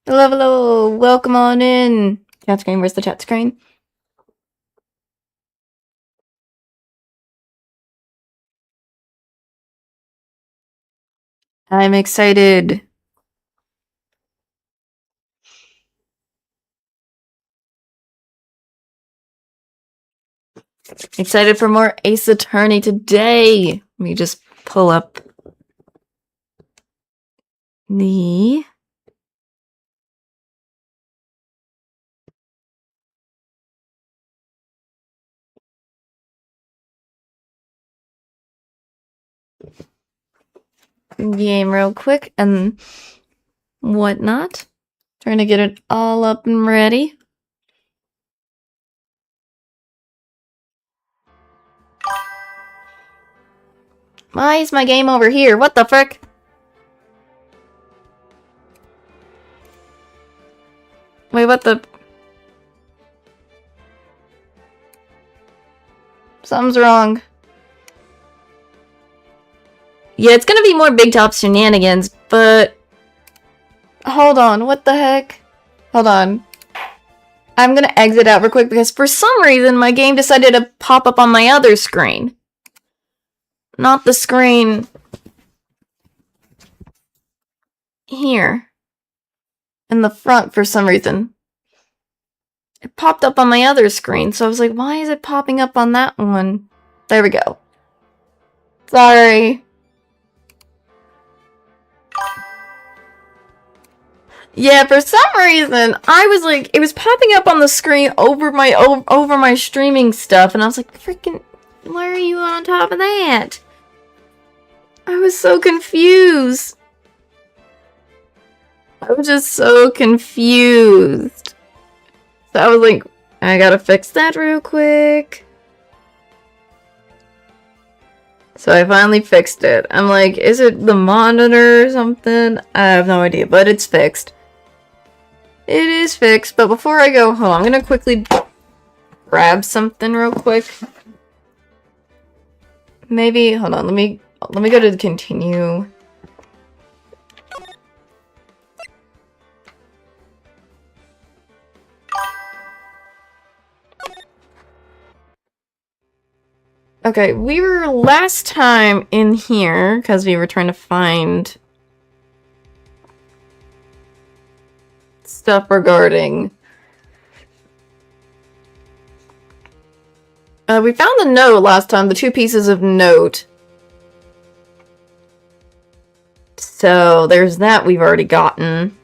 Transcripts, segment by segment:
Hello, hello, welcome on in. Chat screen, where's the chat screen? I'm excited. Excited for more Ace Attorney today. Let me just pull up the... game real quick and whatnot. Trying to get it all up and ready. Why is my game over here? What the frick? Wait, what the... Something's wrong. Yeah, it's gonna be more Big Top shenanigans, but... Hold on, what the heck? Hold on. I'm gonna exit out real quick because for some reason my game decided to pop up on my other screen. Not the screen... here. In the front for some reason. It popped up on my other screen, so I was like, why is it popping up on that one? There we go. Sorry. Yeah, for some reason, I was like, it was popping up on the screen over my streaming stuff, and I was like, freaking, why are you on top of that? I was so confused. I was just so confused. So I was like, I gotta fix that real quick. So I finally fixed it. I'm like, is it the monitor or something? I have no idea, but it's fixed. It is fixed, but before I go home, I'm gonna quickly grab something real quick. Maybe, hold on, let me go to the continue. Okay, we were last time in here because we were trying to find stuff regarding... we found the note last time, the 2 pieces of note. So there's that we've already gotten.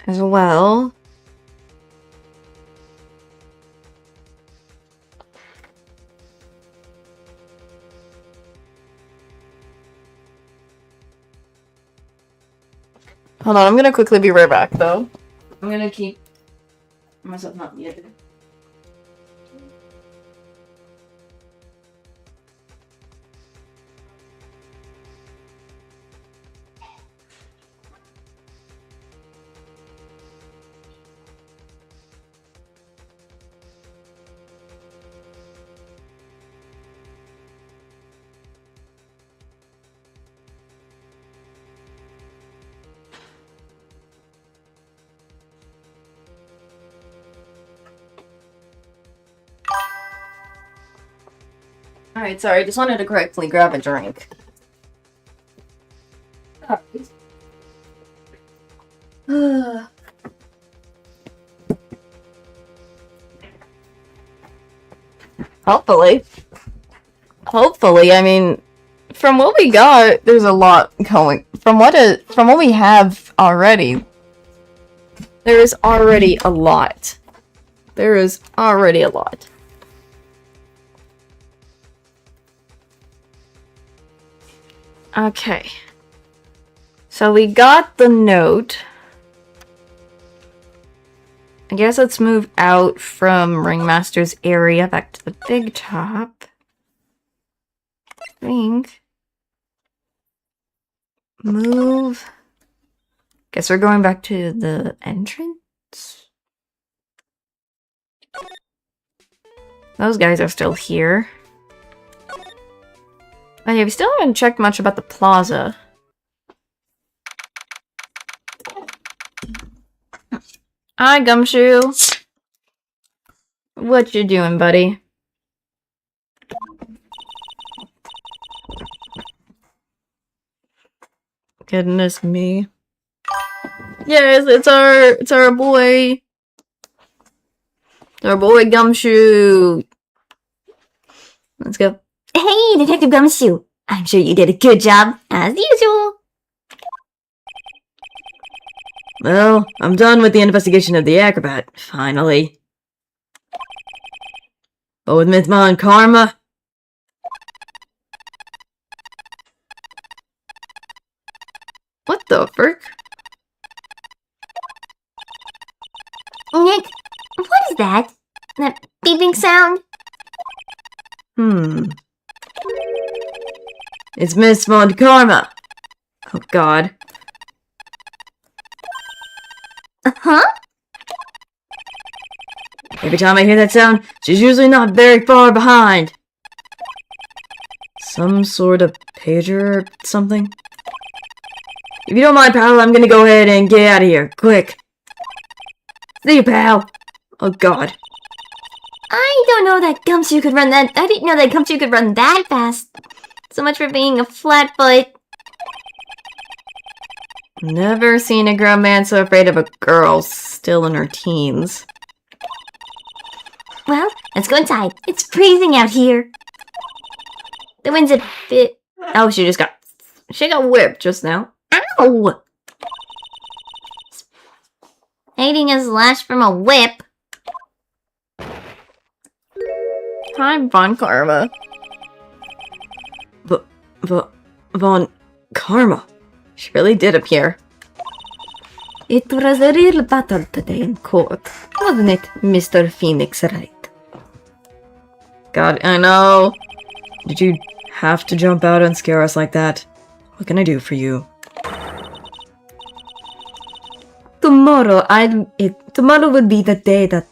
As well. Hold on, I'm gonna quickly be right back, though. I'm gonna keep myself not muted. Alright, sorry, just wanted to quickly grab a drink. Hopefully. Hopefully, I mean, from what we got, there's a lot going. From what we have already, there is already a lot. There is already a lot. Okay. So we got the note. I guess let's move out from Ringmaster's area back to the big top. I think. Move. Guess we're going back to the entrance? Those guys are still here. Oh yeah, we still haven't checked much about the plaza. Hi, Gumshoe. What you doing, buddy? Goodness me. Yes, it's our boy. Our boy Gumshoe. Let's go. Hey, Detective Gumshoe. I'm sure you did a good job, as usual. Well, I'm done with the investigation of the acrobat, finally. But with Mythma and Karma... What the frick? Nick, what is that? That beeping sound? It's Mythma and Karma! Oh god. Huh? Every time I hear that sound, she's usually not very far behind. Some sort of pager or something? If you don't mind, pal, I'm gonna go ahead and get out of here, quick. See you, pal. Oh god. I don't know that Gumshoe could run that. I didn't know that Gumshoe could run that fast. So much for being a flatfoot. Never seen a grown man so afraid of a girl still in her teens. Well, let's go inside. It's freezing out here. The wind's a bit... Oh, she got whipped just now. Ow! Hiding a slash from a whip. Hi, Von Karma. Von Karma. She really did appear. It was a real battle today in court, wasn't it, Mr. Phoenix Wright? God, I know. Did you have to jump out and scare us like that? What can I do for you? Tomorrow will be the day that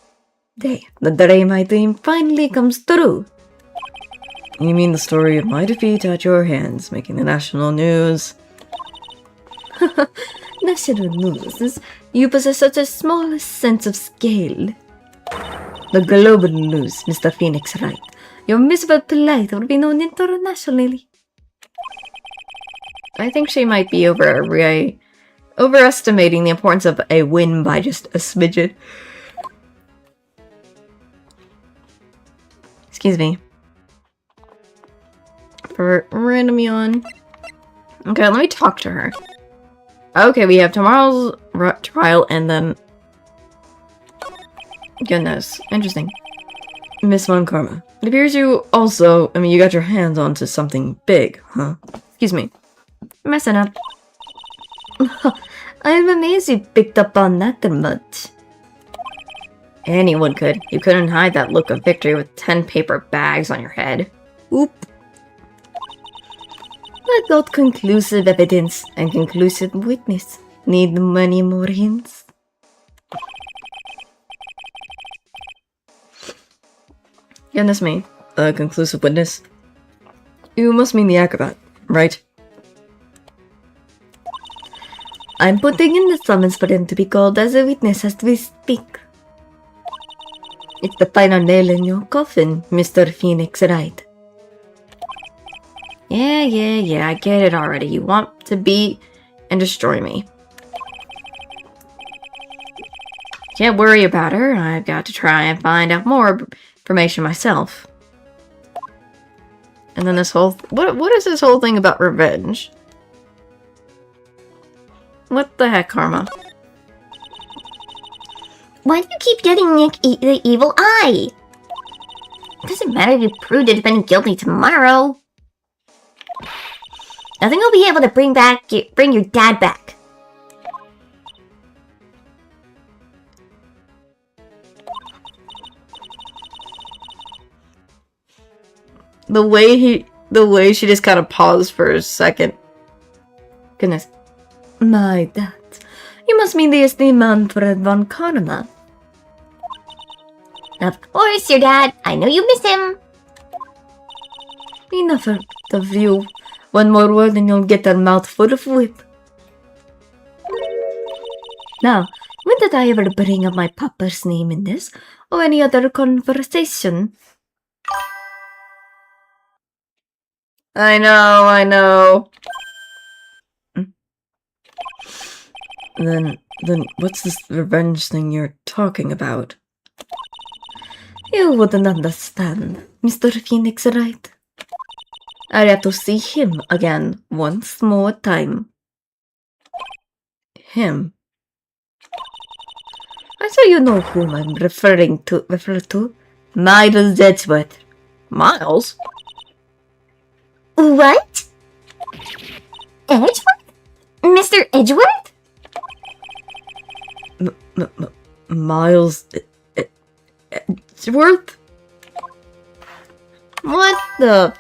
the dream I dream finally comes true. You mean the story of my defeat at your hands, making the national news? National news, you possess such a small sense of scale. The global news, Mr. Phoenix Wright. Your miserable plight will be known internationally. I think she might be overestimating the importance of a win by just a smidgen. Excuse me. For random yawn. Okay, let me talk to her. Okay, we have tomorrow's trial and then... Goodness, interesting. Miss Von Karma, it appears you also, you got your hands onto something big, huh? Excuse me. Messing up. I'm amazed you picked up on that much. Anyone could. You couldn't hide that look of victory with 10 paper bags on your head. Oop. I got conclusive evidence and conclusive witness. Need many more hints? Goodness me. A conclusive witness? You must mean the acrobat, right? I'm putting in the summons for him to be called as a witness as we speak. It's the final nail in your coffin, Mr. Phoenix Wright. Yeah, I get it already. You want to beat and destroy me. Can't worry about her. I've got to try and find out more information myself. And then this whole... What is this whole thing about revenge? What the heck, Karma? Why do you keep getting Nick the evil eye? It doesn't matter if you prove to defend guilty tomorrow. Nothing will be able to bring your dad back. The way she just kind of paused for a second. Goodness. My dad. You must mean the esteemed Manfred von Karma. Of course, your dad. I know you miss him. Enough of you. One more word and you'll get a mouthful of whip. Now, When did I ever bring up my papa's name in this, or any other conversation? I know. Then what's this revenge thing you're talking about? You wouldn't understand, Mr. Phoenix, right? I have to see him again once more time. Him? I saw you know whom I'm refer to. Miles Edgeworth. Miles? What? Edgeworth? Mr. Edgeworth? Miles Edgeworth? What the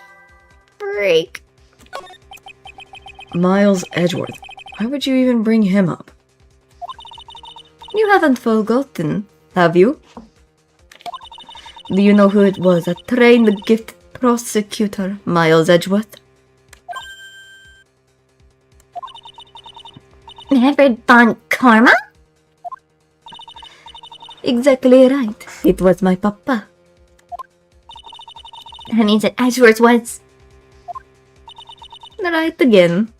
freak? Miles Edgeworth. Why would you even bring him up? You haven't forgotten, have you? Do you know who it was that trained the gifted prosecutor, Miles Edgeworth? Everett Von Karma? Exactly right. It was my papa. That means that Edgeworth was... Right again.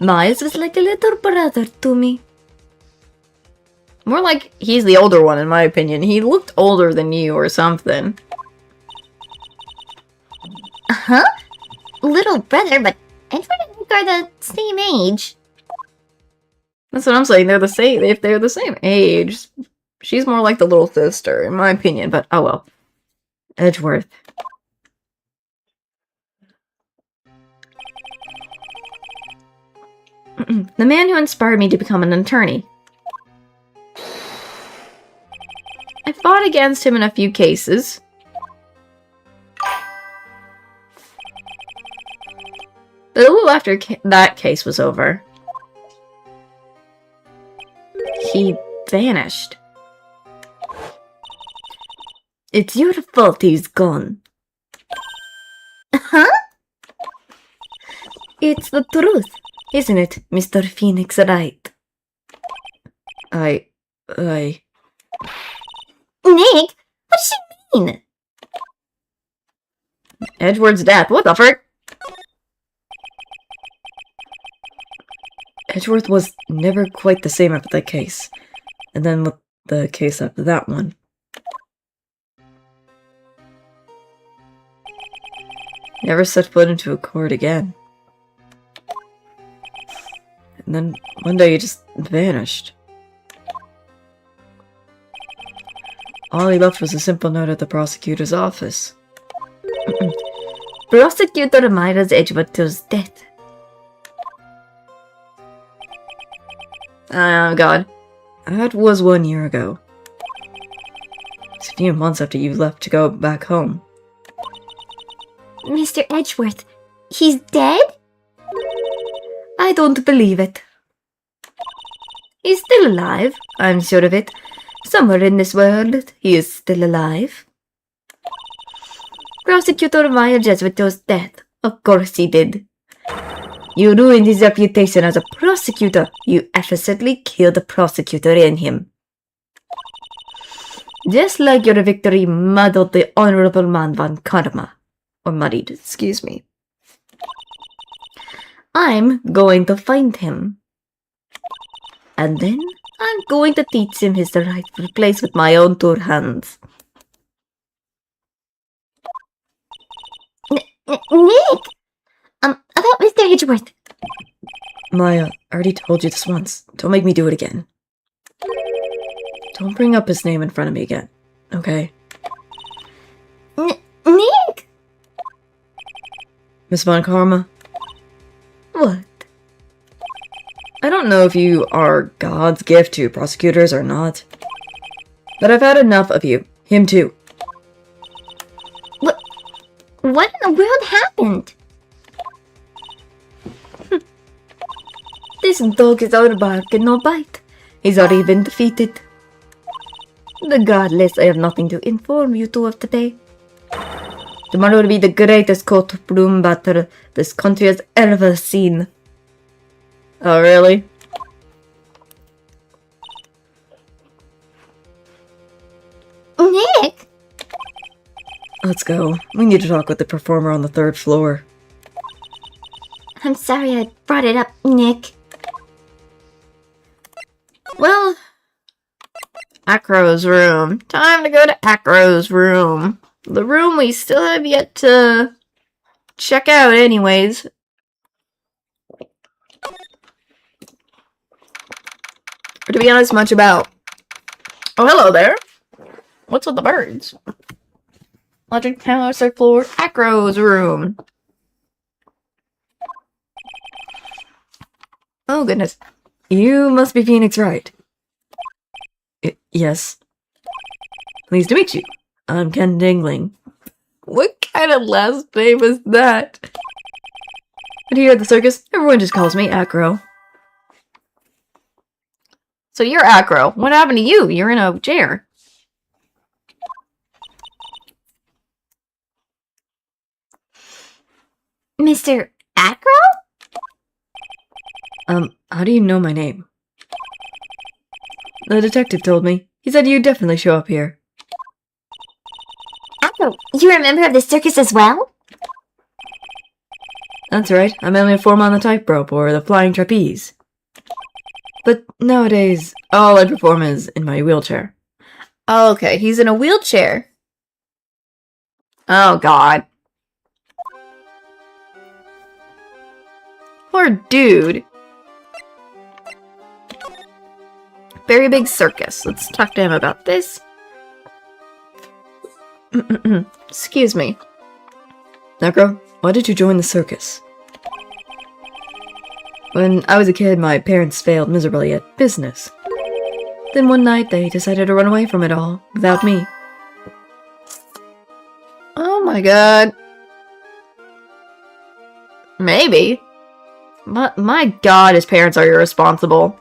Miles was like a little brother to me. More like he's the older one, in my opinion. He looked older than you or something. Huh? Little brother, but Edward and Nick are the same age. That's what I'm saying. They're the same. If they're the same age, she's more like the little sister, in my opinion. But oh well. Edgeworth. The man who inspired me to become an attorney. I fought against him in a few cases. But a little after that case was over, he vanished. It's your fault he's gone. Huh? It's the truth, isn't it, Mr. Phoenix Wright? I... Nick? What does she mean? Edgeworth's death. What the frick? Edgeworth was never quite the same after that case. And then with the case after that one. Never set foot into a court again. And then one day he just vanished. All he left was a simple note at the prosecutor's office. Prosecutor Miles Edgeworth's death. Oh god. That was 1 year ago. It's a few months after you left to go back home. Mr. Edgeworth, he's dead? I don't believe it. He's still alive, I'm sure of it. Somewhere in this world, he is still alive. Prosecutor Miles Edgeworth's death. Of course he did. You ruined his reputation as a prosecutor. You effortlessly killed the prosecutor in him. Just like your victory muddled the honorable man Von Karma. Or muddied, excuse me. I'm going to find him. And then I'm going to teach him his rightful place with my own 2 hands. Nick! About Mr. Edgeworth. Maya, I already told you this once. Don't make me do it again. Don't bring up his name in front of me again, okay? Nick! Miss Von Karma? What? I don't know if you are God's gift to prosecutors or not, but I've had enough of you. Him too. What in the world happened? This dog is out bark and no bite. He's already been defeated. Regardless, I have nothing to inform you two of today. Tomorrow will be the greatest courtroom battle this country has ever seen. Oh really? Nick? Let's go. We need to talk with the performer on the 3rd floor. I'm sorry I brought it up, Nick. Well, Acro's room. Time to go to Acro's room. The room we still have yet to check out anyways. Or to be honest, much about. Oh, hello there. What's with the birds? Logic Tower, 3rd floor, Acro's room. Oh, goodness. You must be Phoenix Wright. Yes. Pleased to meet you. I'm Ken Dingling. What kind of last name is that? But here at the circus, everyone just calls me Acro. So you're Acro. What happened to you? You're in a chair. Mr. Acro? How do you know my name? The detective told me. He said you'd definitely show up here. Acro, you're a member of the circus as well? That's right. I'm only a form on the tightrope or the flying trapeze. But nowadays, all I perform is in my wheelchair. Oh, okay, he's in a wheelchair. Oh, God. Poor dude. Very big circus. Let's talk to him about this. Excuse me. Necro, why did you join the circus? When I was a kid, my parents failed miserably at business. Then one night, they decided to run away from it all, without me. Oh my God. Maybe. But my God, his parents are irresponsible.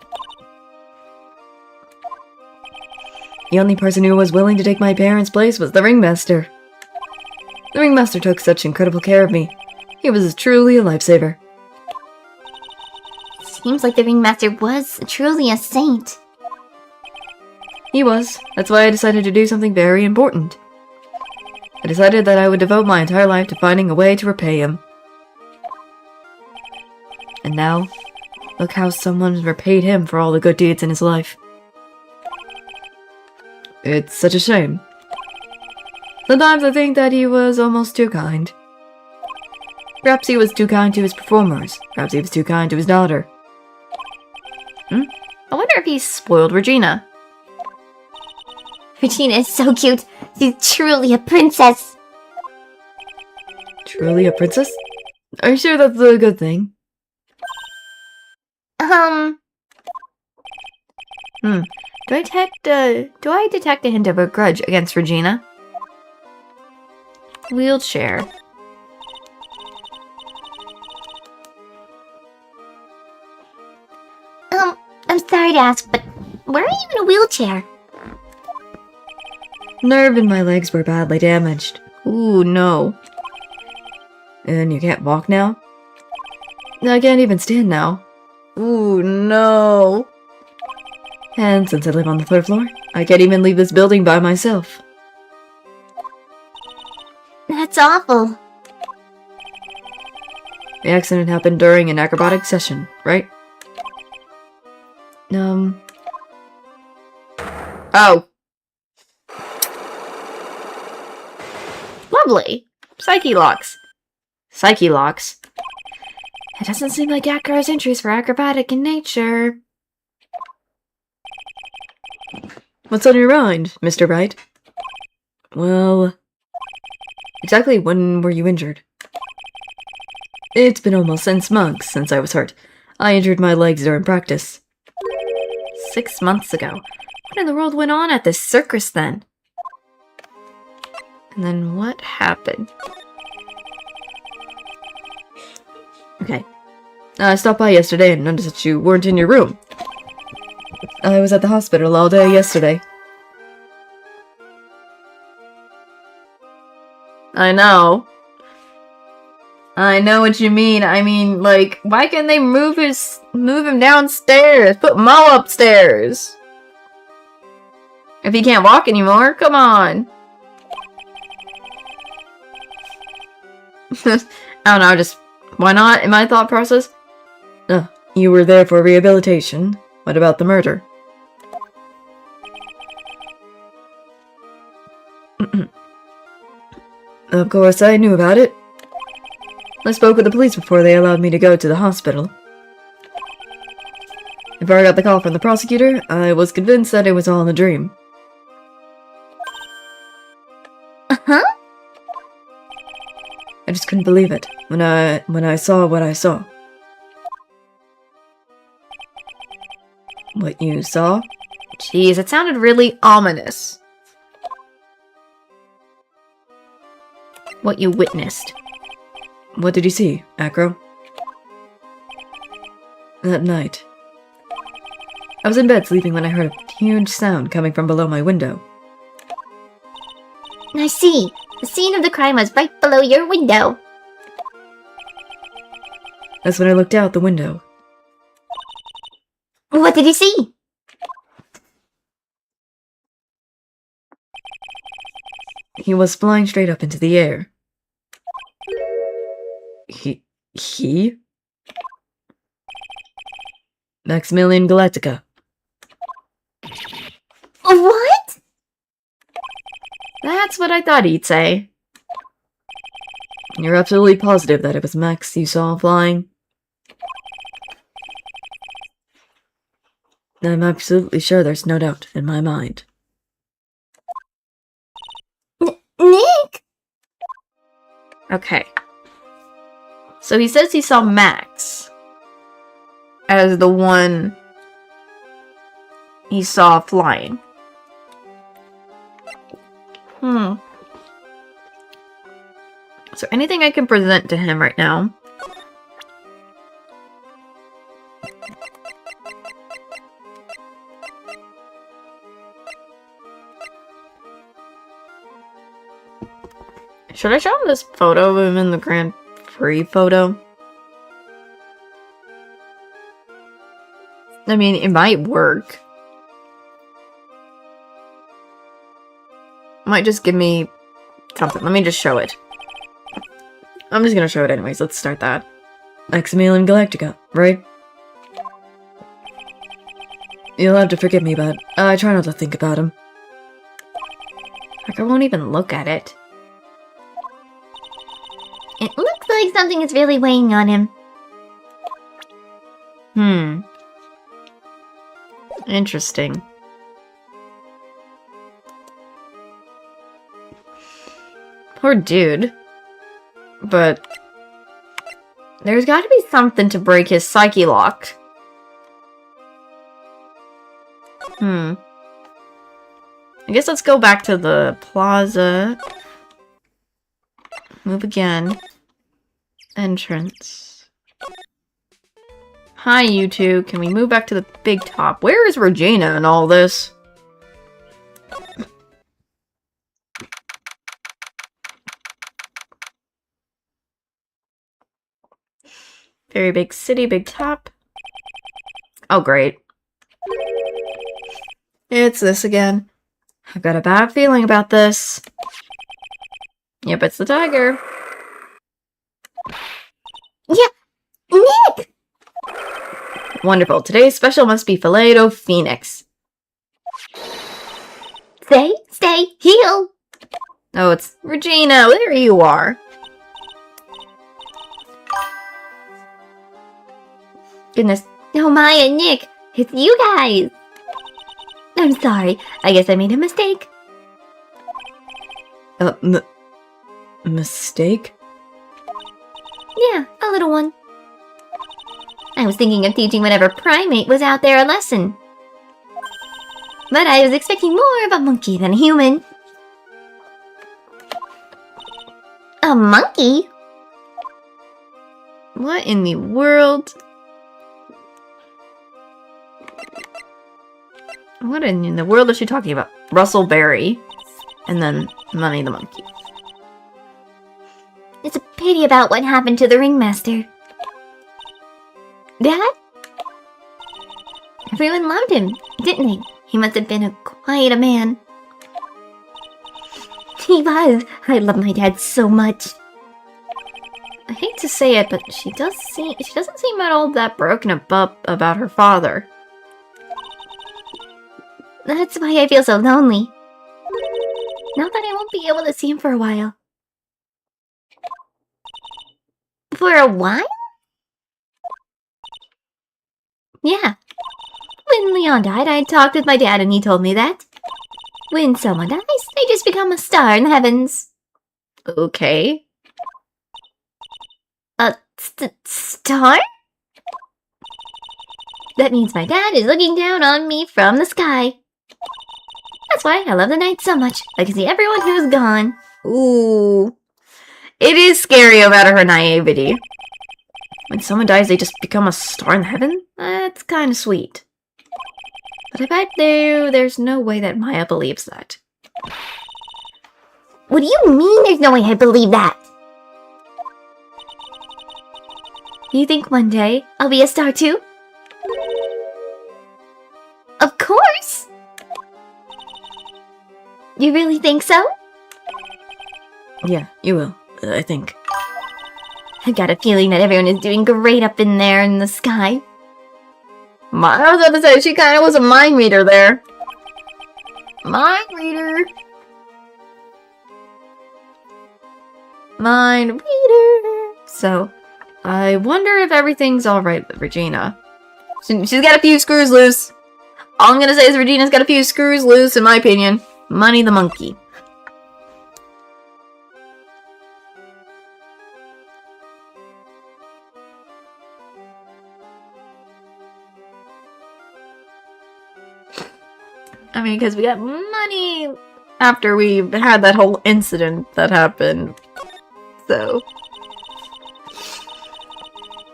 The only person who was willing to take my parents' place was the ringmaster. The ringmaster took such incredible care of me. He was truly a lifesaver. Seems like the ringmaster was truly a saint. He was. That's why I decided to do something very important. I decided that I would devote my entire life to finding a way to repay him. And now, look how someone repaid him for all the good deeds in his life. It's such a shame. Sometimes I think that he was almost too kind. Perhaps he was too kind to his performers. Perhaps he was too kind to his daughter. I wonder if he spoiled Regina. Regina is so cute. She's truly a princess. Truly a princess? Are you sure that's a good thing? Do I detect a hint of a grudge against Regina? Wheelchair. I'm sorry to ask, but why are you in a wheelchair? Nerve in my legs were badly damaged. Ooh, no. And you can't walk now? I can't even stand now. Ooh, no. And since I live on the 3rd floor, I can't even leave this building by myself. That's awful. The accident happened during an acrobatic session, right? Oh. Lovely. Psyche locks. Psyche locks. It doesn't seem like Acro's interest for acrobatic in nature. What's on your mind, Mr. Wright? Well, exactly when were you injured? It's been almost 6 months since I was hurt. I injured my legs during practice. 6 months ago. What in the world went on at this circus then? And then what happened? Okay. I stopped by yesterday and noticed that you weren't in your room. I was at the hospital all day yesterday. I know. I know what you mean. I mean, like, why can't they move him downstairs? Put Mo upstairs. If he can't walk anymore, come on. I don't know, just why not in my thought process? You were there for rehabilitation. What about the murder? Of course, I knew about it. I spoke with the police before they allowed me to go to the hospital. Before I got the call from the prosecutor, I was convinced that it was all in a dream. Uh-huh? I just couldn't believe it when I saw what I saw. What you saw? Jeez, it sounded really ominous. What you witnessed. What did you see, Acro? That night, I was in bed sleeping when I heard a huge sound coming from below my window. I see. The scene of the crime was right below your window. That's when I looked out the window. What did you see? He was flying straight up into the air. He? Maximilian Galactica. What? That's what I thought he'd say. You're absolutely positive that it was Max you saw flying? I'm absolutely sure there's no doubt in my mind. Nick? Okay. So he says he saw Max as the one he saw flying. Is there anything I can present to him right now? Should I show him this photo of him in the Grand Prix photo? I mean, it might work. Might just give me something. Let me just show it. I'm just gonna show it anyways. Let's start that. Maximilian Galactica, right? You'll have to forgive me, but I try not to think about him. Like, I won't even look at it. It looks like something is really weighing on him. Interesting. Poor dude. But there's got to be something to break his psyche lock. I guess let's go back to the plaza. Move again. Entrance. Hi, you two. Can we move back to the big top? Where is Regina in all this? Very big city, big top. Oh, great. It's this again. I've got a bad feeling about this. Yep, it's the tiger. Yeah, Nick! Wonderful. Today's special must be filet-o phoenix. Stay, heal! Oh, it's Regina. There you are. Goodness. Oh, Maya, Nick, it's you guys! I'm sorry. I guess I made a mistake. Mistake? Yeah, a little one. I was thinking of teaching whatever primate was out there a lesson. But I was expecting more of a monkey than a human. A monkey? What in the world? What in the world is she talking about? Russell Berry. And then Money the Monkey. It's a pity about what happened to the ringmaster. Dad? Everyone loved him, didn't they? He must have been quite a man. He was. I love my dad so much. I hate to say it, but she doesn't seem at all that broken up about her father. That's why I feel so lonely. Now that I won't be able to see him for a while. For a while? Yeah. When Leon died, I talked with my dad and he told me that. When someone dies, they just become a star in the heavens. Okay. A star? That means my dad is looking down on me from the sky. That's why I love the night so much. I can see everyone who's gone. Ooh. It is scary about her naivety. When someone dies, they just become a star in heaven? That's kind of sweet. But I bet there's no way that Maya believes that. What do you mean there's no way I believe that? You think one day I'll be a star too? Of course! You really think so? Yeah, you will, I think. I've got a feeling that everyone is doing great up in there in the sky. I was about to say, she kind of was a mind reader there. Mind reader. Mind reader. So, I wonder if everything's alright with Regina. She's got a few screws loose. All I'm gonna say is Regina's got a few screws loose, in my opinion. Money the monkey. I mean, because we got money after we had that whole incident that happened. So.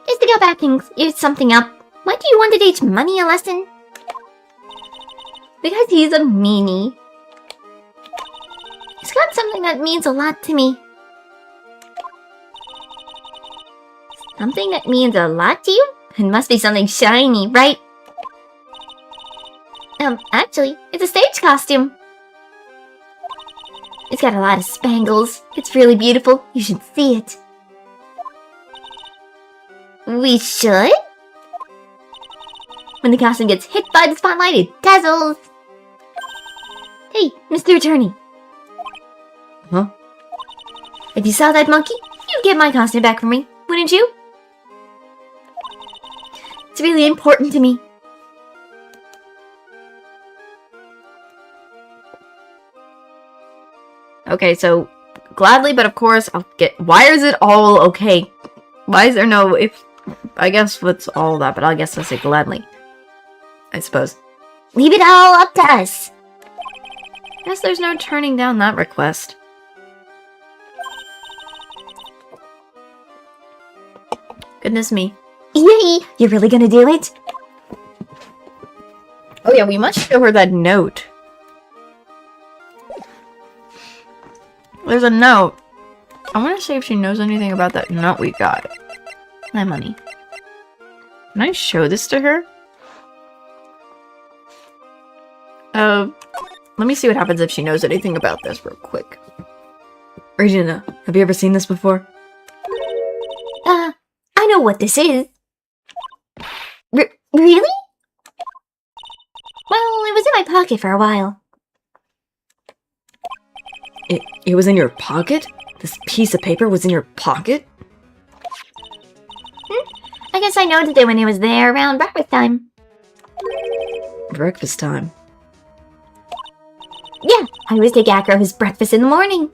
Just to go back and clear something up, why do you want to teach Money a lesson? Because he's a meanie. He's got something that means a lot to me. Something that means a lot to you? It must be something shiny, right? Actually, it's a stage costume. It's got a lot of spangles. It's really beautiful. You should see it. We should? When the costume gets hit by the spotlight, it dazzles. Hey, Mr. Attorney. Huh? If you saw that monkey, you'd get my costume back for me, wouldn't you? It's really important to me. Okay, so gladly, but of course, I'll get. Why is it all okay? Why is there no if? I guess what's all that, but I guess I'll say gladly. I suppose. Leave it all up to us. Guess there's no turning down that request. Goodness me. Yay! You're really gonna do it? Oh yeah, we must show her that note. There's a note. I want to see if she knows anything about that note we got. My money. Can I show this to her? Let me see what happens if she knows anything about this real quick. Regina, have you ever seen this before? I know what this is. Really? Well, it was in my pocket for a while. It was in your pocket? This piece of paper was in your pocket? I guess I noticed it when it was there around breakfast time. Breakfast time. Yeah, I always take Acro his breakfast in the morning.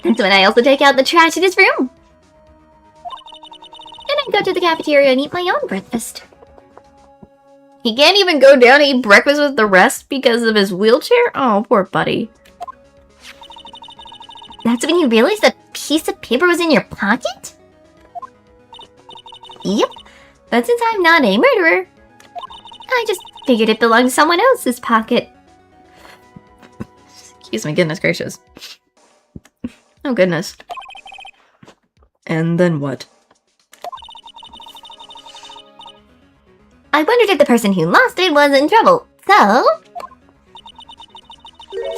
That's when I also take out the trash in his room. Then I go to the cafeteria and eat my own breakfast. He can't even go down and eat breakfast with the rest because of his wheelchair? Oh, poor buddy. That's when you realized that piece of paper was in your pocket? Yep, but since I'm not a murderer, I just figured it belonged to someone else's pocket. Excuse me, goodness gracious. Oh, goodness. And then what? I wondered if the person who lost it was in trouble, so...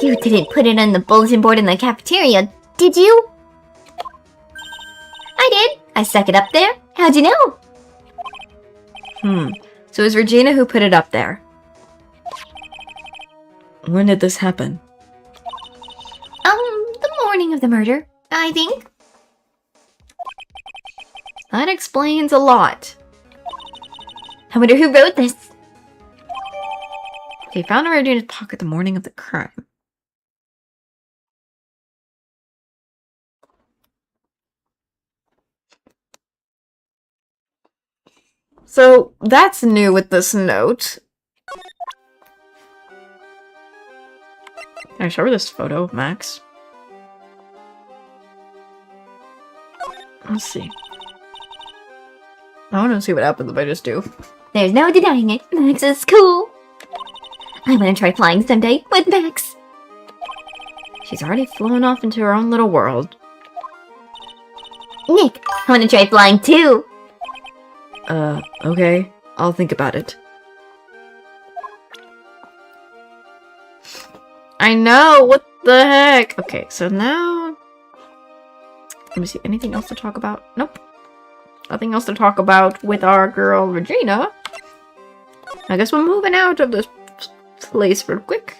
You didn't put it on the bulletin board in the cafeteria, did you? I did. I stuck it up there. How'd you know? So it was Regina who put it up there. When did this happen? The morning of the murder, I think. That explains a lot. I wonder who wrote this. Okay, found in Regina's pocket the morning of the crime. So that's new with this note. Can I show her this photo of Max? Let's see. I want to see what happens if I just do. There's no denying it. Max is cool. I want to try flying someday with Max. She's already flown off into her own little world. Nick, I want to try flying too. Okay. I'll think about it. I know, what the heck? Okay, so now... Let me see, anything else to talk about? Nope. Nothing else to talk about with our girl, Regina. I guess we're moving out of this place real quick.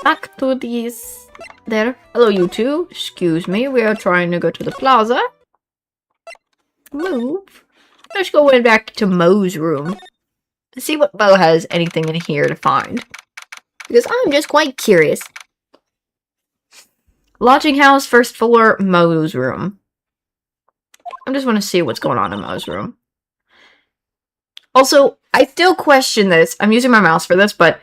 Back to these... There. Hello, you two. Excuse me, we are trying to go to the plaza. Move. Let's go in back to Mo's room. See what Mo has anything in here to find. Because I'm just quite curious. Lodging house, first floor, Mo's room. I just want to see what's going on in Mo's room. Also, I still question this. I'm using my mouse for this, but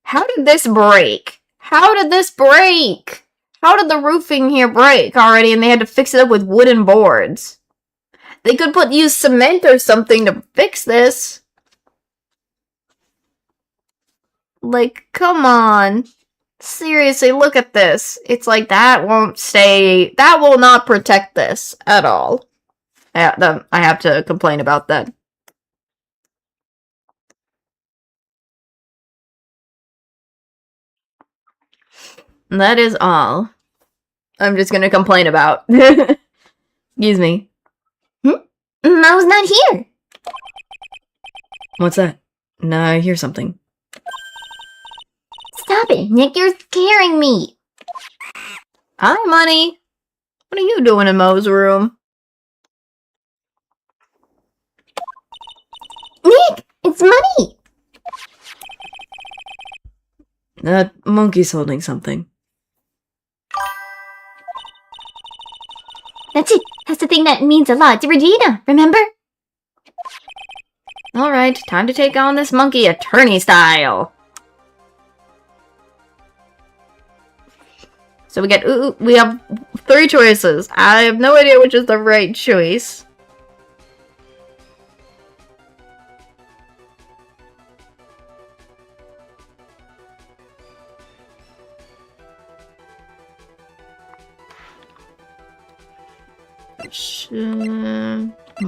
how did this break? How did this break? How did the roofing here break already and they had to fix it up with wooden boards? They could use cement or something to fix this. Like, come on. Seriously, look at this. It's like that won't stay. That will not protect this at all. I have to complain about that. And that is all I'm just gonna complain about. Excuse me. Mo's not here. What's that? Nah, I hear something. Stop it, Nick. You're scaring me. Hi, Money. What are you doing in Mo's room? Nick, it's Money. That monkey's holding something. That's it. That's the thing that means a lot to Regina, remember? Alright, time to take on this monkey attorney style. So we have 3 choices. I have no idea which is the right choice.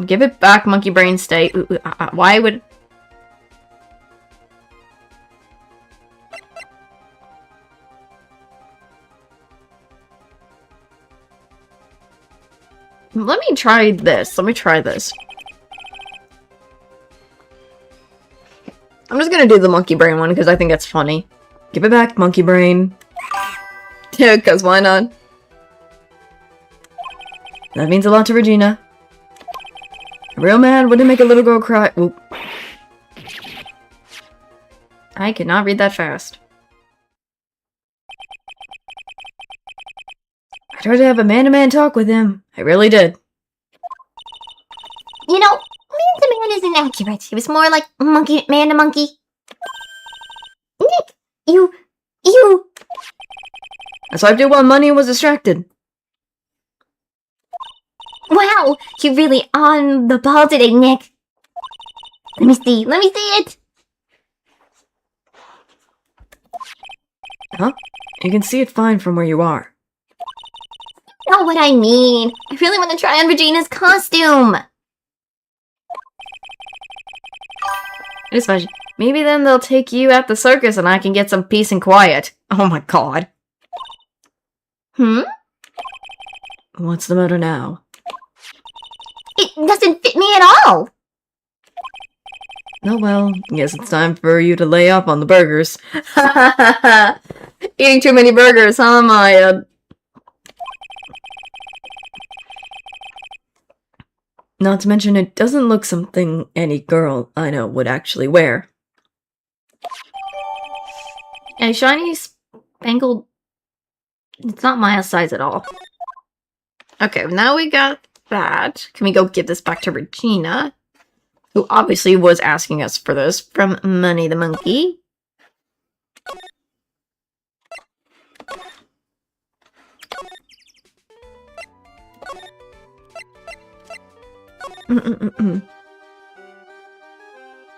Give it back, monkey brain state. Why would... Let me try this. Let me try this. I'm just gonna do the monkey brain one because I think it's funny. Give it back, monkey brain. Yeah, because why not? That means a lot to Regina. A real man wouldn't make a little girl cry. Oop. I cannot read that fast. I tried to have a man-to-man talk with him. I really did. You know, man to man isn't accurate. It was more like monkey man to monkey. Nick, you... I swiped it while Money was distracted. Wow, you're really on the ball today, Nick. Let me see it. Huh? You can see it fine from where you are. Not what I mean. I really want to try on Regina's costume. It's fine. Maybe then they'll take you at the circus and I can get some peace and quiet. Oh my god. What's the matter now? It doesn't fit me at all! Oh well, guess it's time for you to lay off on the burgers. Eating too many burgers, huh, Maya? Not to mention, it doesn't look something any girl I know would actually wear. A shiny spangled... It's not Maya's size at all. Okay, now we got that. Can we go give this back to Regina? Who obviously was asking us for this from Money the Monkey.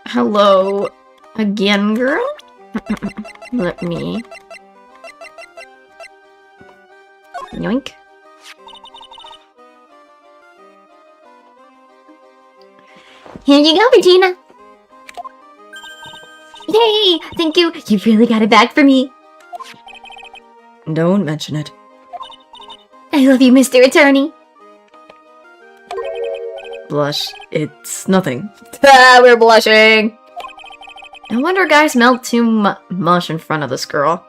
Hello again, girl? Let me... Yoink. Here you go, Regina. Yay! Thank you. You really got it back for me. Don't mention it. I love you, Mr. Attorney. Blush. It's nothing. We're blushing! No wonder guys melt too much in front of this girl.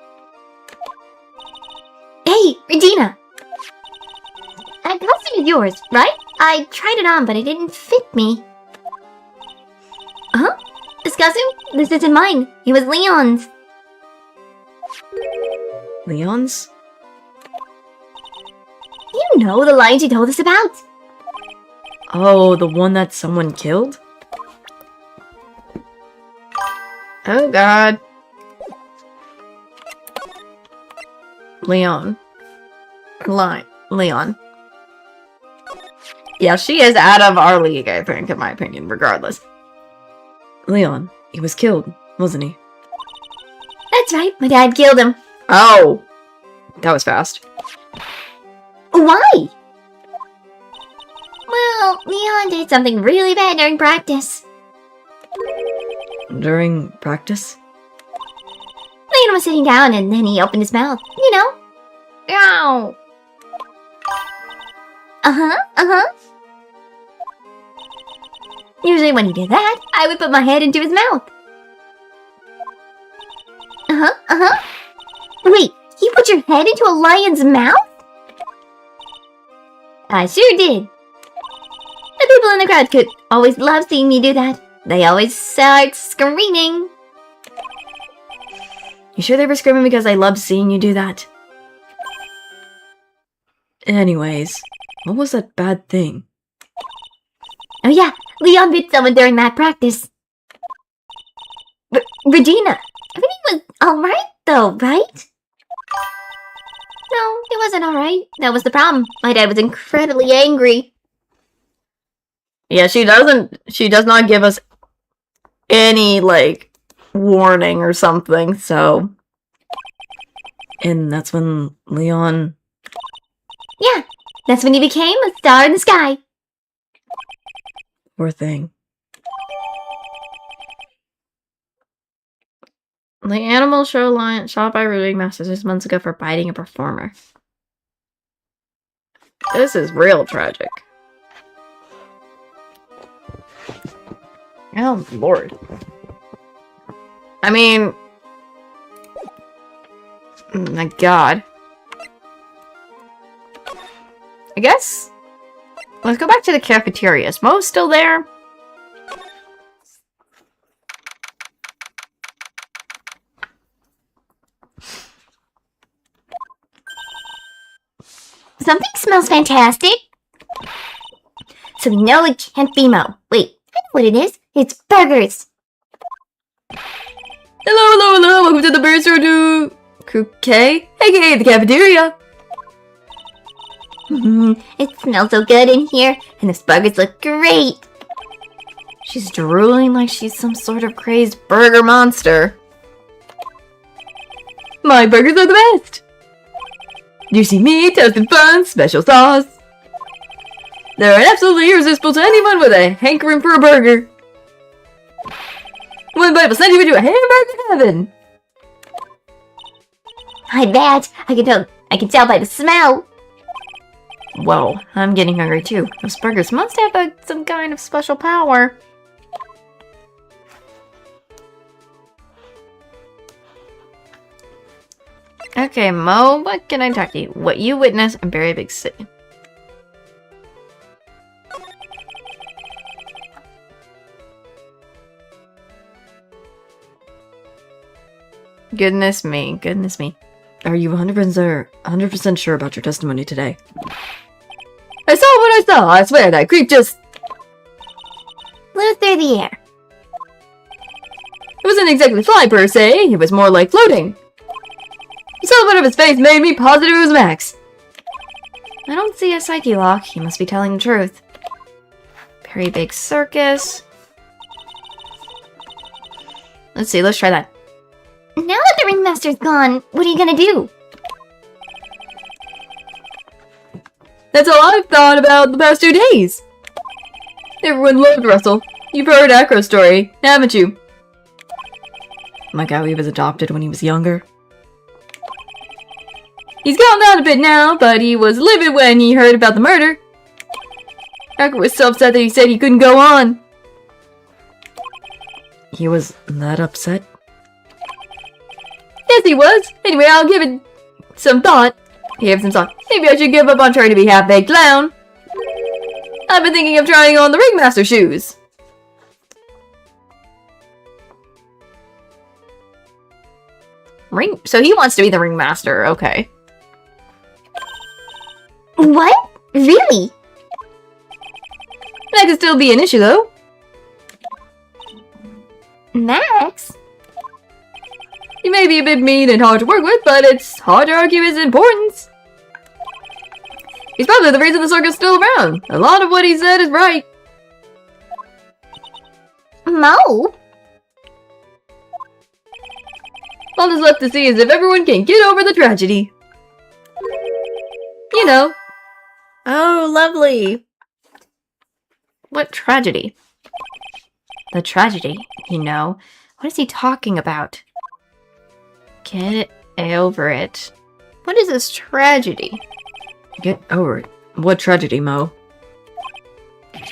Hey, Regina. That costume is yours, right? I tried it on, but it didn't fit me. Huh? This costume? This isn't mine. It was Leon's. Leon's? You know the lines you told us about. Oh, the one that someone killed? Oh god. Leon. Leon. Yeah, she is out of our league, I think, in my opinion, regardless. Leon. He was killed, wasn't he? That's right. My dad killed him. Oh! That was fast. Why? Well, Leon did something really bad during practice. During practice? Leon was sitting down and then he opened his mouth. You know. Ow! Uh-huh. Usually when he did that, I would put my head into his mouth. Wait, you put your head into a lion's mouth? I sure did. The people in the crowd could always love seeing me do that. They always start screaming. You sure they were screaming because they loved seeing you do that? Anyways, what was that bad thing? Oh yeah, Leon bit someone during that practice. Regina, everything was alright though, right? No, it wasn't alright. That was the problem. My dad was incredibly angry. Yeah, she does not give us any, like, warning or something, so... And that's when Leon... Yeah, that's when he became a star in the sky. Poor thing. The animal show lion shot by Ruby Masters 6 months ago for biting a performer. This is real tragic. Oh, Lord. I mean... my God. I guess... let's go back to the cafeteria. Is Mo still there? Something smells fantastic. So we know it can't be Mo. Wait, I know what it is. It's burgers. Hello, welcome to the Burger do Cookie, aka the cafeteria. It smells so good in here, and those burgers look great. She's drooling like she's some sort of crazed burger monster. My burgers are the best. Juicy meat, toasted buns, special sauce. They're absolutely irresistible to anyone with a hankering for a burger. One bite will send you into a hamburger heaven. I bet. I can tell by the smell. Whoa, I'm getting hungry too. Those burgers must have some kind of special power. Okay, Mo, what can I talk to you? What you witness in Very Big City. Goodness me, goodness me. Are you 100% sure about your testimony today? I saw what I saw. I swear that creep just... Flew through the air. It wasn't exactly fly per se. It was more like floating. The silhouette of his face made me positive it was Max. I don't see a psyche lock. He must be telling the truth. Very Big Circus. Let's see, let's try that. Now that the ringmaster's gone, what are you gonna do? That's all I've thought about the past 2 days. Everyone loved Russell. You've heard Acro's story, haven't you? Like how he was adopted when he was younger? He's calmed down a bit now, but he was livid when he heard about the murder. Acro was so upset that he said he couldn't go on. He was that upset? Yes, he was. Anyway, I'll give it some thought. Maybe I should give up on trying to be half-baked clown. I've been thinking of trying on the ringmaster shoes. So he wants to be the ringmaster, okay. What? Really? That could still be an issue, though. Max? He may be a bit mean and hard to work with, but it's hard to argue his importance. He's probably the reason the circus is still around. A lot of what he said is right. Mo? All that's left to see is if everyone can get over the tragedy. You know. Oh, lovely. What tragedy? The tragedy, you know. What is he talking about? Get over it. What is this tragedy? Get over it. What tragedy, Mo?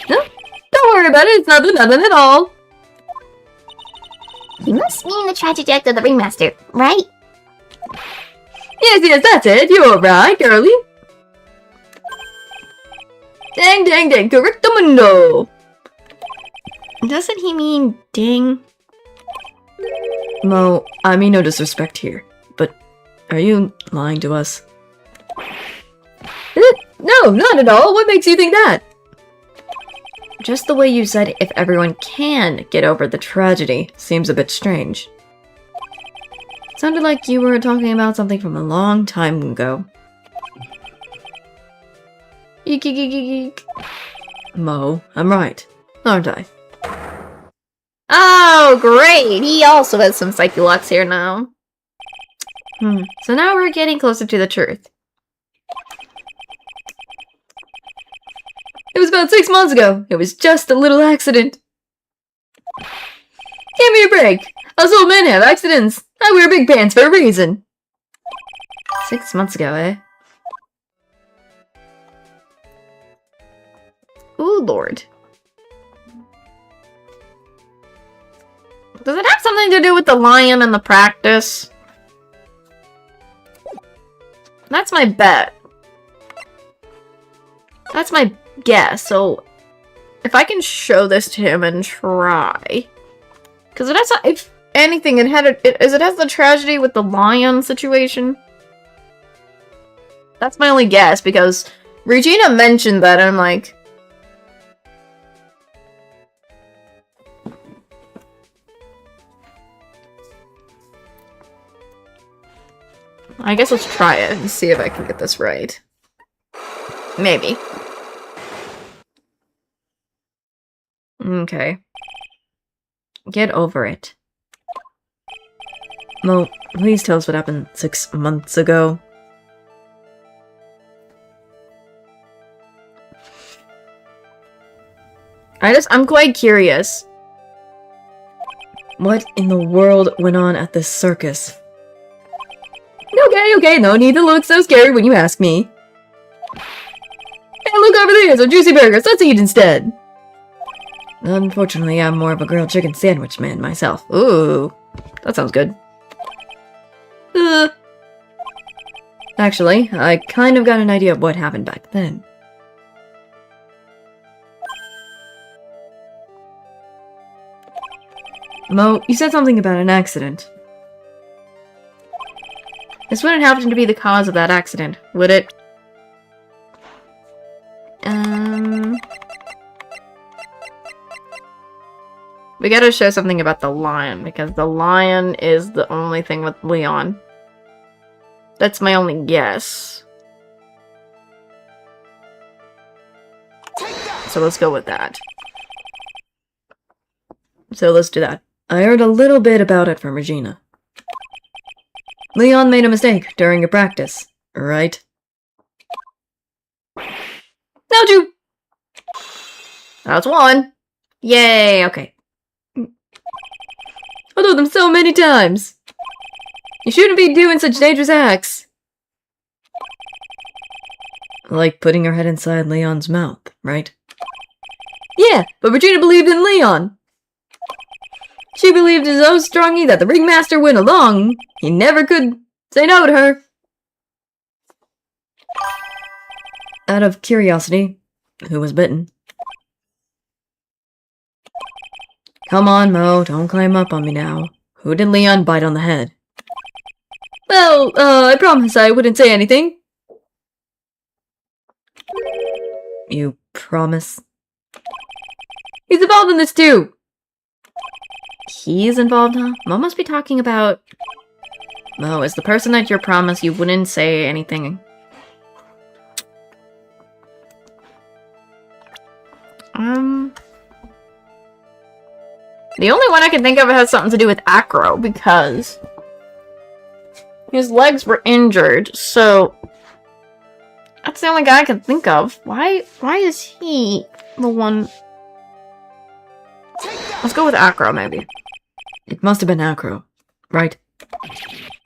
No, don't worry about it. It's nothing at all. You must mean the tragic death of the ringmaster, right? Yes, that's it. You're right, girlie. Dang, correctamundo. Doesn't he mean ding? Mo, I mean no disrespect here, but are you lying to us? No, not at all. What makes you think that? Just the way you said if everyone can get over the tragedy seems a bit strange. Sounded like you were talking about something from a long time ago. Eek, eek, eek, eek. Mo, I'm right, aren't I? Oh, great! He also has some psyche locks here now. So now we're getting closer to the truth. It was about 6 months ago. It was just a little accident. Give me a break. Us old men have accidents. I wear big pants for a reason. 6 months ago, eh? Ooh, Lord. Does it have something to do with the lion and the practice? That's my bet. That's my guess, so if I can show this to him and try. Because it has, if anything, it has the tragedy with the lion situation. That's my only guess, because Regina mentioned that, and I'm like... I guess let's try it and see if I can get this right. Maybe. Okay. Get over it. Mo, please tell us what happened 6 months ago. I'm quite curious. What in the world went on at this circus? Okay, no need to look so scared when you ask me. Hey, look over there! Some juicy burgers! Let's eat instead! Unfortunately, I'm more of a grilled chicken sandwich man myself. Ooh, that sounds good. Actually, I kind of got an idea of what happened back then. Mo, you said something about an accident. This wouldn't happen to be the cause of that accident, would it? We gotta show something about the lion, because the lion is the only thing with Leon. That's my only guess. So let's go with that. So let's do that. I heard a little bit about it from Regina. Leon made a mistake during a practice, right? No, you! That's one. Yay, okay. I told them so many times! You shouldn't be doing such dangerous acts! Like putting her head inside Leon's mouth, right? Yeah, but Regina believed in Leon! She believed so strongly that the ringmaster went along, he never could say no to her. Out of curiosity, who was bitten? Come on, Mo, don't climb up on me now. Who did Leon bite on the head? Well, I promise I wouldn't say anything. You promise? He's involved in this too! He's involved, huh? Mo must be talking about... Mo, is the person that you promised you wouldn't say anything? The only one I can think of has something to do with Acro, because his legs were injured, so that's the only guy I can think of. Why is he the one? Let's go with Acro, maybe. It must have been Acro, right?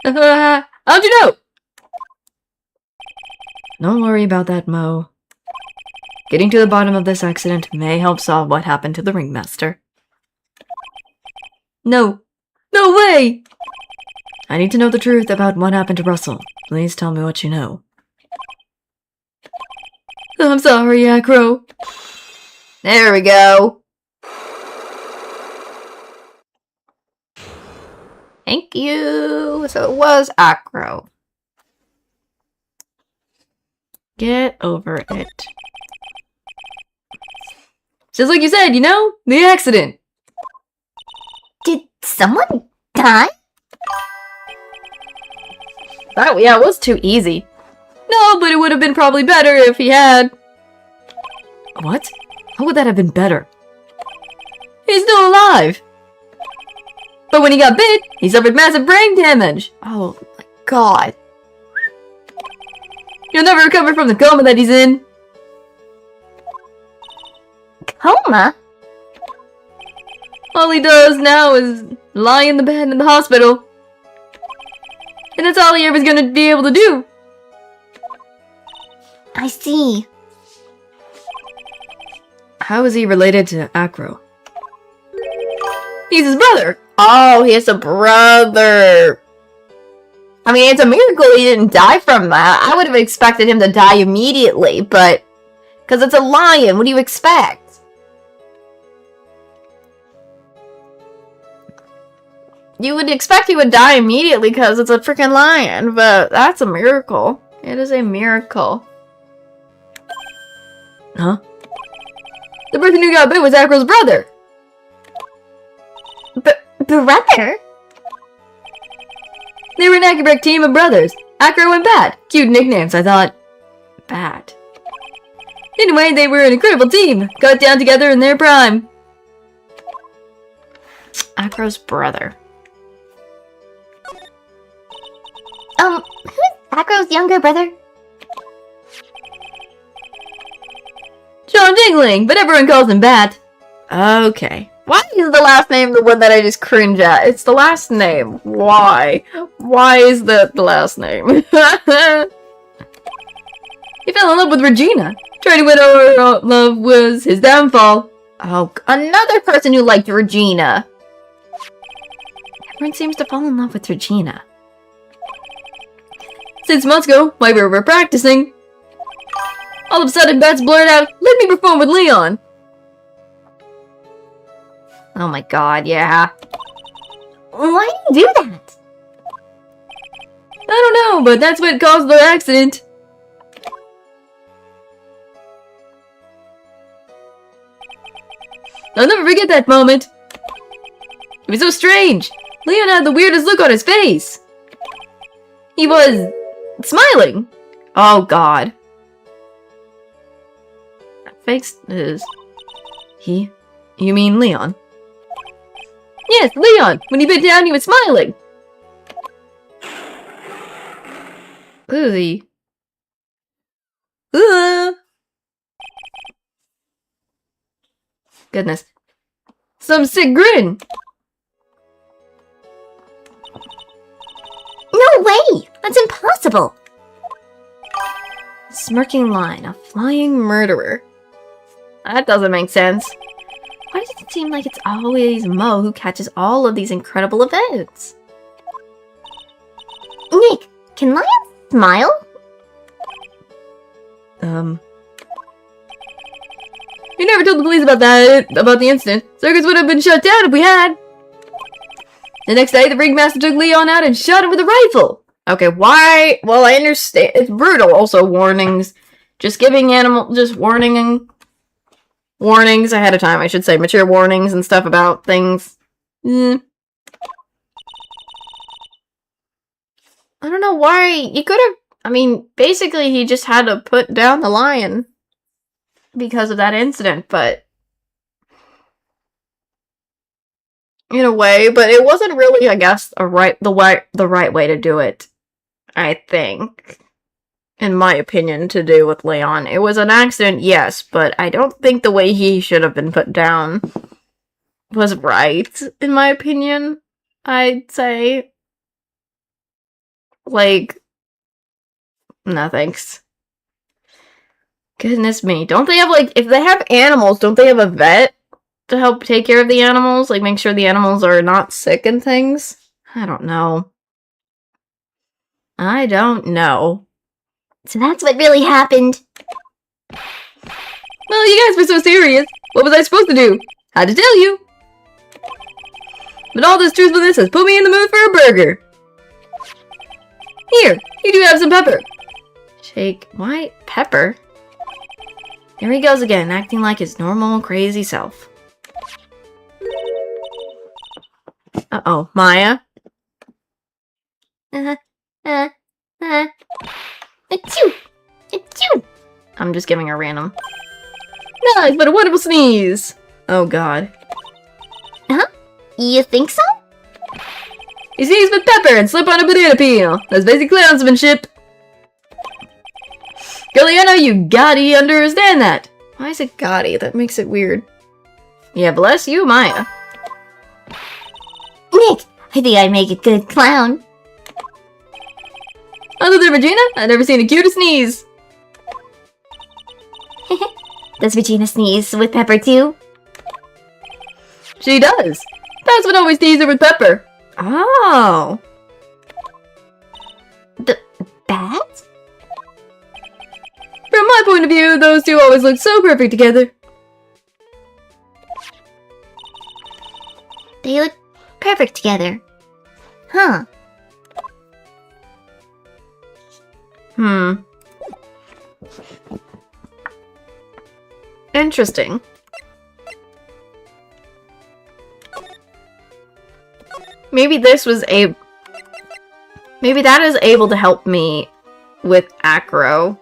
How'd you know? Don't worry about that, Mo. Getting to the bottom of this accident may help solve what happened to the ringmaster. No. No way! I need to know the truth about what happened to Russell. Please tell me what you know. I'm sorry, Acro. There we go. Thank you. So it was Acro. Get over it. Just like you said, you know? The accident. Did someone die? That, yeah, it was too easy. No, but it would have been probably better if he had. What? How would that have been better? He's still alive! But when he got bit, he suffered massive brain damage! Oh my god. He'll never recover from the coma that he's in! Coma? All he does now is lie in the bed in the hospital. And that's all he ever's gonna be able to do! I see. How is he related to Acro? He's his brother! Oh, he has a brother. I mean, it's a miracle he didn't die from that. I would have expected him to die immediately, but... Because it's a lion, what do you expect? You would expect he would die immediately because it's a freaking lion, but that's a miracle. It is a miracle. Huh? The person who got bit was Acro's brother! Brother? They were an accurate team of brothers. Acro and Bat. Cute nicknames, I thought. Bat. Anyway, they were an incredible team. Got down together in their prime. Acro's brother. Who's Acro's younger brother? Sean Jingling, but everyone calls him Bat. Okay. Why is the last name the one that I just cringe at? It's the last name. Why? Why is that the last name? He fell in love with Regina. Trying to win her love was his downfall. Oh, another person who liked Regina. Everyone seems to fall in love with Regina. 6 months ago, while we were practicing, all of a sudden Bats blurted out, "Let me perform with Leon." Oh my god, yeah. Why do you do that? I don't know, but that's what caused the accident. I'll never forget that moment. It was so strange. Leon had the weirdest look on his face. He was smiling. Oh god. Face is... He? You mean Leon? Yes, Leon. When he bent down, he was smiling. Ooh. Goodness. Some sick grin. No way! That's impossible! Smirking line, a flying murderer. That doesn't make sense. Why does it seem like it's always Mo who catches all of these incredible events? Nick, can lions smile? We never told the police about the incident. Circus would have been shut down if we had. The next day, the ringmaster took Leon out and shot him with a rifle. Okay, why? Well, I understand. It's brutal. Also, warnings. Just giving warnings ahead of time, I should say. Mature warnings and stuff about things. I don't know why. You could have... I mean, basically, he just had to put down the lion because of that incident, but... in a way, but it wasn't really, I guess, the right way to do it. I think, in my opinion, to do with Leon. It was an accident, yes, but I don't think the way he should have been put down was right, in my opinion. I'd say, like, no thanks. Goodness me, don't they have, like, if they have animals, don't they have a vet to help take care of the animals? Like, make sure the animals are not sick and things? I don't know. I don't know. So that's what really happened. Well, you guys were so serious. What was I supposed to do? Had to tell you. But all this truthfulness has put me in the mood for a burger. Here, you do have some pepper. Shake. Why? Pepper? Here he goes again, acting like his normal, crazy self. Uh-oh. Maya? Achoo! Achoo! I'm just giving her random. Nice, but a wonderful sneeze. Oh, God. You think so? You sneeze with pepper and slip on a banana peel. That's basic clownsmanship. Girlie, I know you gotta understand that. Why is it Gotti? That makes it weird. Yeah, bless you, Maya. Nick, I think I'd make a good clown. Other than Regina, I've never seen a cuter sneeze. Does Regina sneeze with pepper too? She does. That's what always tease her with pepper. Oh. Bat? From my point of view, those two always look so perfect together. They look perfect together. Huh. Interesting. Maybe this was maybe that is able to help me with acro.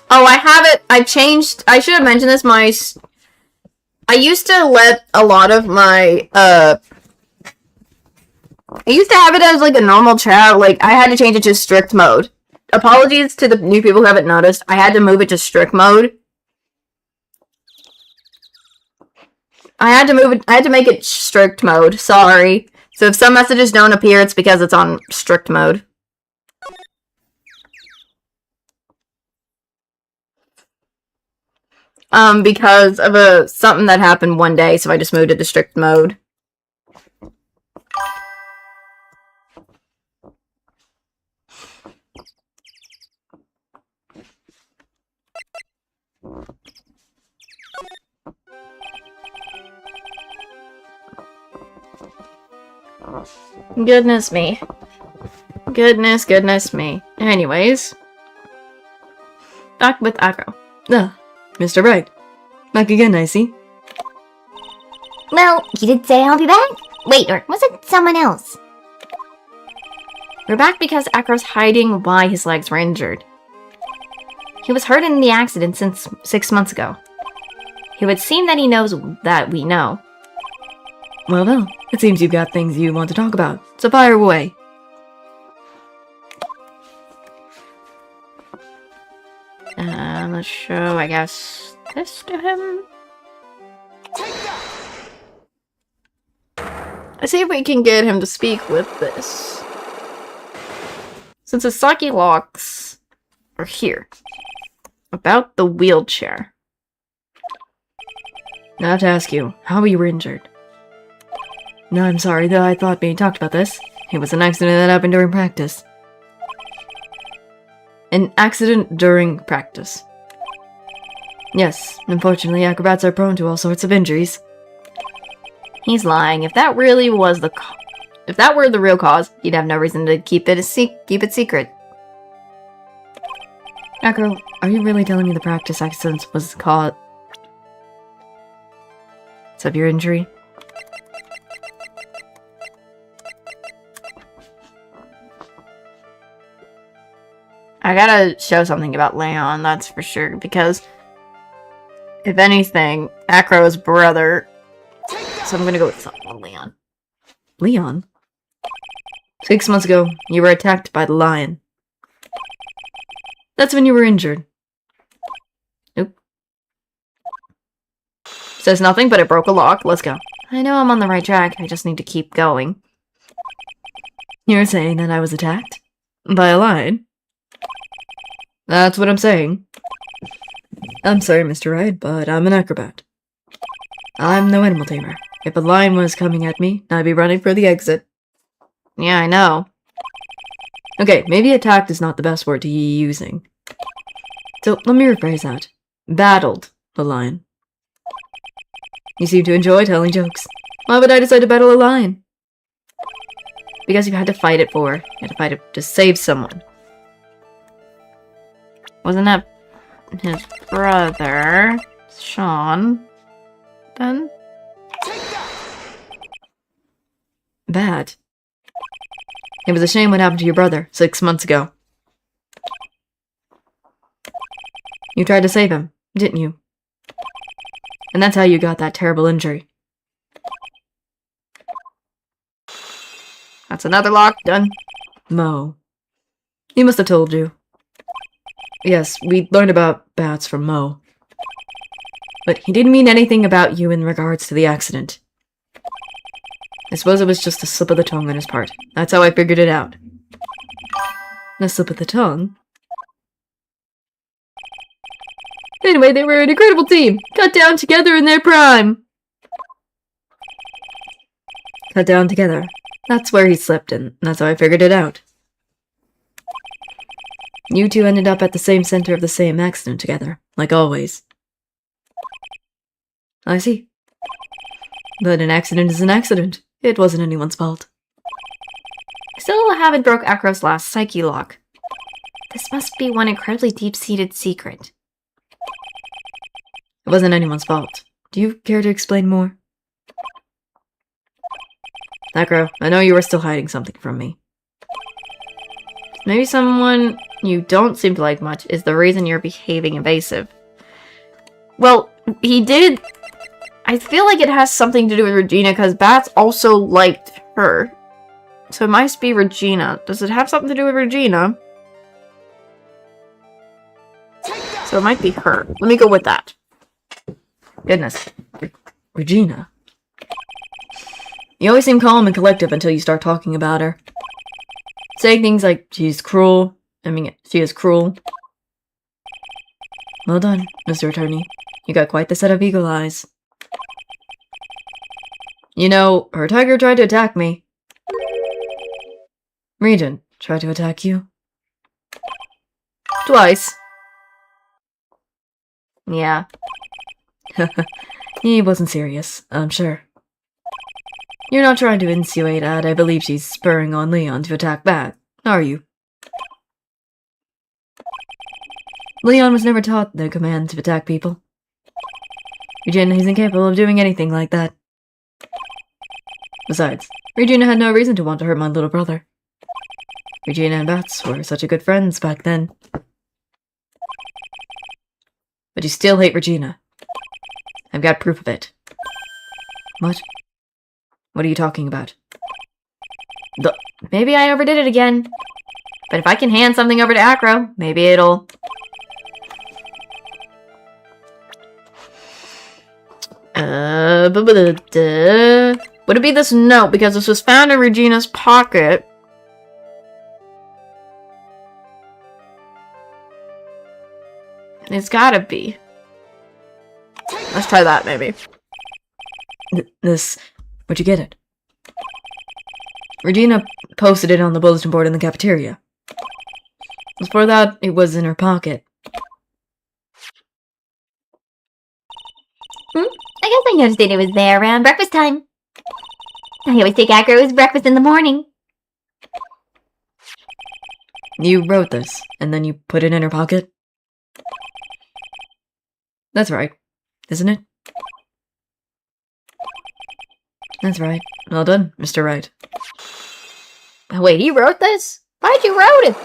Oh, I have it. I changed. I should have mentioned this. I used to let a lot of my, I used to have it as, like, a normal chat. Like, I had to change it to strict mode. Apologies to the new people who haven't noticed. I had to move it to strict mode. I had to move it. I had to make it strict mode. Sorry. So if some messages don't appear, it's because it's on strict mode. Because of something that happened one day, so I just moved it to strict mode. Goodness me. Goodness me. Anyways. Back with Akro. Ah, Mr. Wright. Back again, I see. Well, you did say I'll be back? Wait, or was it someone else? We're back because Akro's hiding why his legs were injured. He was hurt in the accident since 6 months ago. It would seem that he knows that we know. Well, it seems you've got things you want to talk about, so fire away. Let's show, I guess, this to him. Let's see if we can get him to speak with this. Since his Saki locks are here. About the wheelchair. I have to ask you, how you were injured? No, I'm sorry, though I thought we talked about this. It was an accident that happened during practice. An accident during practice. Yes, unfortunately, acrobats are prone to all sorts of injuries. He's lying. If that really was if that were the real cause, he'd have no reason to keep it secret. Akro, are you really telling me the practice accident was cause of your injury? I gotta show something about Leon, that's for sure, because if anything, Akro's brother. So I'm gonna go with Leon. Leon? 6 months ago, you were attacked by the lion. That's when you were injured. Nope. Says nothing, but it broke a lock. Let's go. I know I'm on the right track. I just need to keep going. You're saying that I was attacked? By a lion? That's what I'm saying. I'm sorry, Mr. Wright, but I'm an acrobat. I'm no animal tamer. If a lion was coming at me, I'd be running for the exit. Yeah, I know. Okay, maybe attacked is not the best word to be using. So let me rephrase that. Battled the lion. You seem to enjoy telling jokes. Why would I decide to battle a lion? Because you had to fight it for. You had to fight it to save someone. Wasn't that his brother, Sean, then? Bad. It was a shame what happened to your brother 6 months ago. You tried to save him, didn't you? And that's how you got that terrible injury. That's another lock. Done. Mo. He must have told you. Yes, we learned about bats from Mo. But he didn't mean anything about you in regards to the accident. I suppose it was just a slip of the tongue on his part. That's how I figured it out. A slip of the tongue? Anyway, they were an incredible team! Cut down together in their prime! Cut down together. That's where he slipped, and that's how I figured it out. You two ended up at the same center of the same accident together, like always. I see. But an accident is an accident. It wasn't anyone's fault. Still haven't broke Akro's last psyche lock. This must be one incredibly deep-seated secret. It wasn't anyone's fault. Do you care to explain more? Akro, I know you were still hiding something from me. Maybe someone you don't seem to like much is the reason you're behaving invasive. Well, he did... I feel like it has something to do with Regina, because Bats also liked her. So it must be Regina. Does it have something to do with Regina? So it might be her. Let me go with that. Goodness. Regina. You always seem calm and collective until you start talking about her. Saying things like she's cruel. She is cruel. Well done, Mr. Attorney. You got quite the set of eagle eyes. You know, her tiger tried to attack me. Regent tried to attack you. Twice. Yeah. He wasn't serious, I'm sure. You're not trying to insinuate that I believe she's spurring on Leon to attack back, are you? Leon was never taught the command to attack people. Regina is incapable of doing anything like that. Besides, Regina had no reason to want to hurt my little brother. Regina and Bats were such a good friends back then. But you still hate Regina. I've got proof of it. What? What are you talking about? Maybe I overdid it again. But if I can hand something over to Acro, maybe it'll... Would it be this note? Because this was found in Regina's pocket. It's gotta be. Let's try that, maybe. Where'd you get it? Regina posted it on the bulletin board in the cafeteria. Before that, it was in her pocket. I guess I noticed that it was there around breakfast time. I always take Acro's breakfast in the morning. You wrote this, and then you put it in her pocket? That's right, isn't it? That's right. Well done, Mr. Wright. Wait, he wrote this? Why'd you wrote it?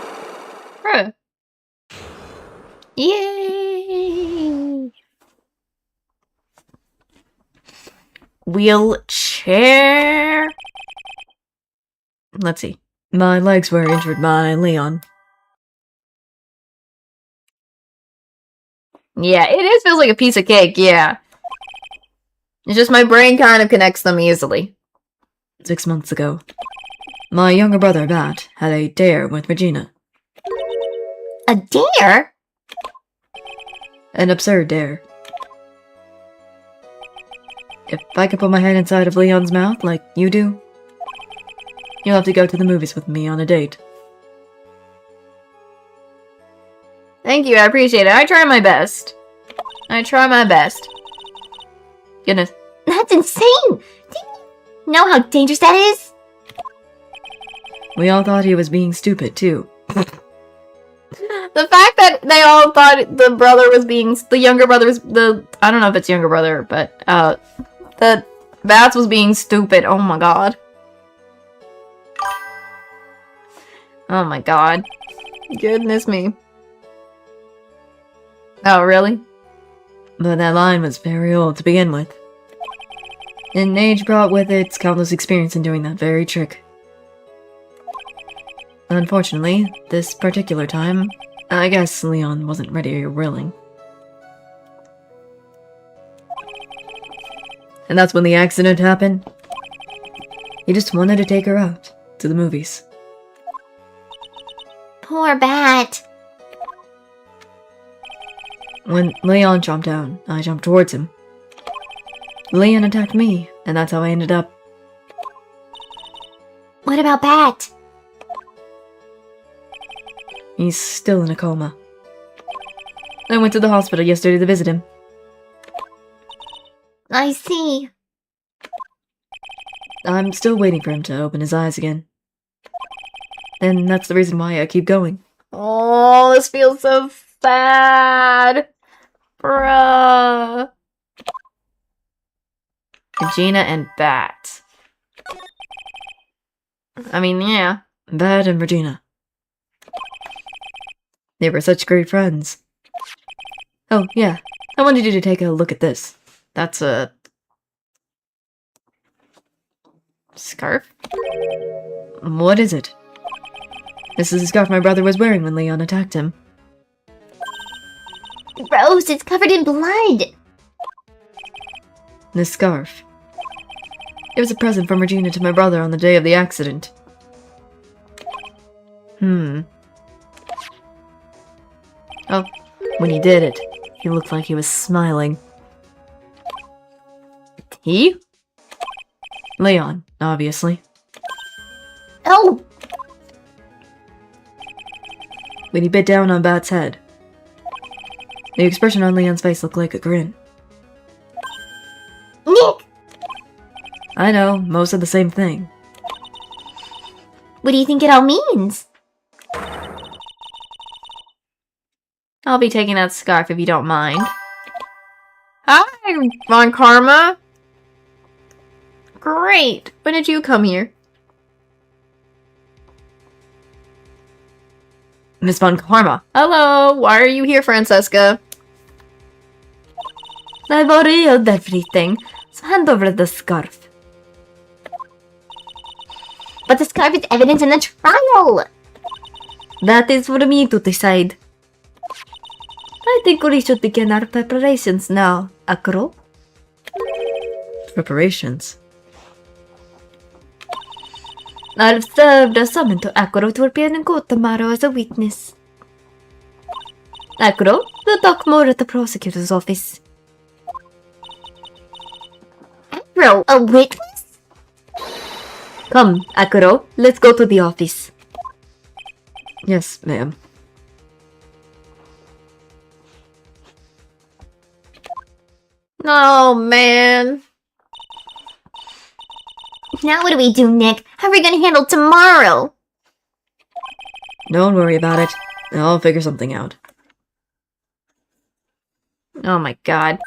Huh. Yay! Wheelchair? Let's see. My legs were injured by Leon. Yeah, feels like a piece of cake, yeah. It's just my brain kind of connects them easily. 6 months ago. My younger brother, Bat, had a dare with Regina. A dare? An absurd dare. If I could put my head inside of Leon's mouth like you do, you'll have to go to the movies with me on a date. Thank you, I appreciate it. I try my best. Goodness. That's insane! Do you know how dangerous that is? We all thought he was being stupid, too. The fact that they all thought the younger brother was I don't know if it's younger brother, but, that Bats was being stupid. Oh my god. Oh my god. Goodness me. Oh, really? But that line was very old to begin with. And age brought with it countless experience in doing that very trick. Unfortunately, this particular time, I guess Leon wasn't ready or willing. And that's when the accident happened. He just wanted to take her out to the movies. Poor Bat. When Leon jumped down, I jumped towards him. Leon attacked me, and that's how I ended up. What about Bat? He's still in a coma. I went to the hospital yesterday to visit him. I see. I'm still waiting for him to open his eyes again. And that's the reason why I keep going. Oh, this feels so sad. Bruh. Regina and Bat. I mean, yeah. Bat and Regina. They were such great friends. Oh, yeah. I wanted you to take a look at this. That's a... scarf? What is it? This is the scarf my brother was wearing when Leon attacked him. Gross, it's covered in blood. This scarf. It was a present from Regina to my brother on the day of the accident. Oh, when he did it, he looked like he was smiling. He? Leon, obviously. Oh! When he bit down on Bat's head. The expression on Leon's face looked like a grin. Nick! I know, most said the same thing. What do you think it all means? I'll be taking that scarf if you don't mind. Hi, Von Karma. Great. When did you come here? Miss Von Karma. Hello. Why are you here, Francesca? I've already heard everything, so hand over the scarf. But the scarf is evidence in the trial! That is for me to decide. I think we should begin our preparations now, Akuro. Preparations. I've served a summon to Akuro to appear in court tomorrow as a witness. Akuro, we'll talk more at the prosecutor's office. Bro, a witness? Come, Akuro, let's go to the office. Yes, ma'am. Oh, man. Now what do we do, Nick? How are we gonna handle tomorrow? Don't worry about it. I'll figure something out. Oh my god.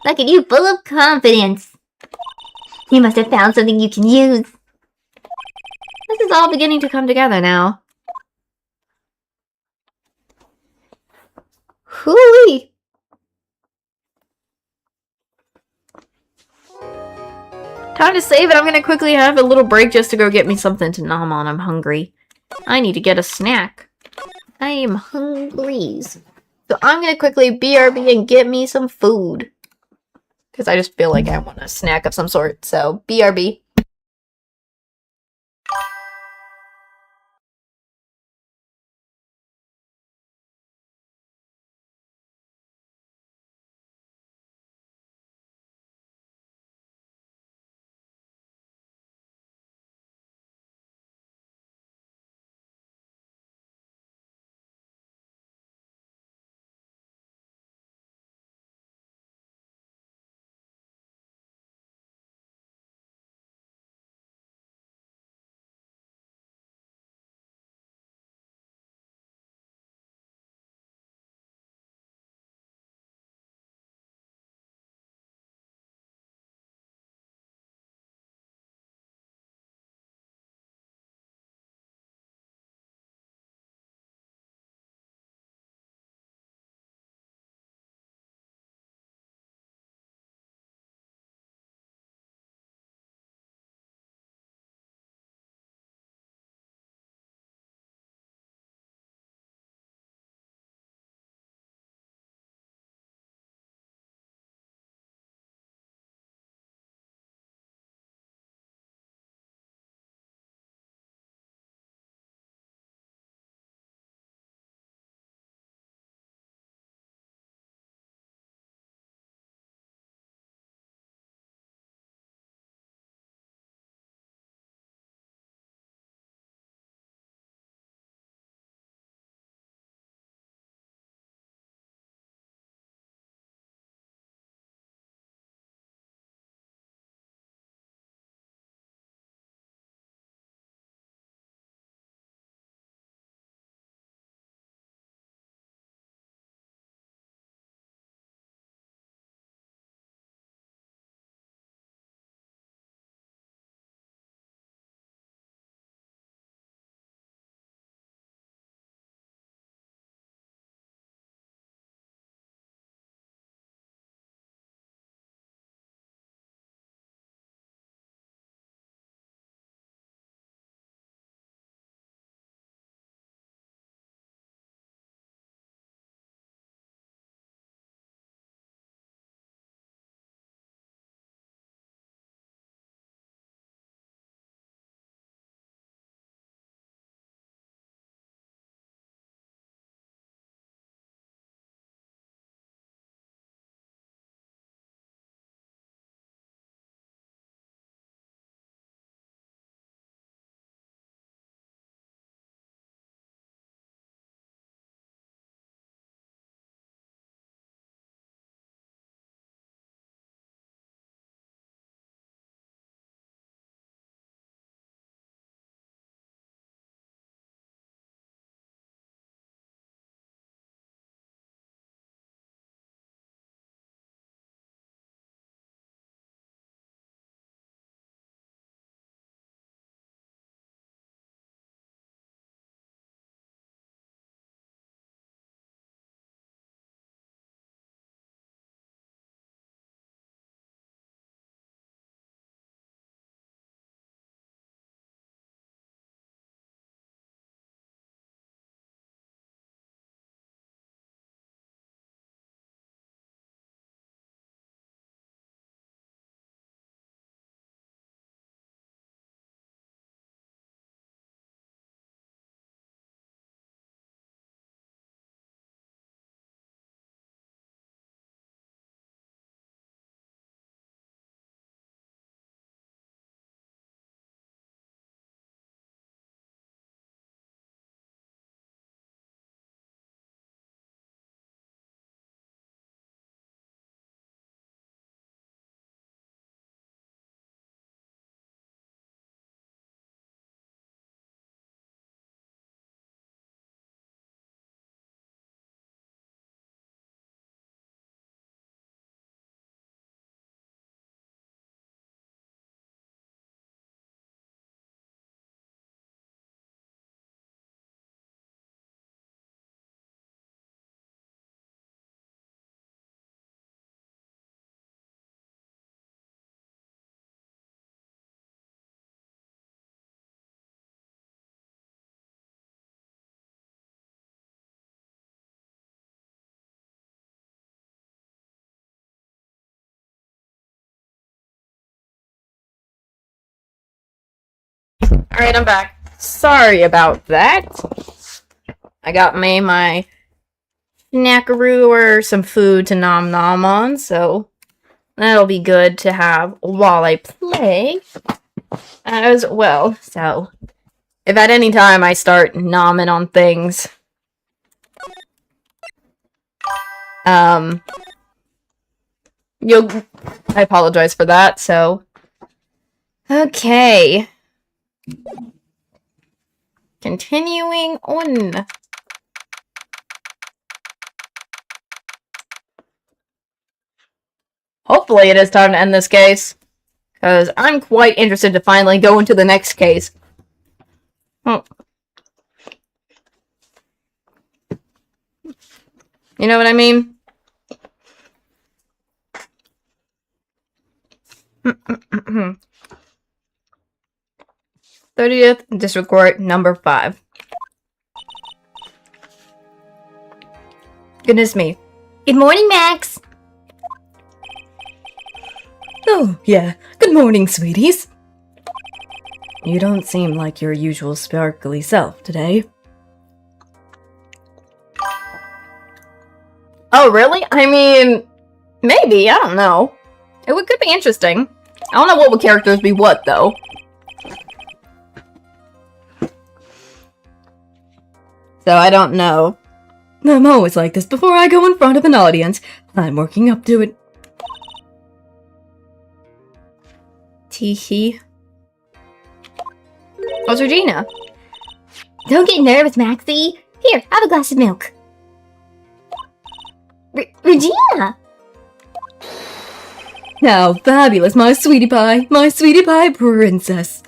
Look at you, full of confidence. You must have found something you can use. This is all beginning to come together now. Hooey! Time to save it. I'm gonna quickly have a little break just to go get me something to nom on. I'm hungry. I need to get a snack. I am hungry. So I'm gonna quickly BRB and get me some food. Because I just feel like I want a snack of some sort. So, BRB. Alright, I'm back. Sorry about that. I got me my snackaroo or some food to nom nom on, so that'll be good to have while I play as well. So, if at any time I start nomming on things, I apologize for that, so. Okay. Continuing on. Hopefully it is time to end this case, because I'm quite interested to finally go into the next case. Oh. You know what I mean? 30th District Court, number 5. Goodness me. Good morning, Max. Oh, yeah. Good morning, sweeties. You don't seem like your usual sparkly self today. Oh, really? I mean, maybe. I don't know. It could be interesting. I don't know what would characters be what, though. So I don't know. I'm always like this before I go in front of an audience. I'm working up to it. Teehee. How's Regina? Don't get nervous, Maxie. Here, have a glass of milk. Regina! How fabulous, my sweetie pie princess.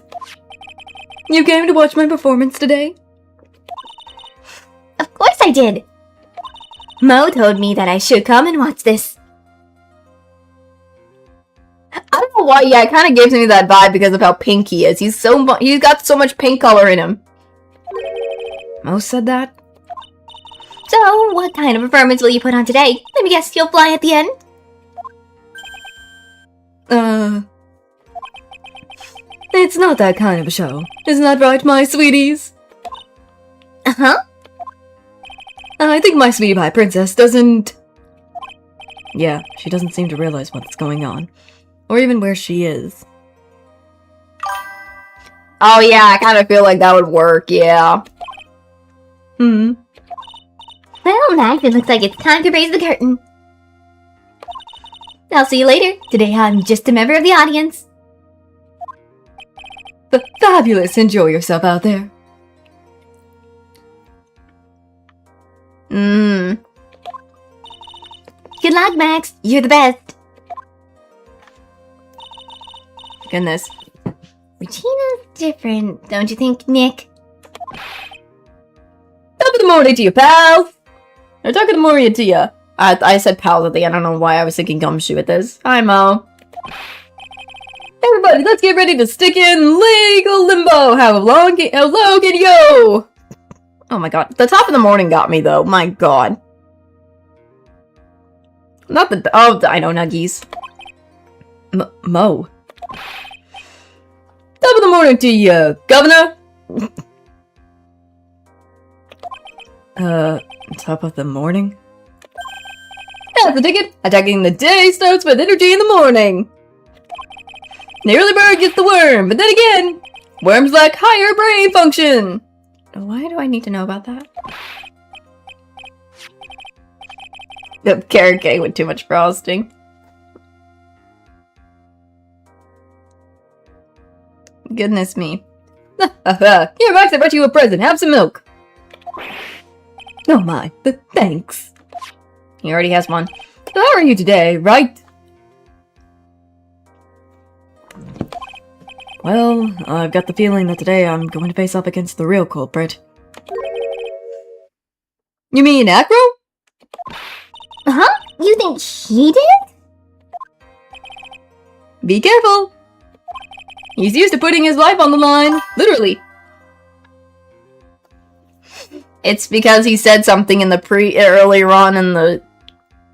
You came to watch my performance today? Of course I did. Mo told me that I should come and watch this. I don't know why, yeah, it kind of gives me that vibe because of how pink he is. He's got so much pink color in him. Mo said that? So, what kind of performance will you put on today? Let me guess, you'll fly at the end? It's not that kind of a show. Isn't that right, my sweeties? Uh-huh. I think my sweetie pie princess doesn't... Yeah, she doesn't seem to realize what's going on. Or even where she is. Oh yeah, I kind of feel like that would work, yeah. Well, Max, it looks like it's time to raise the curtain. I'll see you later. Today I'm just a member of the audience. Fabulous! Enjoy yourself out there. Good luck, Max. You're the best. Goodness. Regina's different, don't you think, Nick? Top of the morning to you, pals! Or talk of the morning to you. I said pals at the end. I don't know why I was thinking gumshoe with this. Hi, Mo. Everybody, let's get ready to stick in legal limbo. How low can you go? Oh my god. The top of the morning got me, though. My god. Not the... Oh, I know, Nuggies. Mo. Top of the morning to you, Governor. Top of the morning? That's the ticket. Attacking the day starts with energy in the morning. The early bird gets the worm, but then again, worms lack higher brain function. Why do I need to know about that? The carrot cake with too much frosting. Goodness me. Here, Max, I brought you a present. Have some milk. Oh my, thanks. He already has one. So how are you today, right? Well, I've got the feeling that today I'm going to face up against the real culprit. You mean Acro? Huh? You think he did? Be careful. He's used to putting his life on the line. Literally. It's because he said something in the earlier on in the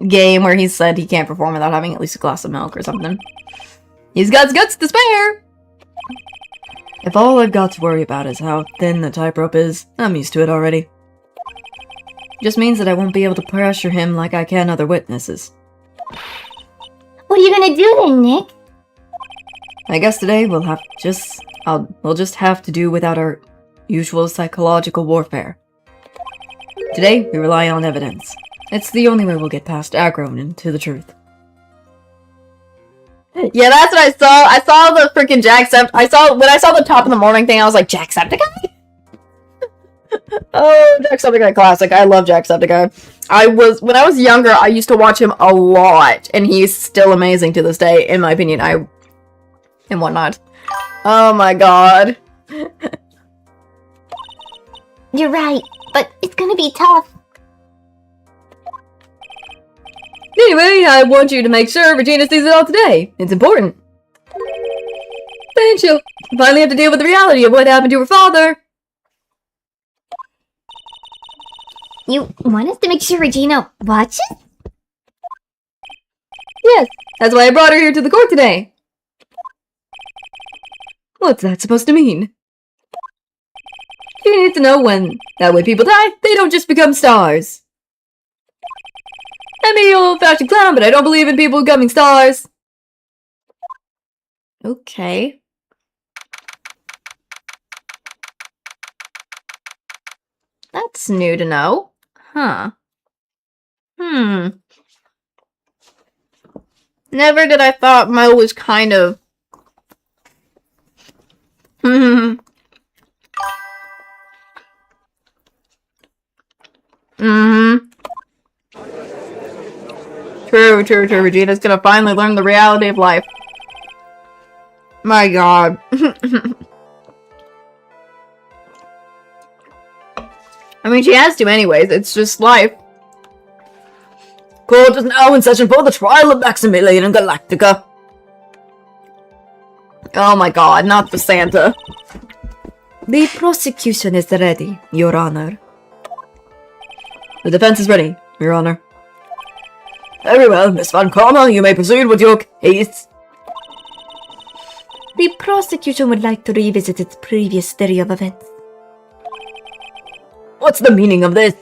game where he said he can't perform without having at least a glass of milk or something. He's got guts to spare. If all I've got to worry about is how thin the tight rope is, I'm used to it already. Just means that I won't be able to pressure him like I can other witnesses. What are you gonna do then, Nick? I guess today we'll just have to do without our usual psychological warfare. Today, we rely on evidence. It's the only way we'll get past aggro and into the truth. Yeah, that's what I saw. I saw the freaking when I saw the top of the morning thing, I was like, Jacksepticeye? Oh, Jacksepticeye classic. I love Jacksepticeye. When I was younger, I used to watch him a lot, and he's still amazing to this day, in my opinion. And whatnot. Oh my god. You're right, but it's gonna be tough. Anyway, I want you to make sure Regina sees it all today. It's important. Then she'll finally have to deal with the reality of what happened to her father. You want us to make sure Regina watches? Yes, that's why I brought her here to the court today. What's that supposed to mean? You need to know that when people die, they don't just become stars. I'm an old-fashioned clown, but I don't believe in people becoming stars. Okay. That's new to know. Huh. Never did I thought Mo was kind of... True. Regina's gonna finally learn the reality of life. My god. I mean, she has to anyways. It's just life. Court is now in session for the trial of Maximilian and Galactica. Oh my god, not the Santa. The prosecution is ready, Your Honor. The defense is ready, Your Honor. Very well, Miss Van Karma, you may proceed with your case. The prosecution would like to revisit its previous theory of events. What's the meaning of this?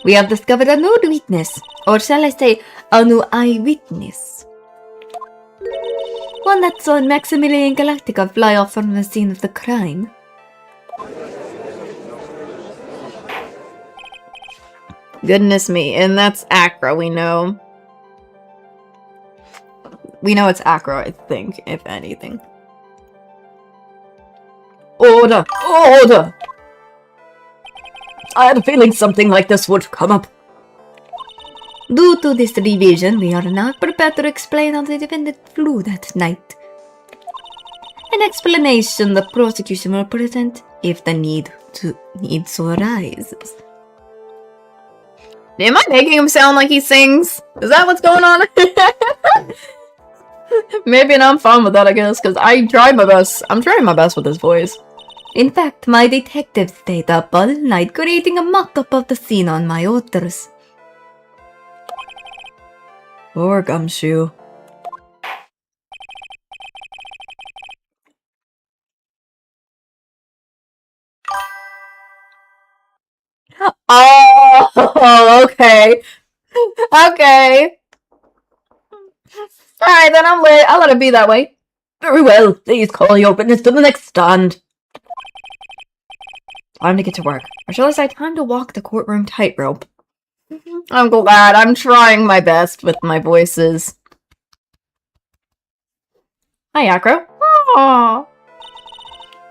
We have discovered a new witness, or shall I say, a new eyewitness. One that saw Maximilian Galactica fly off from the scene of the crime. Goodness me, and that's Acro, we know. We know it's Acro, I think, if anything. Order! Order! I had a feeling something like this would come up. Due to this revision, we are now prepared to explain how the defendant flew that night. An explanation the prosecution will present if the need so arises. Am I making him sound like he sings? Is that what's going on? Maybe, and I'm fine with that, I guess, because I tried my best. I'm trying my best with his voice. In fact, my detective stayed up all night creating a mock-up of the scene on my orders. Poor Gumshoe. Oh, okay. Okay. Alright, then I'll let it be that way. Very well, please call your witness to the next stand. Time to get to work. Or shall I say, time to walk the courtroom tightrope. I'm glad. I'm trying my best with my voices. Hi, Acro. Aww.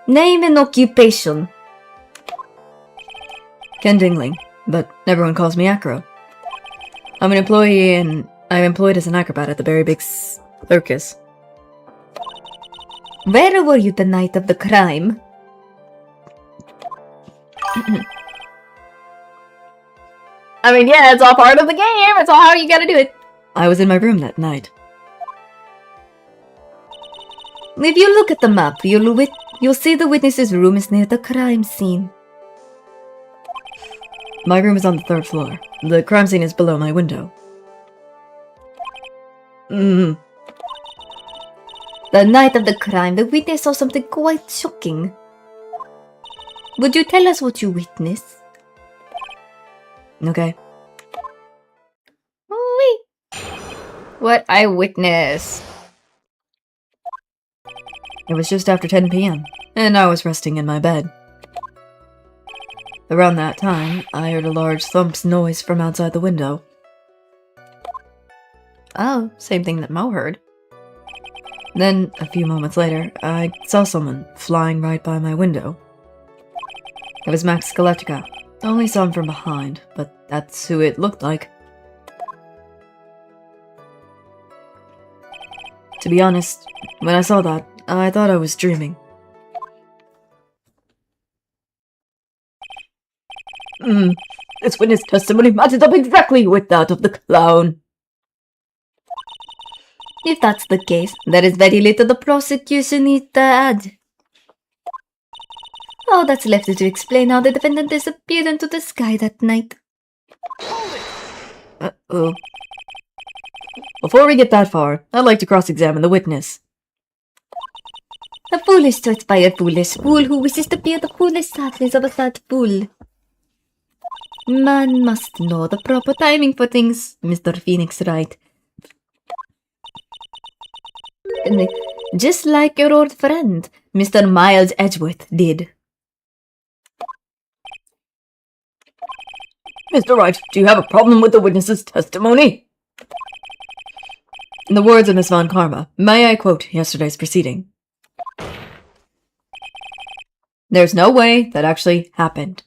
Name and occupation. Ken Dingling, but everyone calls me Acro. I'm an employee and I'm employed as an acrobat at the very big circus. Where were you the night of the crime? I mean, yeah, it's all part of the game. It's all how you gotta do it. I was in my room that night. If you look at the map, you'll see the witness's room is near the crime scene. My room is on the 3rd floor. The crime scene is below my window. The night of the crime, the witness saw something quite shocking. Would you tell us what you witnessed? Okay. Wee. What I witnessed. It was just after 10 p.m., and I was resting in my bed. Around that time, I heard a large thumps noise from outside the window. Oh, same thing that Mo heard. Then, a few moments later, I saw someone flying right by my window. It was Max Skeletica. I only saw him from behind, but that's who it looked like. To be honest, when I saw that, I thought I was dreaming. This witness testimony matches up exactly with that of the clown. If that's the case, there is very little the prosecution needs to add. All that's left is to explain how the defendant disappeared into the sky that night. Uh-oh. Before we get that far, I'd like to cross-examine the witness. A foolish choice by a foolish fool who wishes to bear the foolish sadness of a sad fool. Man must know the proper timing for things, Mr. Phoenix Wright. Just like your old friend, Mr. Miles Edgeworth did. Mr. Wright, do you have a problem with the witness's testimony? In the words of Miss Von Karma, may I quote yesterday's proceeding? There's no way that actually happened.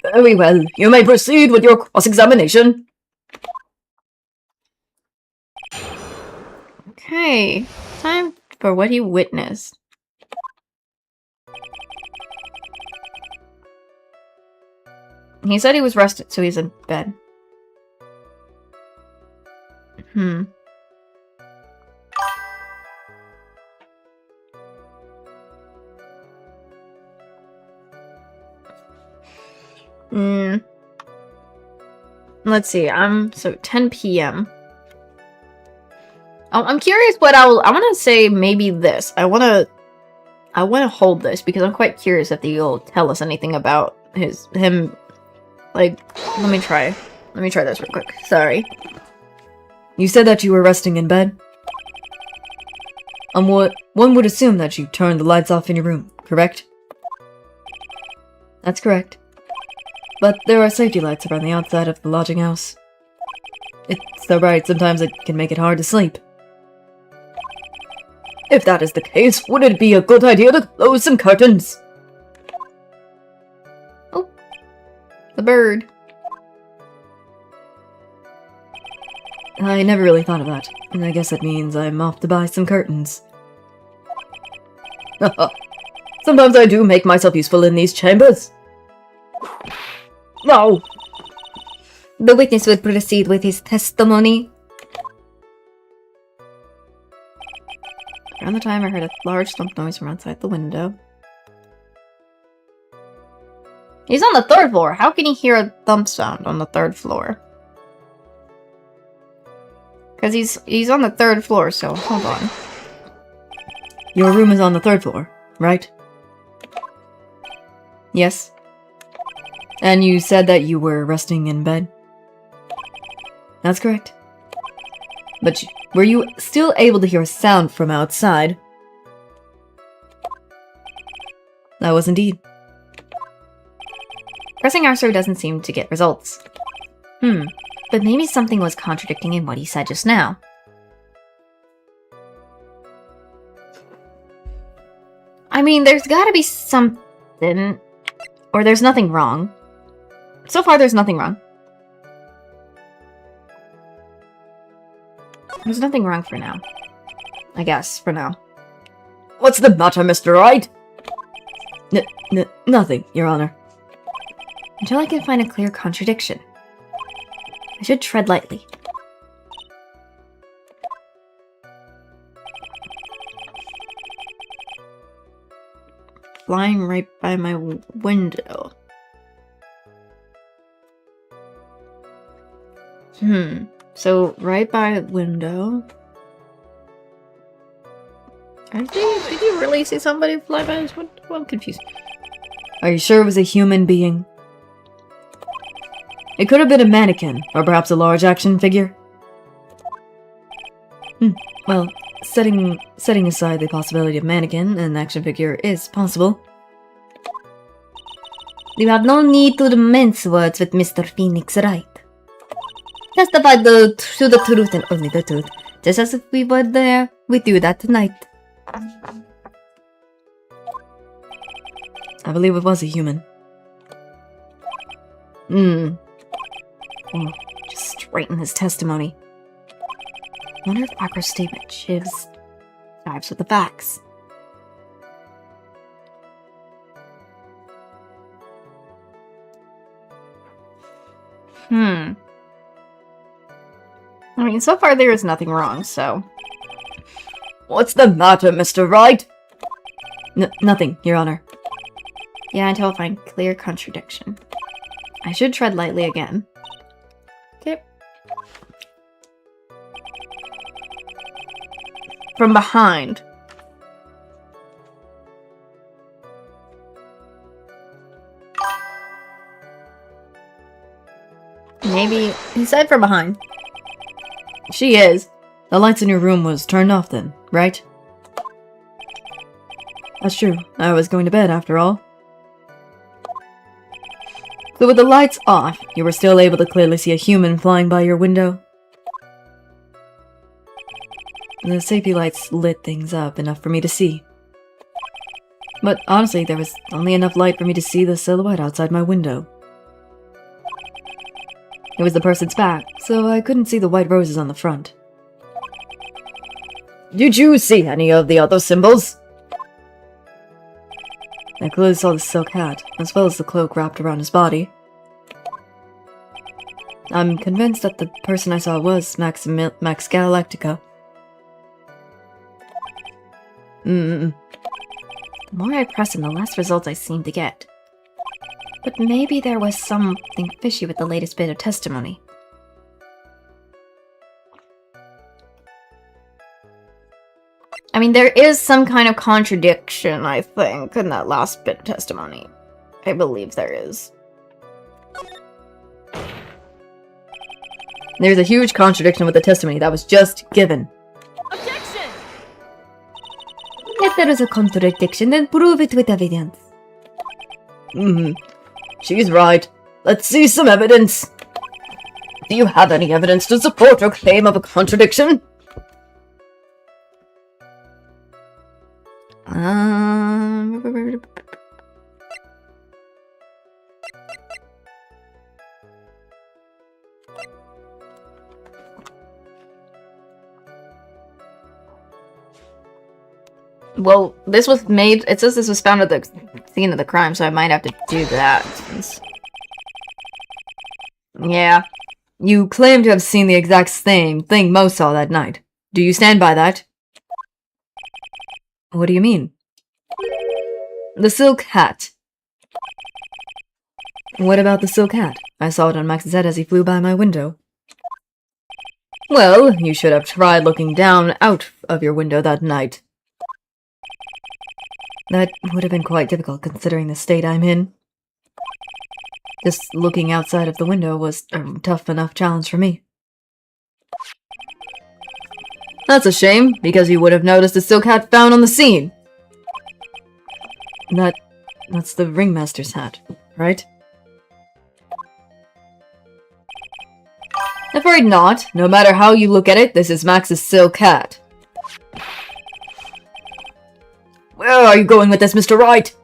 Very well, you may proceed with your cross-examination. Okay, time for what he witnessed. He said he was rested, so he's in bed. Let's see, so 10 p.m. I'm curious what I want to say maybe this. I want to hold this because I'm quite curious if he'll tell us anything about him. Like, let me try this real quick. Sorry. You said that you were resting in bed? One would assume that you turned the lights off in your room, correct? That's correct. But there are safety lights around the outside of the lodging house. It's so bright, sometimes it can make it hard to sleep. If that is the case, would it be a good idea to close some curtains? Oh, the bird. I never really thought of that, and I guess that means I'm off to buy some curtains. Sometimes I do make myself useful in these chambers. No! The witness will proceed with his testimony. Around the time I heard a large thump noise from outside the window. He's on the 3rd floor. How can he hear a thump sound on the 3rd floor? Because he's on the 3rd floor, so hold on. Your room is on the 3rd floor, right? Yes. And you said that you were resting in bed? That's correct. But were you still able to hear a sound from outside? I was indeed. Pressing R doesn't seem to get results. But maybe something was contradicting in what he said just now. I mean, there's gotta be something... Or there's nothing wrong. So far, there's nothing wrong. There's nothing wrong for now. I guess, for now. What's the matter, Mr. Wright? Nothing, Your Honor. Until I can find a clear contradiction. I should tread lightly. Flying right by my window. So, right by the window. Did you really see somebody fly by? I'm confused. Are you sure it was a human being? It could have been a mannequin, or perhaps a large action figure. Well, setting aside the possibility of mannequin, an action figure is possible. You have no need to mince words with Mr. Phoenix, right? Testify to the truth and only the truth, just as if we were there with you that night. I believe it was a human. Just straighten his testimony. Wonder if Acro's statement jives with the facts. I mean, so far there is nothing wrong, so... What's the matter, Mr. Wright? Nothing, Your Honor. Yeah, until I find clear contradiction. I should tread lightly again. Okay. From behind. Maybe he said from behind. She is. The lights in your room was turned off then, right? That's true. I was going to bed after all. So with the lights off, you were still able to clearly see a human flying by your window? The safety lights lit things up enough for me to see. But honestly, there was only enough light for me to see the silhouette outside my window. It was the person's back, so I couldn't see the white roses on the front. Did you see any of the other symbols? I clearly saw the silk hat, as well as the cloak wrapped around his body. I'm convinced that the person I saw was Max Galactica. The more I press him, the less results I seem to get. But maybe there was something fishy with the latest bit of testimony. I mean, there is some kind of contradiction, I think, in that last bit of testimony. I believe there is. There's a huge contradiction with the testimony that was just given. Objection! If there is a contradiction, then prove it with evidence. She's right. Let's see some evidence. Do you have any evidence to support your claim of a contradiction? Well, this was made... It says this was found at the scene of the crime, so I might have to do that. Yeah. You claim to have seen the exact same thing Mo saw that night. Do you stand by that? What do you mean? The silk hat. What about the silk hat? I saw it on Max's head as he flew by my window. Well, you should have tried looking down out of your window that night. That would have been quite difficult considering the state I'm in. Just looking outside of the window was a tough enough challenge for me. That's a shame, because you would have noticed the silk hat found on the scene. That's the ringmaster's hat, right? Afraid not. No matter how you look at it, this is Max's silk hat. Where are you going with this, Mr. Wright?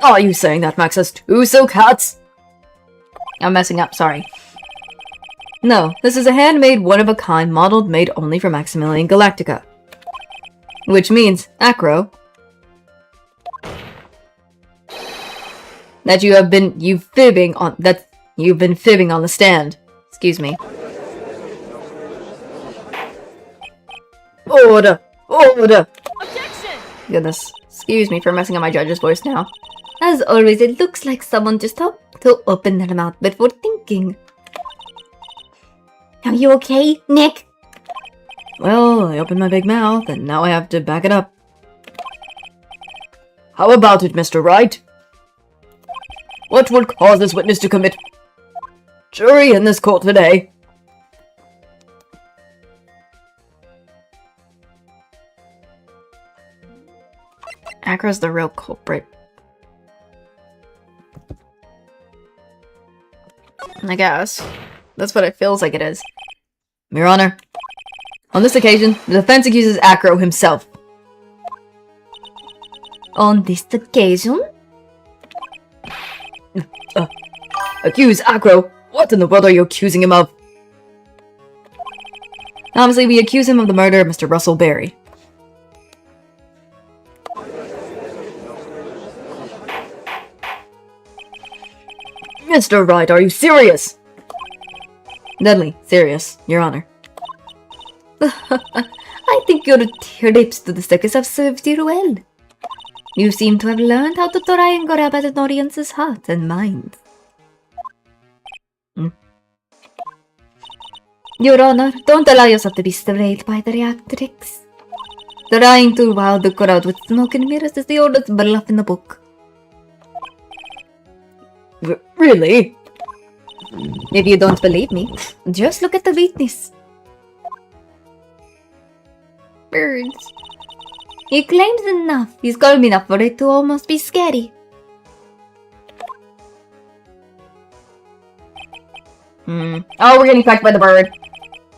Are you saying that Max has 2 silk hats? I'm messing up, sorry. No, this is a handmade, one-of-a-kind, modeled made only for Maximilian Galactica. Which means, Acro, that you've been fibbing on the stand. Excuse me. Order! Order! Objection! Goodness. Excuse me for messing up my judge's voice now. As always, it looks like someone just stopped to open their mouth before thinking. Are you okay, Nick? Well, I opened my big mouth, and now I have to back it up. How about it, Mr. Wright? What would cause this witness to commit jury in this court today? Acro's the real culprit. I guess. That's what it feels like it is. Your Honor, on this occasion, the defense accuses Acro himself. On this occasion? Accuse Acro? What in the world are you accusing him of? Obviously, we accuse him of the murder of Mr. Russell Berry. Mr. Wright, are you serious? Deadly serious, Your Honor. I think your trips to the circus have served you well. You seem to have learned how to try and grab at an audience's heart and mind. Your Honor, don't allow yourself to be swayed by the theatrics. Trying to wow the crowd with smoke and mirrors is the oldest bluff in the book. Really? If you don't believe me, just look at the witness. Birds. He claims enough. He's calm enough for it to almost be scary. Oh, we're getting pecked by the bird.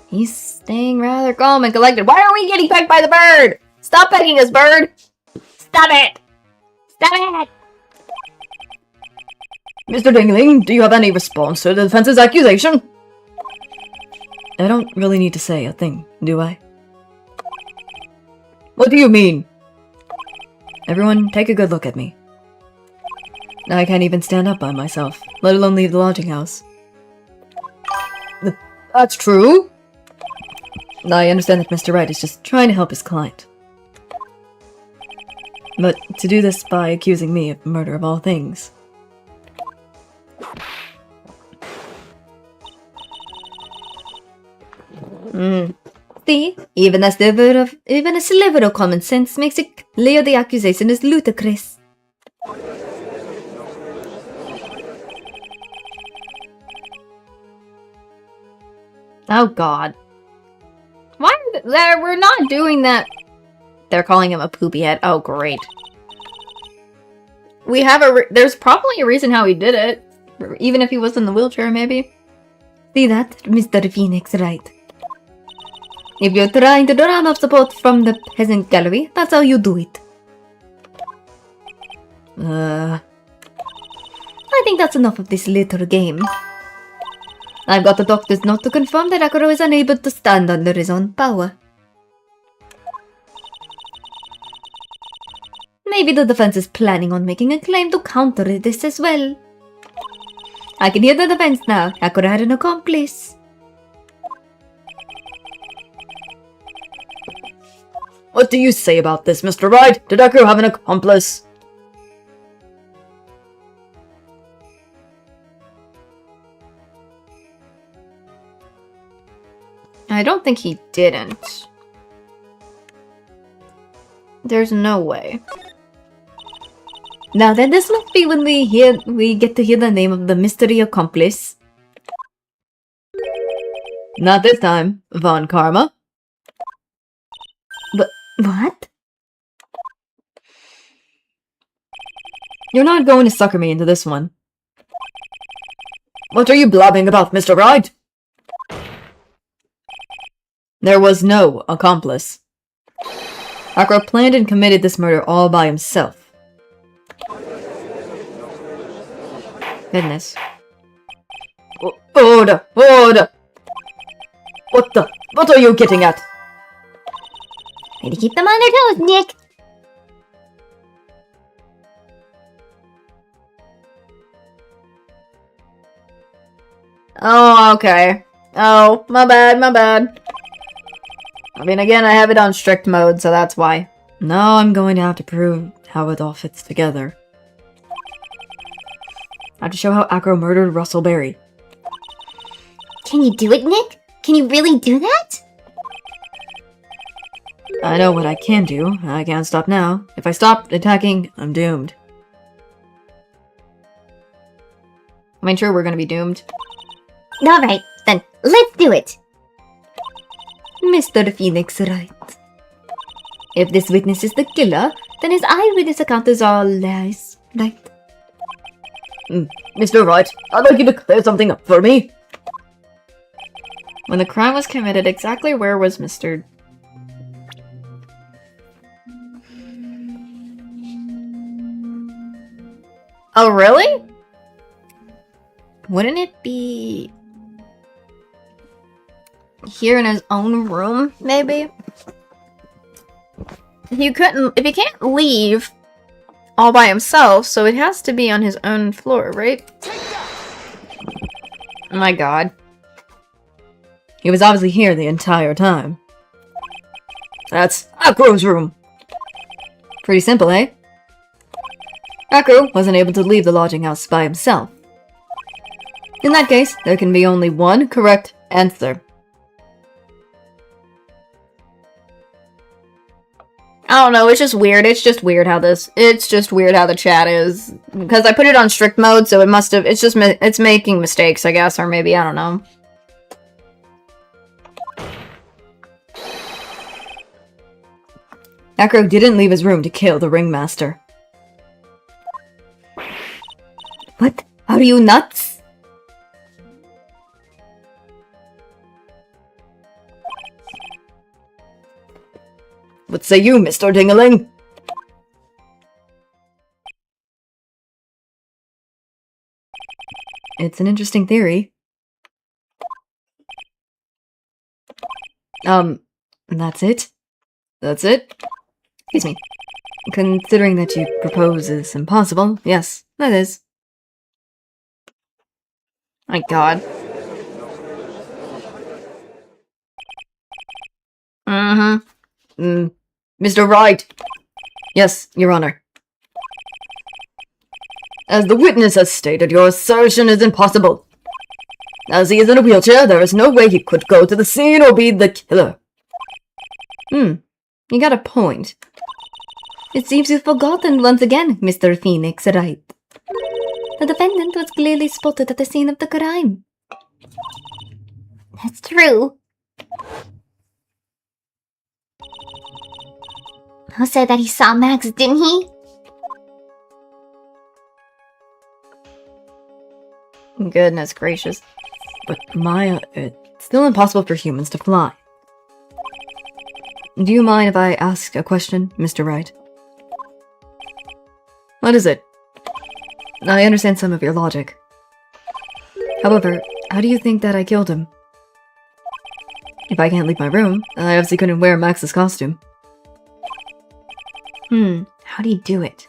He's staying rather calm and collected. Why are we getting pecked by the bird? Stop pecking us, bird! Stop it! Stop it! Mr. Dingling, do you have any response to the defense's accusation? I don't really need to say a thing, do I? What do you mean? Everyone, take a good look at me. I can't even stand up by myself, let alone leave the lodging house. That's true. I understand that Mr. Wright is just trying to help his client. But to do this by accusing me of murder of all things... See, even a sliver of common sense makes it clear the accusation is ludicrous. Oh god. Why are we're not doing that. They're calling him a poopy head. Oh great. We have there's probably a reason how he did it. Even if he was in the wheelchair, maybe. See that, Mr. Phoenix Wright? If you're trying to drum up support from the peasant gallery, that's how you do it. I think that's enough of this little game. I've got the doctor's note to confirm that Akuro is unable to stand under his own power. Maybe the defense is planning on making a claim to counter this as well. I can hear the defense now. Akuro had an accomplice. What do you say about this, Mr. Wright? Did Akro have an accomplice? I don't think he didn't. There's no way. Now then, this must be when we get to hear the name of the mystery accomplice. Not this time, Von Karma. But what? You're not going to sucker me into this one. What are you blabbing about, Mr. Wright? There was no accomplice. Akro planned and committed this murder all by himself. Goodness. Order! Order! What are you getting at? Way to keep them on their toes, Nick! Oh, okay. Oh, my bad, my bad. I mean, again, I have it on strict mode, so that's why. Now I'm going to have to prove how it all fits together. I have to show how Akro murdered Russell Berry. Can you do it, Nick? Can you really do that? I know what I can do. I can't stop now. If I stop attacking, I'm doomed. I mean, sure, we're gonna be doomed. Alright, then let's do it. Mr. Phoenix Wright. If this witness is the killer, then his eyewitness account is all lies, right? Mr. Wright, I'd like you to clear something up for me. When the crime was committed, exactly where was Mr. Oh, really? Wouldn't it be here in his own room, maybe? If you can't leave all by himself, so it has to be on his own floor, right? Oh my god. He was obviously here the entire time. That's Akro's room. Pretty simple, eh? Akro wasn't able to leave the lodging house by himself. In that case, there can be only one correct answer. I don't know, it's just weird. It's just weird how the chat is. Because I put it on strict mode, so it's making mistakes, I guess, or maybe, I don't know. Akro didn't leave his room to kill the ringmaster. What? Are you nuts? What say you, Mr. Dingaling? It's an interesting theory. That's it? That's it? Excuse me. Considering that you propose is impossible, yes, that is. My god. Mr. Wright! Yes, Your Honor. As the witness has stated, your assertion is impossible. As he is in a wheelchair, there is no way he could go to the scene or be the killer. You got a point. It seems you've forgotten once again, Mr. Phoenix Wright. The defendant was clearly spotted at the scene of the crime. That's true. Who said that he saw Max, didn't he? Goodness gracious. But Maya, it's still impossible for humans to fly. Do you mind if I ask a question, Mr. Wright? What is it? I understand some of your logic. However, how do you think that I killed him? If I can't leave my room, I obviously couldn't wear Max's costume. How do you do it?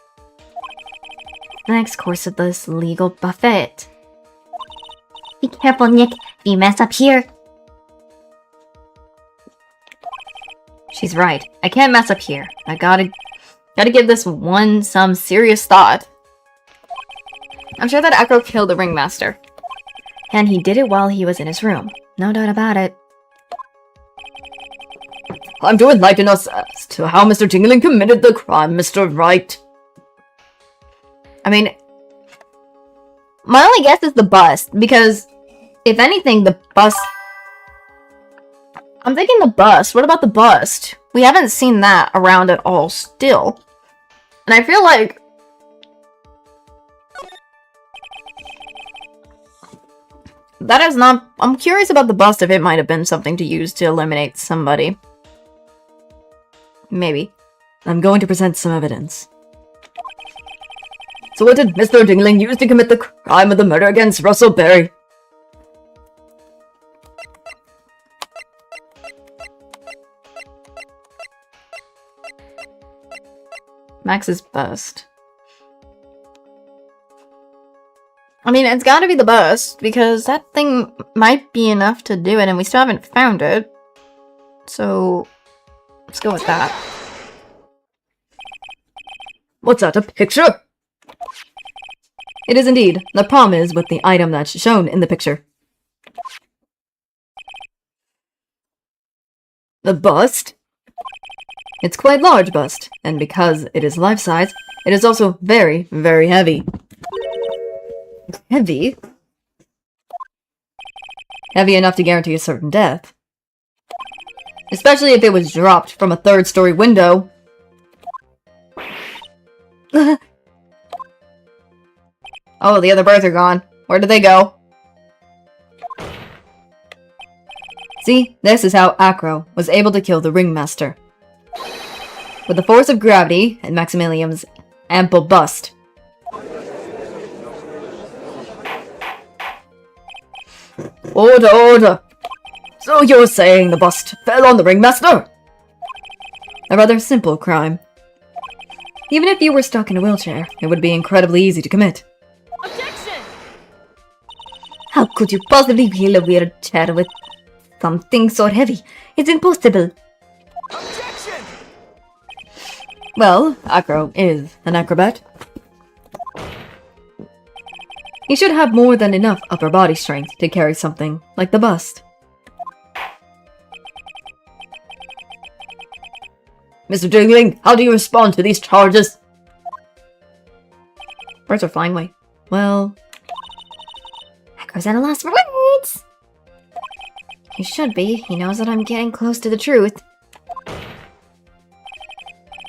The next course of this legal buffet. Be careful, Nick. If you mess up here. She's right. I can't mess up here. I gotta give this one some serious thought. I'm sure that Akro killed the ringmaster. And he did it while he was in his room. No doubt about it. I'm to enlighten us as to how Mr. Tingling committed the crime, Mr. Wright. I mean, my only guess is the bust, because if anything, the bust... I'm thinking the bust. What about the bust? We haven't seen that around at all still. And I feel like... that is not... I'm curious about the bust if it might have been something to use to eliminate somebody. Maybe. I'm going to present some evidence. So what did Mr. Dingling use to commit the crime of the murder against Russell Berry? Max's bust. I mean, it's gotta be the bust, because that thing might be enough to do it, and we still haven't found it. So, let's go with that. What's that, a picture? It is indeed. The problem is with the item that's shown in the picture. The bust? It's quite large bust, and because it is life-size, it is also very, very heavy. Heavy? Heavy enough to guarantee a certain death. Especially if it was dropped from a third-story window. Oh, the other birds are gone. Where did they go? See, this is how Acro was able to kill the Ringmaster. With the force of gravity and Maximilian's ample bust. Order, order! So you're saying the bust fell on the Ringmaster? A rather simple crime. Even if you were stuck in a wheelchair, it would be incredibly easy to commit. Objection! How could you possibly wheel a wheelchair with something so heavy? It's impossible. Objection! Well, Acro is an acrobat. He should have more than enough upper body strength to carry something like the bust. Mr. Jingling, how do you respond to these charges? Birds are flying away. Well, Acro's at a loss for words. He should be. He knows that I'm getting close to the truth.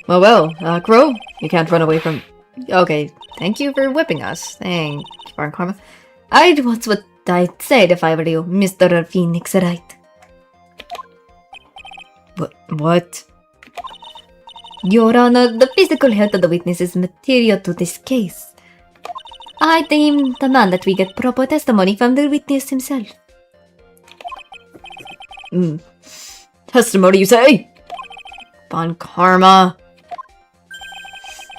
well, Acro, you can't run away from... Okay, thank you for whipping us. Thank you, Barn Karma. What's what I'd said if I were you, Mr. Phoenix Wright. What? Your Honor, the physical health of the witness is material to this case. I demand that we get proper testimony from the witness himself. Testimony, you say? Bon Karma.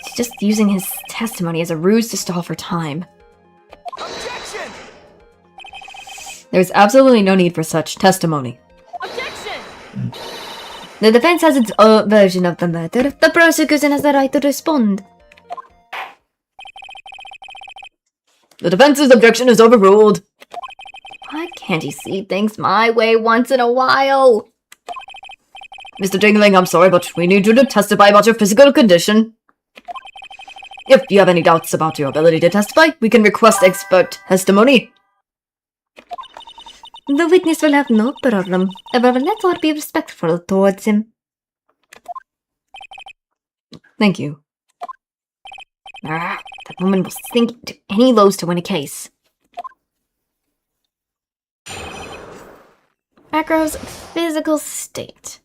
He's just using his testimony as a ruse to stall for time. Objection! There's absolutely no need for such testimony. Objection! The defense has its own version of the matter. The prosecution has the right to respond. The defense's objection is overruled. Why can't he see things my way once in a while? Mr. Jingling, I'm sorry, but we need you to testify about your physical condition. If you have any doubts about your ability to testify, we can request expert testimony. The witness will have no problem. However, let's all be respectful towards him. Thank you. That woman will sink to any lows to win a case. Acro's physical state.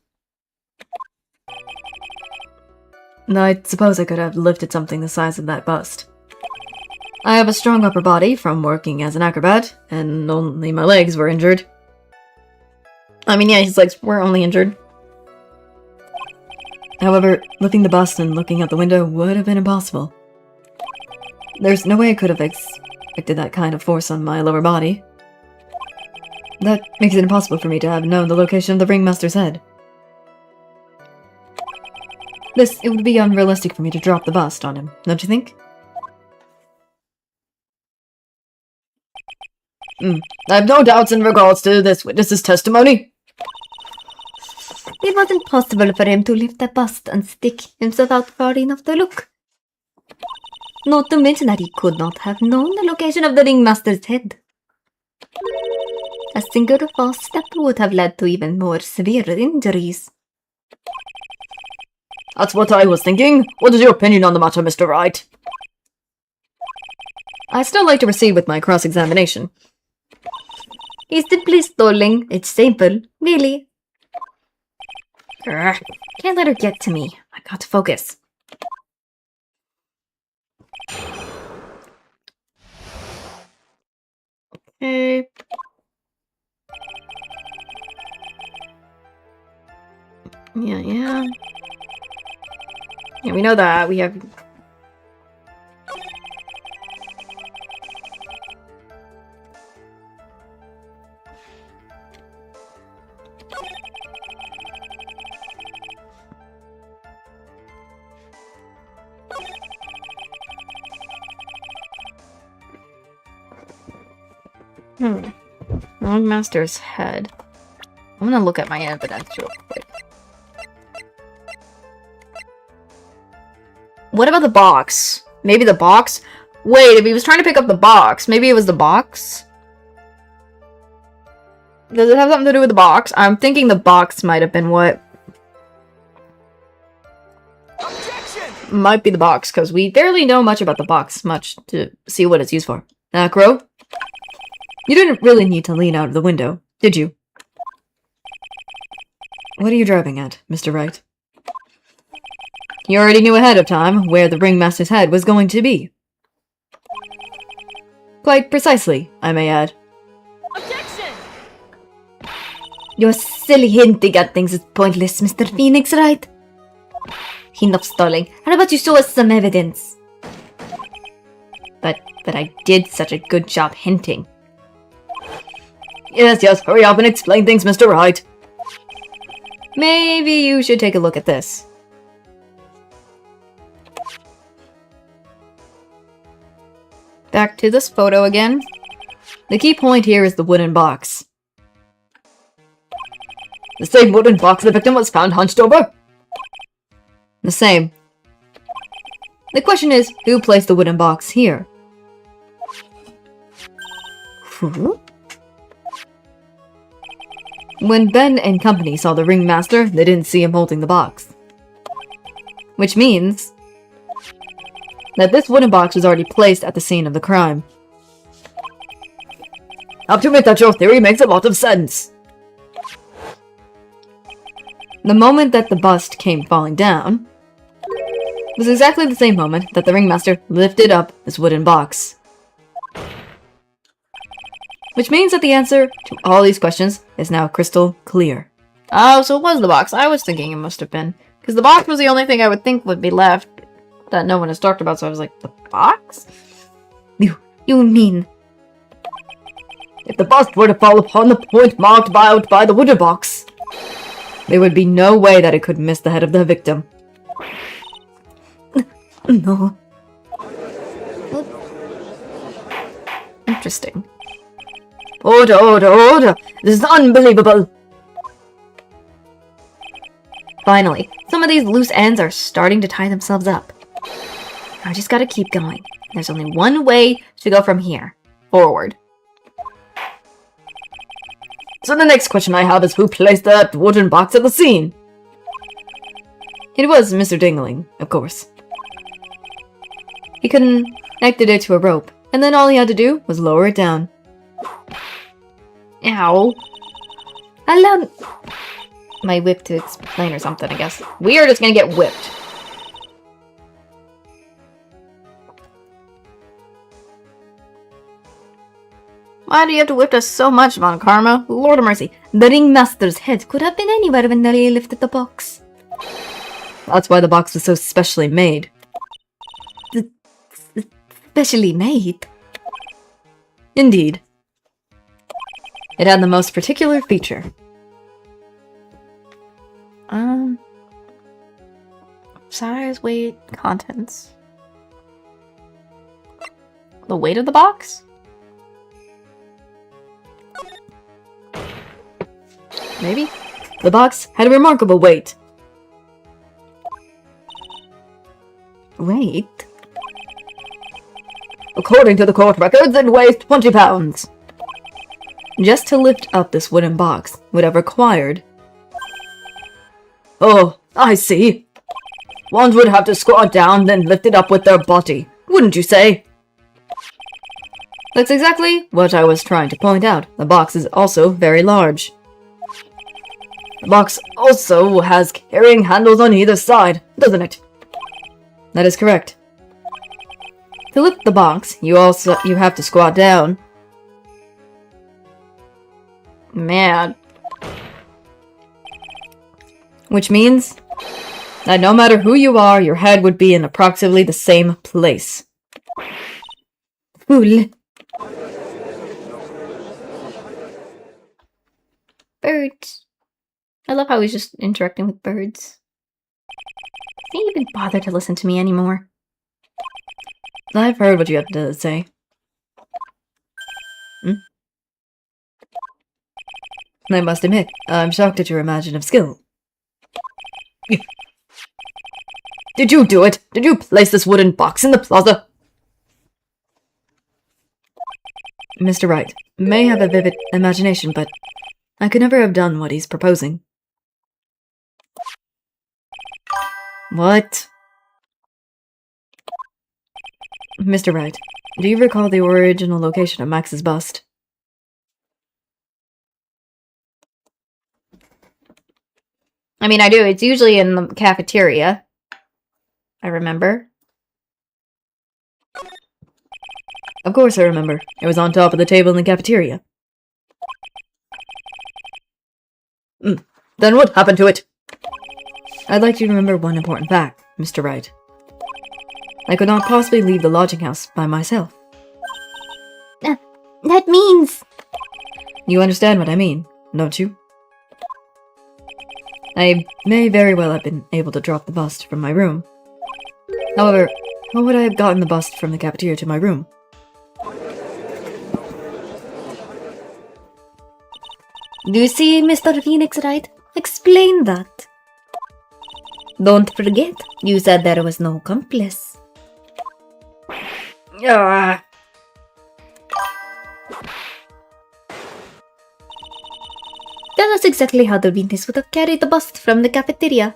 I suppose I could have lifted something the size of that bust. I have a strong upper body from working as an acrobat, and only my legs were injured. I mean, yeah, his legs were only injured. However, lifting the bust and looking out the window would have been impossible. There's no way I could have expected that kind of force on my lower body. That makes it impossible for me to have known the location of the Ringmaster's head. It would be unrealistic for me to drop the bust on him, don't you think? I have no doubts in regards to this witness's testimony. It wasn't possible for him to lift the bust and stick himself out far enough to look. Not to mention that he could not have known the location of the Ringmaster's head. A single false step would have led to even more severe injuries. That's what I was thinking. What is your opinion on the matter, Mr. Wright? I'd still like to proceed with my cross-examination. He's simply stalling. It's simple, really. Grr, can't let her get to me. I got to focus. Okay. Yeah. Yeah, we know that. We have... Longmaster's head. I'm gonna look at my evidence real quick. What about the box? Maybe the box? Wait, if he was trying to pick up the box, maybe it was the box? Does it have something to do with the box? I'm thinking the box might have been what... Objection! Might be the box, because we barely know much about the box, much to see what it's used for. Crow? You didn't really need to lean out of the window, did you? What are you driving at, Mr. Wright? You already knew ahead of time where the ringmaster's head was going to be. Quite precisely, I may add. Objection! Your silly hinting at things is pointless, Mr. Phoenix, right? Enough stalling. How about you show us some evidence? But I did such a good job hinting. Yes, hurry up and explain things, Mr. Wright. Maybe you should take a look at this. Back to this photo again. The key point here is the wooden box. The same wooden box the victim was found hunched over? The same. The question is, who placed the wooden box here? When Ben and company saw the ringmaster, they didn't see him holding the box. Which means that this wooden box was already placed at the scene of the crime. I have to admit that your theory makes a lot of sense. The moment that the bust came falling down was exactly the same moment that the ringmaster lifted up this wooden box. Which means that the answer to all these questions is now crystal clear. Oh, so it was the box. I was thinking it must have been. Because the box was the only thing I would think would be left that no one has talked about, so I was like, the box? You mean... If the bust were to fall upon the point marked out by the wooden box, there would be no way that it could miss the head of the victim. No. Interesting. Order! This is unbelievable! Finally, some of these loose ends are starting to tie themselves up. I just gotta keep going. There's only one way to go from here. Forward. So the next question I have is who placed that wooden box at the scene? It was Mr. Dingling, of course. He connected it to a rope, and then all he had to do was lower it down. Ow. Allow My whip to explain or something, I guess. We are just gonna get whipped. Why do you have to whip us so much, Von Karma? Lord of mercy. The ringmaster's head could have been anywhere when they lifted the box. That's why the box was so specially made. Specially made. Indeed. It had the most particular feature. Size, weight, contents. The weight of the box? Maybe? The box had a remarkable weight. Wait. According to the court records, it weighs 20 pounds. Just to lift up this wooden box would have required... Oh, I see. One would have to squat down, then lift it up with their body, wouldn't you say? That's exactly what I was trying to point out. The box is also very large. The box also has carrying handles on either side, doesn't it? That is correct. To lift the box, you have to squat down. Man. Which means that no matter who you are, your head would be in approximately the same place. Fool. Birds. I love how he's just interacting with birds. Can't even bother to listen to me anymore. I've heard what you have to say. I must admit, I'm shocked at your imaginative skill. Did you do it? Did you place this wooden box in the plaza? Mr. Wright may have a vivid imagination, but I could never have done what he's proposing. What? Mr. Wright, do you recall the original location of Max's bust? I mean, I do. It's usually in the cafeteria. I remember. Of course I remember. It was on top of the table in the cafeteria. Then what happened to it? I'd like you to remember one important fact, Mr. Wright. I could not possibly leave the lodging house by myself. That means... You understand what I mean, don't you? I may very well have been able to drop the bust from my room. However, how would I have gotten the bust from the cafeteria to my room? Do you see, Mr. Phoenix Wright? Explain that. Don't forget, you said there was no accomplice. Ah. Tell us exactly how the witness would have carried the bust from the cafeteria.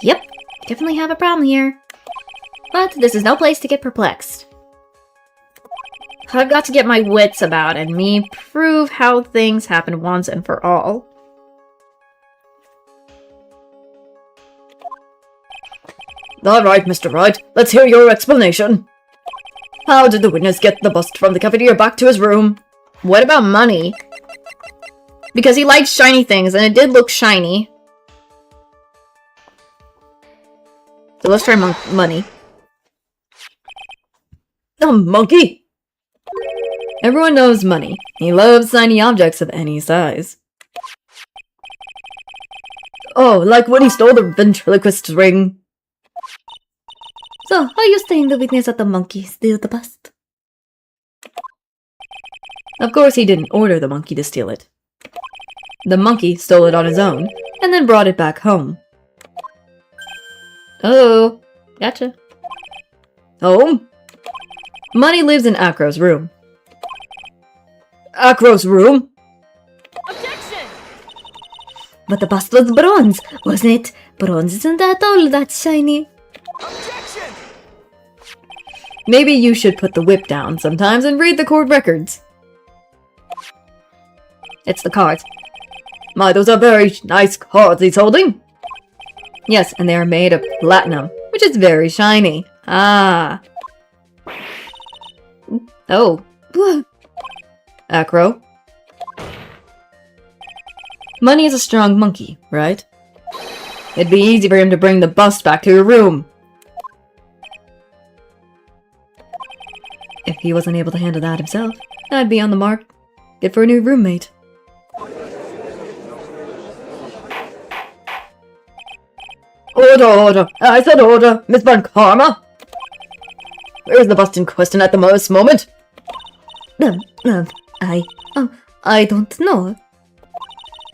Yep, definitely have a problem here. But this is no place to get perplexed. I've got to get my wits about and me prove how things happen once and for all. Alright, Mr. Wright, let's hear your explanation. How did the witness get the bust from the cafeteria back to his room? What about money? Because he likes shiny things, and it did look shiny. So let's try money. A monkey! Everyone knows money. He loves shiny objects of any size. Oh, like when he stole the ventriloquist's ring. So, are you saying the witness at the monkey steal the bust? Of course he didn't order the monkey to steal it. The monkey stole it on his own, and then brought it back home. Oh, gotcha. Home? Money lives in Acro's room. Acro's room? Objection! But the bust was bronze, wasn't it? Bronze isn't at all that shiny. Objection! Maybe you should put the whip down sometimes and read the court records. It's the cards. My, those are very nice cards he's holding. Yes, and they are made of platinum, which is very shiny. Ah. Oh. Acro. Money is a strong monkey, right? It'd be easy for him to bring the bust back to your room. If he wasn't able to handle that himself, I'd be on the market for a new roommate. Order, order! I said order, Miss Von Karma! Where's the bust in question at the moment? I don't know.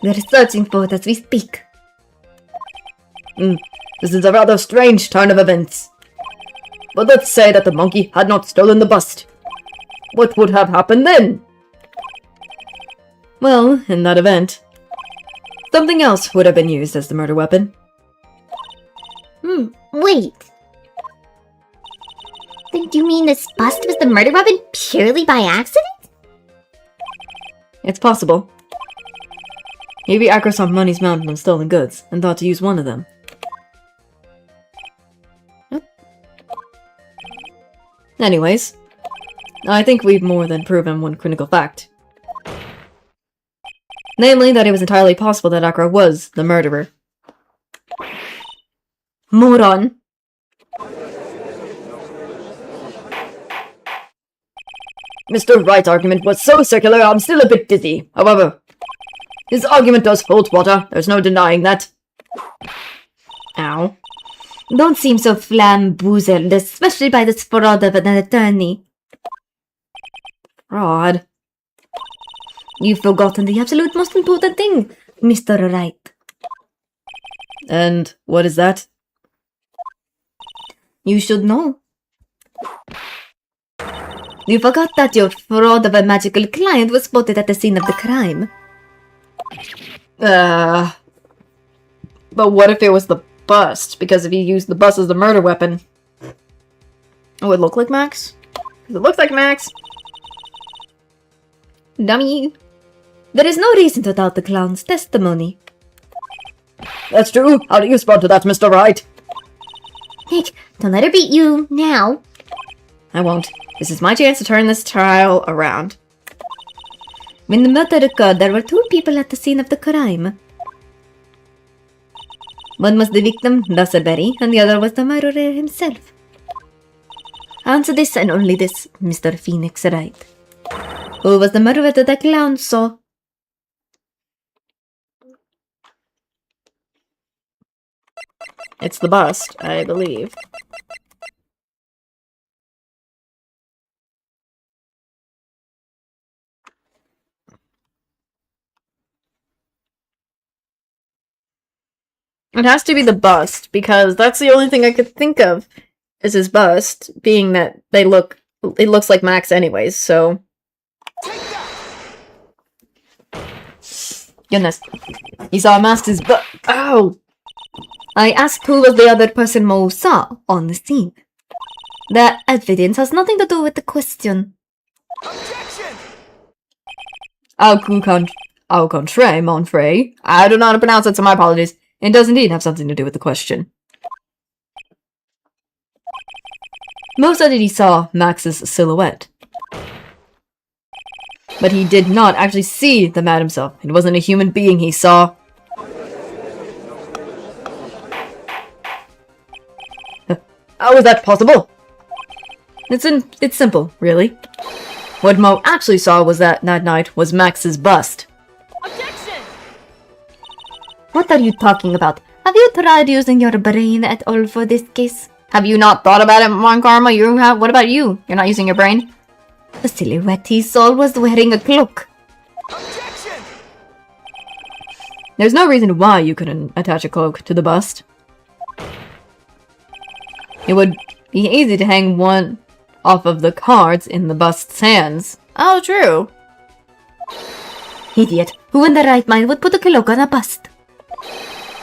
We're searching for it as we speak. This is a rather strange turn of events. But let's say that the monkey had not stolen the bust. What would have happened then? Well, in that event, something else would have been used as the murder weapon. Wait. Then do you mean this bust was the murder weapon purely by accident? It's possible. Maybe Acro saw money's mountain of stolen goods and thought to use one of them. Anyways, I think we've more than proven one critical fact. Namely, that it was entirely possible that Acro was the murderer. Moron! Mr. Wright's argument was so circular, I'm still a bit dizzy. However, his argument does hold water. There's no denying that. Ow. Don't seem so flamboozled, especially by this fraud of an attorney. Fraud. You've forgotten the absolute most important thing, Mr. Wright. And what is that? You should know. You forgot that your fraud of a magical client was spotted at the scene of the crime. But what if it was the bust? Because if you used the bust as the murder weapon... Oh, it looked like Max? 'Cause it looks like Max. Dummy. There is no reason to doubt the clown's testimony. That's true. How do you respond to that, Mr. Wright? Nick, don't let her beat you now. I won't. This is my chance to turn this trial around. When the murder occurred, there were 2 people at the scene of the crime. One was the victim, Dusselberry, and the other was the murderer himself. Answer this and only this, Mr. Phoenix Wright. Who was the murderer that the clown saw? It's the bust, I believe. It has to be the bust, because that's the only thing I could think of is his bust, being that it looks like Max anyways, so... Goodness. He saw Max's butt. Ow! I asked who was the other person Mo saw on the scene. That evidence has nothing to do with the question. Objection! Au contraire, mon frère. I don't know how to pronounce it, so my apologies. It does indeed have something to do with the question. Mo said that he saw Max's silhouette. But he did not actually see the man himself. It wasn't a human being he saw. How is that possible? It's simple, really. What Mo actually saw was that night was Max's bust. Objection! What are you talking about? Have you tried using your brain at all for this case? Have you not thought about it, Mon Karma? You have. What about you? You're not using your brain? The silhouette he saw was wearing a cloak. Objection! There's no reason why you couldn't attach a cloak to the bust. It would be easy to hang one off of the cards in the bust's hands. Oh, true. Idiot. Who in their right mind would put a cloak on a bust?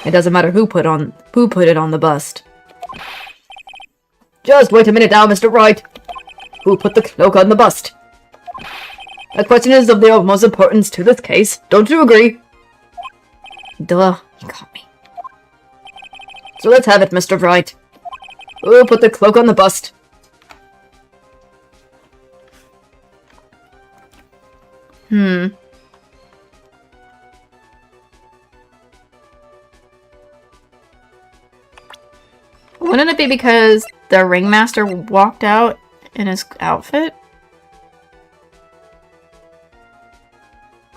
It doesn't matter who put it on the bust. Just wait a minute now, Mr. Wright. Who put the cloak on the bust? The question is of the utmost importance to this case. Don't you agree? Duh, you got me. So let's have it, Mr. Wright. Who put the cloak on the bust? Wouldn't it be because the ringmaster walked out in his outfit?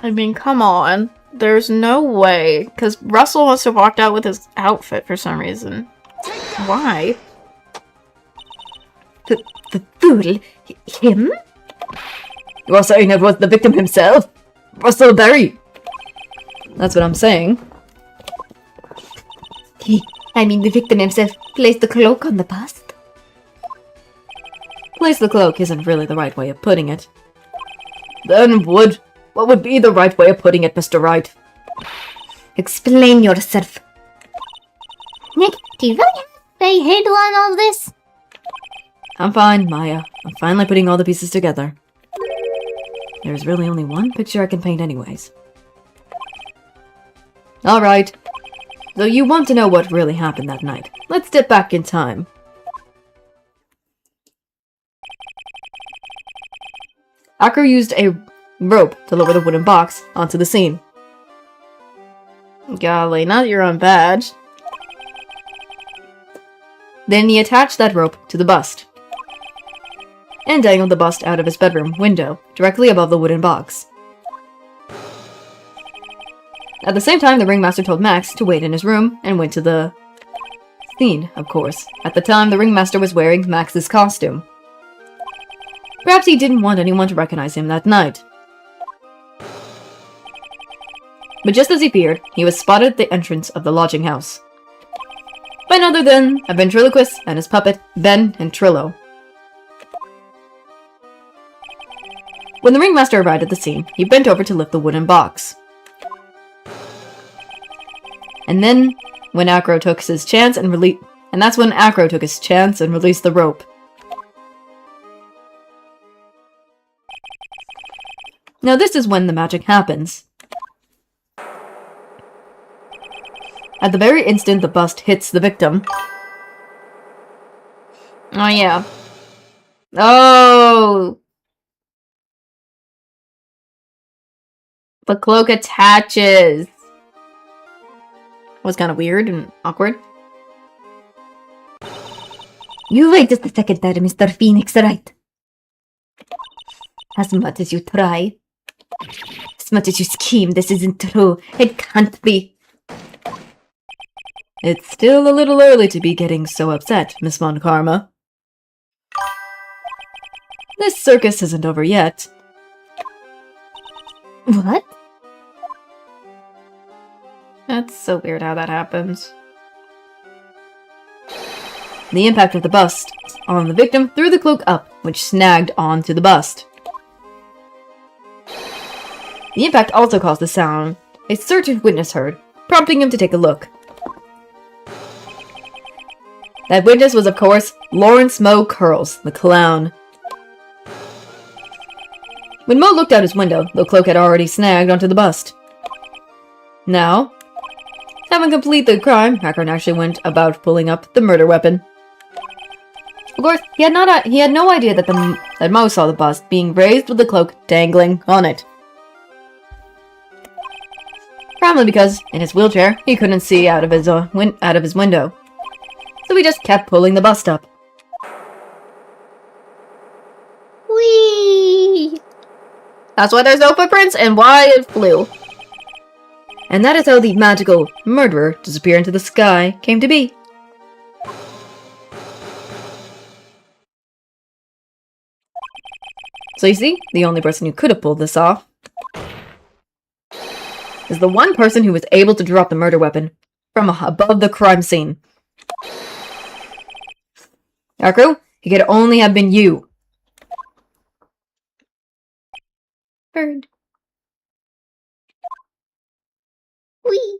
I mean, come on. There's no way. Because Russell must have walked out with his outfit for some reason. Why? The fool? Him? You are saying it was the victim himself? Russell Berry? That's what I'm saying. The victim himself placed the cloak on the bust? Place the cloak isn't really the right way of putting it. Then what would be the right way of putting it, Mr. Wright? Explain yourself. Nick, do you really have a handle on all this? I'm fine, Maya. I'm finally putting all the pieces together. There's really only one picture I can paint anyways. Alright. So you want to know what really happened that night. Let's step back in time. Akru used a rope to lower the wooden box onto the scene. Golly, not your own badge. Then he attached that rope to the bust and dangled the bust out of his bedroom window, directly above the wooden box. At the same time, the ringmaster told Max to wait in his room and went to the scene, of course. At the time, the ringmaster was wearing Max's costume. Perhaps he didn't want anyone to recognize him that night. But just as he feared, he was spotted at the entrance of the lodging house. by none other than a ventriloquist and his puppet, Ben and Trillo. When the ringmaster arrived at the scene, he bent over to lift the wooden box. And then, when Acro took his chance and that's when Acro took his chance and released the rope. Now this is when the magic happens. At the very instant the bust hits the victim. Oh yeah. Oh! The cloak attaches. Was kind of weird and awkward. You wait just a second there, Mr. Phoenix, right? As much as you try, as much as you scheme, this isn't true. It can't be. It's still a little early to be getting so upset, Miss Von Karma. This circus isn't over yet. What? That's so weird how that happens. The impact of the bust on the victim threw the cloak up, which snagged onto the bust. The impact also caused a sound a certain witness heard, prompting him to take a look. That witness was, of course, Lawrence Moe Curls, the clown. When Moe looked out his window, the cloak had already snagged onto the bust. Now, having completed the crime, Hackern actually went about pulling up the murder weapon. Of course, he had no idea that Moe saw the bust being raised with the cloak dangling on it. Probably because, in his wheelchair, he couldn't see out of his window. So he just kept pulling the bust up. Whee! That's why there's no footprints and why it flew. And that is how the magical murderer disappear into the sky came to be. So you see, the only person who could have pulled this off is the one person who was able to drop the murder weapon from above the crime scene. Akru, it could only have been you. Bird. Whee!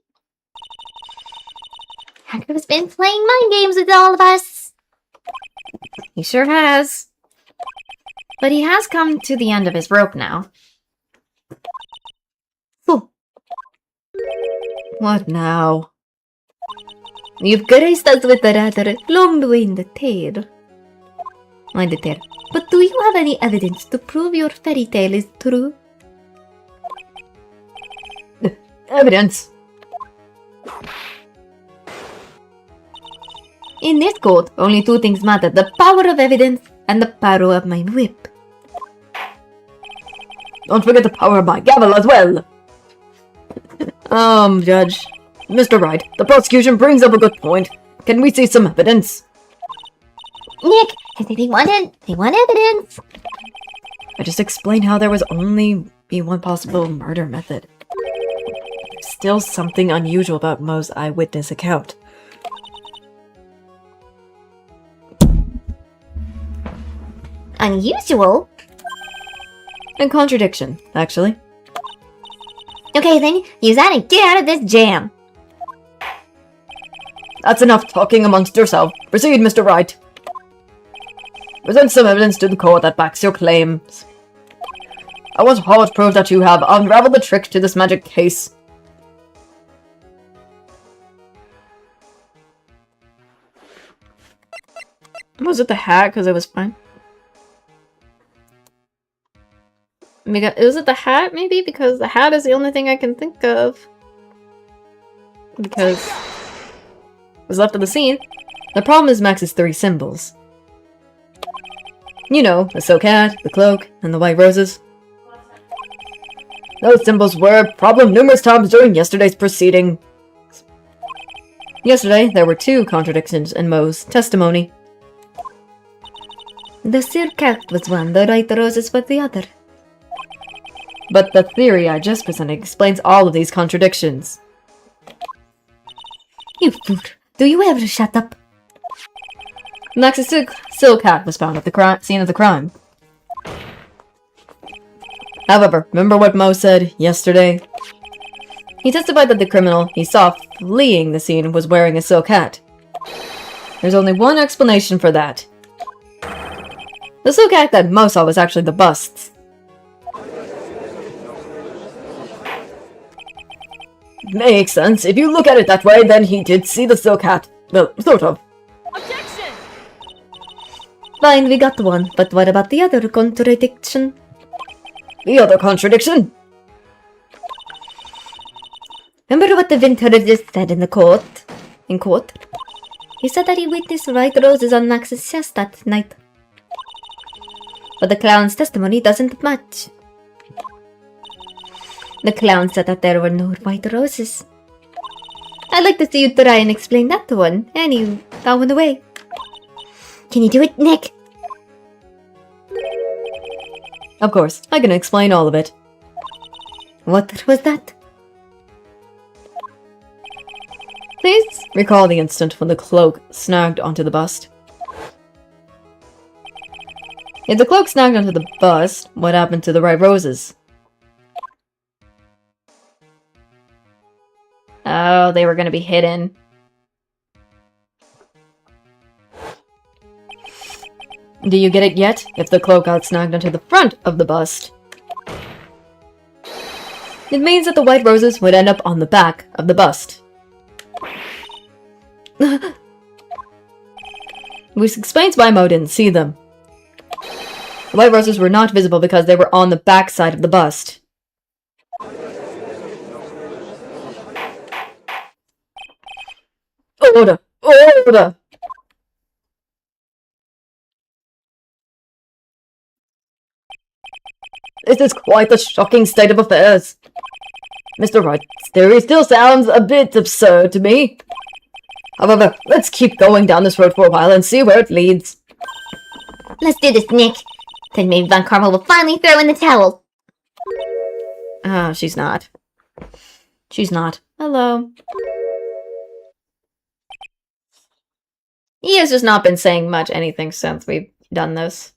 Hacker's been playing mind games with all of us. He sure has. But he has come to the end of his rope now. What now? You've graced us with a rather long way in the tail. My dear, but do you have any evidence to prove your fairy tale is true? Evidence? In this court, only two things matter: the power of evidence and the power of my whip. Don't forget the power of my gavel as well. Judge. Mr. Wright, the prosecution brings up a good point. Can we see some evidence? Nick, they want evidence. I just explained how there was only be one possible murder method. There's still something unusual about Moe's eyewitness account. Unusual? A contradiction, actually. Okay then, use that and get out of this jam. That's enough talking amongst yourself. Proceed, Mr. Wright. Present some evidence to the court that backs your claims. I want hard proof that you have unraveled the trick to this magic case. Was it the hat? Because it was fine. Was it the hat, maybe? Because the hat is the only thing I can think of. Because it was left of the scene. The problem is Max's three symbols. You know, the silk hat, the cloak, and the white roses. Those symbols were a problem numerous times during yesterday's proceeding. Yesterday, there were two contradictions in Moe's testimony. The silk hat was one, the white roses was the other. But the theory I just presented explains all of these contradictions. You fool! Do you ever shut up? Max's silk hat was found at the scene of the crime. However, remember what Mo said yesterday? He testified that the criminal he saw fleeing the scene was wearing a silk hat. There's only one explanation for that. The silk hat that Mo saw was actually the bust's. Makes sense. If you look at it that way, then he did see the silk hat. Well, sort of. Objection! Fine, we got one. But what about the other contradiction? The other contradiction? Remember what the ventriloquist said in the court? In court? He said that he witnessed white roses on Max's chest that night. But the clown's testimony doesn't match. The clown said that there were no white roses. I'd like to see you try and explain that to one, and you found a way. Can you do it, Nick? Of course, I can explain all of it. What was that? Please recall the instant when the cloak snagged onto the bust. If the cloak snagged onto the bust, what happened to the white roses? Oh, they were gonna be hidden. Do you get it yet? If the cloak got snagged onto the front of the bust, it means that the white roses would end up on the back of the bust. Which explains why Mo didn't see them. The white roses were not visible because they were on the back side of the bust. Order! Order! This is quite a shocking state of affairs. Mr. Wright's theory still sounds a bit absurd to me. However, let's keep going down this road for a while and see where it leads. Let's do this, Nick. Then maybe Von Karma will finally throw in the towel. Ah, she's not. She's not. Hello. He has just not been saying much anything since we've done this.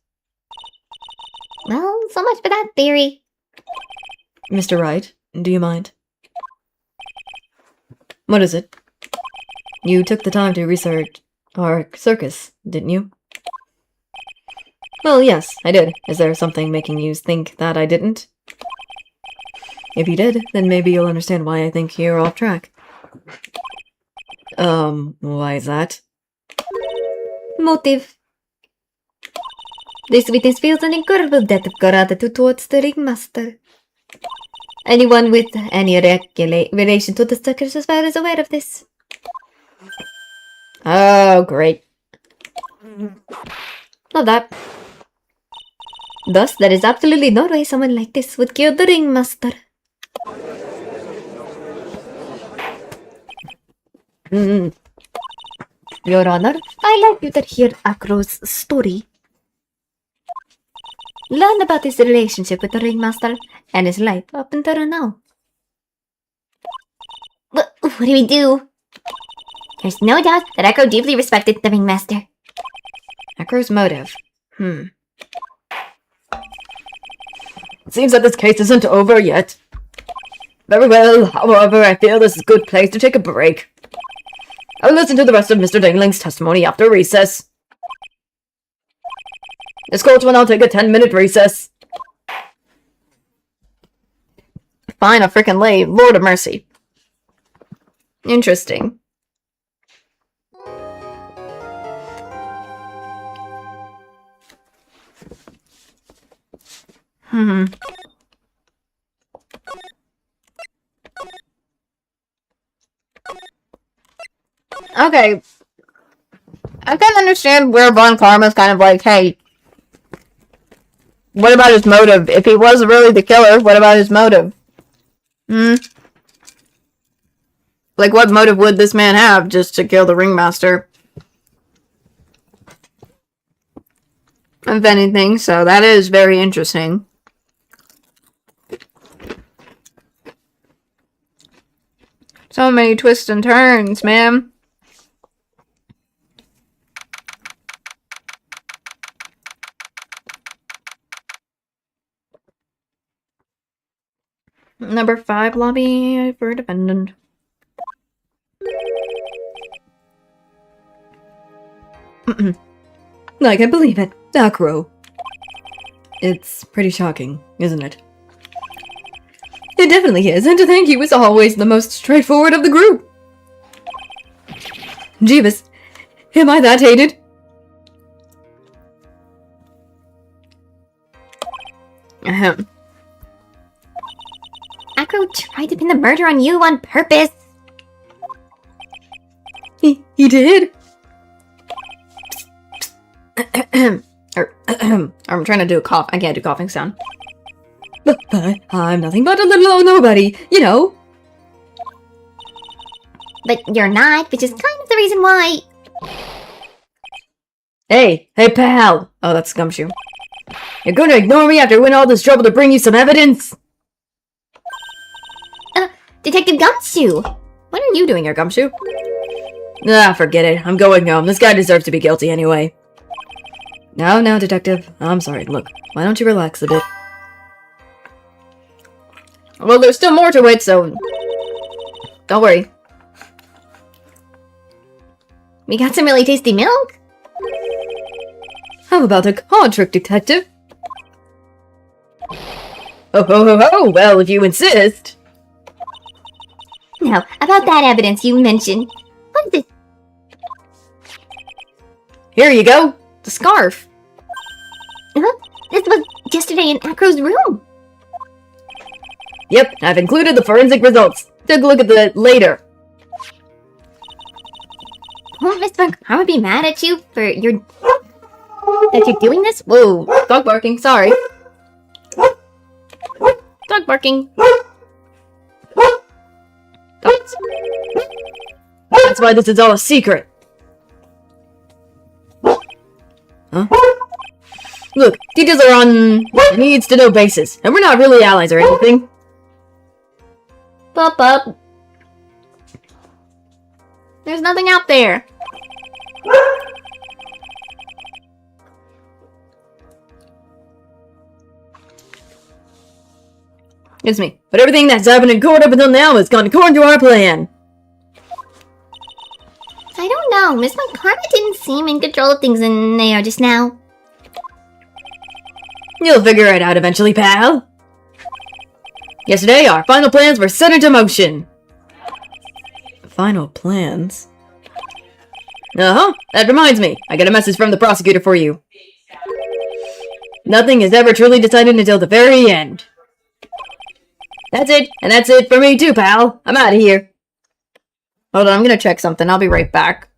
Well, so much for that theory. Mr. Wright, do you mind? What is it? You took the time to research our circus, didn't you? Well, yes, I did. Is there something making you think that I didn't? If you did, then maybe you'll understand why I think you're off track. Why is that? Motive. This witness feels an incredible debt of gratitude towards the ringmaster. Anyone with any relation to the circus as well is aware of this. Oh, great. Love that. Thus, there is absolutely no way someone like this would kill the ringmaster. Your Honor, I'd like you to hear Akro's story. Learn about his relationship with the ringmaster and his life up until now. What do we do? There's no doubt that Akro deeply respected the ringmaster. Akro's motive. It seems that this case isn't over yet. Very well, however, I feel this is a good place to take a break. I will listen to the rest of Mr. Dingling's testimony after recess. This court will now take a 10-minute recess. Fine, a freaking late. Lord of mercy. Interesting. Okay. I can understand where Von Karma's kind of like, hey, what about his motive? If he was really the killer, what about his motive? Like, what motive would this man have just to kill the ringmaster? If anything, so that is very interesting. So many twists and turns, man. number 5 lobby for defendant. I can't believe it. Acro. It's pretty shocking, isn't it? It definitely is, and to think he was always the most straightforward of the group. Jeebus, am I that hated? Ahem. Acro tried to pin the murder on you on purpose. He did? I'm trying to do a cough. I can't do coughing sound. But I'm nothing but a little old nobody, you know. But you're not, which is kind of the reason why. Hey, pal! Oh, that's Gumshoe. You're gonna ignore me after I went all this trouble to bring you some evidence? Detective Gumshoe! What are you doing here, Gumshoe? Ah, forget it. I'm going home. This guy deserves to be guilty anyway. Now, detective. I'm sorry. Look, why don't you relax a bit? Well, there's still more to it, so... Don't worry. We got some really tasty milk. How about a card trick, detective? Oh, well, if you insist. Now, about that evidence you mentioned. What is it? Here you go. The scarf. This was yesterday in Acro's room. Yep, I've included the forensic results. Take a look at the later. Won't Miss Von Karma be mad at you for your... that you're doing this? Whoa, dog barking, sorry. Dog barking. Dogs. That's why this is all a secret. Huh? Look, details are on needs-to-know basis, and we're not really allies or anything. Up. There's nothing out there. It's me. But everything that's happened in court up until now has gone according to our plan. I don't know. Miss Von Karma didn't seem in control of things in there just now. You'll figure it out eventually, pal. Yesterday, our final plans were set into motion. Final plans? Uh-huh. That reminds me. I got a message from the prosecutor for you. Nothing is ever truly decided until the very end. That's it. And that's it for me too, pal. I'm out of here. Hold on, I'm gonna check something. I'll be right back.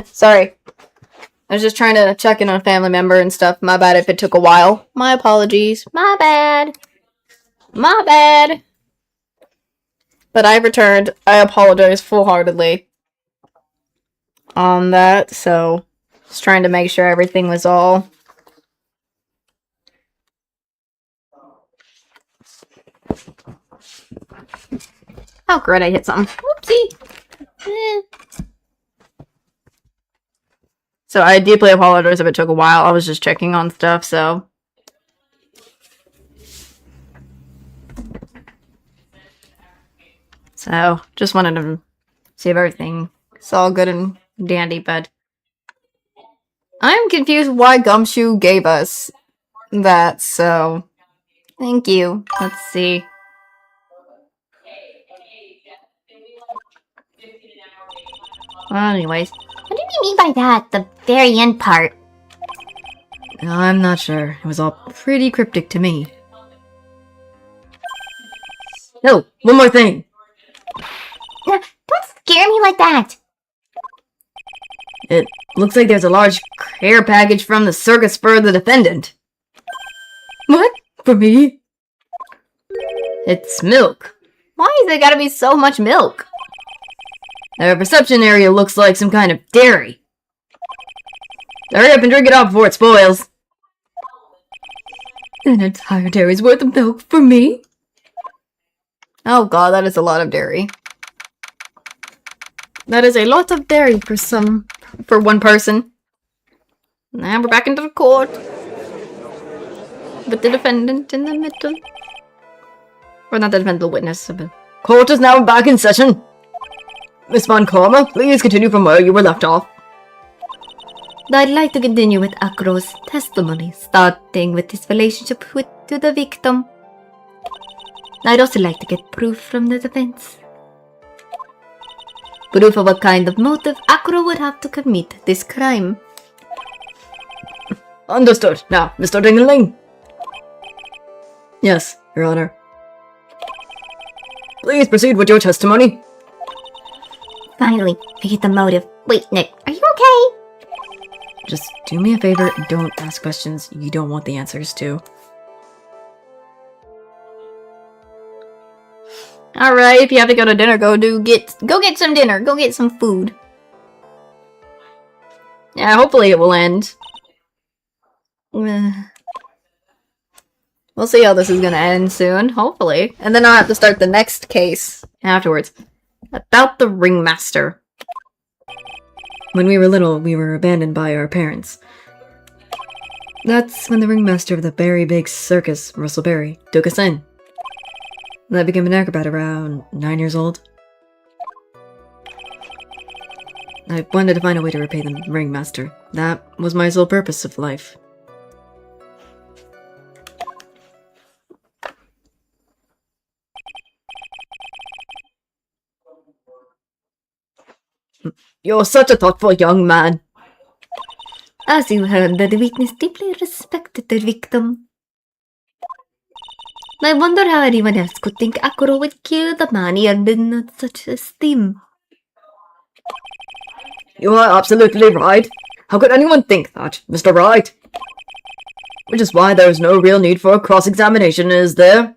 Sorry. I was just trying to check in on a family member and stuff. My bad if it took a while. My apologies. My bad. My bad. But I returned. I apologize full-heartedly on that, so just trying to make sure everything was all... Oh, great, I hit something. Whoopsie. So I deeply apologize if it took a while. I was just checking on stuff, so... So, just wanted to see if everything is all good and dandy, but... I'm confused why Gumshoe gave us that, so... Thank you. Let's see. Well, anyways. What do you mean by that? The very end part? I'm not sure. It was all pretty cryptic to me. No, one more thing. Don't scare me like that! It looks like there's a large care package from the circus for the defendant. What? For me? It's milk. Why is it gotta be so much milk? The reception area looks like some kind of dairy. Hurry up and drink it all before it spoils. An entire dairy's worth of milk for me? Oh god, that is a lot of dairy. That is a lot of dairy for one person. Now we're back into the court. With the defendant in the middle. Or not the defendant, the witness. But... Court is now back in session. Miss Von Karma, please continue from where you were left off. I'd like to continue with Akro's testimony, starting with his relationship to the victim. I'd also like to get proof from the defense. Proof of what kind of motive Akro would have to commit this crime. Understood. Now, Mr. Dingeling. Yes, Your Honor. Please proceed with your testimony. Finally, I get the motive. Wait, Nick, are you okay? Just do me a favor and don't ask questions you don't want the answers to. Alright, if you have to go to dinner, go get some dinner. Go get some food. Yeah, hopefully it will end. We'll see how this is gonna end soon, hopefully. And then I'll have to start the next case afterwards. About the ringmaster. When we were little, we were abandoned by our parents. That's when the ringmaster of the very big circus, Russell Berry, took us in. I became an acrobat around 9 years old. I wanted to find a way to repay the ringmaster. That was my sole purpose of life. You're such a thoughtful young man. As you heard, the witness deeply respected the victim. I wonder how anyone else could think Akuro would kill the man he held in such esteem. You are absolutely right. How could anyone think that, Mr. Wright? Which is why there is no real need for a cross-examination, is there?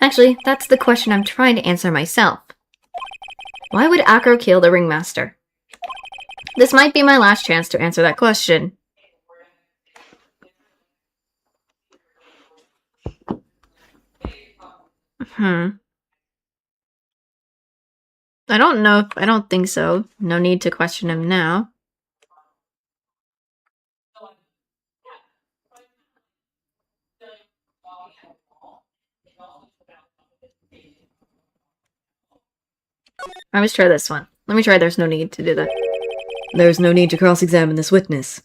Actually, that's the question I'm trying to answer myself. Why would Akro kill the ringmaster? This might be my last chance to answer that question. I don't know. I don't think so. No need to question him now. Let's try this one. Let me try there's no need to do that. There's no need to cross-examine this witness.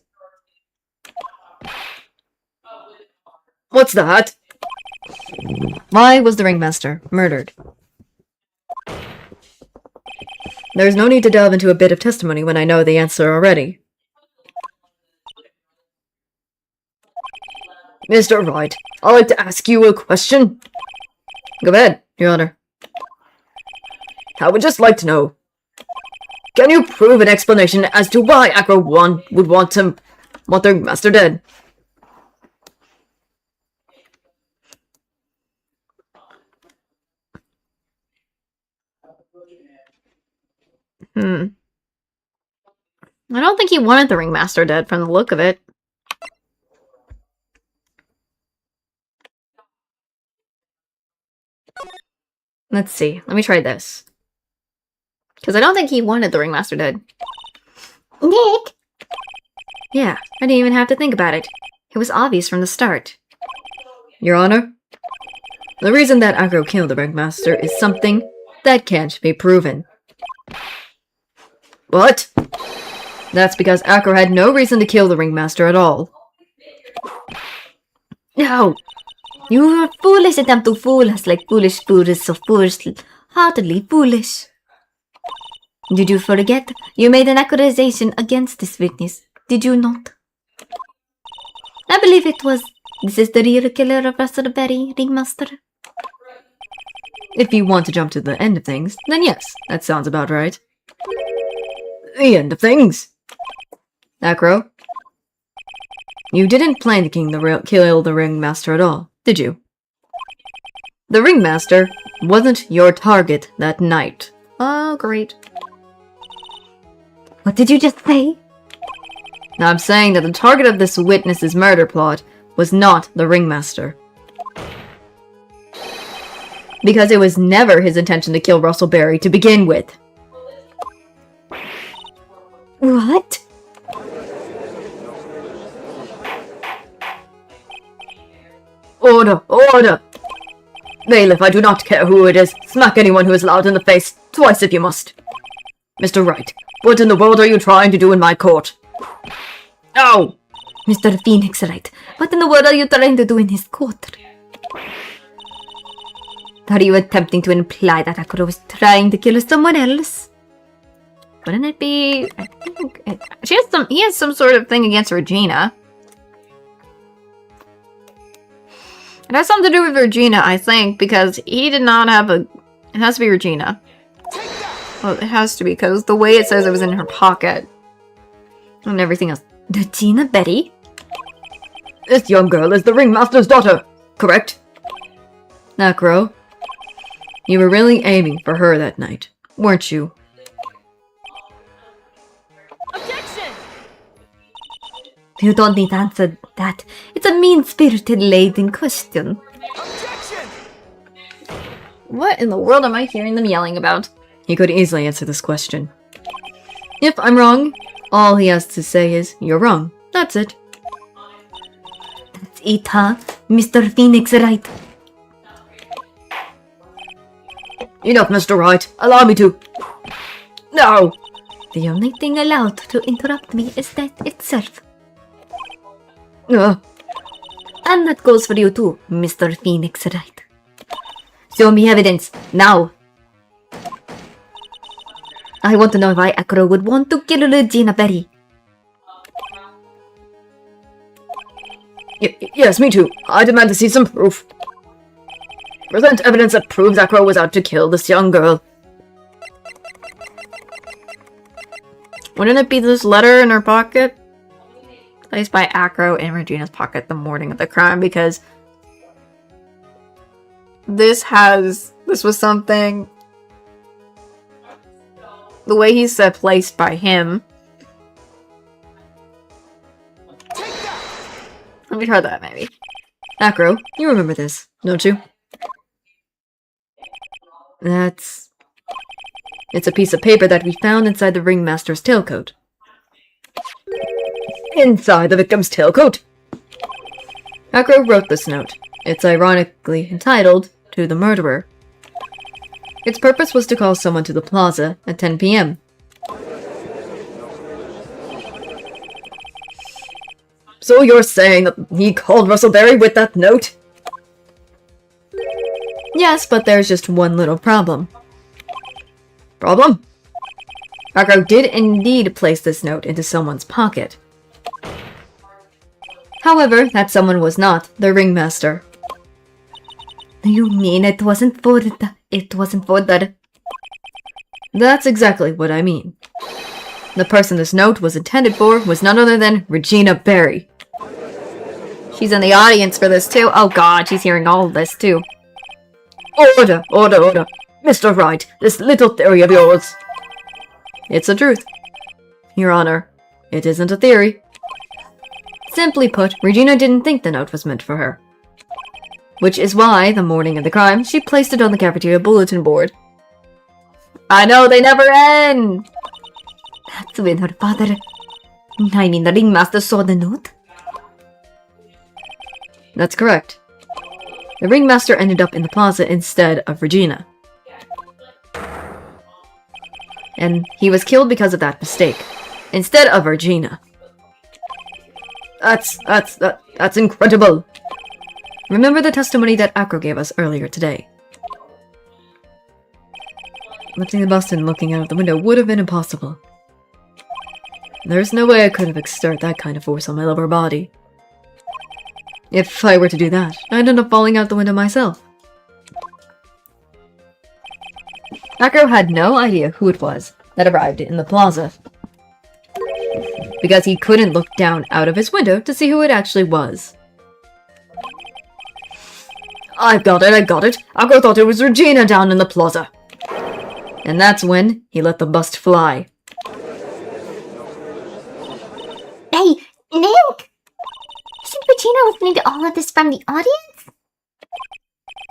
What's that? Why was the ringmaster murdered? There's no need to delve into a bit of testimony when I know the answer already. Mr. Wright, I'd like to ask you a question. Go ahead, Your Honor. I would just like to know, Can you prove an explanation as to why Acro would want their master dead? I don't think he wanted the ringmaster dead from the look of it. Let's see. Let me try this. Because I don't think he wanted the ringmaster dead. Nick! Yeah, I didn't even have to think about it. It was obvious from the start. Your Honor, the reason that Acro killed the ringmaster is something that can't be proven. What? That's because Acro had no reason to kill the ringmaster at all. No! Your foolish attempt to fool us like foolish food is so heartedly foolish. Did you forget? You made an accusation against this witness, did you not? I believe it was. This is the real killer of Raspberry, Ringmaster. If you want to jump to the end of things, then yes, that sounds about right. The end of things? Acro? You didn't plan to kill the ringmaster at all, did you? The ringmaster wasn't your target that night. Oh, great. What did you just say? I'm saying that the target of this witness's murder plot was not the ringmaster. Because it was never his intention to kill Russell Berry to begin with. What? Order! Order! Bailiff, I do not care who it is. Smack anyone who is loud in the face, twice if you must. Mr. Wright, what in the world are you trying to do in my court? Ow! Mr. Phoenix Wright, what in the world are you trying to do in his court? Are you attempting to imply that Akuro was trying to kill someone else? Wouldn't it be... I think... he has some sort of thing against Regina. It has something to do with Regina, I think, because he did not have a... It has to be Regina. Well, it has to be, because the way it says it was in her pocket. And everything else. Regina Berry? This young girl is the ringmaster's daughter, correct? Acro, you were really aiming for her that night, weren't you? Objection! You don't need to answer that. It's a mean-spirited lady in question. Objection! What in the world am I hearing them yelling about? He could easily answer this question. If I'm wrong, all he has to say is, you're wrong. That's it. That's it, huh? Mr. Phoenix Wright. Enough, Mr. Wright. Allow me to... No! The only thing allowed to interrupt me is death itself. Uh, And that goes for you too, Mr. Phoenix Wright. Show me evidence, now! I want to know why Akro would want to kill Regina Berry. yes, me too. I demand to see some proof. Present evidence that proves Acro was out to kill this young girl. Wouldn't it be this letter in her pocket? Placed by Acro in Regina's pocket the morning of the crime, because this was something... The way he said placed by him. Let me try that, maybe. Acro, you remember this, don't you? It's a piece of paper that we found inside the ringmaster's tailcoat. Inside the victim's tailcoat? Acro wrote this note. It's ironically entitled, To the Murderer. Its purpose was to call someone to the plaza at 10 p.m. So you're saying that he called Russell Berry with that note? Yes, but there's just one little problem. Problem? Acro did indeed place this note into someone's pocket. However, that someone was not the ringmaster. You mean it wasn't for the... That's exactly what I mean. The person this note was intended for was none other than Regina Berry. She's in the audience for this too. Oh god, she's hearing all of this too. Order, order, order. Mr. Wright, this little theory of yours. It's the truth. Your Honor, it isn't a theory. Simply put, Regina didn't think the note was meant for her. Which is why, the morning of the crime, she placed it on the cafeteria bulletin board. I know, they never end! That's when her father... I mean, the ringmaster saw the note? That's correct. The ringmaster ended up in the plaza instead of Regina. And he was killed because of that mistake, instead of Regina. That's incredible! Remember the testimony that Acro gave us earlier today. Lifting the bust and looking out of the window would have been impossible. There's no way I could have exerted that kind of force on my lower body. If I were to do that, I'd end up falling out the window myself. Acro had no idea who it was that arrived in the plaza, because he couldn't look down out of his window to see who it actually was. I got it. Acro thought it was Regina down in the plaza. And that's when he let the bust fly. Hey, Nick! Isn't Regina listening to all of this from the audience?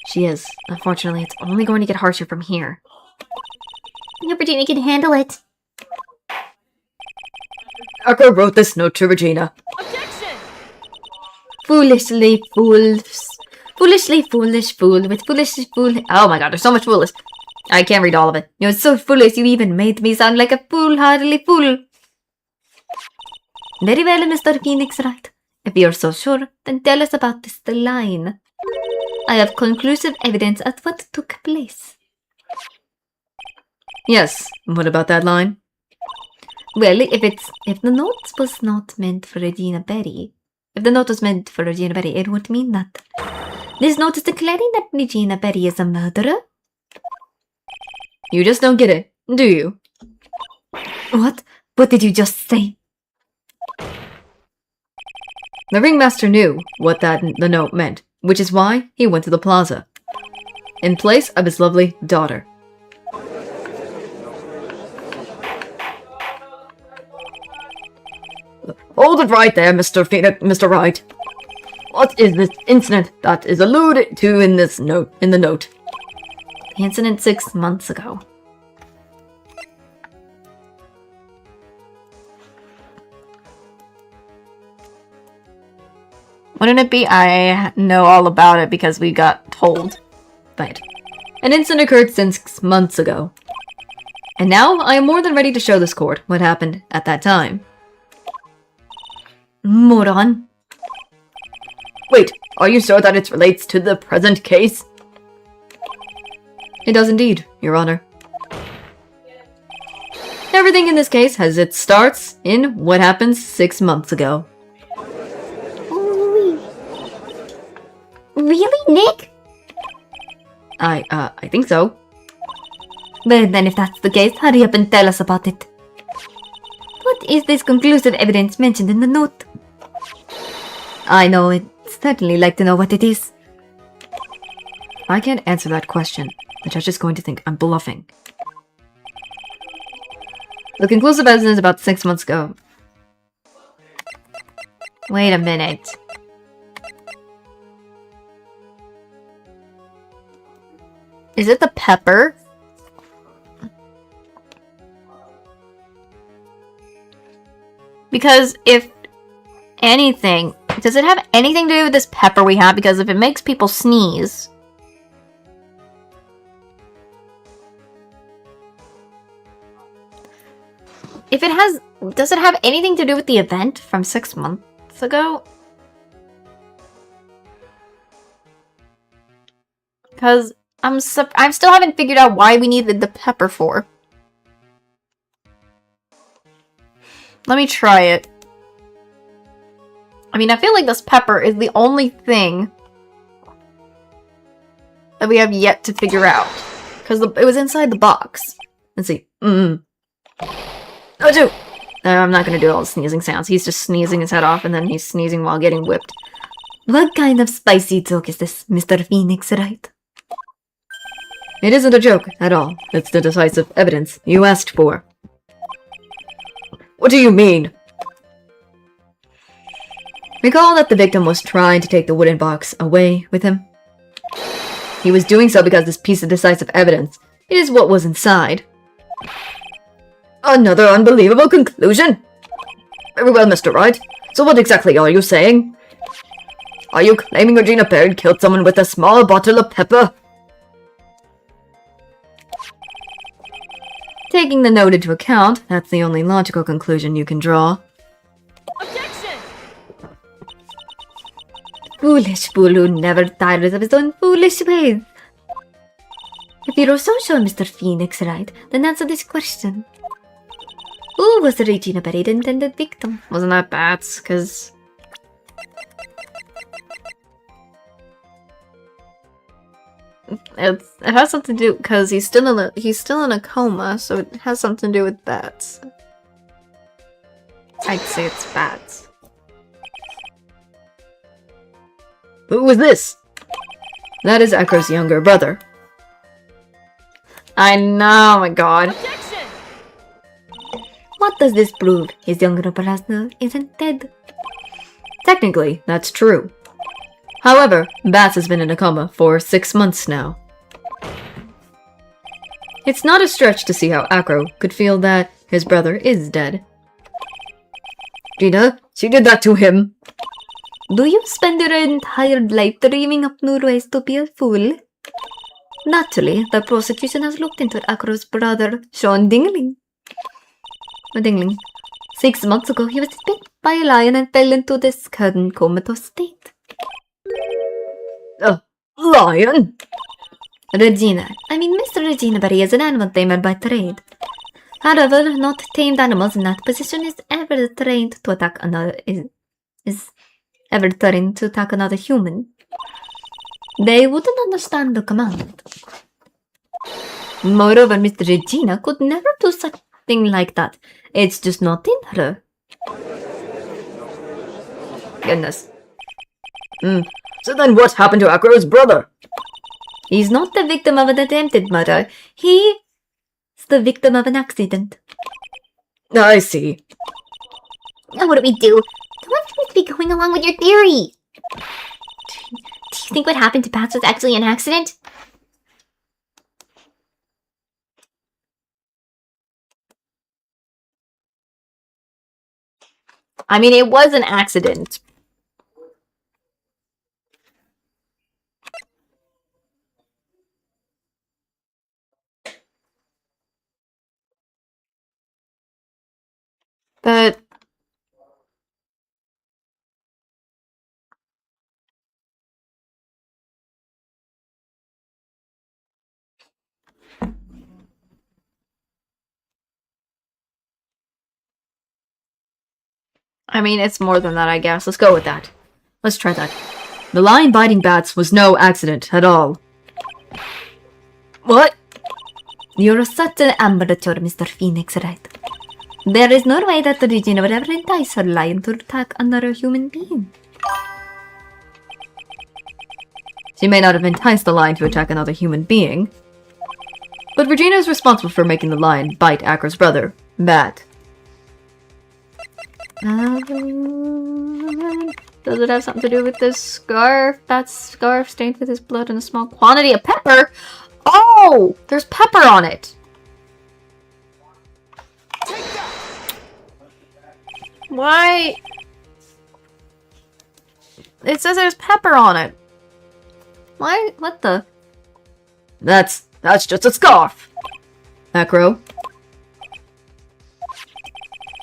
She is. Unfortunately, it's only going to get harsher from here. I hope Regina can handle it. Acro wrote this note to Regina. Objection! Foolishly fools. Foolishly foolish fool with foolishly fool. Oh my god, there's so much foolish. I can't read all of it. You're so foolish you even made me sound like a foolhardy fool. Very well, Mr. Phoenix Wright. If you're so sure, then tell us about this line. I have conclusive evidence of what took place. Yes, what about that line? Well, if the note was not meant for Regina Berry, if the note was meant for Regina Berry, it would mean that this note is declaring that Regina Berry is a murderer. You just don't get it, do you? What? What did you just say? The ringmaster knew what the note meant, which is why he went to the plaza, in place of his lovely daughter. Hold it right there, Mr. Wright. What is this incident that is alluded to in this note? The incident 6 months ago. Wouldn't it be I know all about it because we got told? Right. An incident occurred 6 months ago. And now I am more than ready to show this court what happened at that time. Moron. Wait, are you sure that it relates to the present case? It does indeed, Your Honor. Everything in this case has its starts in what happened 6 months ago. Really, Nick? I think so. Well, then if that's the case, hurry up and tell us about it. What is this conclusive evidence mentioned in the note? I know, I'd certainly like to know what it is. I can't answer that question. The judge is going to think I'm bluffing. The conclusive evidence is about 6 months ago. Wait a minute. Is it the pepper? Because if anything, does it have anything to do with this pepper we have? Because if it makes people sneeze... If it has... Does it have anything to do with the event from 6 months ago? Because I still haven't figured out why we needed the pepper for. Let me try it. I mean, I feel like this pepper is the only thing that we have yet to figure out. Because it was inside the box. Let's see. Achoo! I'm not gonna do all the sneezing sounds. He's just sneezing his head off and then he's sneezing while getting whipped. What kind of spicy joke is this, Mr. Phoenix, right? It isn't a joke at all. It's the decisive evidence you asked for. What do you mean? Recall that the victim was trying to take the wooden box away with him. He was doing so because this piece of decisive evidence is what was inside. Another unbelievable conclusion? Very well, Mr. Wright. So what exactly are you saying? Are you claiming Regina Baird killed someone with a small bottle of pepper? Taking the note into account, that's the only logical conclusion you can draw. Objection! Foolish fool who never tires of his own foolish ways. If you're so sure, Mr. Phoenix, right, then answer this question. Who was Regina Baird intended victim? Wasn't that bats? Because it has something to do because he's still in a coma, so it has something to do with bats. I'd say it's bats. Who was this? That is Akro's younger brother. I know, oh my god. Objection! What does this prove? His younger brother isn't dead. Technically, that's true. However, Bats has been in a coma for 6 months now. It's not a stretch to see how Akro could feel that his brother is dead. Gina, she did that to him. Do you spend your entire life dreaming up new ways to be a fool? Naturally, the prosecution has looked into Akro's brother, Sean Dingling. 6 months ago, he was bit by a lion and fell into this current comatose state. Lion? Miss Regina Berry is an animal tamer by trade. However, not tamed animals in that position is ever trained to attack another human. They wouldn't understand the command. Moreover, Miss Regina could never do something like that. It's just not in her. Goodness. So then what happened to Akro's brother? He's not the victim of an attempted murder. He's the victim of an accident. I see. Now what do we do? Don't want me to be going along with your theory. Do you think what happened to Bats was actually an accident? I mean, it was an accident. But I mean, it's more than that, I guess. Let's go with that. Let's try that. The lion biting Bats was no accident at all. What? You're such an amateur, Mr. Phoenix, right? There is no way that Regina would ever entice her lion to attack another human being. She may not have enticed the lion to attack another human being, but Regina is responsible for making the lion bite Akro's brother, Bat. Does it have something to do with this scarf? That scarf stained with his blood and a small quantity of pepper? Oh! There's pepper on it! Why? It says there's pepper on it. Why? What the? That's just a scarf. Akro.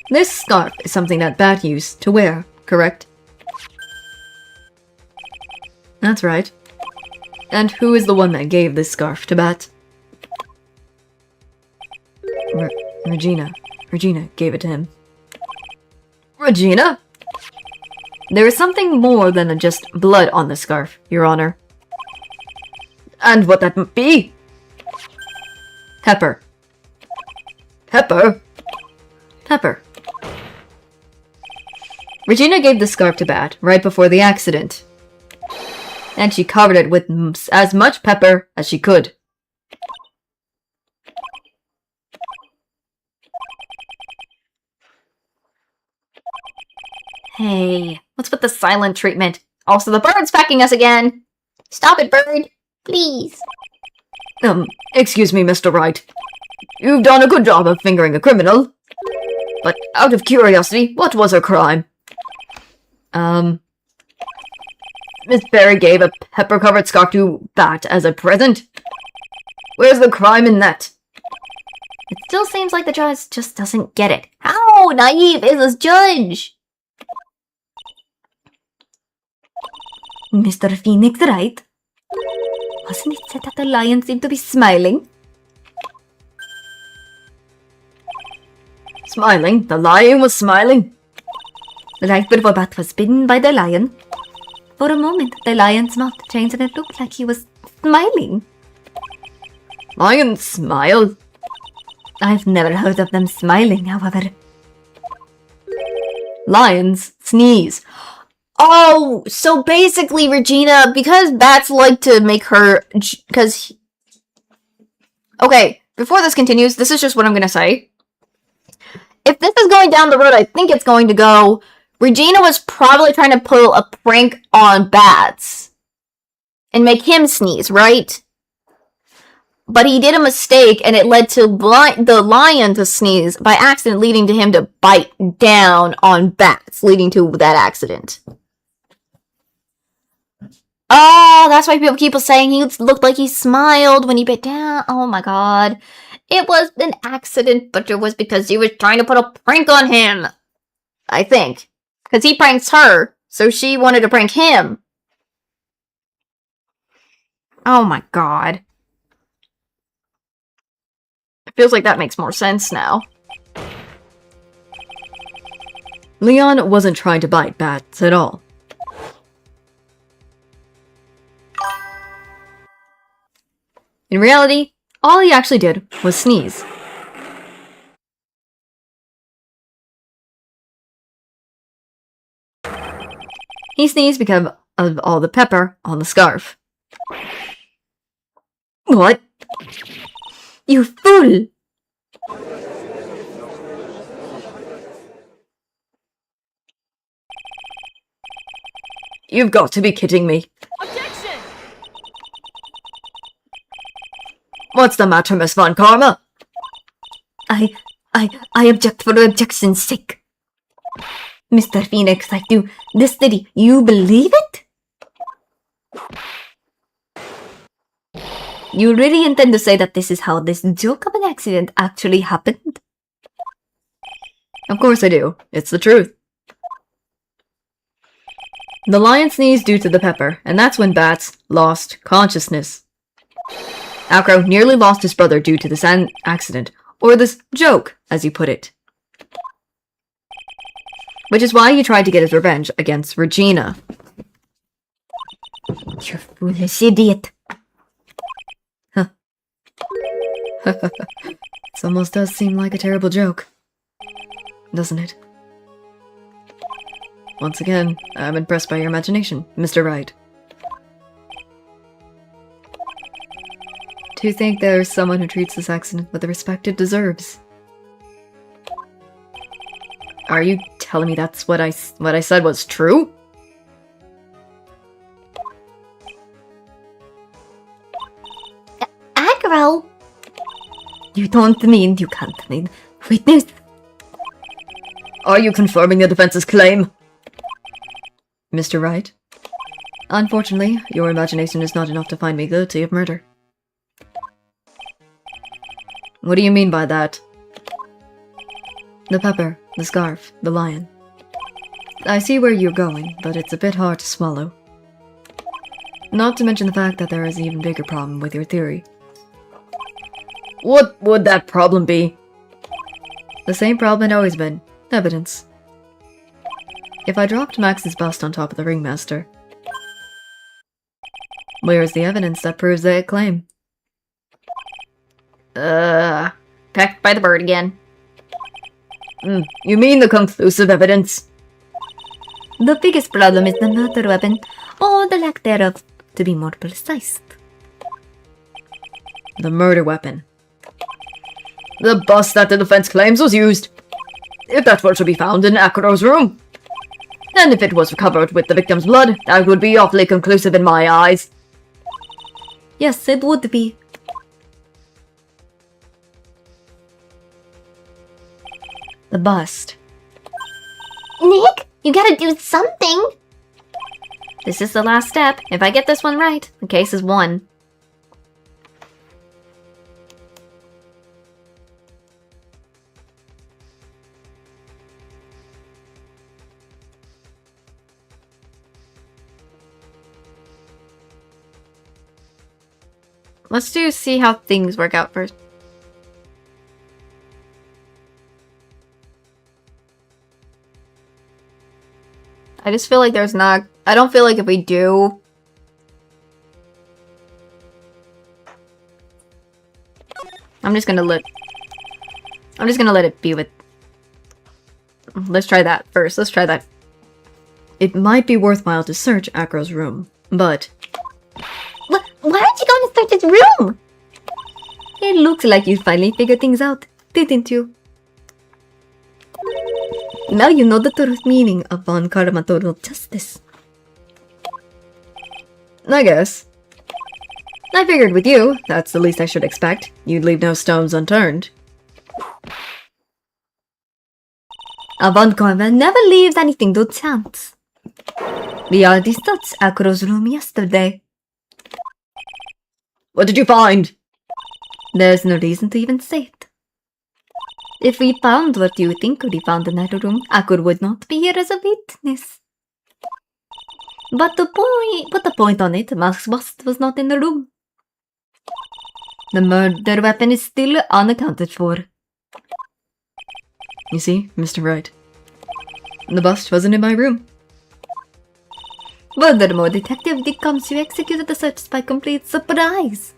This scarf is something that Bat used to wear, correct? That's right. And who is the one that gave this scarf to Bat? Regina. Regina gave it to him. Regina? There is something more than just blood on the scarf, Your Honor. And what that might be? Pepper. Pepper? Pepper. Regina gave the scarf to Bat right before the accident. And she covered it with as much pepper as she could. Hey, what's with the silent treatment? Also, the bird's pecking us again. Stop it, bird. Please. Excuse me, Mr. Wright. You've done a good job of fingering a criminal. But out of curiosity, what was her crime? Miss Berry gave a pepper-covered scarf to Bat as a present. Where's the crime in that? It still seems like the judge just doesn't get it. How naive is this judge? Mr. Phoenix, right? Wasn't it said that the lion seemed to be smiling? Smiling? The lion was smiling? Right before Bat was bitten by the lion. For a moment, the lion's mouth changed and it looked like he was smiling. Lions smile? I've never heard of them smiling, however. Lions sneeze. Oh, so basically, Regina, because bats like to make her... Okay, before this continues, this is just what I'm gonna say. If this is going down the road I think it's going to go, Regina was probably trying to pull a prank on Bats and make him sneeze, right? But he did a mistake and it led to the lion to sneeze by accident, leading to him to bite down on Bats, leading to that accident. Oh, that's why people keep saying he looked like he smiled when he bit down. Oh my god. It was an accident, but it was because he was trying to put a prank on him. I think. Because he pranks her, so she wanted to prank him. Oh my god. It feels like that makes more sense now. Leon wasn't trying to bite Bats at all. In reality, all he actually did was sneeze. He sneezed because of all the pepper on the scarf. What? You fool! You've got to be kidding me. Objection! What's the matter, Miss Von Karma? I object for the objection's sake. Mr. Phoenix, I do this city, you believe it? You really intend to say that this is how this joke of an accident actually happened? Of course I do. It's the truth. The lion sneezed due to the pepper, and that's when Bats lost consciousness. Acro nearly lost his brother due to this accident, or this joke, as you put it. Which is why he tried to get his revenge against Regina. You foolish idiot. This almost does seem like a terrible joke, doesn't it? Once again, I'm impressed by your imagination, Mr. Wright. Do you think there's someone who treats this accident with the respect it deserves? Are you telling me that's what I said was true? Aggro! You don't mean you can't need witness? Are you confirming the defense's claim? Mr. Wright? Unfortunately, your imagination is not enough to find me guilty of murder. What do you mean by that? The pepper, the scarf, the lion. I see where you're going, but it's a bit hard to swallow. Not to mention the fact that there is an even bigger problem with your theory. What would that problem be? The same problem had always been. Evidence. If I dropped Max's bust on top of the ringmaster, where's the evidence that proves that claim? Pecked by the bird again. You mean the conclusive evidence? The biggest problem is the murder weapon, or the lack thereof, to be more precise. The murder weapon. The bus that the defense claims was used. If that's what should be found in Akuro's room. And if it was recovered with the victim's blood, that would be awfully conclusive in my eyes. Yes, it would be. The bust. Nick, you gotta do something. This is the last step. If I get this one right, the case is won. Let's see how things work out first. I just feel like there's not... I don't feel like if we do... I'm just gonna let it be with... Let's try that first. Let's try that. It might be worthwhile to search Akuro's room, but... Why aren't you going to search his room? It looks like you finally figured things out, didn't you? Now you know the true meaning of von Karamatorial justice. I guess. I figured with you, that's the least I should expect. You'd leave no stones unturned. A von Karma never leaves anything to chance. We already searched Akuro's room yesterday. What did you find? There's no reason to even say it. If we found what you think we found in that room, Akuro would not be here as a witness. But to put the point on it, Mask's bust was not in the room. The murder weapon is still unaccounted for. You see, Mr. Wright. The bust wasn't in my room. Furthermore, Detective Dick Kamsu executed the search by complete surprise.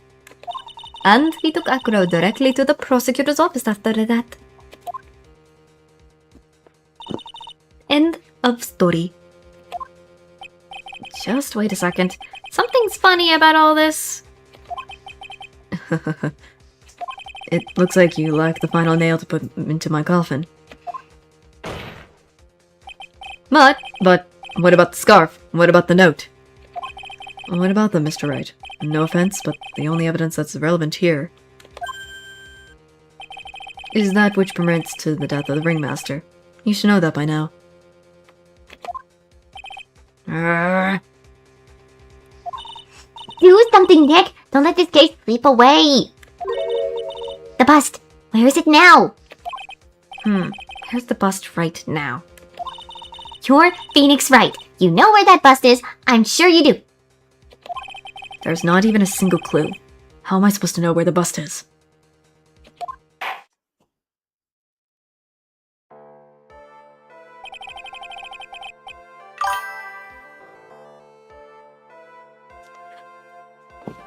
And he took Akuro directly to the prosecutor's office after that. End of story. Just wait a second. Something's funny about all this. It looks like you lack the final nail to put into my coffin. But what about the scarf? What about the note? What about them, Mr. Wright? No offense, but the only evidence that's relevant here is that which permits to the death of the ringmaster. You should know that by now. Do something, Nick. Don't let this case sleep away. The bust. Where is it now? Here's the bust right now. You're Phoenix Wright. You know where that bust is. I'm sure you do. There's not even a single clue. How am I supposed to know where the bust is?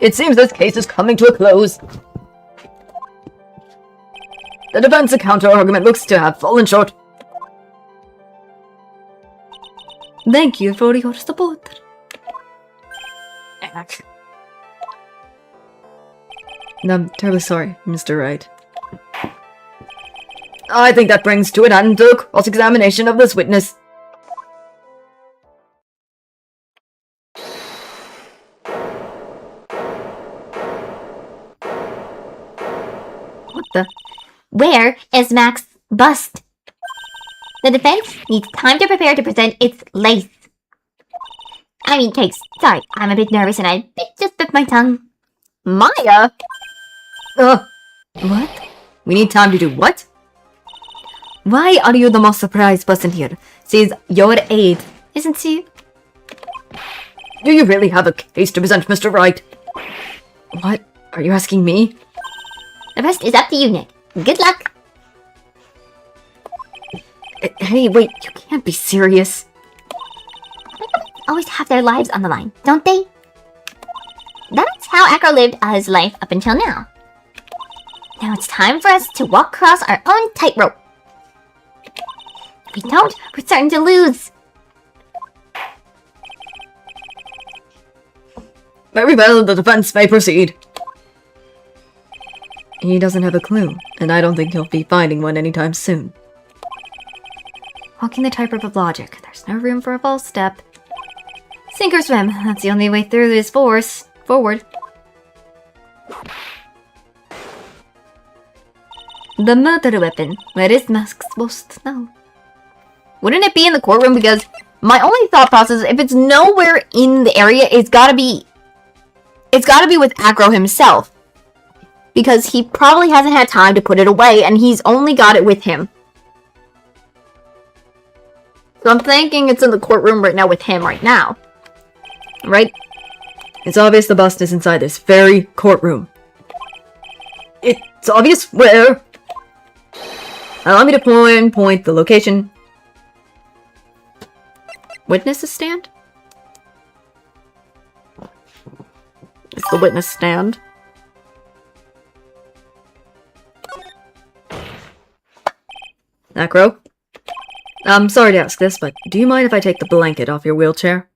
It seems this case is coming to a close. The defense counter-argument looks to have fallen short. Thank you for your support. I'm terribly sorry, Mr. Wright. I think that brings to an end the cross-examination of this witness. What the? Where is Mac's bust? The defense needs time to prepare to present its case. Sorry, I'm a bit nervous and I just bit my tongue. Maya? What? We need time to do what? Why are you the most surprised person here? She's your aide, isn't she? Do you really have a case to present, Mr. Wright? What? Are you asking me? The rest is up to you, Nick. Good luck. Hey, wait, you can't be serious. Always have their lives on the line, don't they? That's how Akro lived his life up until now. Now it's time for us to walk across our own tightrope. If we don't, we're starting to lose. Very well, the defense may proceed. He doesn't have a clue, and I don't think he'll be finding one anytime soon. Walking the tightrope of logic. There's no room for a false step. Sink or swim. That's the only way through this force. Forward. The murder weapon. Where is Mask's supposed now? Wouldn't it be in the courtroom? Because my only thought process, if it's nowhere in the area, it's gotta be with Acro himself. Because he probably hasn't had time to put it away, and he's only got it with him. So I'm thinking it's in the courtroom right now with him right now. Right? It's obvious the bust is inside this very courtroom. It's obvious where. Allow me to point the location. Witnesses stand? It's the witness stand. Acro? I'm sorry to ask this, but do you mind if I take the blanket off your wheelchair?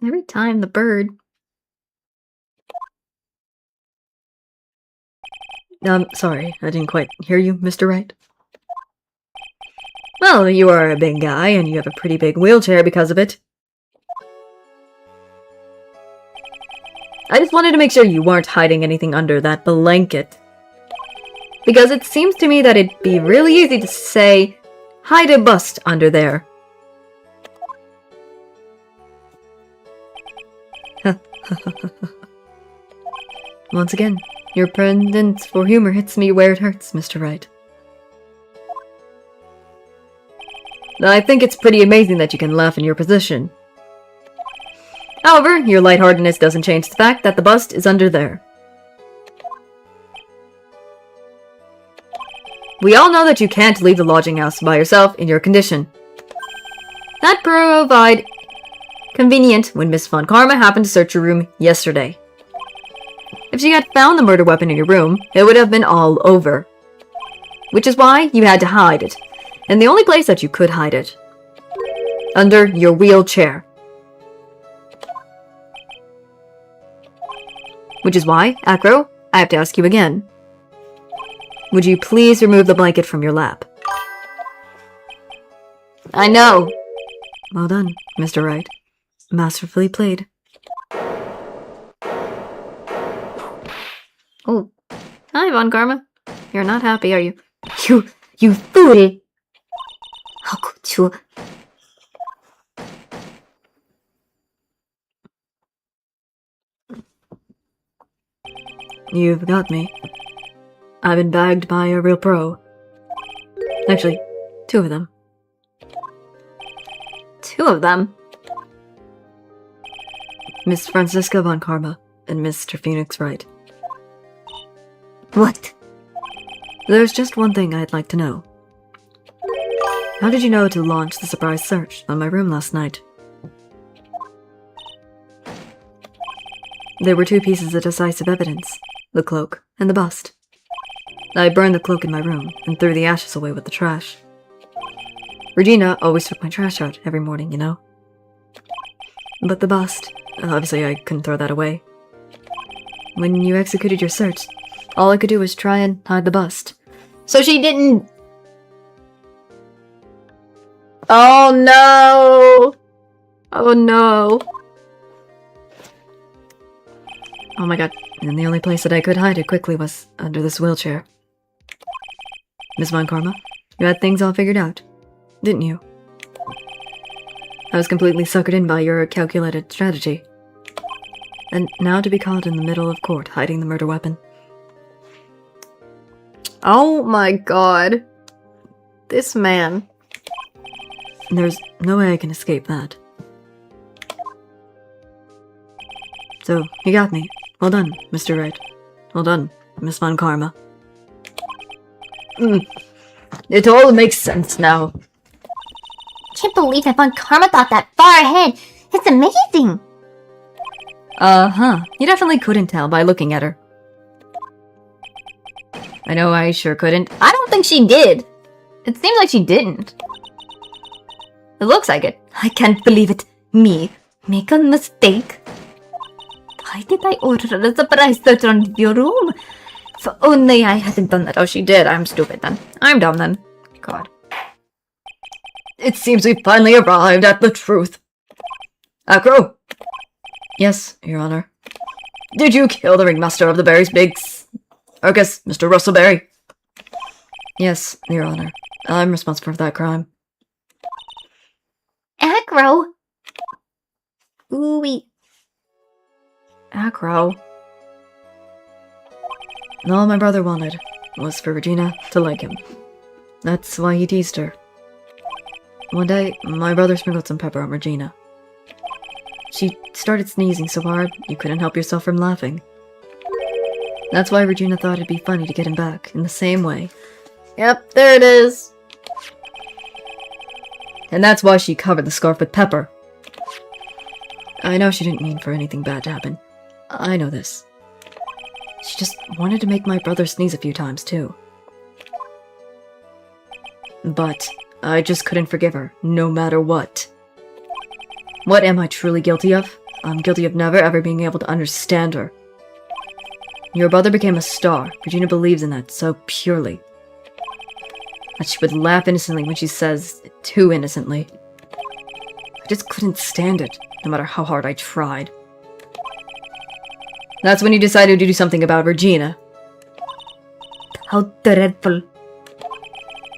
Every time the bird. Sorry, I didn't quite hear you, Mr. Wright. Well, you are a big guy, and you have a pretty big wheelchair because of it. I just wanted to make sure you weren't hiding anything under that blanket. Because it seems to me that it'd be really easy to say, hide a bust under there. Once again, your pendant for humor hits me where it hurts, Mr. Wright. I think it's pretty amazing that you can laugh in your position. However, your lightheartedness doesn't change the fact that the bust is under there. We all know that you can't leave the lodging house by yourself in your condition. That proved convenient when Miss Von Karma happened to search your room yesterday. If she had found the murder weapon in your room, it would have been all over. Which is why you had to hide it. And the only place that you could hide it. Under your wheelchair. Which is why, Acro, I have to ask you again. Would you please remove the blanket from your lap? I know. Well done, Mr. Wright. Masterfully played. Oh. Hi, Von Karma. You're not happy, are you? You fool! How could you? You've got me. I've been bagged by a real pro. Actually, 2 of them. 2 of them? Miss Francisca Von Karma and Mr. Phoenix Wright. What? There's just one thing I'd like to know. How did you know to launch the surprise search on my room last night? There were 2 pieces of decisive evidence, the cloak and the bust. I burned the cloak in my room and threw the ashes away with the trash. Regina always took my trash out every morning, you know? But the bust, obviously I couldn't throw that away. When you executed your search, all I could do was try and hide the bust. So she didn't... Oh no! Oh no. Oh my god, and the only place that I could hide it quickly was under this wheelchair. Miss Von Karma, you had things all figured out, didn't you? I was completely suckered in by your calculated strategy. And now to be caught in the middle of court hiding the murder weapon. Oh my god. This man. There's no way I can escape that. So, you got me. Well done, Mr. Wright. Well done, Miss Von Karma. It all makes sense now. Can't believe that Von Karma thought that far ahead. It's amazing. Uh-huh. You definitely couldn't tell by looking at her. I know I sure couldn't. I don't think she did. It seems like she didn't. It looks like it. I can't believe it. Me, make a mistake. Why did I order a surprise search on your room? If only I hadn't done that. Oh, she did. I'm stupid then. I'm dumb then. God. It seems we finally arrived at the truth. Acro! Yes, Your Honor. Did you kill the ringmaster of the Berry's big circus, Mr. Russellberry? Yes, Your Honor. I'm responsible for that crime. Acro! Ooh-wee. Acro. All my brother wanted was for Regina to like him. That's why he teased her. One day, my brother sprinkled some pepper on Regina. She started sneezing so hard, you couldn't help yourself from laughing. That's why Regina thought it'd be funny to get him back, in the same way. Yep, there it is. And that's why she covered the scarf with pepper. I know she didn't mean for anything bad to happen. I know this. She just wanted to make my brother sneeze a few times, too. But I just couldn't forgive her, no matter what. What am I truly guilty of? I'm guilty of never ever being able to understand her. Your brother became a star. Regina believes in that so purely. That she would laugh innocently when she says it too innocently. I just couldn't stand it, no matter how hard I tried. That's when you decided to do something about Regina. How dreadful.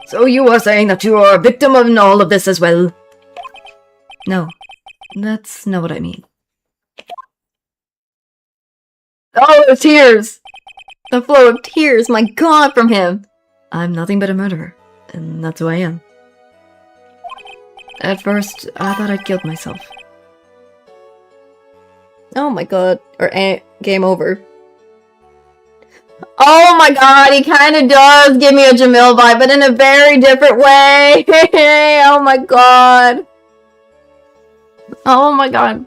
So you are saying that you are a victim of all of this as well? No, that's not what I mean. Oh, the tears! The flow of tears, my god, from him! I'm nothing but a murderer, and that's who I am. At first, I thought I'd killed myself. Oh my god. Or game over. Oh my god, he kind of does give me a Jamil vibe, but in a very different way! Oh my god. Oh my god.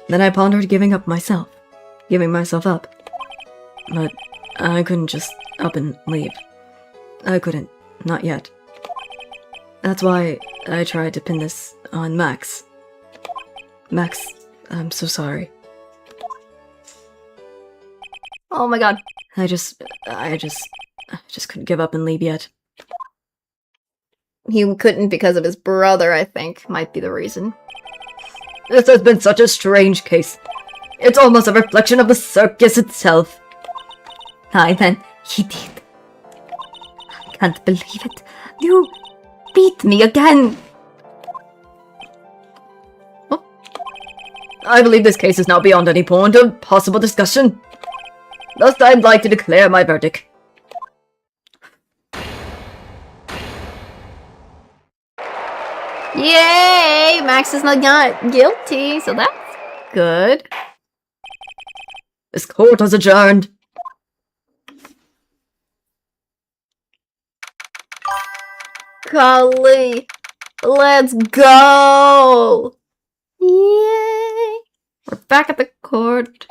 Then I pondered giving up myself. Giving myself up. But I couldn't just up and leave. I couldn't. Not yet. That's why I tried to pin this on Max. Max, I'm so sorry. Oh my god. I just couldn't give up and leave yet. He couldn't because of his brother, I think, might be the reason. This has been such a strange case. It's almost a reflection of the circus itself. Aye then, he did. I can't believe it. You beat me again. I believe this case is now beyond any point of possible discussion. Thus, I'd like to declare my verdict. Yay! Max is not guilty, so that's good. This court is adjourned. Golly. Let's go! Yay! We're back at the court.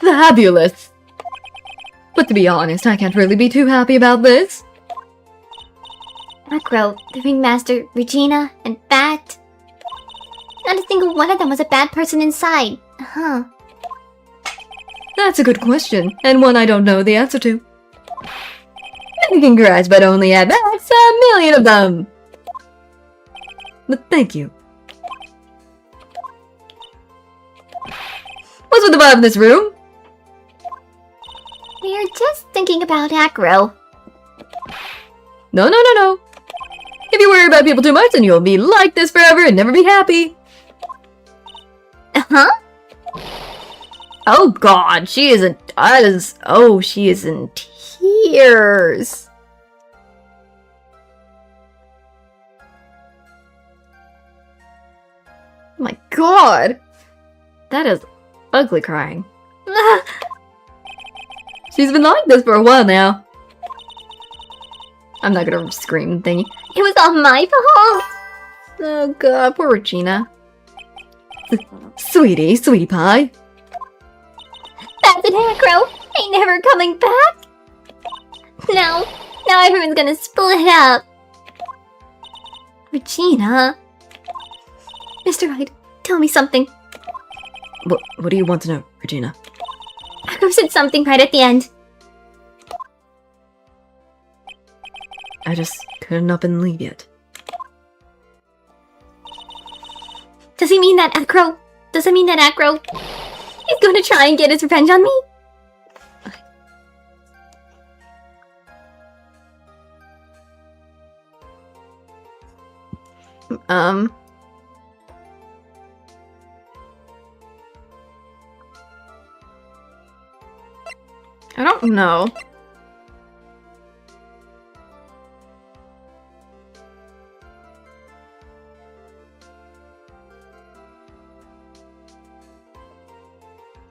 Fabulous! But to be honest, I can't really be too happy about this. Acro, the ringmaster, Regina, and Bat. Not a single one of them was a bad person inside. Huh. That's a good question, and one I don't know the answer to. Congrats, but only at best a million of them! But thank you. What's with the vibe in this room? We are just thinking about Acro. No. If you worry about people too much, then you'll be like this forever and never be happy. Huh? Oh god, she is in she is in tears. My god. That is ugly crying. She's been like this for a while now. I'm not gonna scream thingy. It was all my fault. Oh god, poor Regina. Sweetie pie. But Acro ain't never coming back. Now everyone's gonna split up. Regina. Mr. Right, tell me something. What do you want to know, Regina? Acro said something right at the end. I just couldn't up and leave yet. Does he mean that Acro? Does it mean that Acro is going to try and get his revenge on me? I don't know.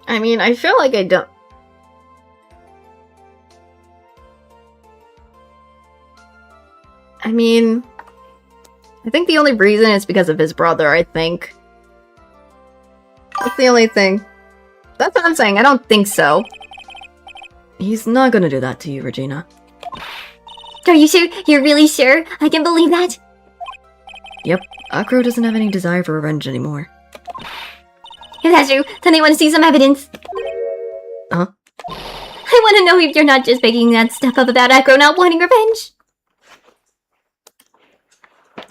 I mean, I feel like I don't. I mean, I think the only reason is because of his brother, I think. That's the only thing. That's what I'm saying, I don't think so. He's not gonna do that to you, Regina. Are you sure? You're really sure? I can believe that? Yep, Acro doesn't have any desire for revenge anymore. If that's true, then I want to see some evidence. Huh? I want to know if you're not just making that stuff up about Acro not wanting revenge.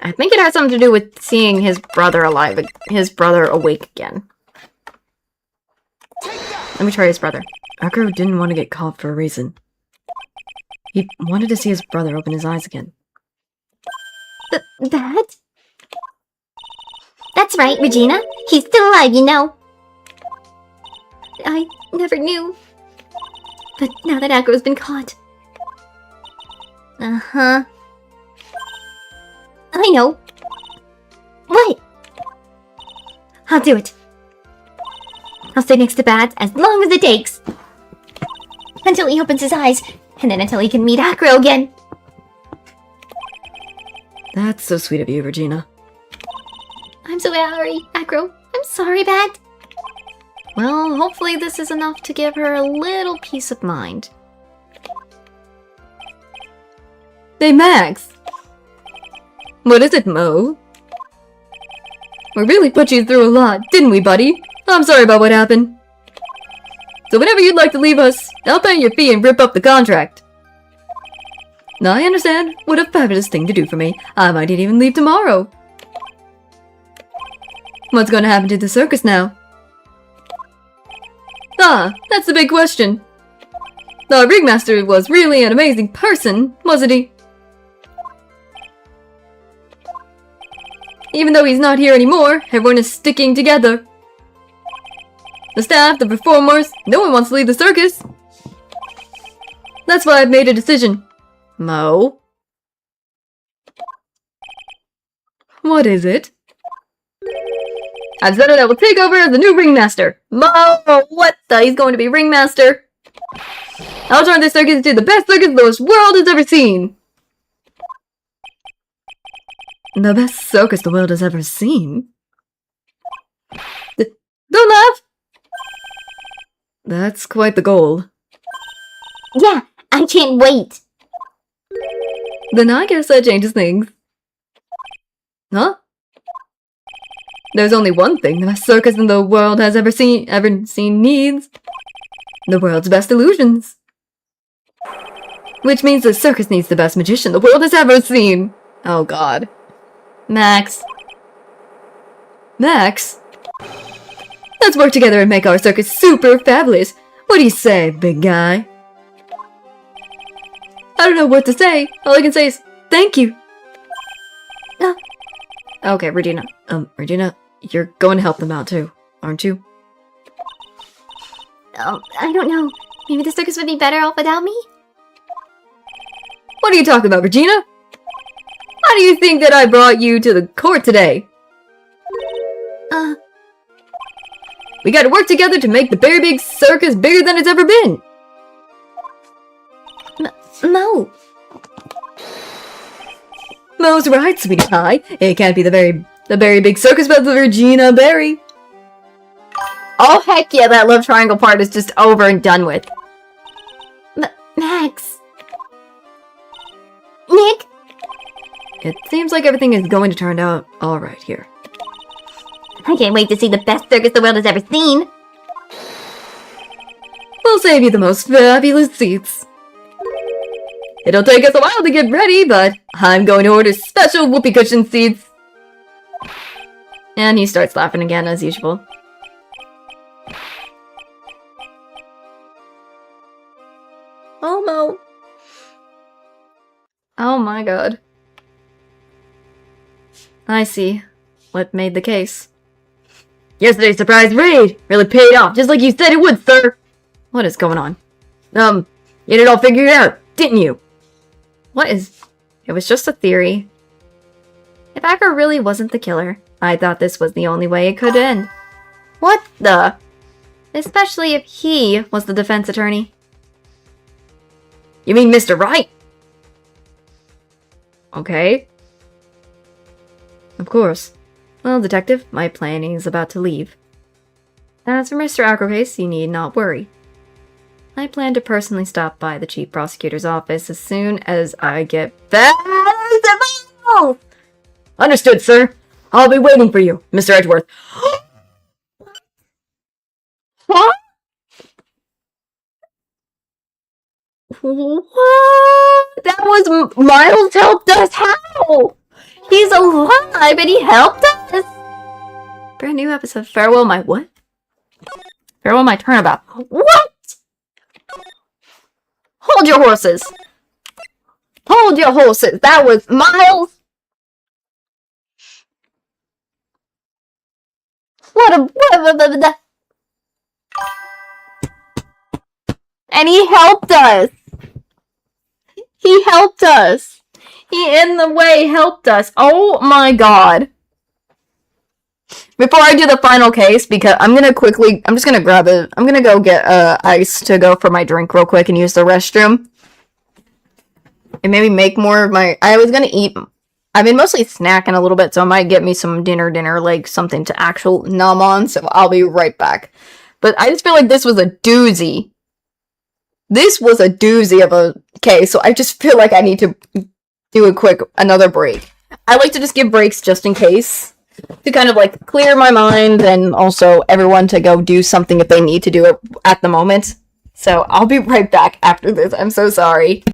I think it has something to do with seeing his brother alive, his brother awake again. Let me try his brother. Acro didn't want to get caught for a reason. He wanted to see his brother open his eyes again. That? That's right, Regina. He's still alive, you know. I never knew. But now that Acro's been caught. Uh-huh. I know. What? I'll do it. I'll stay next to Bats as long as it takes. Until he opens his eyes, and then until he can meet Acro again. That's so sweet of you, Regina. I'm so sorry, Acro. I'm sorry, Bat. Well, hopefully this is enough to give her a little peace of mind. Hey, Max! What is it, Mo? We really put you through a lot, didn't we, buddy? I'm sorry about what happened. So whenever you'd like to leave us, I'll pay your fee and rip up the contract. Now I understand. What a fabulous thing to do for me. I might even leave tomorrow. What's going to happen to the circus now? Ah, that's the big question. The ringmaster was really an amazing person, wasn't he? Even though he's not here anymore, everyone is sticking together. The staff, the performers, no one wants to leave the circus. That's why I've made a decision. Mo? What is it? I've said that I will take over as the new ringmaster. Mo! What the? He's going to be ringmaster? I'll turn this circus into the best circus the world has ever seen. The best circus the world has ever seen? Don't laugh! That's quite the goal. Yeah, I can't wait. Then I guess that changes things. Huh? There's only one thing the best circus in the world has ever seen needs. The world's best illusions. Which means the circus needs the best magician the world has ever seen. Oh god. Max. Max? Let's work together and make our circus super fabulous. What do you say, big guy? I don't know what to say. All I can say is, thank you. Okay, Regina. Regina, you're going to help them out too, aren't you? I don't know. Maybe the circus would be better off without me? What are you talking about, Regina? How do you think that I brought you to the court today? We gotta work together to make the Very Big Circus bigger than it's ever been! Mo. Mo's right, sweetie pie. It can't be the very big circus without the Regina Berry. Oh, heck yeah, that love triangle part is just over and done with. Max. Nick? It seems like everything is going to turn out alright here. I can't wait to see the best circus the world has ever seen. We'll save you the most fabulous seats. It'll take us a while to get ready, but I'm going to order special whoopee cushion seats. And he starts laughing again, as usual. Elmo. Oh my god. I see. What made the case? Yesterday's surprise raid really paid off, just like you said it would, sir! What is going on? You had it all figured out, didn't you? What is... It was just a theory. If Acker really wasn't the killer, I thought this was the only way it could end. What the... Especially if he was the defense attorney. You mean Mr. Wright? Okay. Of course. Well, Detective, my planning is about to leave. As for Mr. Acker case, you need not worry. I plan to personally stop by the Chief Prosecutor's office as soon as I get back. Understood, sir. I'll be waiting for you, Mr. Edgeworth. Huh? What? That was Miles helped us. How? He's alive and he helped us. Brand new episode. Farewell, my what? Farewell, my turnabout. What? Hold your horses. Hold your horses. That was Miles. And he helped us. He helped us. He, in the way, helped us. Oh my god. Before I do the final case, because I'm just gonna grab it. I'm gonna go get ice to go for my drink real quick and use the restroom. And maybe make more of my... I was gonna eat... I've been mostly snacking a little bit, so I might get me some dinner, like something to actual nom on, so I'll be right back. But I just feel like this was a doozy. This was a doozy of a case, so I just feel like I need to do another break. I like to just give breaks just in case, to kind of like clear my mind, and also everyone to go do something if they need to do it at the moment. So I'll be right back after this. I'm so sorry.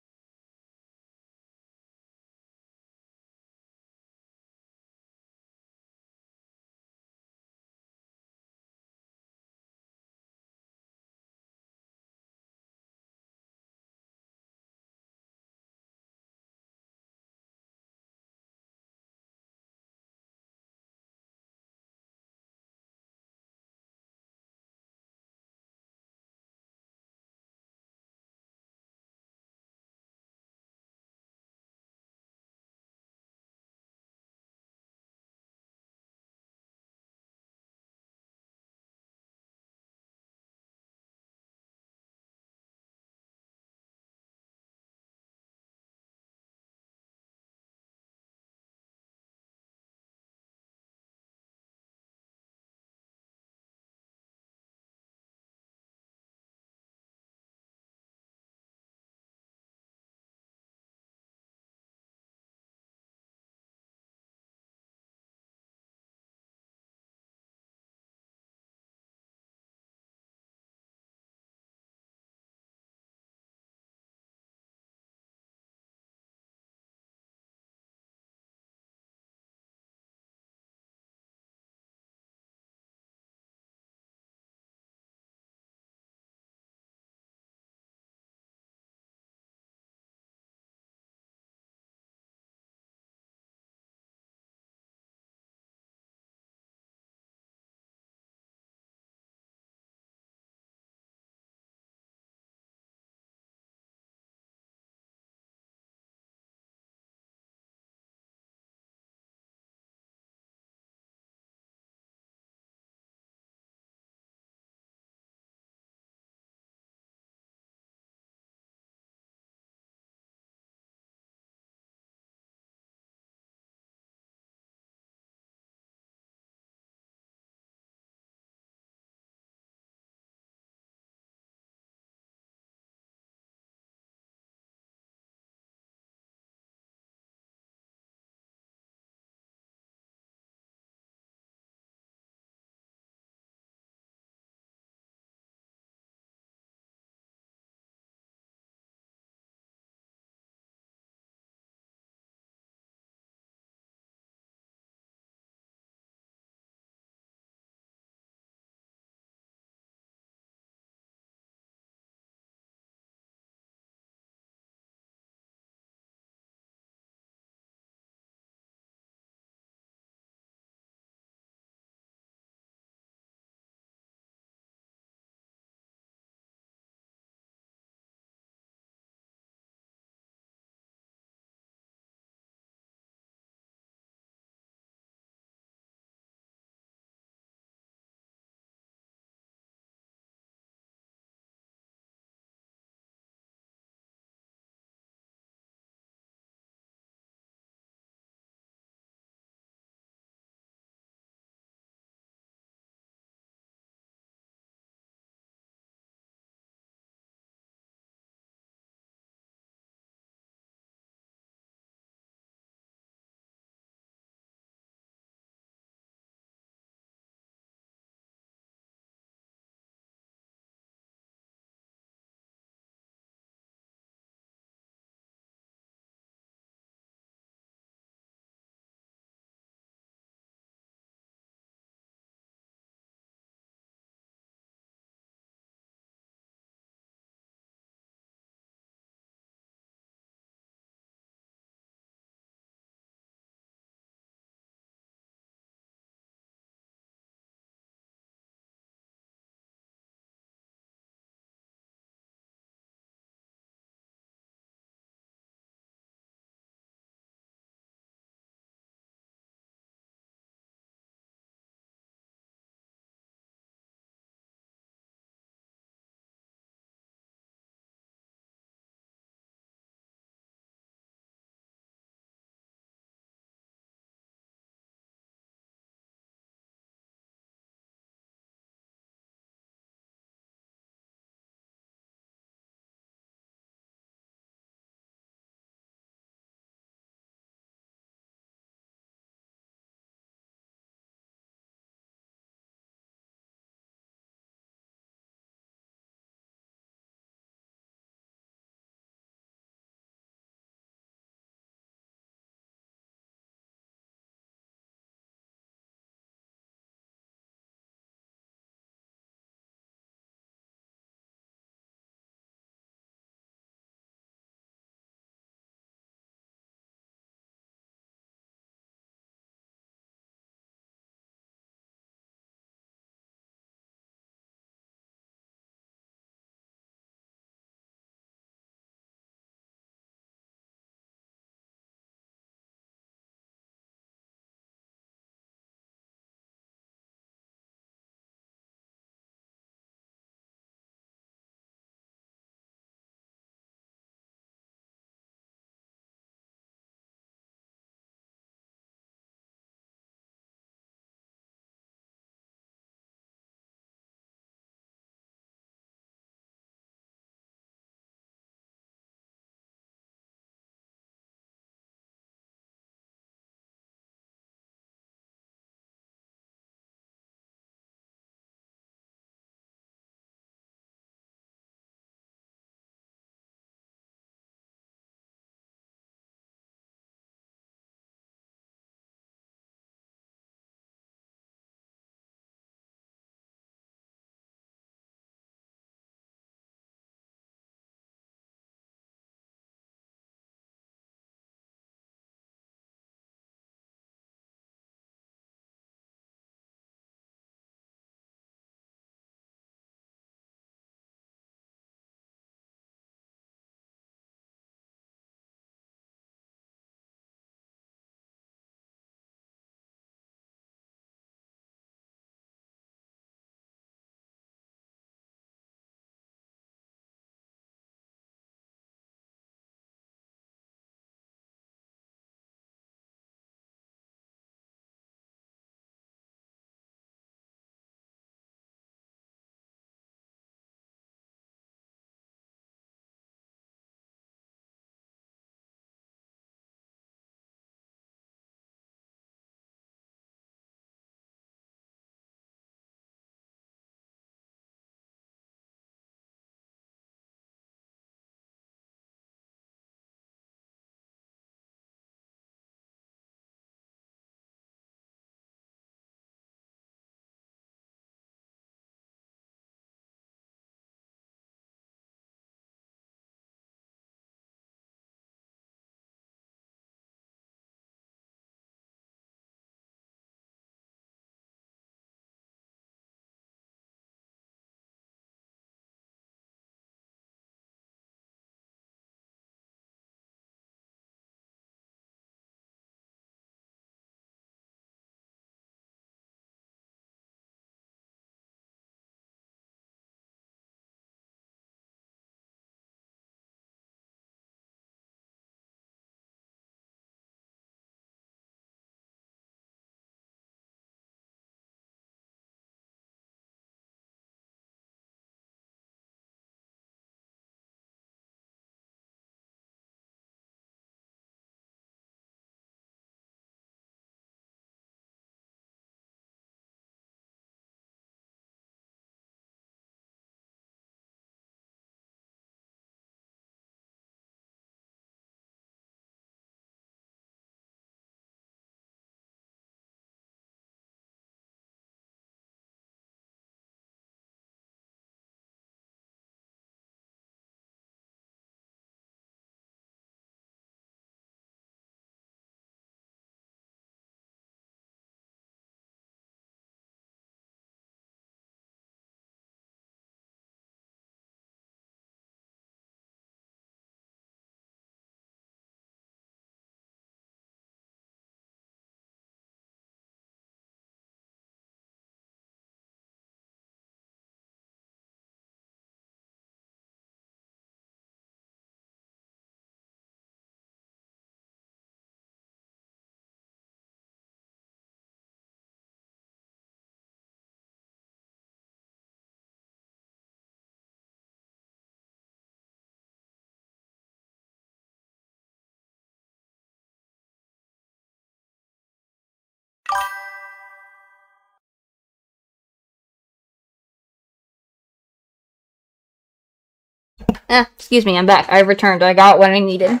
Excuse me, I'm back. I returned. I got what I needed.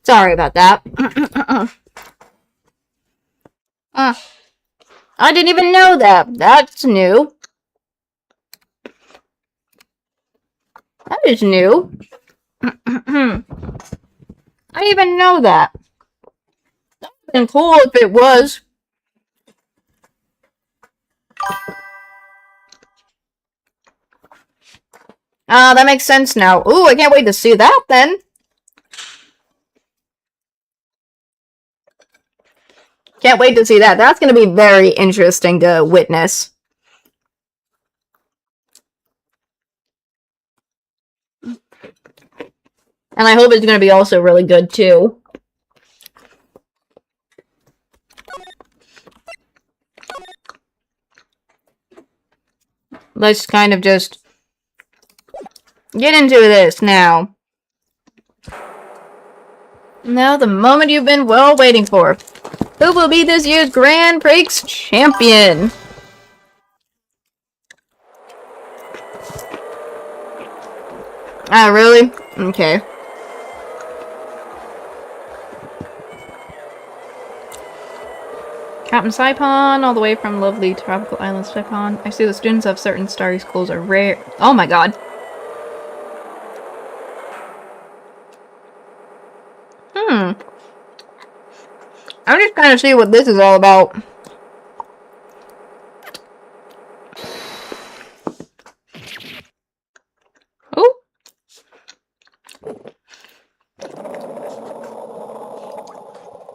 Sorry about that. I didn't even know that. That's new. That is new. I didn't even know that. That would have been cool if it was. That makes sense now. Ooh, I can't wait to see that then. Can't wait to see that. That's going to be very interesting to witness. And I hope it's going to be also really good too. Let's kind of just get into this now. Now, the moment you've been well waiting for. Who will be this year's Grand Prix champion? Ah, really? Okay. Captain Saipon, all the way from lovely tropical island Saipon. I see the students of certain starry schools are rare. Oh my god. I'm just kind of see what this is all about. Oh.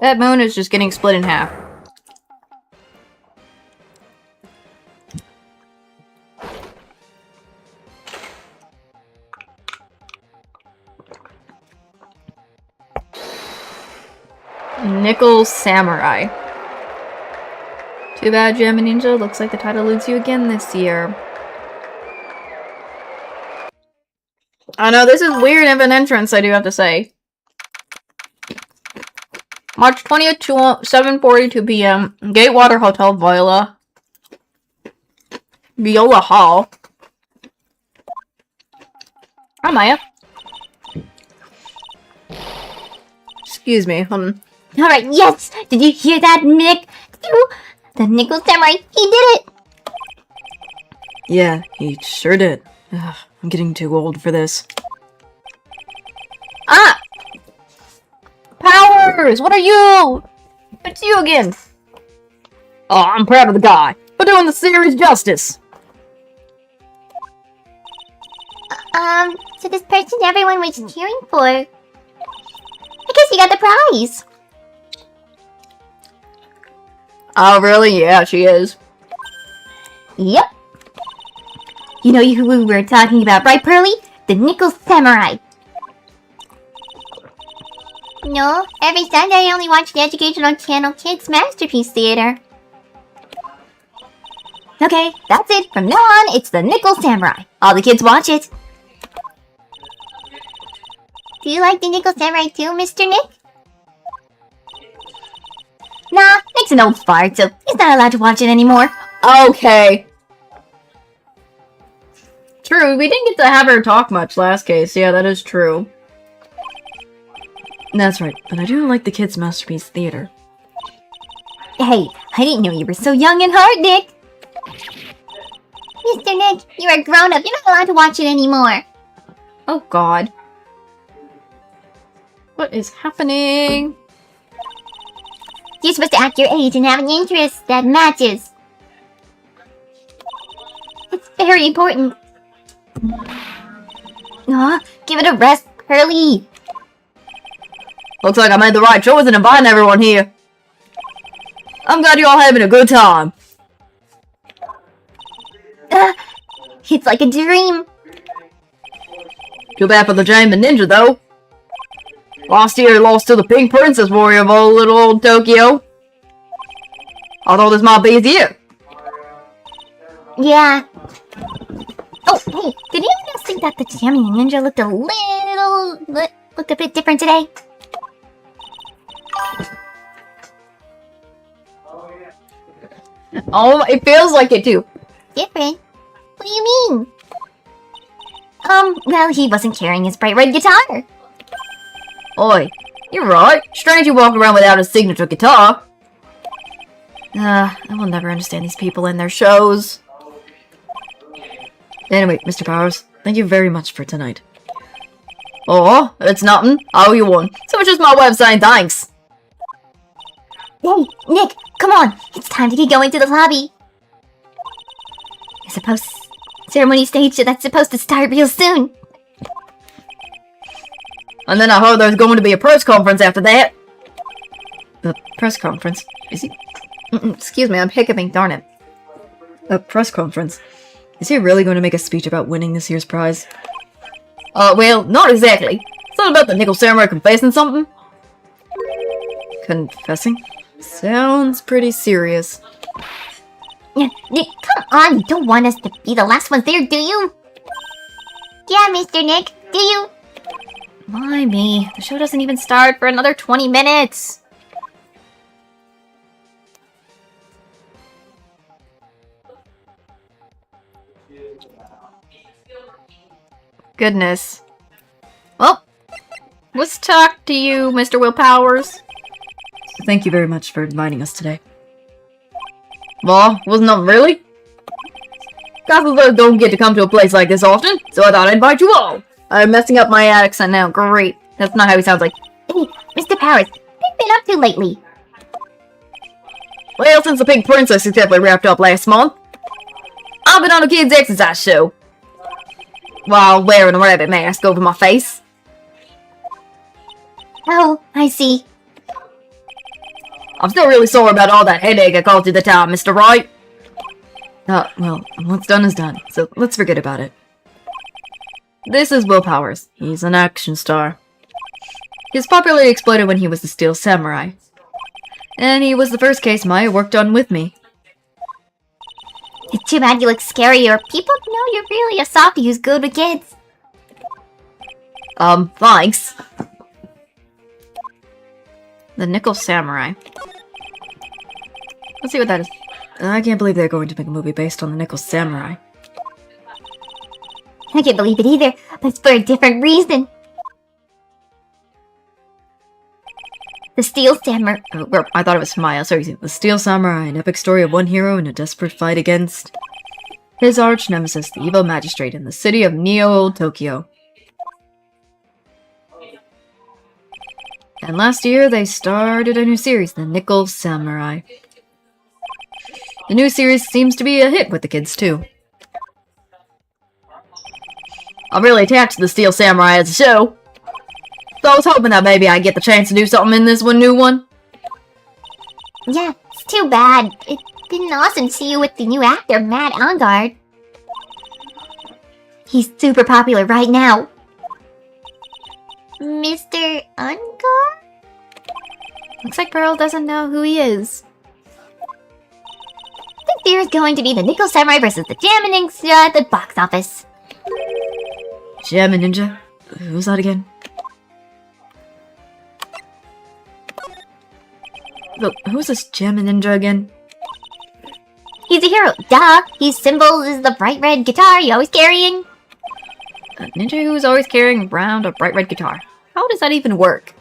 That moon is just getting split in half. Nickel Samurai. Too bad, Gem Ninja. Looks like the title eludes you again this year. I know, this is weird of an entrance, I do have to say. March 20th, 7:42 p.m. Gatewater Hotel, Viola. Viola Hall. Hi, Maya. Excuse me, Alright, yes! Did you hear that, Nick? The Nickel Samurai, he did it! Yeah, he sure did. Ugh, I'm getting too old for this. Ah! Powers! What are you? It's you again. Oh, I'm proud of the guy for doing the series justice. So this person everyone was cheering for. I guess he got the prize. Oh, really? Yeah, she is. Yep. You know who we were talking about, right, Pearly? The Nickel Samurai. No, every Sunday I only watch the educational channel Kids Masterpiece Theater. Okay, that's it. From now on, it's the Nickel Samurai. All the kids watch it. Do you like the Nickel Samurai too, Mr. Nick? Nah, Nick's an old fart, so he's not allowed to watch it anymore. Okay. True, we didn't get to have her talk much last case. Yeah, that is true. That's right, but I do like the Kids Masterpiece Theater. Hey, I didn't know you were so young and hard, Nick. Mr. Nick, you are grown up. You're not allowed to watch it anymore. Oh, God. What is happening? You're supposed to act your age and have an interest that matches. It's very important. Aw, give it a rest, Pearly. Looks like I made the right choice in inviting everyone here. I'm glad you're all having a good time. It's like a dream. Too bad for the Jane the Ninja, though. Last year, lost to the Pink Princess warrior of old little old Tokyo. Although this might be his year. Yeah. Oh, hey, did anyone else think that the Jammy Ninja looked a bit different today? Oh, it feels like it too. Different? What do you mean? Well, he wasn't carrying his bright red guitar. Oi, you're right. Strange you walk around without a signature guitar. I will never understand these people and their shows. Anyway, Mr. Powers, thank you very much for tonight. Oh, it's nothing. I owe you one. So it's just my way of saying thanks. Hey, Nick, come on. It's time to get going to the lobby. I suppose ceremony stage that's supposed to start real soon. And then I heard there's going to be a press conference after that. A press conference? Is he? Excuse me, I'm hiccuping, darn it. A press conference? Is he really going to make a speech about winning this year's prize? Well, not exactly. Something about the Nickel Samurai confessing something? Confessing? Sounds pretty serious. Nick, come on. You don't want us to be the last ones there, do you? Yeah, Mr. Nick, do you? My me, the show doesn't even start for another 20 minutes. Goodness. Well, let's talk to you, Mr. Will Powers. Thank you very much for inviting us today. Well, wasn't nothing really. Counselors don't get to come to a place like this often, so I thought I'd invite you all. I'm messing up my accent now. Great. That's not how he sounds like. Hey, Mr. Powers, what have you been up to lately? Well, since the Pink Princess successfully wrapped up last month, I've been on a kids' exercise show. While wearing a rabbit mask over my face. Oh, I see. I'm still really sore about all that headache I caused you the time, Mr. Wright. Well, what's done is done, so let's forget about it. This is Will Powers. He's an action star. He was popularly exploited when he was the Steel Samurai. And he was the first case Maya worked on with me. It's too bad you look scary, or people know you're really a softie who's good with kids. Thanks. The Nickel Samurai. Let's see what that is. I can't believe they're going to make a movie based on the Nickel Samurai. I can't believe it either, but it's for a different reason. The Steel Samurai. Oh, I thought it was Maya, sorry. The Steel Samurai, an epic story of one hero in a desperate fight against his arch nemesis, the evil magistrate in the city of Neo Tokyo. And last year, they started a new series, The Nickel Samurai. The new series seems to be a hit with the kids, too. I'm really attached to the Steel Samurai as a show. So I was hoping that maybe I'd get the chance to do something in this new one. Yeah, it's too bad. It's been awesome to see you with the new actor, Matt Angard. He's super popular right now. Mr. Angard? Looks like Pearl doesn't know who he is. I think there's going to be the Nickel Samurai versus the Jammin' Ninja at the box office. Jammin' Ninja? Who's that again? Look, who's this Jammin' Ninja again? He's a hero, duh! His symbol is the bright red guitar he's always carrying. A ninja who's always carrying around a bright red guitar. How does that even work?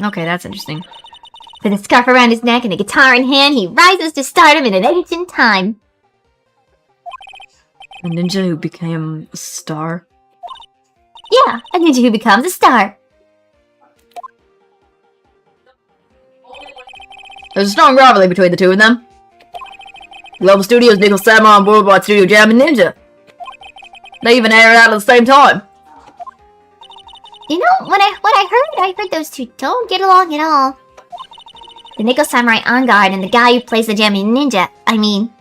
Okay, that's interesting. With a scarf around his neck and a guitar in hand, he rises to stardom in an ancient time. A ninja who became a star? Yeah, a ninja who becomes a star. There's a strong rivalry between the two of them. Global Studios, Nickel Samurai, and Worldwide Studio Jammin' Ninja. They even air it out at the same time. You know, what I heard those two don't get along at all. The Nickel Samurai Angard and the guy who plays the Jammin' Ninja, I mean.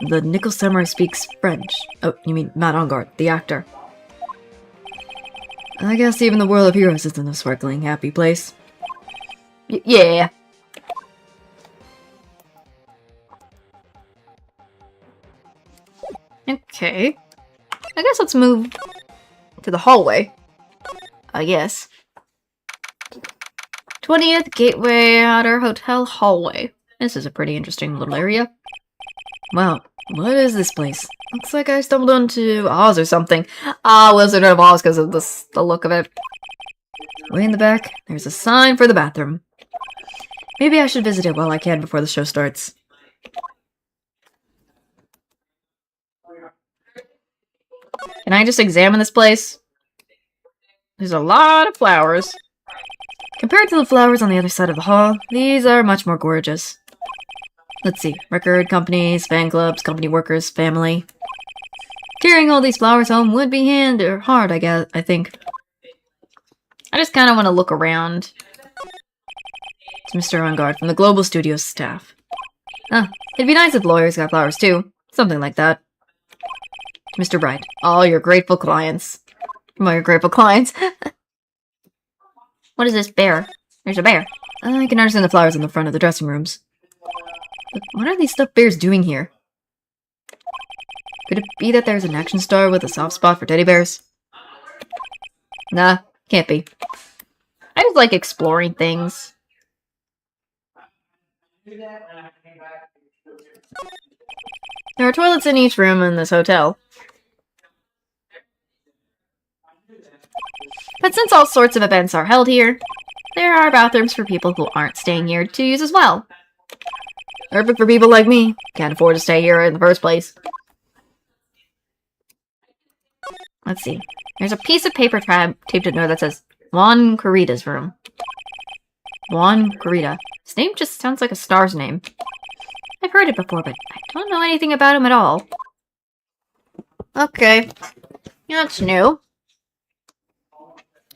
The Nickel Samurai speaks French. Oh, you mean Matt Angard, the actor. I guess even the world of heroes isn't a sparkling, happy place. Yeah. Okay. I guess let's move to the hallway. I guess. 20th Gateway Outer Hotel Hallway. This is a pretty interesting little area. Wow, what is this place? Looks like I stumbled onto Oz or something. Ah, Wizard of Oz because of the look of it. Way in the back, there's a sign for the bathroom. Maybe I should visit it while I can before the show starts. Can I just examine this place? There's a lot of flowers. Compared to the flowers on the other side of the hall, these are much more gorgeous. Let's see. Record companies, fan clubs, company workers, family. Carrying all these flowers home would be hard, I think. I just kind of want to look around. It's Mr. Ungard from the Global Studios staff. Ah, it'd be nice if lawyers got flowers too. Something like that. Mr. Bright, all your grateful clients. From all your grateful clients. What is this bear? There's a bear. I can understand the flowers in the front of the dressing rooms. But what are these stuffed bears doing here? Could it be that there's an action star with a soft spot for teddy bears? Nah, can't be. I just like exploring things. There are toilets in each room in this hotel. But since all sorts of events are held here, there are bathrooms for people who aren't staying here to use as well. Perfect for people like me. Can't afford to stay here in the first place. Let's see. There's a piece of paper taped to the door that says Juan Corrida's room. Juan Corrida. His name just sounds like a star's name. I've heard it before, but I don't know anything about him at all. Okay. That's new.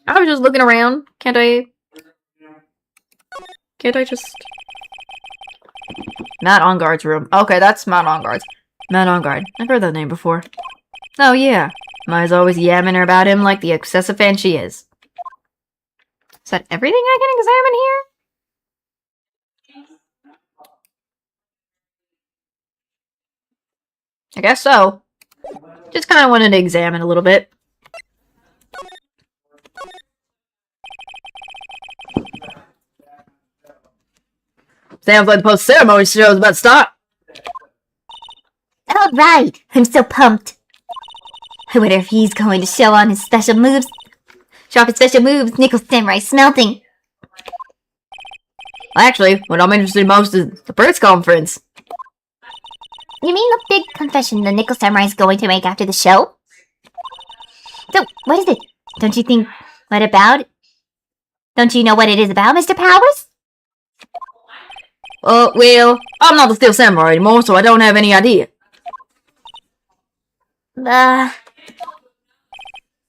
I was just looking around. Can't I just... Matt Ongard's room. Okay, that's Matt Ongard's. Matt Ongard. I've heard that name before. Oh, yeah. Maya's always yamming her about him like the excessive fan she is. Is that everything I can examine here? I guess so. Just kind of wanted to examine a little bit. Sounds like the post-ceremony show's about to start. All right, I'm so pumped. I wonder if he's going to show on his special moves. Show off his special moves, Nickel Samurai Smelting. Actually, what I'm interested in most is the press conference. You mean the big confession the Nickel Samurai is going to make after the show? So, what is it? Don't you think... What about? Don't you know what it is about, Mr. Powers? Well, I'm not the Steel Samurai anymore, so I don't have any idea.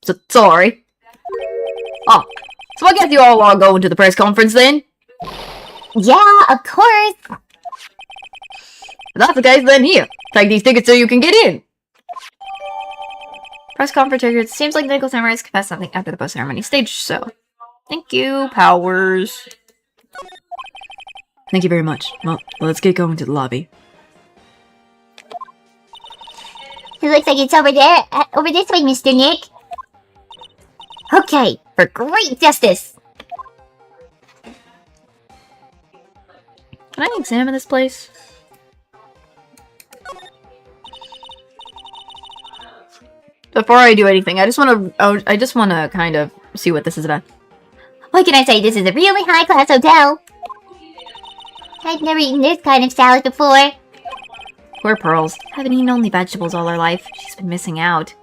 So, sorry. Oh, so I guess you all are going to the press conference then? Yeah, of course. If that's the case, then here. Take these tickets so you can get in. Press conference tickets. Seems like Nickel Samurai's confessed something after the post-ceremony stage show. Thank you, Powers. Thank you very much. Well, let's get going to the lobby. It looks like it's over there. Over this way, Mr. Nick. Okay, for great justice. Can I examine this place? Before I do anything, I just want to kind of see what this is about. What can I say? This is a really high-class hotel. I've never eaten this kind of salad before. Poor Pearls. Haven't eaten only vegetables all her life. She's been missing out.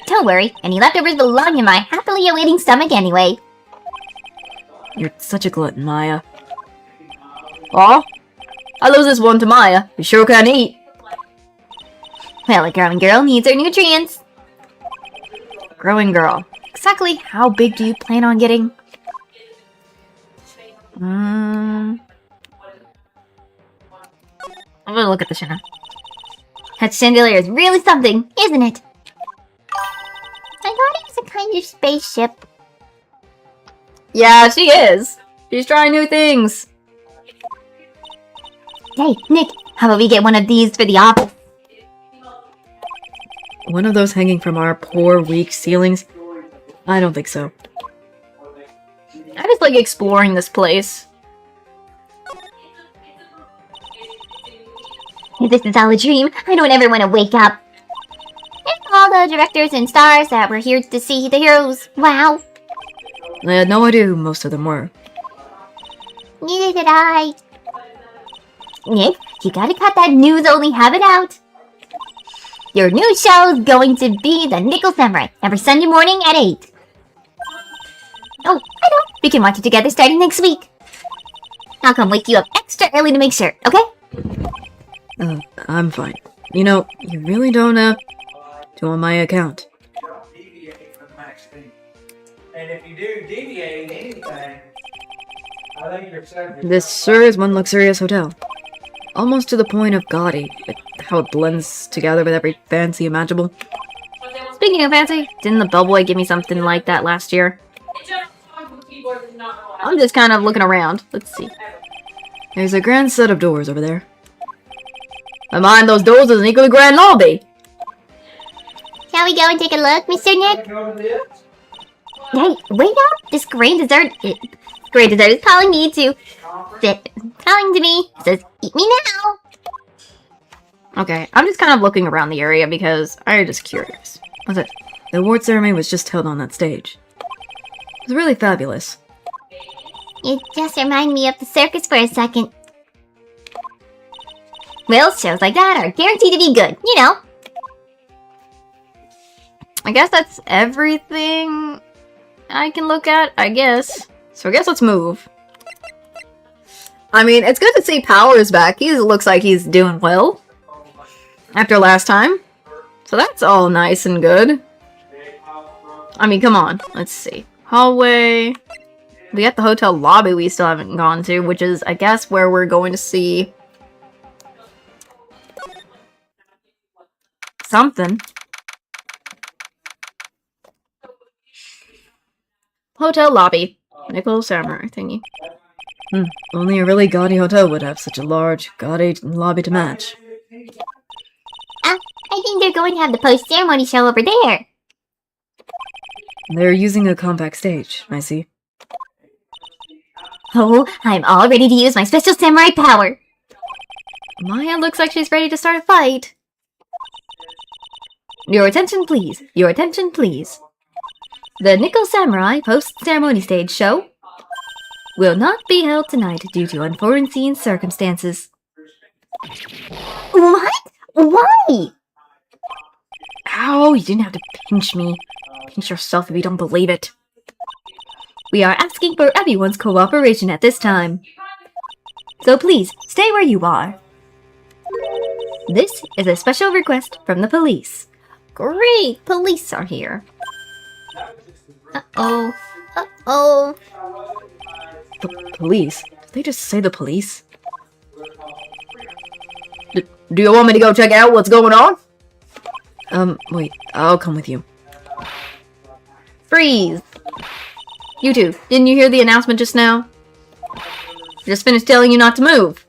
Don't worry, any leftovers belong in my happily awaiting stomach anyway. You're such a glutton, Maya. Aw, I lose this one to Maya. We sure can eat. Well, a growing girl needs her nutrients. Growing girl. Exactly how big do you plan on getting? I'm gonna look at the chandelier. That chandelier is really something, isn't it? I thought it was a kind of spaceship. Yeah, she is. She's trying new things. Hey, Nick, how about we get one of these for the office? One of those hanging from our poor, weak ceilings? I don't think so. I just like exploring this place. This is all a dream. I don't ever want to wake up. And all the directors and stars that were here to see the heroes. Wow. I had no idea who most of them were. Neither did I. Nick, you gotta cut that news-only habit out. Your new show is going to be The Nickel Samurai, every Sunday morning at 8. Oh, I know. We can watch it together starting next week. I'll come wake you up extra early to make sure, okay? I'm fine. You know, you really don't have to on my account. Don't deviate from the max speed. And if you do deviate anything, I think you're subject. This sure is one luxurious hotel. Almost to the point of gaudy, like how it blends together with every fancy imaginable. Speaking of fancy, didn't the bellboy give me something like that last year? I'm just kind of looking around. Let's see. There's a grand set of doors over there. Behind those doors is an equally grand lobby. Shall we go and take a look, Mr. Nick? Go to this. Hey, wait up! This great dessert is calling me to calling to me. It says, eat me now! Okay, I'm just kind of looking around the area because I'm just curious. What's it? The award ceremony was just held on that stage. It was really fabulous. It just reminded me of the circus for a second. Well, shows like that are guaranteed to be good, you know. I guess that's everything I can look at, I guess. So I guess let's move. I mean, it's good to see Powers back. He looks like he's doing well after last time. So that's all nice and good. I mean, come on. Let's see. Hallway. We got the hotel lobby we still haven't gone to, which is, I guess, where we're going to see something. Hotel lobby. Nickel Samurai thingy. Only a really gaudy hotel would have such a large, gaudy lobby to match. I think they're going to have the post-ceremony show over there. They're using a compact stage, I see. Oh, I'm all ready to use my special samurai power. Maya looks like she's ready to start a fight. Your attention, please. Your attention, please. The Nickel Samurai post-ceremony stage show will not be held tonight due to unforeseen circumstances. What? Why? Ow, you didn't have to pinch me. Pinch yourself if you don't believe it. We are asking for everyone's cooperation at this time. So please, stay where you are. This is a special request from the police. Great, police are here. Uh-oh. Uh-oh. Police? Did they just say the police? Do you want me to go check out what's going on? Wait, I'll come with you. Freeze! You two, didn't you hear the announcement just now? Just finished telling you not to move.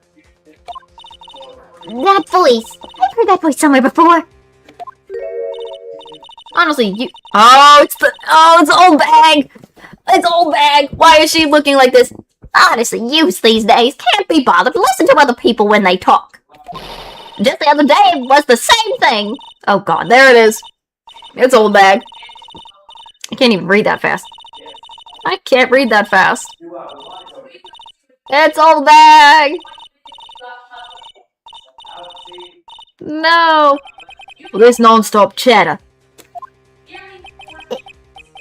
That voice. I've heard that voice somewhere before. Honestly, you— Oh, it's old bag! It's old bag! Why is she looking like this? Honestly, youths these days can't be bothered to listen to other people when they talk. Just the other day it was the same thing. Oh god, there it is. It's old bag. I can't even read that fast. I can't read that fast. It's old bag! No! This non-stop chatter.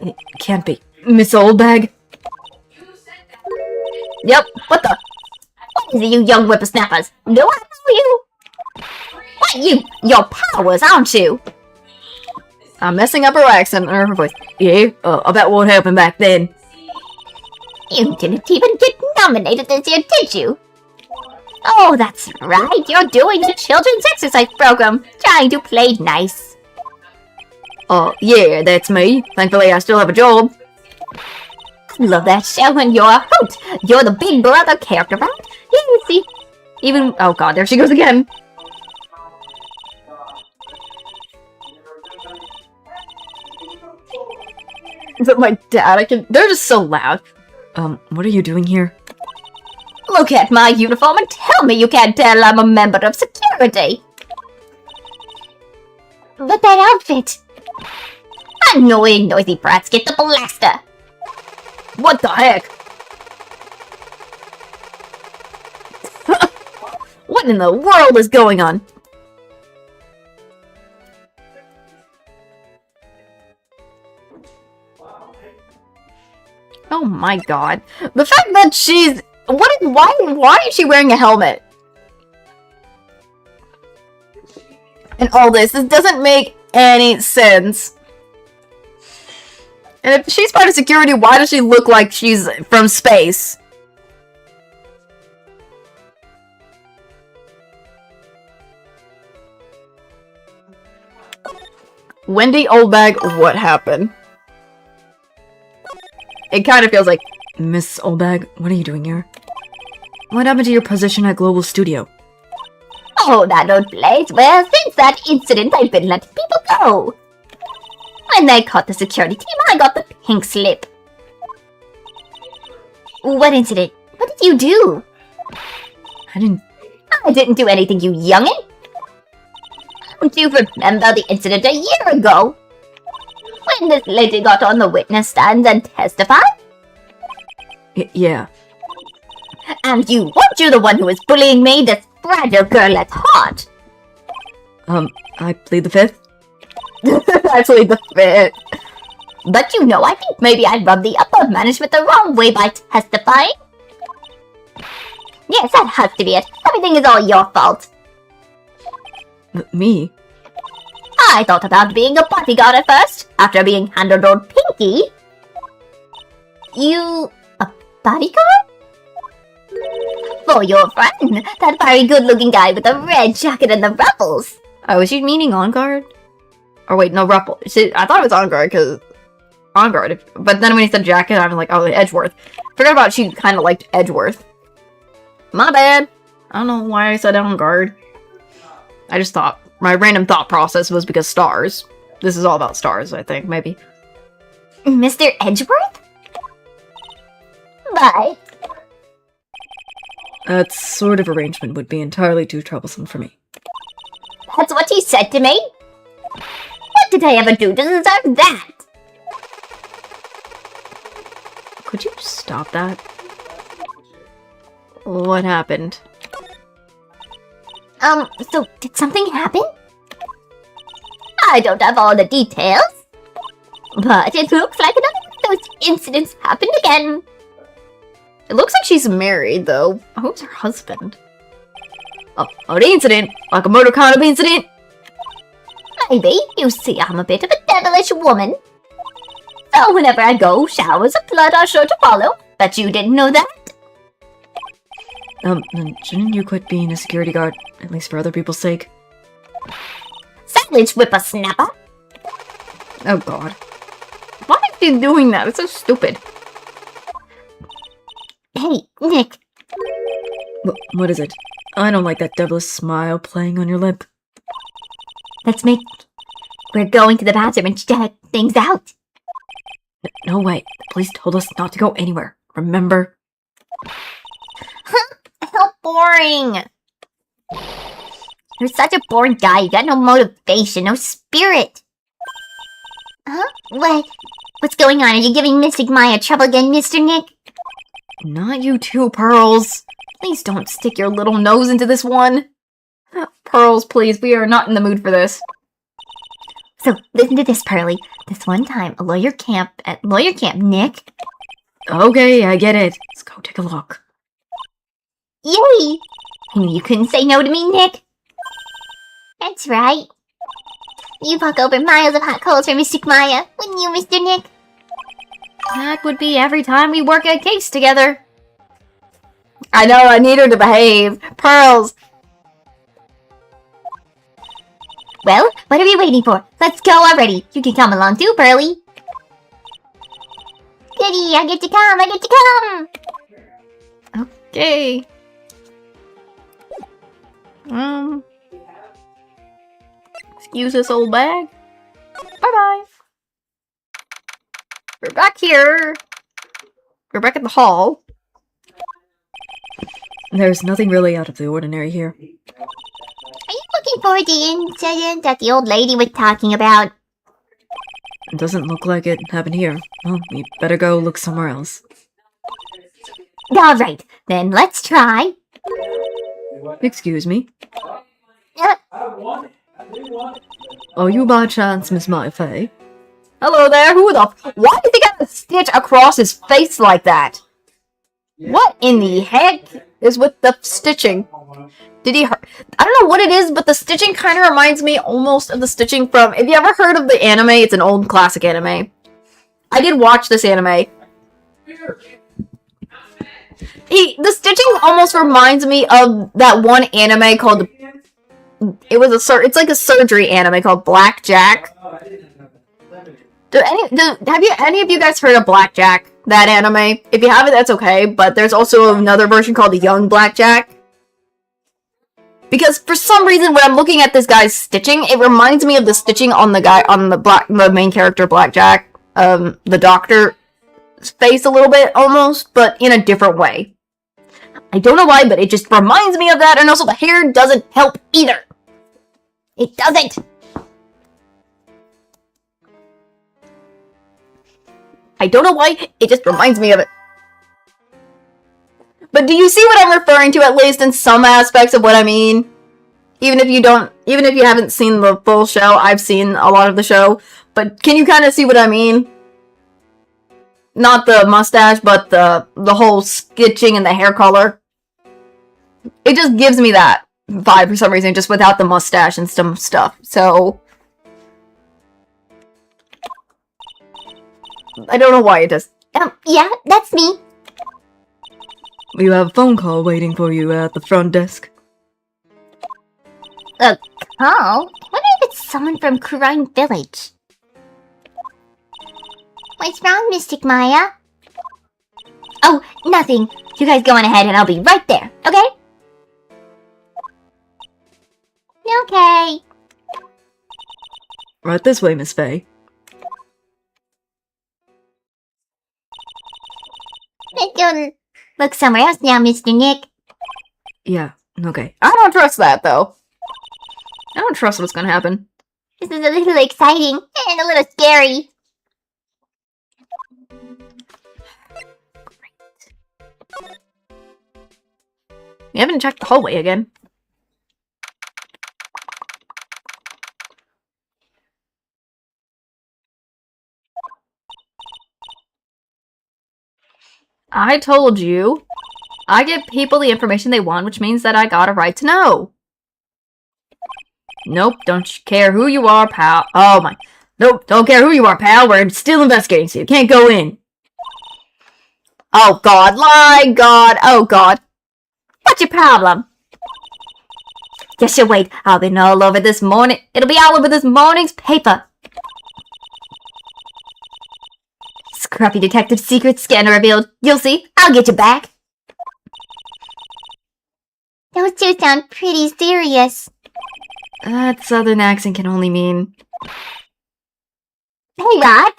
It can't be. Miss Oldbag? Yep, what the? What is it, you young whippersnappers? Do I know you? What, you're Powers, aren't you? I'm messing up her accent or her voice. Yeah, about what happened back then. You didn't even get nominated this year, did you? Oh, that's right. You're doing the children's exercise program, trying to play nice. Yeah, that's me. Thankfully, I still have a job. Love that show, and you're a hoot. You're the big brother character, right? Yeah, see? Even— oh god, there she goes again. Is it my dad? They're just so loud. What are you doing here? Look at my uniform and tell me you can't tell I'm a member of security. security. But that outfit. Annoying noisy brats, get the blaster. What the heck? What in the world is going on? Oh my god. The fact that she's... Why is she wearing a helmet? And all this doesn't make any sense. And if she's part of security, why does she look like she's from space? Wendy Oldbag, what happened? It kind of feels like, Miss Oldbag, what are you doing here? What happened to your position at Global Studio? Oh, that old place. Well, since that incident, I've been letting people go. When they caught the security team, I got the pink slip. What incident? What did you do? I didn't do anything, you youngin'. Don't you remember the incident a year ago? When this lady got on the witness stand and testified? Yeah. And weren't you the one who was bullying me, this fragile girl at heart? I plead the fifth? I plead the fifth. But I think maybe I rubbed the upper management the wrong way by testifying. Yes, that has to be it. Everything is all your fault. Me? I thought about being a bodyguard at first, after being handed old Pinky. You... a bodyguard? For your friend, that very good-looking guy with the red jacket and the ruffles. Oh, was she meaning on guard? Or wait, no, ruffle. I thought it was on guard, because... On guard. But then when he said jacket, I was like, oh, Edgeworth. Forgot about she kind of liked Edgeworth. My bad. I don't know why I said on guard. I just thought... My random thought process was because stars. This is all about stars, I think, maybe. Mr. Edgeworth? Bye. That sort of arrangement would be entirely too troublesome for me. That's what he said to me? What did I ever do to deserve that? Could you stop that? What happened? So did something happen? I don't have all the details, but it looks like another of those incidents happened again. It looks like she's married, though. Who's her husband? Oh, the incident! Like a motor condom incident? Maybe. You see, I'm a bit of a devilish woman. So whenever I go, showers of blood are sure to follow. Bet you didn't know that? Shouldn't you quit being a security guard, at least for other people's sake? Silence, whippersnapper! Oh god. Why is she doing that? It's so stupid. Hey, Nick. What is it? I don't like that devilish smile playing on your lip. We're going to the bathroom and check things out. No way. The police told us not to go anywhere. Remember? How boring! You're such a boring guy. You got no motivation, no spirit. Huh? What's going on? Are you giving Mystic Maya trouble again, Mr. Nick? Not you too, Pearls. Please don't stick your little nose into this one. Pearls, please. We are not in the mood for this. So, listen to this, Pearly. This one time, at lawyer camp, Nick. Okay, I get it. Let's go take a look. Yay! I knew you couldn't say no to me, Nick. That's right. You'd walk over miles of hot coals for Mystic Maya, wouldn't you, Mr. Nick? That would be every time we work a case together. I know, I need her to behave. Pearls. Well, what are we waiting for? Let's go already. You can come along too, Pearly. Goody, I get to come. Okay. Excuse this old bag. Bye-bye. We're back here. We're back at the hall. There's nothing really out of the ordinary here. Are Or the incident that the old lady was talking about. It doesn't look like it happened here. Well, we better go look somewhere else. Alright, then let's try. Excuse me. I want it. I do want it. Are you by chance Miss Mai Fei? Hello there, who the why did he got a stitch across his face like that? What in the heck is with the stitching? Did he hurt? I don't know what it is, but the stitching kind of reminds me almost of the stitching from... Have you ever heard of the anime? It's an old classic anime. I did watch this anime. The stitching almost reminds me of that one anime called... It's like a surgery anime called Blackjack. Have any of you guys heard of Blackjack? That anime? If you haven't, that's okay. But there's also another version called the Young Blackjack. Because for some reason, when I'm looking at this guy's stitching, it reminds me of the stitching on the main character Blackjack, the doctor's face a little bit almost, but in a different way. I don't know why, but it just reminds me of that, and also the hair doesn't help either. It doesn't. I don't know why, it just reminds me of it. But do you see what I'm referring to, at least in some aspects of what I mean? Even if you haven't seen the full show, I've seen a lot of the show. But can you kind of see what I mean? Not the mustache, but the whole stitching and the hair color. It just gives me that vibe for some reason, just without the mustache and some stuff. So... I don't know why it does. Yeah, that's me. You have a phone call waiting for you at the front desk. A call? Wonder if it's someone from Crime Village. What's wrong, Mystic Maya? Oh, nothing. You guys go on ahead and I'll be right there, okay? Okay. Right this way, Miss Fei. Let's go look somewhere else now, Mr. Nick. Yeah, okay. I don't trust that, though. I don't trust what's gonna happen. This is a little exciting and a little scary. We haven't checked the hallway again. I told you. I give people the information they want, which means that I got a right to know. Nope, don't care who you are, pal. Oh my. Nope, don't care who you are, pal. We're still investigating, so you can't go in. Oh god, my god, oh god. What's your problem? Just you wait, I'll be all over this morning. It'll be all over this morning's paper. Scruffy detective secret scanner revealed. You'll see, I'll get you back. Those two sound pretty serious. That southern accent can only mean... Hey, Rod.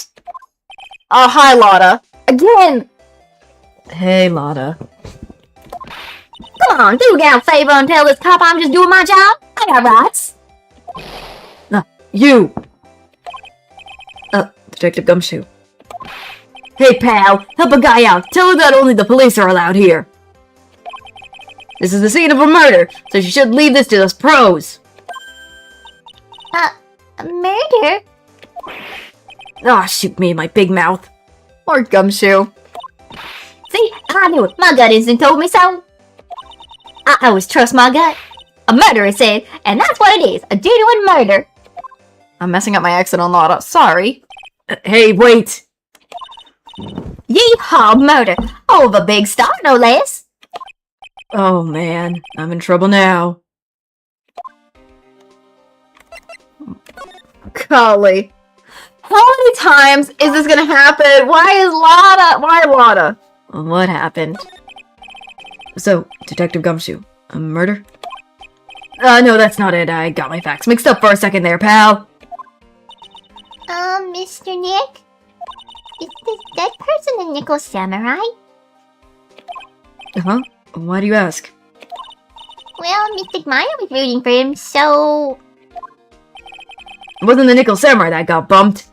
Oh, hi, Lotta. Again! Hey, Lotta. Come on, do get a favor and tell this cop I'm just doing my job. I got rights. You! Detective Gumshoe. Hey, pal, help a guy out. Tell her that only the police are allowed here. This is the scene of a murder, so you should leave this to us pros. Murder? Ah, shoot me in my big mouth. Or Gumshoe. See, I knew it. My gut instinct told me so. I always trust my gut. A murder, it said, and that's what it is. A genuine murder. I'm messing up my accent on Lotta. Sorry. Hey, wait! Yeehaw, murder. Of a big star, no less. Oh man, I'm in trouble now. Golly. How many times is this gonna happen? Why Lotta? What happened? So, Detective Gumshoe, a murder? No, that's not it. I got my facts mixed up for a second there, pal. Mr. Nick? Is this dead person a nickel samurai? Huh? Why do you ask? Well, Mystic Maya was rooting for him, so... It wasn't the Nickel Samurai that got bumped.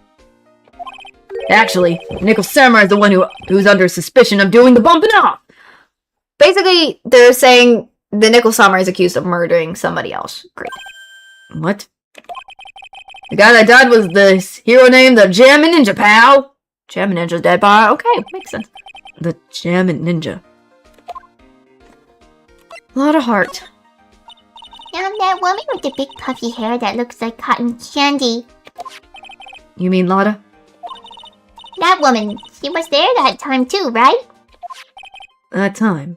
Actually, Nickel Samurai is the one who's under suspicion of doing the bumping off. Basically, they're saying the Nickel Samurai is accused of murdering somebody else. Great. What? The guy that died was the hero named the Jammin' Ninja, pal. Jammin' Ninja's dead body. Okay, makes sense. The Jammin' Ninja. A lot of heart. That woman with the big puffy hair that looks like cotton candy. You mean Lotta? That woman, she was there that time too, right? That time.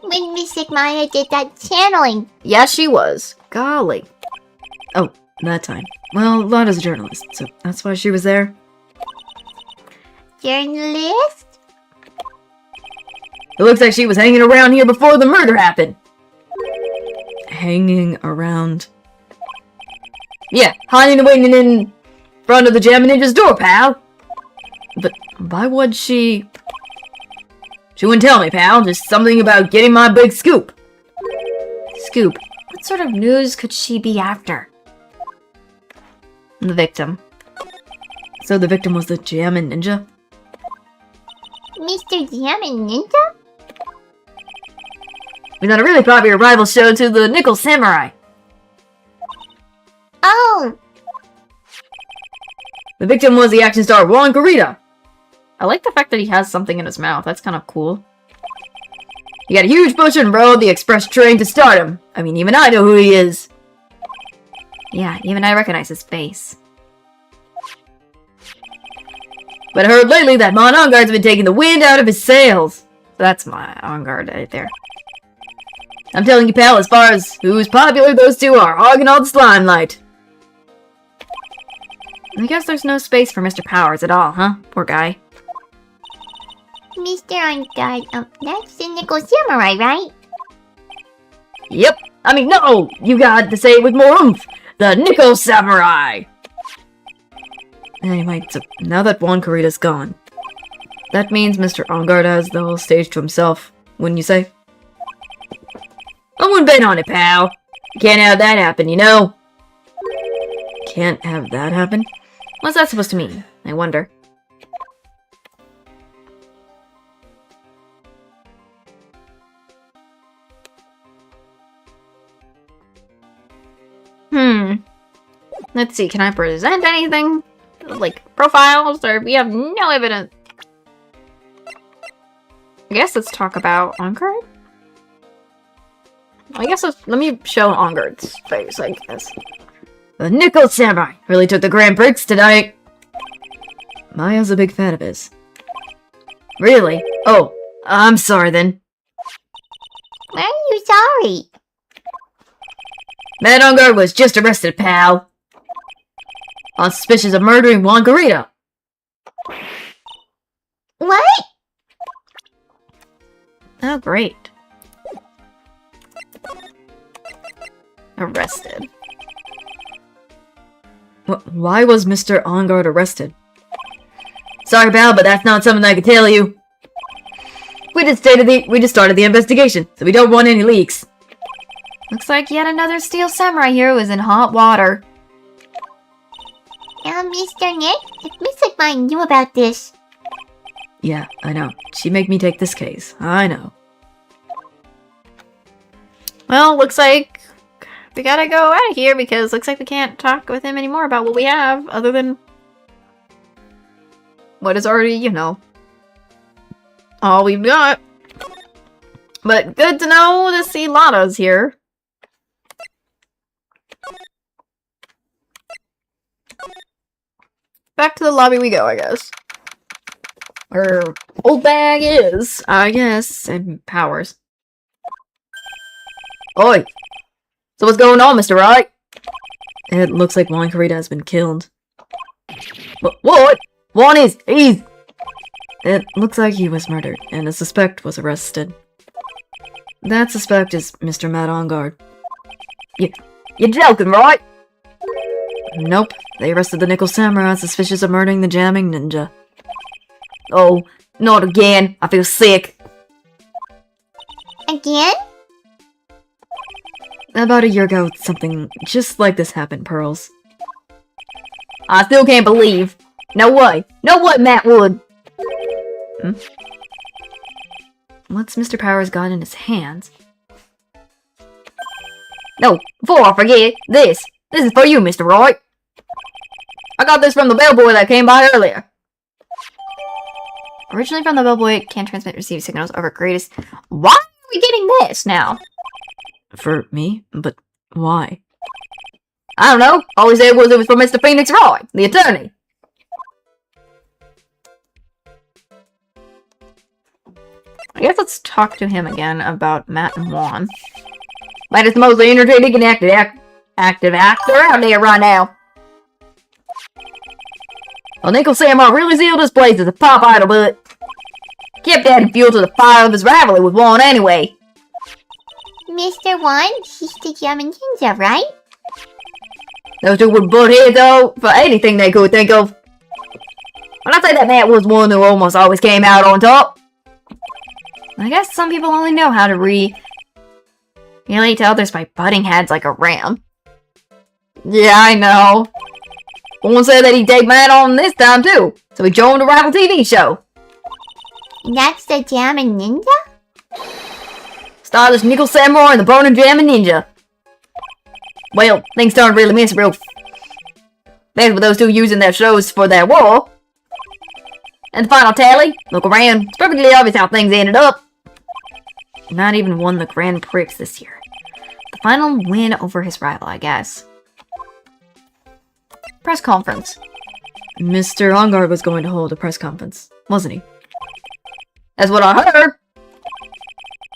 When Mystic Maya did that channeling. Yes, she was. Golly. Oh, that time. Well, Lotta's a journalist, so that's why she was there. Journalist? It looks like she was hanging around here before the murder happened. Hanging around? Yeah, hiding and waiting in front of the Jammin' Ninja's door, pal. But why would she... She wouldn't tell me, pal. Just something about getting my big scoop. Scoop. What sort of news could she be after? The victim. So the victim was the Jammin' Ninja? Mr. Jammin' Ninja? We got a really popular rival show to the Nickel Samurai. Oh! The victim was the action star Juan Garita. I like the fact that he has something in his mouth. That's kind of cool. He got a huge push and rode the express train to stardom. I mean, even I know who he is. Yeah, even I recognize his face. But I heard lately that Mon Onguard's been taking the wind out of his sails. That's my on guard right there. I'm telling you, pal, as far as who's popular, those two are hogging all the limelight. I guess there's no space for Mr. Powers at all, huh? Poor guy. Mr. On Guard, that's the Nickel Samurai, right? Yep. I mean, no! You got to say it with more oomph. The Nickel Samurai! Anyway, so now that Juan Garita's gone, that means Mr. Onguard has the whole stage to himself, wouldn't you say? I wouldn't bet on it, pal. You can't have that happen, you know? Can't have that happen? What's that supposed to mean? I wonder. Let's see, can I present anything? Like, profiles, or we have no evidence? I guess let's talk about Onguard? I guess let me show Onguard's face, I guess. The Nickel Samurai really took the Grand Prix tonight. Maya's a big fan of his. Really? Oh, I'm sorry then. Why are you sorry? Matt Onguard was just arrested, pal. On suspicion of murdering Juan Garita. What? Oh, great. Arrested. Why was Mr. Onguard arrested? Sorry, pal, but that's not something I can tell you. We just started the investigation, so we don't want any leaks. Looks like yet another Steel Samurai hero is in hot water. Mr. Nick, if Mystic Maya knew about this. Yeah, I know. She made me take this case. I know. Well, looks like we gotta go out of here because looks like we can't talk with him anymore about what we have other than what is already, you know, all we've got. But good to know to see Lotta's here. Back to the lobby we go, I guess. Where old bag is, I guess, and Powers. Oi! So what's going on, Mr. Wright? It looks like Juan Garita has been killed. What? He's... It looks like he was murdered, and a suspect was arrested. That suspect is Mr. Matt Onguard. You're joking, right? Nope. They arrested the Nickel Samurai suspicious of murdering the Jammin' Ninja. Oh, not again. I feel sick. Again? About a year ago, something just like this happened, Pearls. I still can't believe. No way. No way Matt would. What's Mr. Powers got in his hands? No, before I forget, this is for you, Mr. Wright. I got this from the bellboy that came by earlier. Originally from the bellboy, can transmit receive signals over greatest. Why are we getting this now? For me? But why? I don't know. All he said was it was from Mr. Phoenix Wright, the attorney. I guess let's talk to him again about Matt and Juan. Matt is the most entertaining and active actor out there right now. Well, Nickel Samurai really sealed his place as a pop idol, but kept adding fuel to the fire of his rivalry with Juan anyway. Mr. One, he's the German ninja, right? Those two would butt heads though for anything they could think of. When I say that Matt was one who almost always came out on top. I guess some people only know how to relate to others by butting heads like a ram. Yeah, I know. One said that he'd take Matt on this time too, so he joined a rival TV show. That's the German ninja? Stylish Nickel Samurai and the Burning Jammin' Ninja. Well, things turned really messy real fast with those two using their shows for their war. And the final tally, look around, it's perfectly obvious how things ended up. Matt even won the Grand Prix this year. The final win over his rival, I guess. Press conference. Mr. Ongar was going to hold a press conference, wasn't he? That's what I heard.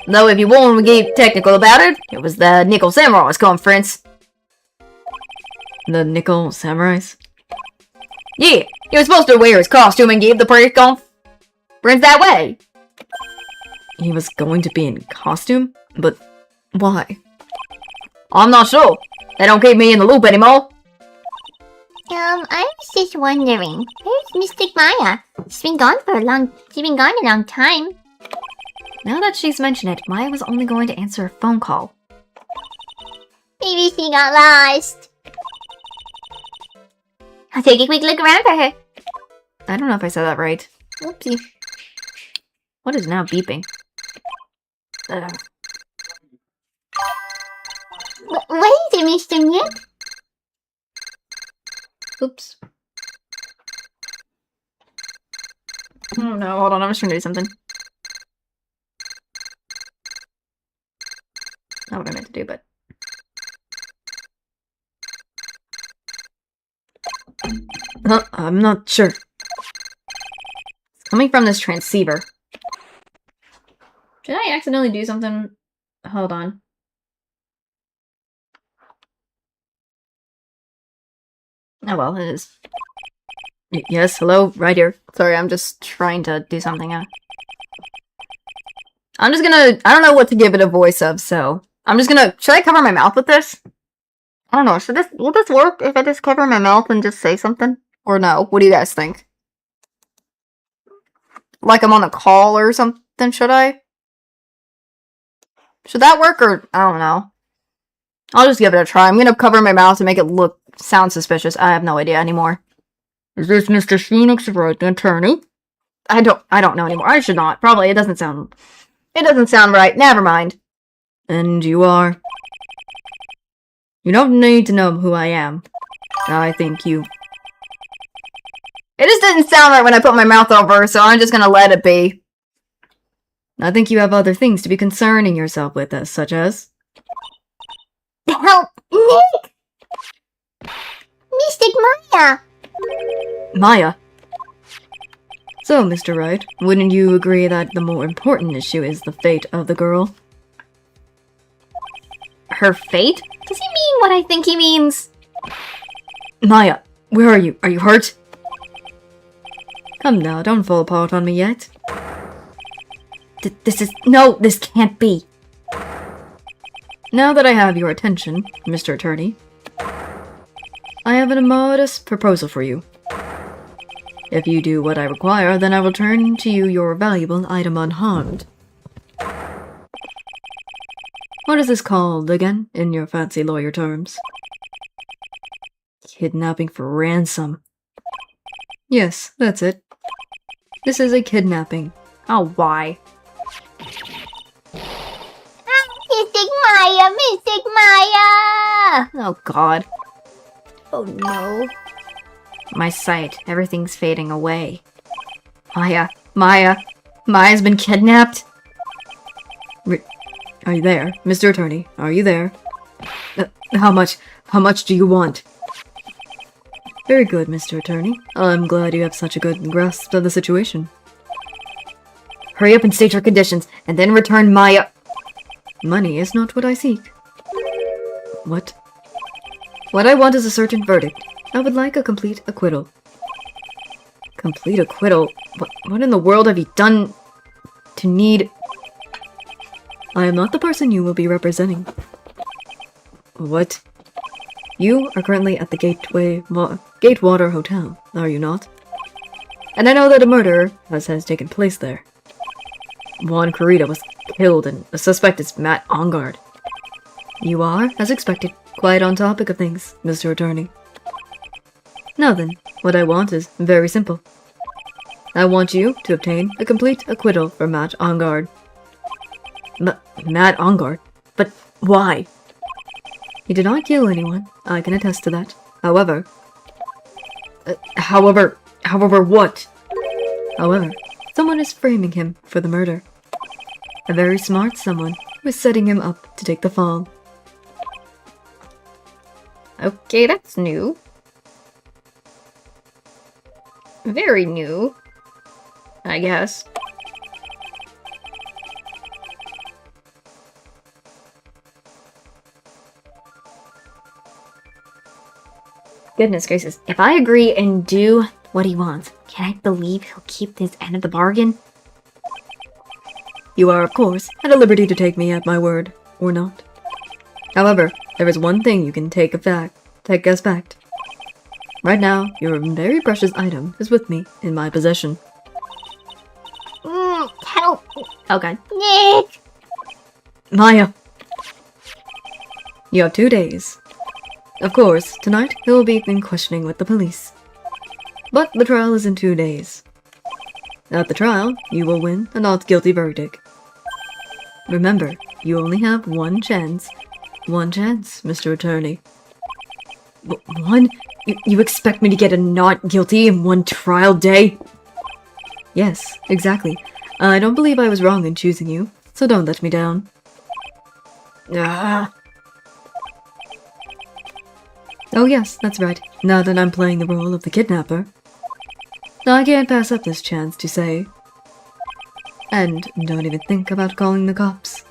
Though if you want to get technical about it, it was the Nickel Samurai's conference. The Nickel Samurais? Yeah, he was supposed to wear his costume and give the press conference that way. He was going to be in costume? But why? I'm not sure. They don't keep me in the loop anymore. I was just wondering, where's Mystic Maya? She's been gone a long time. Now that she's mentioned it, Maya was only going to answer a phone call. Maybe she got lost. I'll take a quick look around for her. I don't know if I said that right. Oopsie. What is now beeping? What is it, Mr. Nip? Oops. Oh no, hold on, I'm just trying to do something. Not what I meant to do, but... I'm not sure. It's coming from this transceiver. Did I accidentally do something? Hold on. Oh well, it is. Yes, hello, right here. Sorry, I'm just trying to do something. I'm just gonna... I don't know what to give it a voice of, so... I'm just gonna... Should I cover my mouth with this? I don't know. Will this work if I just cover my mouth and just say something? Or no? What do you guys think? Like I'm on a call or something, should I? Should that work or... I don't know. I'll just give it a try. I'm gonna cover my mouth to make it sound suspicious. I have no idea anymore. Is this Mr. Phoenix Wright, the attorney? I don't know anymore. I should not. Probably. It doesn't sound right. Never mind. And you are? You don't need to know who I am. I think you... It just didn't sound right when I put my mouth over, so I'm just gonna let it be. I think you have other things to be concerning yourself with, such as... Help! Nick! Mystic Maya! Maya. So, Mr. Wright, wouldn't you agree that the more important issue is the fate of the girl? Her fate? Does he mean what I think he means? Maya, where are you? Are you hurt? Come now, don't fall apart on me yet. No, this can't be. Now that I have your attention, Mr. Attorney, I have a modest proposal for you. If you do what I require, then I will turn to you your valuable item unharmed. What is this called again, in your fancy lawyer terms? Kidnapping for ransom. Yes, that's it. This is a kidnapping. Oh, why? Mystic Maya! Mystic Maya! Oh, God. Oh no. My sight. Everything's fading away. Maya's been kidnapped? Are you there? Mr. Attorney, are you there? How much do you want? Very good, Mr. Attorney. I'm glad you have such a good grasp of the situation. Hurry up and state your conditions, and then return Maya. Money is not what I seek. What? What I want is a certain verdict. I would like a complete acquittal. Complete acquittal? What in the world have you done to need... I am not the person you will be representing. What? You are currently at the Gatewater Hotel, are you not? And I know that a murder has taken place there. Juan Corrida was killed and the suspect is Matt Ongard. You are, as expected, quite on topic of things, Mr. Attorney. Now then, what I want is very simple. I want you to obtain a complete acquittal for Matt Ongard. Matt Ongard? But why? He did not kill anyone, I can attest to that. However... However what? However, someone is framing him for the murder. A very smart someone who is setting him up to take the fall. Okay, that's new. Very new, I guess. Goodness gracious, if I agree and do what he wants, can I believe he'll keep this end of the bargain? You are, of course, at a liberty to take me at my word, or not. However, there is one thing you can take as fact. Right now, your very precious item is with me, in my possession. Help! Okay. Nick! Maya! You have 2 days. Of course, tonight he will be in questioning with the police. But the trial is in 2 days. At the trial, you will win a not guilty verdict. Remember, you only have one chance. One chance, Mr. Attorney. One? You expect me to get a not guilty in one trial day? Yes, exactly. I don't believe I was wrong in choosing you, so don't let me down. Ah. Oh yes, that's right. Now that I'm playing the role of the kidnapper, I can't pass up this chance to say... And don't even think about calling the cops.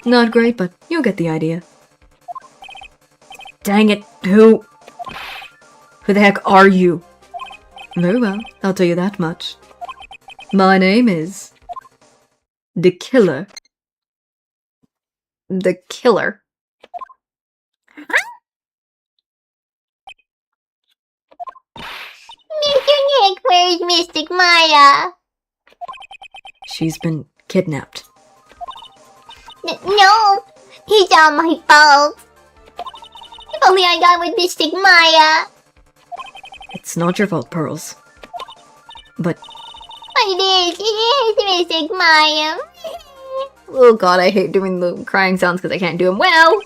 Not great, but you'll get the idea. Dang it, who the heck are you? Very well, I'll tell you that much. My name is... The Killer. The Killer. Mr. Nick, where's Mystic Maya? She's been kidnapped. No! It's all my fault! If only I got with Mystic Maya! It's not your fault, Pearls. But It is Mystic Maya! Oh god, I hate doing the crying sounds because I can't do them well.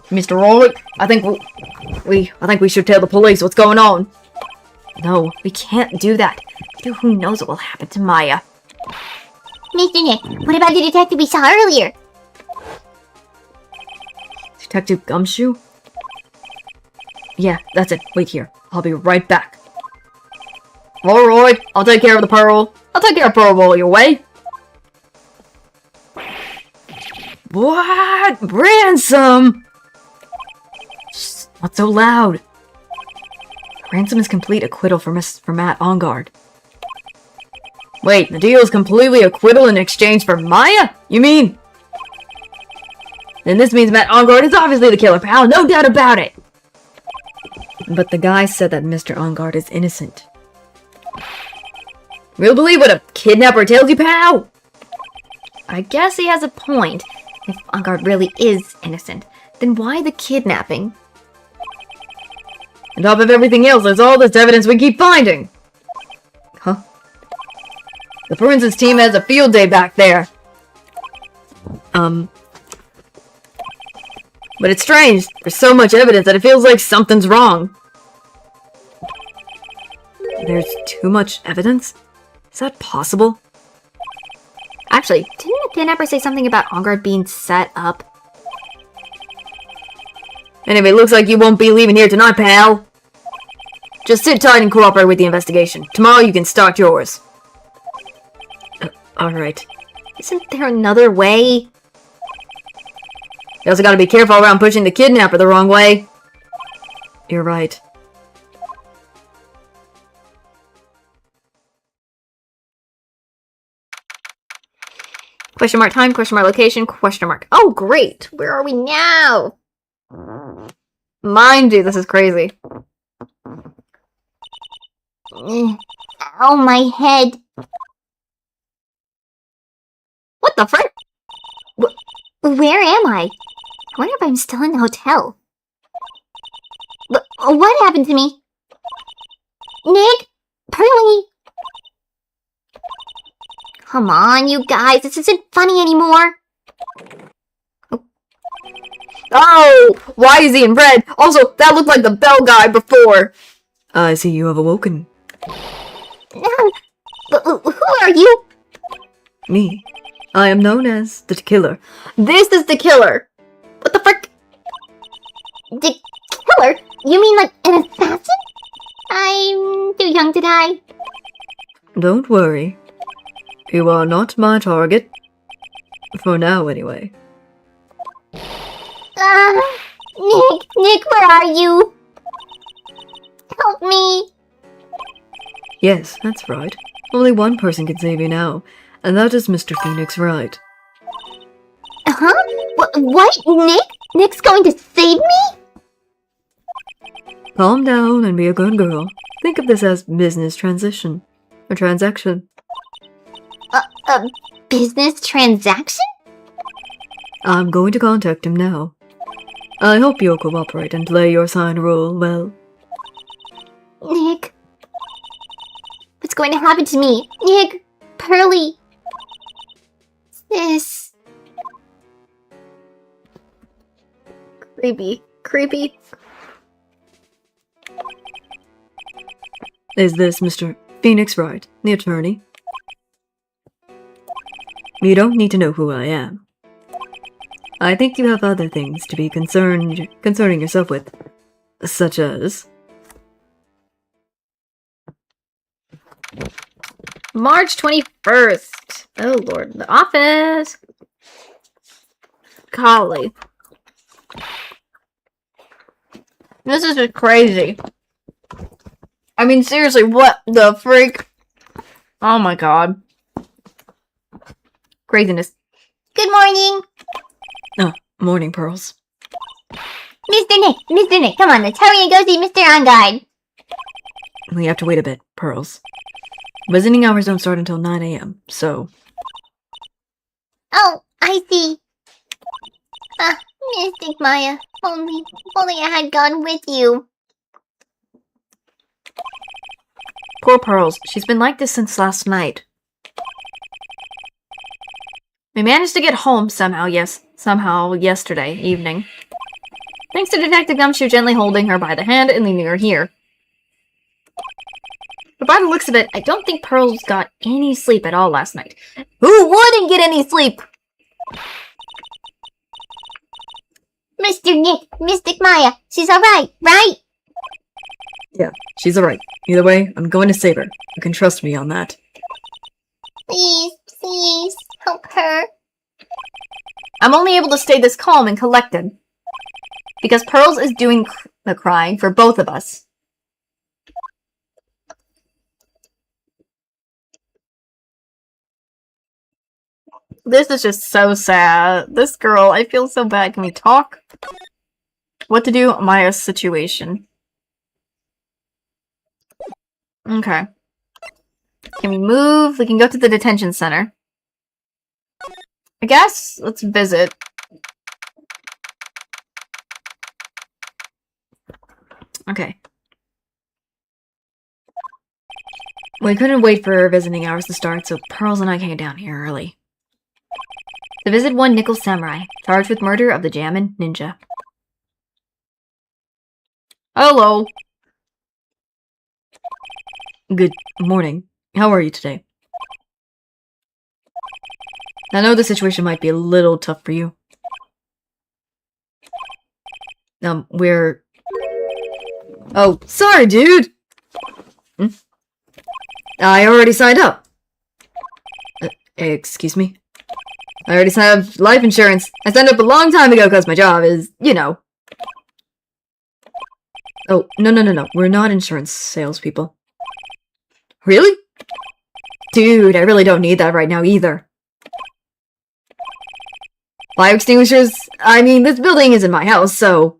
Mr. Roy, I think we should tell the police what's going on. No, we can't do that. Who knows what will happen to Maya? Mr. Nick, what about the detective we saw earlier? Detective Gumshoe? Yeah, that's it. Wait here. I'll be right back. Alright, I'll take care of the Pearl. I'll take care of Pearl while you're away. What? Ransom? Shh, not so loud. Ransom is complete acquittal for Matt Ongard. Wait, the deal is completely acquittal in exchange for Maya? You mean? Then this means Matt Ongard is obviously the killer, pal. No doubt about it. But the guy said that Mr. Ongard is innocent. We'll believe what a kidnapper tells you, pal? I guess he has a point. If Angard really is innocent, then why the kidnapping? On top of everything else, there's all this evidence we keep finding! Huh? The forensics team has a field day back there. But it's strange. There's so much evidence that it feels like something's wrong. There's too much evidence? Is that possible? Actually, didn't the kidnapper say something about Angard being set up? Anyway, looks like you won't be leaving here tonight, pal. Just sit tight and cooperate with the investigation. Tomorrow you can start yours. Alright. Isn't there another way? You also gotta be careful around pushing the kidnapper the wrong way. You're right. Question mark time, question mark location, question mark. Oh, great! Where are we now? Mind you, this is crazy. Ow, my head. What the frick? Where am I? I wonder if I'm still in the hotel. What happened to me? Nick? Pearly? Come on, you guys. This isn't funny anymore. Oh! Why is he in red? Also, that looked like the bell guy before. I see you have awoken. Who are you? Me. I am known as the Killer. This is the killer. What the frick? The killer? You mean like an assassin? I'm too young to die. Don't worry. You are not my target. For now, anyway. Nick, where are you? Help me. Yes, that's right. Only one person can save you now, and that is Mr. Phoenix Wright. Huh? What? Nick? Nick's going to save me? Calm down and be a good girl. Think of this as business transition. A transaction. A business transaction? I'm going to contact him now. I hope you'll cooperate and play your assigned role well. Nick. What's going to happen to me? Nick. Pearly. Sis. Creepy. Is this Mr. Phoenix Wright, the attorney? You don't need to know who I am. I think you have other things to be concerning yourself with, such as... March 21st. Oh lord. The office. Golly. This is just crazy. I mean, seriously, what the freak? Oh my god. Craziness. Good morning. Oh, morning, Pearls. Mr. Nick, come on, let's hurry and go see Mr. Angard. We have to wait a bit, Pearls. Visiting hours don't start until 9 a.m., so... Oh, I see. Mystic Maya. If only I had gone with you. Poor Pearls. She's been like this since last night. We managed to get home somehow yesterday evening. Thanks to Detective Gumshoe gently holding her by the hand and leading her here. But by the looks of it, I don't think Pearls got any sleep at all last night. Who wouldn't get any sleep? Mr. Nick, Mystic Maya, she's alright, right? Yeah, she's alright. Either way, I'm going to save her. You can trust me on that. Please, help her. I'm only able to stay this calm and collected. Because Pearls is doing the crying for both of us. This is just so sad. This girl, I feel so bad. Can we talk? What to do? Maya's situation. Okay. Can we move? We can go to the detention center. I guess let's visit. Okay. We couldn't wait for visiting hours to start, so Pearls and I came down here early. To visit one Nickel Samurai, charged with murder of the Jammin Ninja. Hello. Good morning. How are you today? I know the situation might be a little tough for you. We're... Oh, sorry, dude! I already signed up. Excuse me? I already signed up for life insurance. I signed up a long time ago because my job is, you know. Oh, no. We're not insurance salespeople. Really? Dude, I really don't need that right now either. Fire extinguishers? I mean, this building isn't my house, so...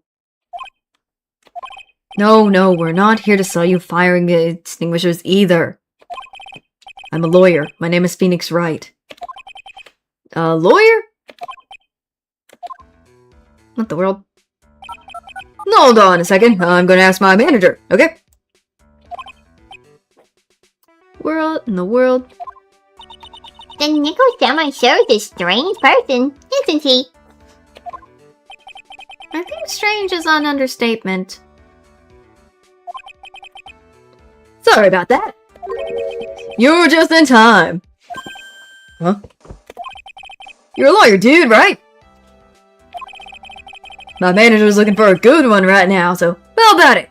No, we're not here to sell you fire extinguishers either. I'm a lawyer. My name is Phoenix Wright. A lawyer? What the world? Hold on a second. I'm gonna ask my manager, okay? World in the world. The Nickel Samurai sure is a strange person, isn't he? I think strange is an understatement. Sorry about that. You're just in time. Huh? You're a lawyer, dude, right? My manager's looking for a good one right now, so how about it?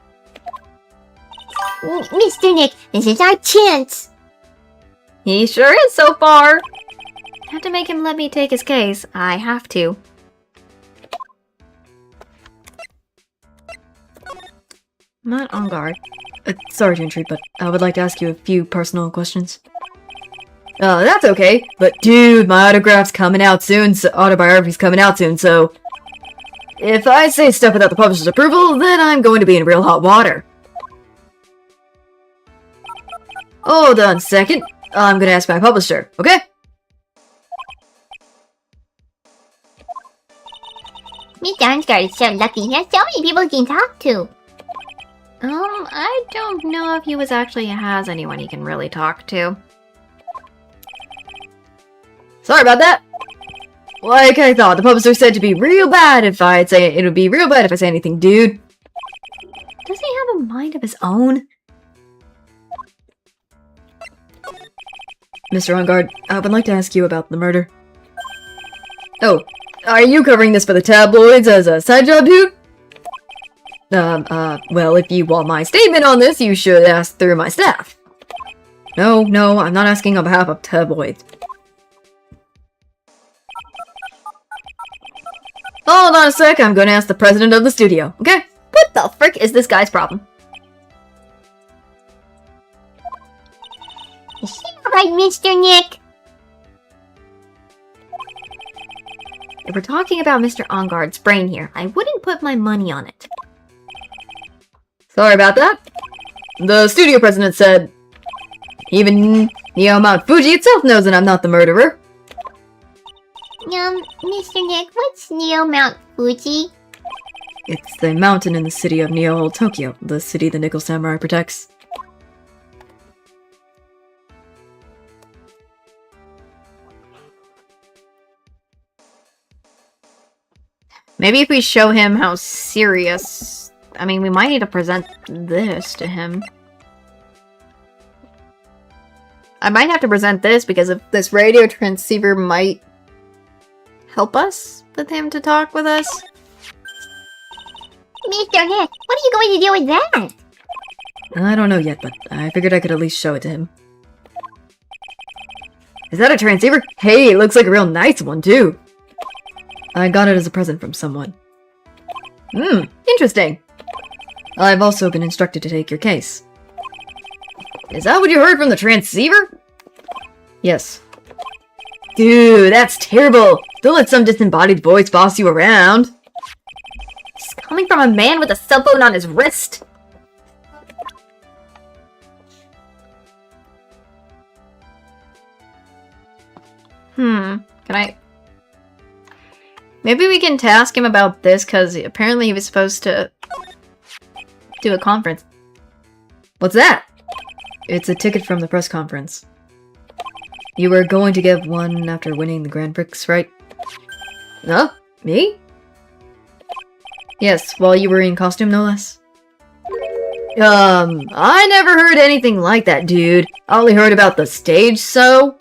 Mr. Nick, this is our chance. He sure is so far. I have to make him let me take his case. I have to. I'm not on guard. Sorry to intrude, but I would like to ask you a few personal questions. That's okay. But dude, my autobiography's coming out soon, so if I say stuff without the publisher's approval, then I'm going to be in real hot water. Hold on a second. I'm gonna ask my publisher, okay? Mr. Ansgar is so lucky he has so many people he can talk to. I don't know if he actually has anyone he can really talk to. Sorry about that. Like I thought, the publisher said to be real bad if I'd say it would be real bad if I say anything, dude. Does he have a mind of his own? Mr. On-Guard, I would like to ask you about the murder. Oh, are you covering this for the tabloids as a side job, dude? Well, if you want my statement on this, you should ask through my staff. No, I'm not asking on behalf of tabloids. Hold on a sec, I'm gonna ask the president of the studio, okay? What the frick is this guy's problem? Is he alright, Mr. Nick? If we're talking about Mr. On-Guard's brain here, I wouldn't put my money on it. Sorry about that. The studio president said, even Neo Mount Fuji itself knows that I'm not the murderer. Mr. Nick, what's Neo Mount Fuji? It's the mountain in the city of Neo Tokyo, the city the Nickel Samurai protects. Maybe if we show him how serious... I mean, we might need to present this to him. I might have to present this because if this radio transceiver might help us with him to talk with us. Mr. Nick, what are you going to do with that? I don't know yet, but I figured I could at least show it to him. Is that a transceiver? Hey, it looks like a real nice one, too. I got it as a present from someone. Interesting. I've also been instructed to take your case. Is that what you heard from the transceiver? Yes. Dude, that's terrible. Don't let some disembodied voice boss you around. It's coming from a man with a cell phone on his wrist. Can I... Maybe we can task him about this, because apparently he was supposed to To a conference. What's that? It's a ticket from the press conference. You were going to give one after winning the Grand Prix, right? No? Me? Yes, while you were in costume, no less. I never heard anything like that, dude. I only heard about the stage, so...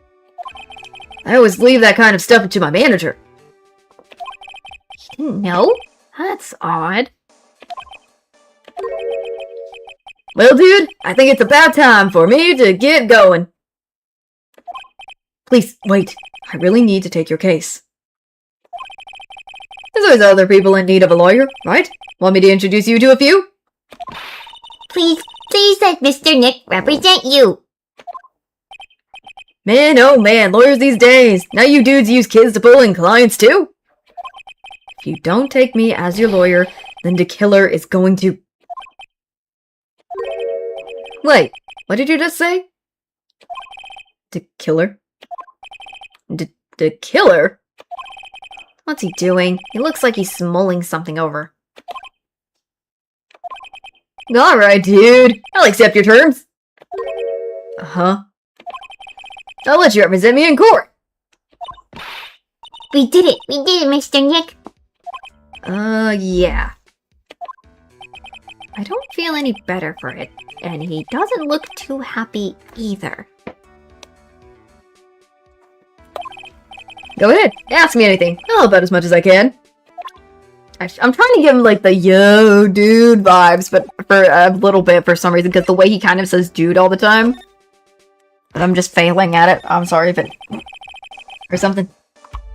I always leave that kind of stuff to my manager. No? That's odd. Well, dude, I think it's about time for me to get going. Please, wait. I really need to take your case. There's always other people in need of a lawyer, right? Want me to introduce you to a few? Please let Mr. Nick represent you. Man, oh man, lawyers these days. Now you dudes use kids to pull in clients too? If you don't take me as your lawyer, then the killer is going to... Wait, what did you just say? The killer? The killer? What's he doing? He looks like he's mulling something over. Alright, dude. I'll accept your terms. Uh-huh. I'll let you represent me in court. We did it, Mr. Nick. Yeah. I don't feel any better for it, and he doesn't look too happy either. Go ahead, ask me anything. I'll help out as much as I can. I'm trying to give him, like, the yo, dude vibes, but for a little bit for some reason, because the way he kind of says dude all the time. But I'm just failing at it. I'm sorry if it... or something.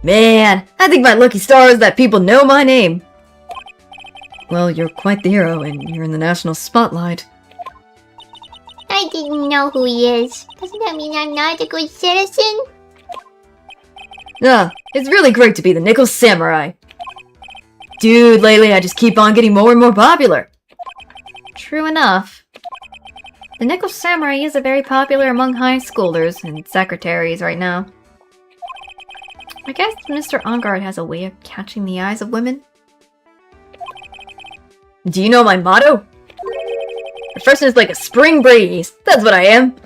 Man, I think my lucky star is that people know my name. Well, you're quite the hero, and you're in the national spotlight. I didn't know who he is. Doesn't that mean I'm not a good citizen? It's really great to be the Nickel Samurai. Dude, lately I just keep on getting more and more popular. True enough. The Nickel Samurai is very popular among high schoolers and secretaries right now. I guess Mr. Ongard has a way of catching the eyes of women. Do you know my motto? Refreshing is like a spring breeze. That's what I am.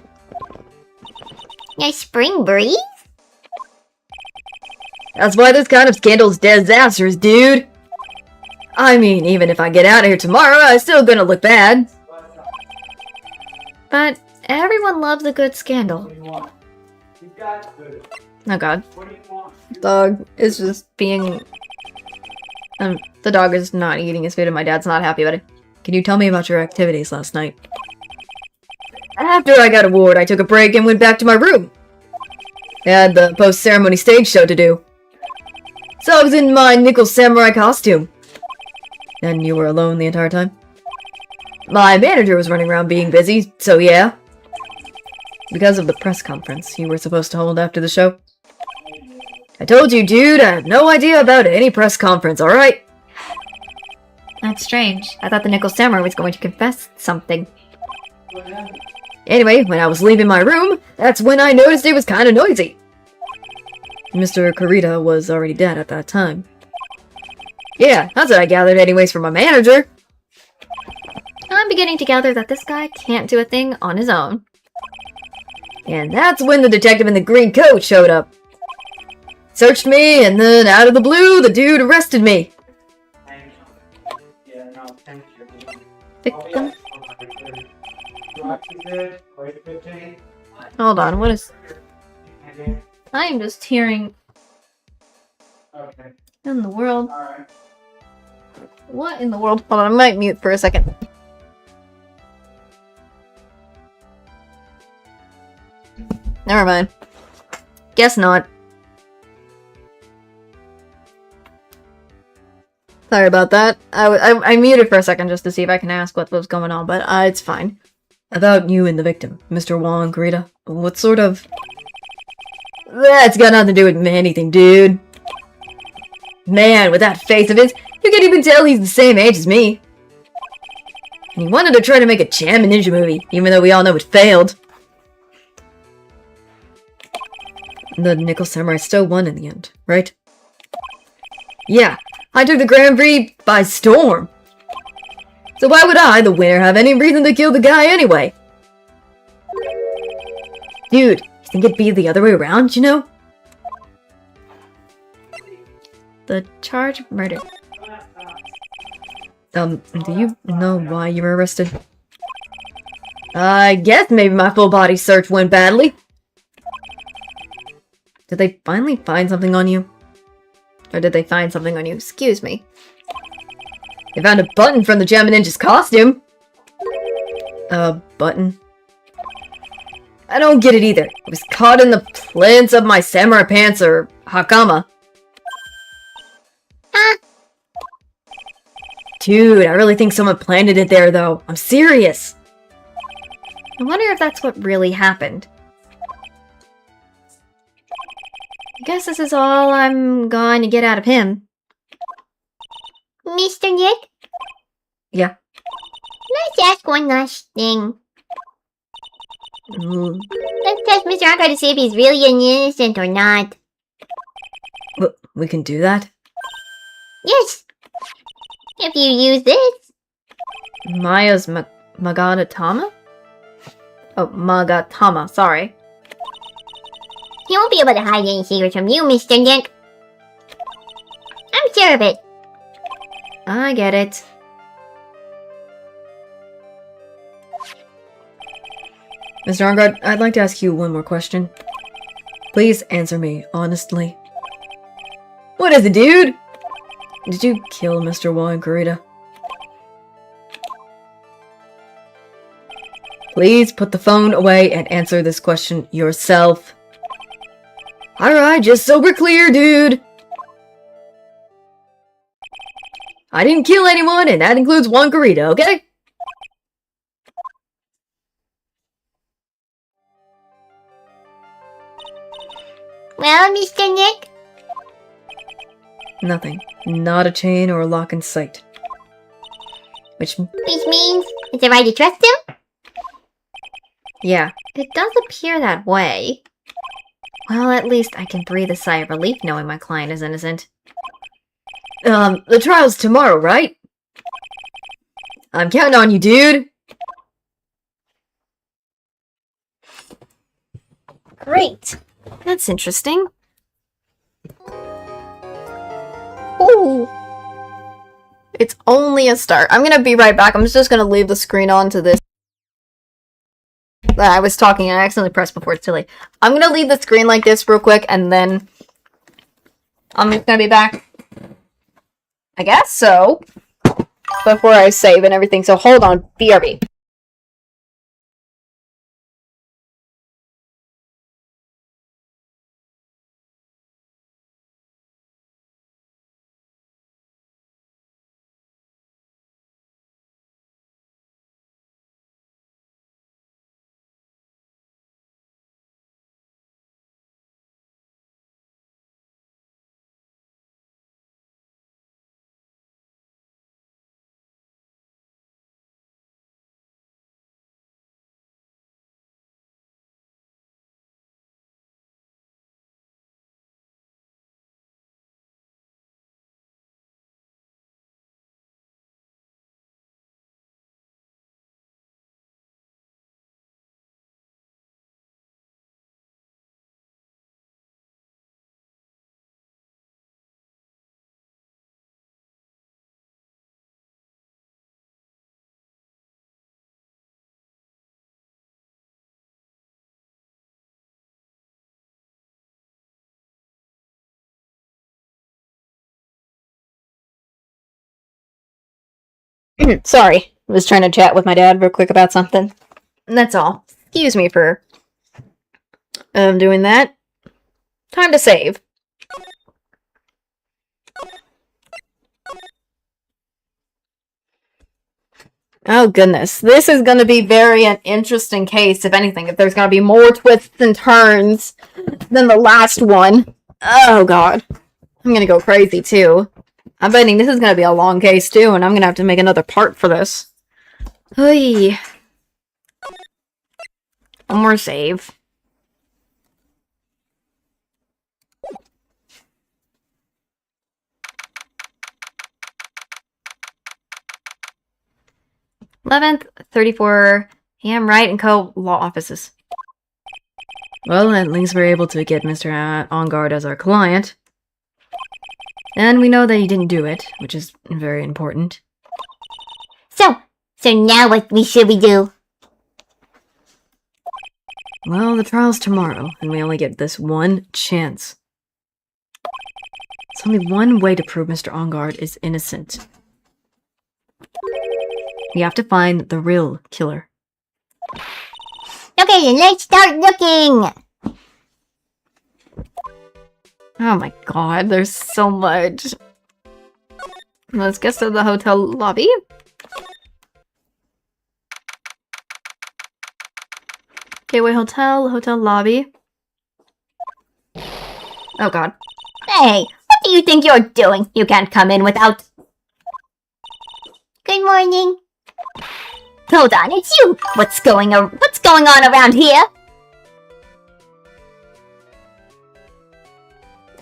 A spring breeze? That's why this kind of scandal's disastrous, dude. I mean, even if I get out of here tomorrow, I'm still gonna look bad. But everyone loves a good scandal. What do you want? You got food. Oh god. What do you want? Dog is just being... the dog is not eating his food and my dad's not happy about it. Can you tell me about your activities last night? After I got a award, I took a break and went back to my room. I had the post-ceremony stage show to do. So I was in my Nickel Samurai costume. And you were alone the entire time? My manager was running around being busy, so yeah. Because of the press conference you were supposed to hold after the show. I told you, dude, I had no idea about any press conference, alright? That's strange. I thought the Nickel Samurai was going to confess something. Anyway, when I was leaving my room, that's when I noticed it was kind of noisy. Mr. Kurita was already dead at that time. Yeah, that's what I gathered anyways from my manager. I'm beginning to gather that this guy can't do a thing on his own. And that's when the detective in the green coat showed up. Searched me, and then out of the blue, the dude arrested me. Thank you. Yeah, no, thank you. Victim? Roxy good? Wait 15? Hold on, what is... Okay. I am just hearing... Okay. in the world? Alright. What in the world? Hold on, I might mute for a second. Never mind. Guess not. Sorry about that. I muted for a second just to see if I can ask what was going on, but it's fine. About you and the victim, Mr. Wong, Kurita. What sort of... That's got nothing to do with anything, dude. Man, with that face of his, you can't even tell he's the same age as me. And he wanted to try to make a Jam and Ninja movie, even though we all know it failed. The Nickel Samurai still won in the end, right? Yeah, I took the Grand Prix by storm. So why would I, the winner, have any reason to kill the guy anyway? Dude, you think it'd be the other way around, you know? The charge of murder. Do you know why you were arrested? I guess maybe my full body search went badly. Did they finally find something on you? Or did they find something on you? Excuse me. They found a button from the Gemma Ninja's costume. A button? I don't get it either. It was caught in the plants of my samurai pants or hakama. Dude, I really think someone planted it there though. I'm serious. I wonder if that's what really happened. I guess this is all I'm going to get out of him. Mr. Nick, Yeah. let's ask one last thing. Mm, Let's test Mr. Anka to see if he's really innocent or not. we can do that? Yes! If you use this. Maya's Magatama? Oh, Magatama, sorry. He won't be able to hide any secrets from you, Mr. Nick. I'm sure of it. I get it. Mr. Arngard, I'd like to ask you one more question. Please answer me honestly. What is it, dude? Did you kill Mr. Wa and Kurita? Please put the phone away and answer this question yourself. Alright, just so we're clear, dude. I didn't kill anyone, and that includes one Kurita, okay? Well, Mr. Nick, Nothing. Not a chain or a lock in sight. Which, which means it's alright to trust him? Yeah, it does appear that way. Well, at least I can breathe a sigh of relief knowing my client is innocent. the trial's tomorrow, right? I'm counting on you, dude. Great. That's interesting. Ooh. It's only a start. I'm gonna be right back. I'm just gonna leave the screen on to this. I was talking and I accidentally pressed before it's too late. I'm gonna leave the screen like this real quick and then I'm just gonna be back. I guess so. Before I save and everything. So hold on. BRB. Sorry. I was trying to chat with my dad real quick about something. And that's all. Excuse me for doing that. Time to save. Oh goodness. This is gonna be very an interesting case, if anything. If there's gonna be more twists and turns than the last one. Oh god. I'm gonna go crazy too. I'm betting this is gonna be a long case too, and I'm gonna have to make another part for this. Hey. One more save. 11th, 34 a.m. Wright and Co. Law Offices. Well, at least we're able to get Mr. On-Guard as our client. And we know that he didn't do it, which is very important. So now what should we do? Well, the trial's tomorrow, and we only get this one chance. There's only one way to prove Mr. On-Guard is innocent. We have to find the real killer. Okay, let's start looking. Oh my god, there's so much. Let's get to the hotel lobby. Gateway Hotel, hotel lobby. Oh god. Hey, what do you think you're doing? You can't come in without... Good morning. Hold on, it's you! What's going on around here?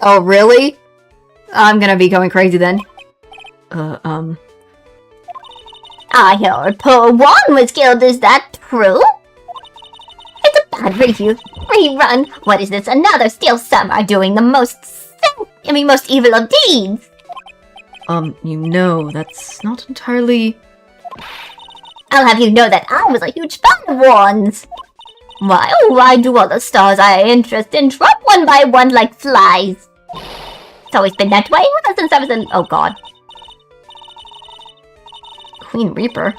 Oh, really? I'm gonna be going crazy then. I heard poor Juan was killed, is that true? It's a bad rerun. What is this, another Steel Summer doing the most evil of deeds? You know, that's not entirely... I'll have you know that I was a huge fan of Juan's. Why do all the stars I interest in drop one by one like flies? It's always been that way ever since I was in... Oh god. Queen Reaper.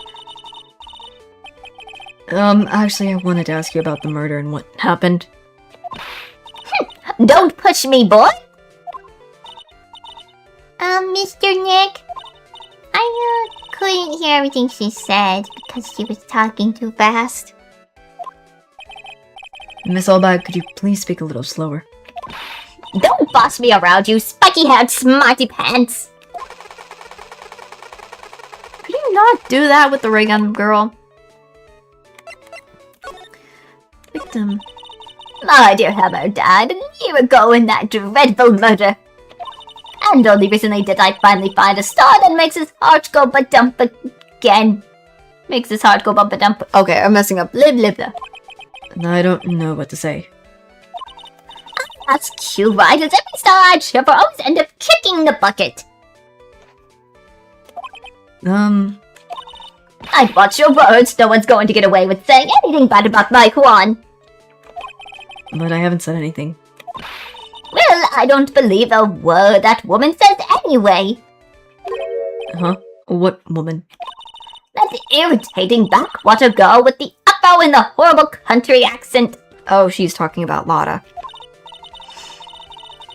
Actually, I wanted to ask you about the murder and what happened. Don't push me, boy! Mr. Nick? I, couldn't hear everything she said because she was talking too fast. Miss Allbag, could you please speak a little slower? Don't boss me around, you spiky-haired smarty pants! Could you not do that with the ray gun, girl? Victim. My dear Hammer died a year ago in that dreadful murder. And only recently did I finally find a star that makes his heart go ba-dump again. Makes his heart go bump-a-dump. Okay, I'm messing up. Blah, blah, blah. I don't know what to say. That's cute, right? As every star I'd shiver always end up kicking the bucket. I'd watch your words. No one's going to get away with saying anything bad about my Juan. But I haven't said anything. Well, I don't believe a word that woman says anyway. Huh? What woman? That irritating backwater girl with the uppo and the horrible country accent. Oh, she's talking about Lotta.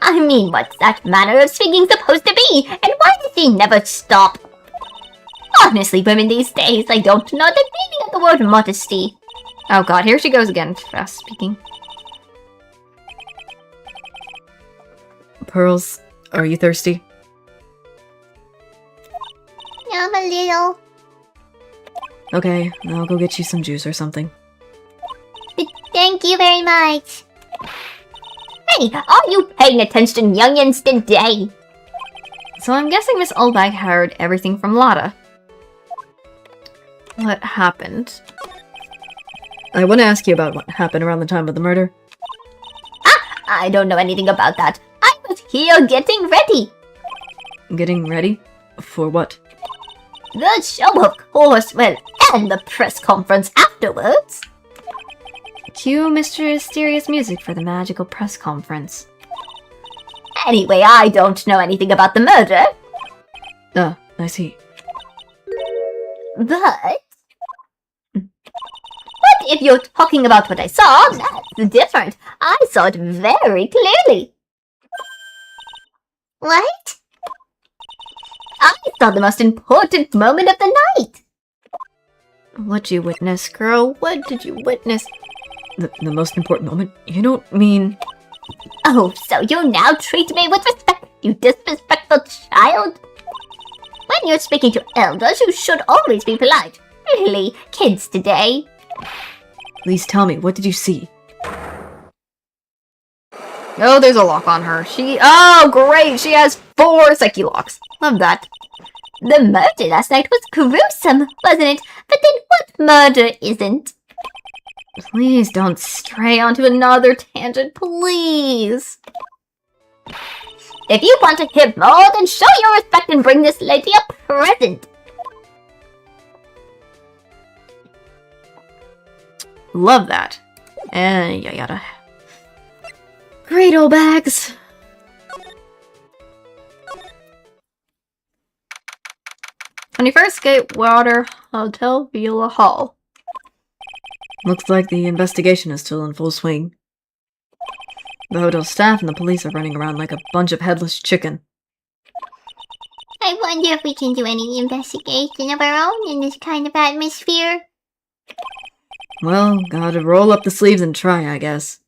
I mean, what's that manner of speaking supposed to be? And why does she never stop? Honestly, women these days, I don't know the meaning of the word modesty. Oh god, here she goes again, fast speaking. Pearls, are you thirsty? I'm a little. Okay, I'll go get you some juice or something. Thank you very much. Hey, are you paying attention, youngins, today? So I'm guessing Miss Allbag heard everything from Lotta. What happened? I want to ask you about what happened around the time of the murder. I don't know anything about that. I was here getting ready. Getting ready? For what? The show, of course, well, and the press conference afterwards. Cue mysterious music for the magical press conference. Anyway, I don't know anything about the murder. Ah, I see. But... But if you're talking about what I saw, that's different. I saw it very clearly. What? I saw the most important moment of the night. What'd you witness, girl? What did you witness? The most important moment? You don't mean... Oh, so you now treat me with respect, you disrespectful child? When you're speaking to elders, you should always be polite. Really, kids today. Please tell me, what did you see? Oh, there's a lock on her. Oh, great! She has 4 Psyche locks. Love that. The murder last night was gruesome, wasn't it? But then what murder isn't? Please don't stray onto another tangent, please. If you want to hear more, then show your respect and bring this lady a present. Love that. And yada. Great old bags. "21st Gatewater Hotel, Beulah Hall." Looks like the investigation is still in full swing. The hotel staff and the police are running around like a bunch of headless chicken. I wonder if we can do any investigation of our own in this kind of atmosphere. Well, gotta roll up the sleeves and try, I guess.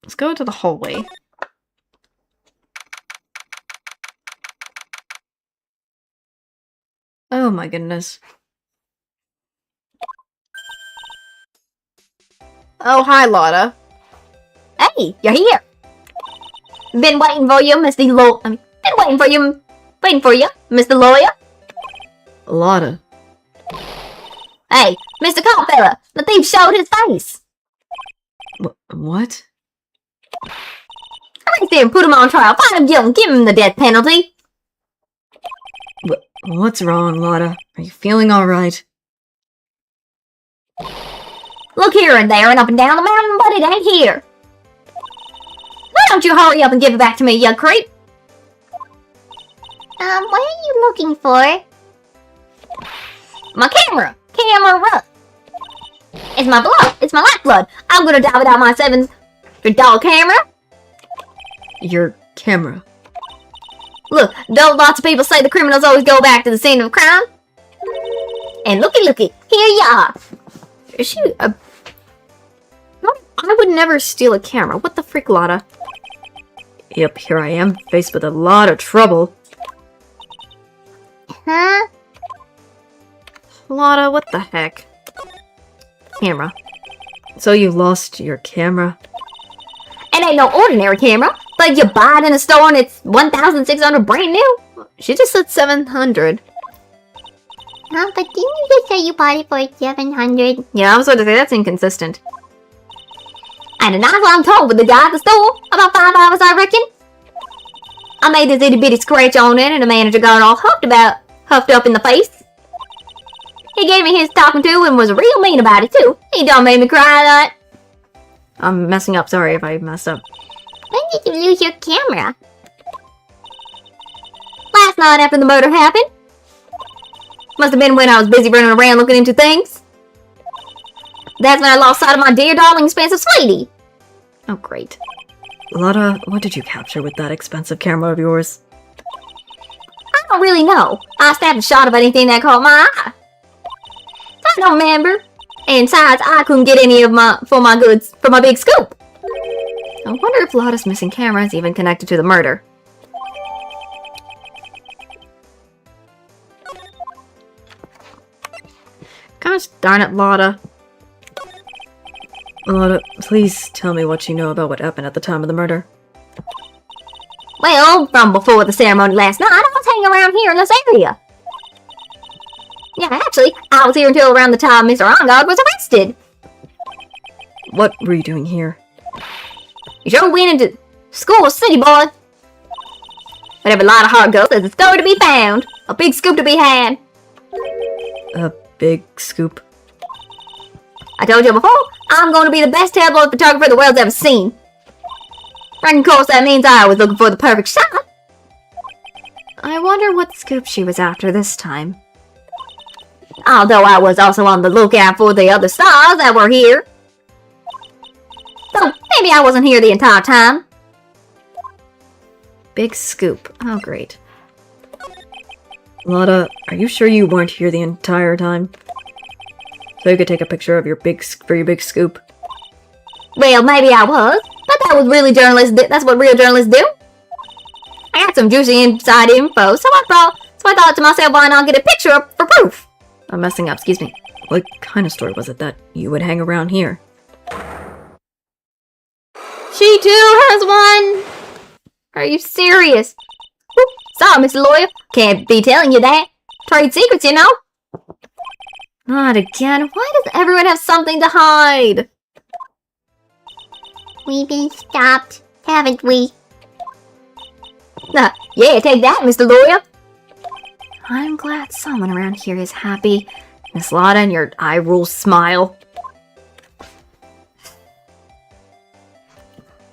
Let's go to the hallway. Oh my goodness. Oh, hi, Lotta. Hey, you're here. Been waiting for you, Mr. Lawyer. Lotta. Hey, Mr. Carpenter, the thief showed his face. What? Arrest him, put him on trial, find him guilty, give him the death penalty. What's wrong, Lotta? Are you feeling alright? Look here and there and up and down the mountain, but it ain't here. Why don't you hurry up and give it back to me, you creep? What are you looking for? My camera! Camera! It's my blood! It's my lifeblood! I'm gonna die without my $7 camera! Your camera. Look, don't lots of people say the criminals always go back to the scene of a crime? And looky, here you are! Is she a... I would never steal a camera. What the freak, Lotta? Yep, here I am, faced with a lot of trouble. Huh? Lotta, what the heck? Camera. So you lost your camera? It ain't no ordinary camera, but you buy it in a store and it's $1,600 brand new. She just said 700. But didn't you just say you bought it for $700? Yeah, I was about to say, that's inconsistent. And a nice long talk with the guy at the store. About 5 hours, I reckon. I made this itty bitty scratch on it, and the manager got all huffed up in the face. He gave me his talking to and was real mean about it, too. He done made me cry a lot. I'm messing up. Sorry if I messed up. When did you lose your camera? Last night after the murder happened. Must have been when I was busy running around looking into things. That's when I lost sight of my dear darling expensive sweetie. Oh, great. Lotta, what did you capture with that expensive camera of yours? I don't really know. I snapped a shot of anything that caught my eye. I don't remember. And besides, I couldn't get any of my goods for my big scoop. I wonder if Lotta's missing camera is even connected to the murder. Gosh darn it, Lotta. Lotta, please tell me what you know about what happened at the time of the murder. Well, from before the ceremony last night, I was hanging around here in this area. Yeah, actually, I was here until around the time Mr. Ongard was arrested. What were you doing here? You sure went into school, city boy. But every lot of heart goes, there's a story to be found. A big scoop to be had. A big scoop? I told you before, I'm going to be the best tabloid photographer the world's ever seen. And of course, that means I was looking for the perfect shot. I wonder what scoop she was after this time. Although I was also on the lookout for the other stars that were here. So maybe I wasn't here the entire time. Big scoop. Oh, great. Lotta, are you sure you weren't here the entire time? So you could take a picture of your big scoop? Well, maybe I was, but that was really that's what real journalists do. I got some juicy inside info, so I thought to myself, why not get a picture up for proof? I'm messing up, excuse me. What kind of story was it that you would hang around here? She too has one! Are you serious? Whoop, sorry, Mr. Lawyer. Can't be telling you that. Trade secrets, you know. Not again. Why does everyone have something to hide? We've been stopped, haven't we? Yeah, take that, Mr. Lawyer. I'm glad someone around here is happy. Miss Lotta and your eye roll smile.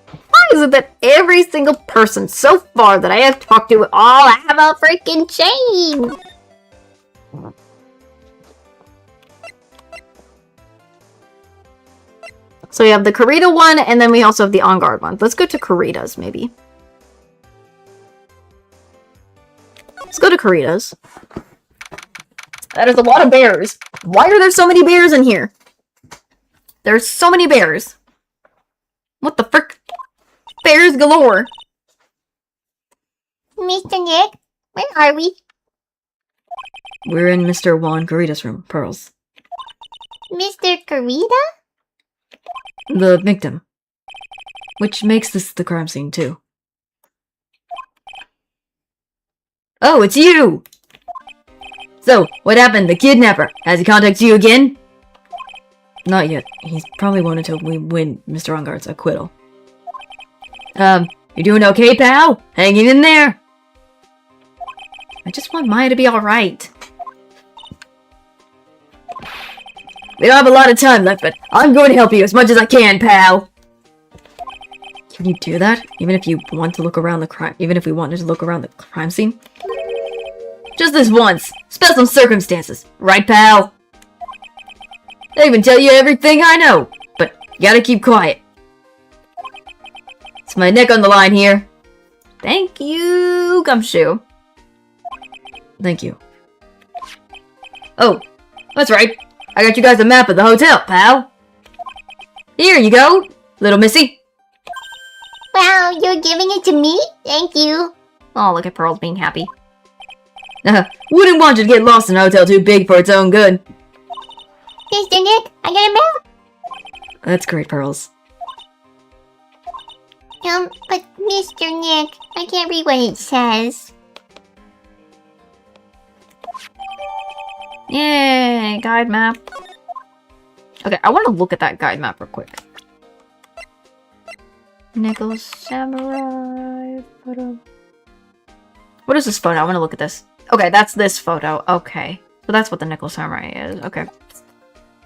Why is it that every single person so far that I have talked to all have a freaking chain? So we have the Karita one, and then we also have the On Guard one. Let's go to Karita's, maybe. Let's go to Karita's. That is a lot of bears. Why are there so many bears in here? There's so many bears. What the frick? Bears galore. Mr. Nick, where are we? We're in Mr. Juan Garita's room, Pearls. Mr. Karita? The victim. Which makes this the crime scene, too. Oh, it's you! So, what happened? The kidnapper. Has he contacted you again? Not yet. He probably won't until we win Mr. Onguard's acquittal. You doing okay, pal? Hanging in there? I just want Maya to be alright. We don't have a lot of time left, but I'm going to help you as much as I can, pal. Can you do that? Even if you want to look around the crime, even if we wanted to look around the crime scene? Just this once. Special circumstances. Right, pal? I even tell you everything I know, but you gotta keep quiet. It's my neck on the line here. Thank you, Gumshoe. Thank you. Oh, that's right. I got you guys a map of the hotel, pal. Here you go, little missy. Wow, you're giving it to me? Thank you. Oh, look at Pearls being happy. Wouldn't want you to get lost in a hotel too big for its own good. Mr. Nick, I got a map. That's great, Pearls. But Mr. Nick, I can't read what it says. Yay, guide map. Okay, I want to look at that guide map real quick. Nickel Samurai photo. What is this photo? I want to look at this. Okay, that's this photo. Okay. So that's what the Nickel Samurai is. Okay.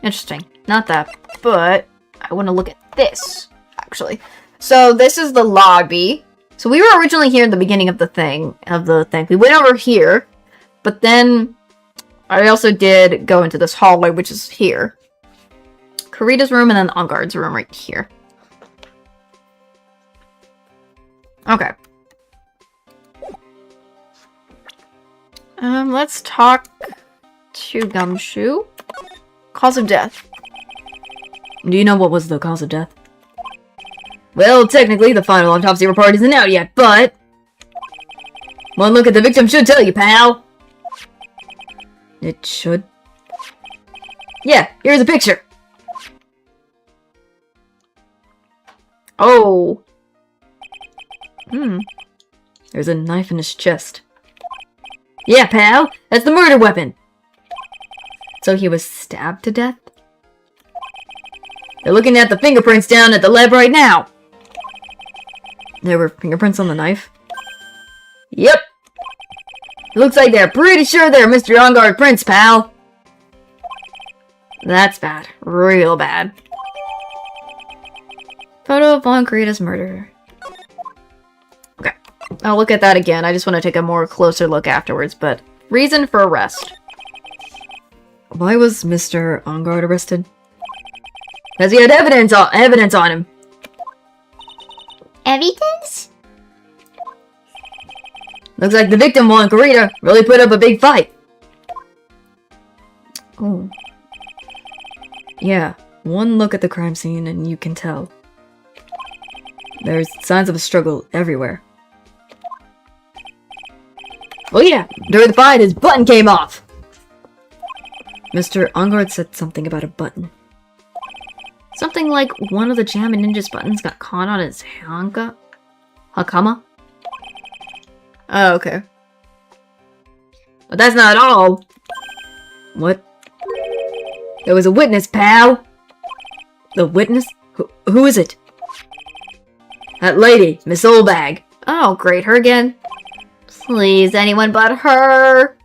Interesting. Not that, but I want to look at this, actually. So this is the lobby. So we were originally here in the beginning of the thing. We went over here, but then I also did go into this hallway, which is here. Karita's room and then On Guard's room right here. Okay. Let's talk to Gumshoe. Cause of death. Do you know what was the cause of death? Well, technically, the final autopsy report isn't out yet, but one look at the victim should tell you, pal. It should? Yeah, here's a picture. Oh. There's a knife in his chest. Yeah, pal, that's the murder weapon. So he was stabbed to death? They're looking at the fingerprints down at the lab right now. There were fingerprints on the knife? Yep. It looks like they're pretty sure they're Mr. On Guard prints, pal. That's bad. Real bad. Photo of Von Karita's murder. Okay. I'll look at that again. I just want to take a more closer look afterwards, but reason for arrest. Why was Mr. On Guard arrested? Because he had evidence on him. Evidence? Looks like the victim, Juan Garita, really put up a big fight. Oh. Yeah, one look at the crime scene and you can tell. There's signs of a struggle everywhere. Oh yeah, during the fight his button came off. Mr. On Guard said something about a button. Something like one of the Jam and Ninja's buttons got caught on his hakama? Oh, okay. But that's not all. What? There was a witness, pal. The witness? Who is it? That lady, Miss Oldbag. Oh, great, her again. Please, anyone but her.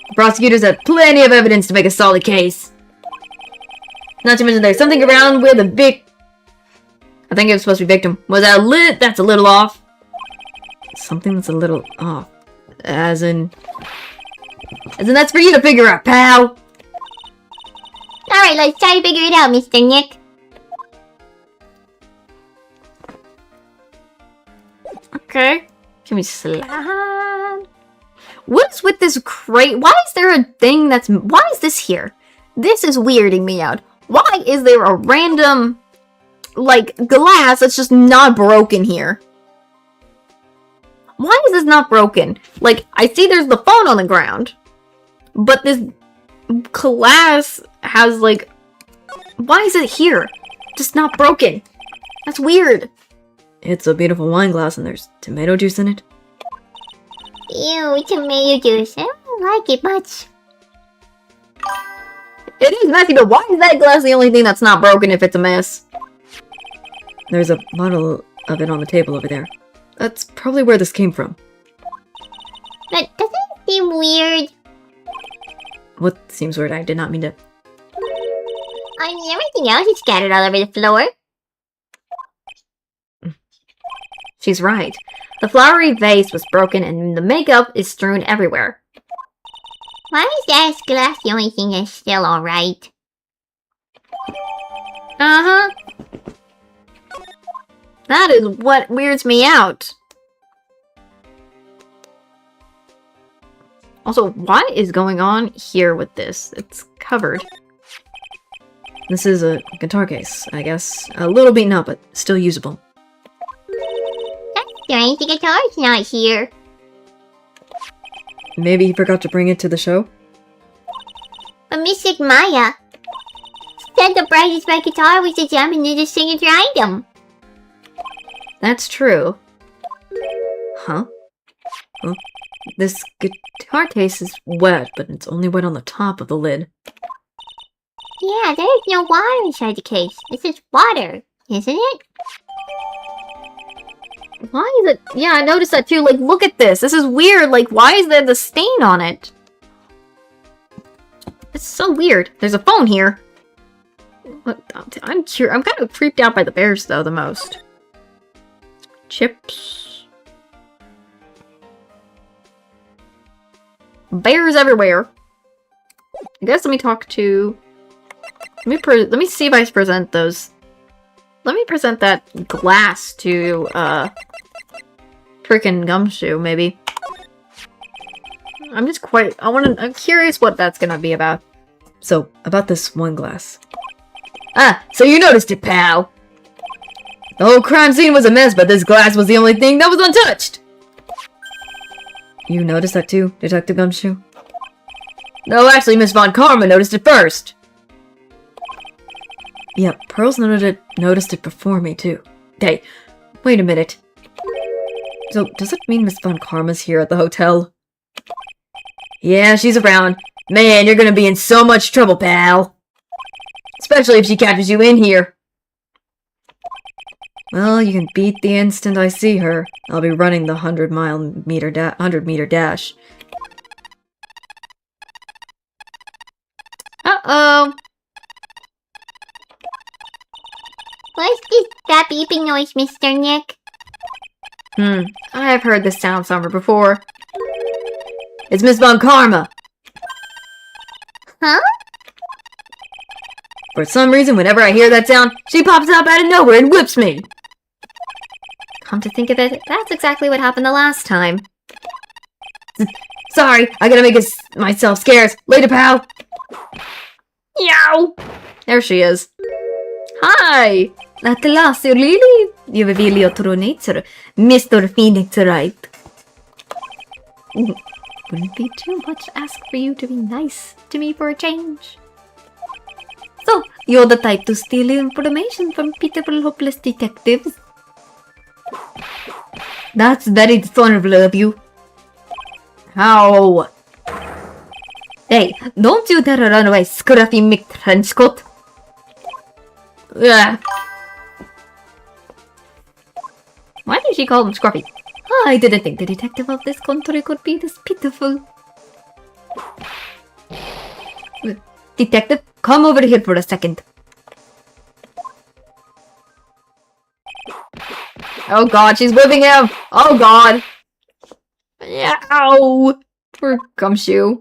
The prosecutors had plenty of evidence to make a solid case. Not to mention there's something around where the I think it was supposed to be victim. Was that lit? That's a little off. Something that's a little off. As in that's for you to figure out, pal. Alright, let's try to figure it out, Mr. Nick. Okay. Can we slide? What is with this crate? Why is there a thing that's... Why is this here? This is weirding me out. Why is there a random, like, glass that's just not broken here? Why is this not broken? Like, I see there's the phone on the ground. But this glass has, like... Why is it here? Just not broken. That's weird. It's a beautiful wine glass and there's tomato juice in it. Ew, tomato juice. I don't like it much. It is messy, but why is that glass the only thing that's not broken if it's a mess? There's a bottle of it on the table over there. That's probably where this came from. But doesn't it seem weird? What seems weird? I did not mean to... I mean, everything else is scattered all over the floor. She's right. The flowery vase was broken and the makeup is strewn everywhere. Why is that glass the only thing that's still alright? Uh-huh. That is what weirds me out. Also, what is going on here with this? It's covered. This is a guitar case, I guess. A little beaten up, but still usable. That's strange, the guitar's not here. Maybe he forgot to bring it to the show? But Mystic Maya said the brightest red guitar was the Japanese signature item. That's true. Huh? Well, this guitar case is wet, but it's only wet on the top of the lid. Yeah, there's no water inside the case. This is water, isn't it? Why is it? Yeah, I noticed that too. Like, look at this. This is weird. Like, why is there the stain on it? It's so weird. There's a phone here. What? I'm curious. I'm kind of creeped out by the bears, though, the most. Chips. Bears everywhere. I guess let me talk to... Let me see if I present those. Let me present that glass to, freaking Gumshoe, maybe. I'm curious what that's gonna be about. So, about this one glass. Ah, so you noticed it, pal! The whole crime scene was a mess, but this glass was the only thing that was untouched! You noticed that too, Detective Gumshoe? No, actually, Miss Von Karma noticed it first! Yeah, Pearls noticed it before me too. Hey, wait a minute. So, does it mean Miss Von Karma's here at the hotel? Yeah, she's around. Man, you're gonna be in so much trouble, pal! Especially if she catches you in here. Well, you can beat the instant I see her. I'll be running the 100 meter dash. Uh-oh. What's this that beeping noise, Mr. Nick? I have heard this sound somewhere before. It's Miss Von Karma! Huh? For some reason, whenever I hear that sound, she pops up out of nowhere and whips me! Come to think of it, that's exactly what happened the last time. Sorry, I gotta make myself scarce. Later, pal! Yow! There she is. Hi! At last, you really vill jag tro nature, Mr. Phoenix, right? Wouldn't be too much to ask for you to be nice to me for a change. So, you're the type to steal information from pitiful, hopeless detectives? That's very dishonorable of you. How? Hey, don't you dare run away, scruffy McTrenchcoat. Yeah. Why did she call him Scruffy? I didn't think the detective of this country could be this pitiful. Detective, come over here for a second. Oh god, she's whipping him! Oh god! Ow! Poor gumshoe.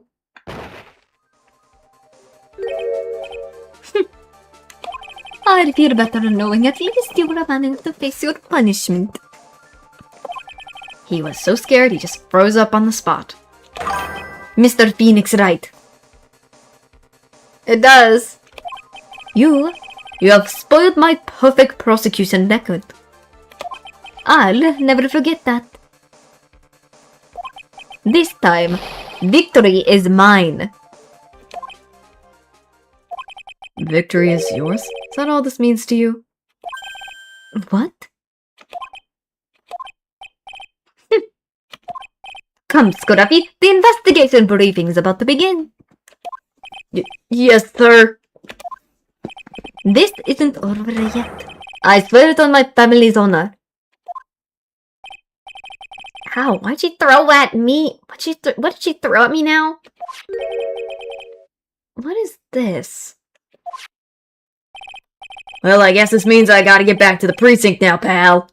I'd feel better knowing at least you were managed to face your punishment. He was so scared he just froze up on the spot. Mr. Phoenix Wright, It does. you have spoiled my perfect prosecution record. I'll never forget that. This time, victory is mine. Victory is yours? Is that all this means to you? What? Come, Scruffy, the investigation briefing is about to begin. Yes, sir. This isn't over yet. I swear it on my family's honor. Ow, why'd she throw at me? What did she throw at me now? What is this? Well, I guess this means I gotta get back to the precinct now, pal.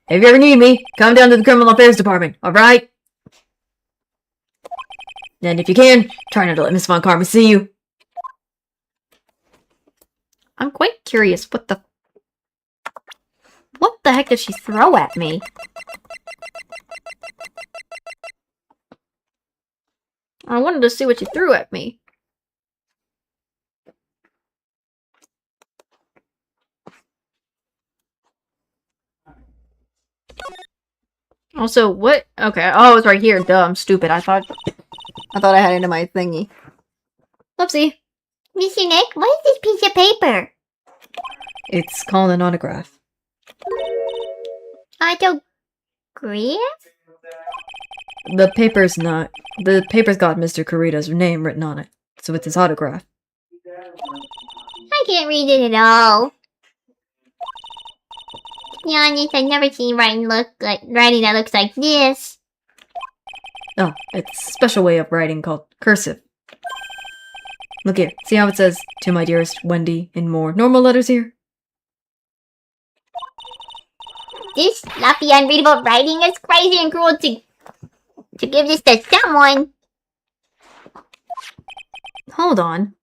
If you ever need me, come down to the Criminal Affairs Department, alright? And if you can, try not to let Miss Von Karma see you. I'm quite curious what the heck did she throw at me? I wanted to see what she threw at me. Also, what? Okay. Oh, it's right here. Duh, I'm stupid. I thought I had it in my thingy. Whoopsie. Mr. Nick, what is this piece of paper? It's called an autograph. Autograph? The paper's got Mr. Kurita's name written on it, so it's his autograph. I can't read it at all. To be honest, I've never seen writing that looks like this. Oh, it's a special way of writing called cursive. Look here, see how it says, "To my dearest Wendy," in more normal letters here? This sloppy, unreadable writing is crazy and cruel to give this to someone. Hold on.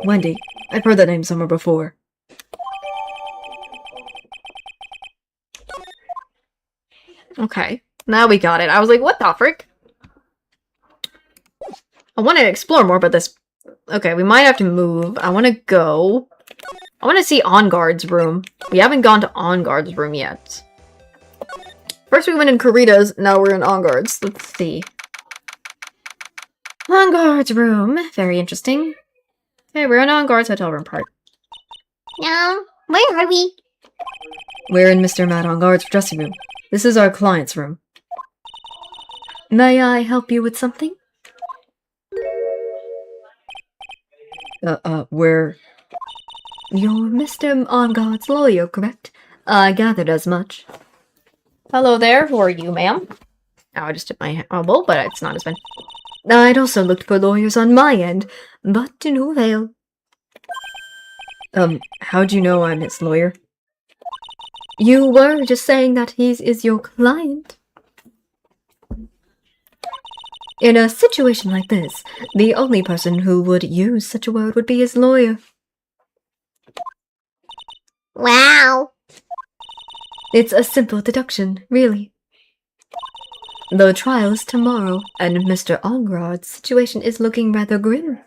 Wendy. I've heard that name somewhere before. Okay. Now we got it. I was like, what the frick? I want to explore more about this. Okay, we might have to move. I want to go. I want to see On Guard's room. We haven't gone to On Guard's room yet. First we went in Kurita's, now we're in On Guard's. Let's see. On Guard's room. Very interesting. Okay, we're in On Guard's hotel room part. No, where are we? We're in Mr. Matt On Guard's dressing room. This is our client's room. May I help you with something? We're... You're Mr. On-Guard's lawyer, correct? I gathered as much. Hello there, who are you, ma'am? Oh, I just hit my elbow, but it's not as bad. I'd also looked for lawyers on my end, but to no avail. How'd you know I'm his lawyer? You were just saying that he is your client. In a situation like this, the only person who would use such a word would be his lawyer. Wow. It's a simple deduction, really. The trial is tomorrow, and Mr. Onguard's situation is looking rather grim.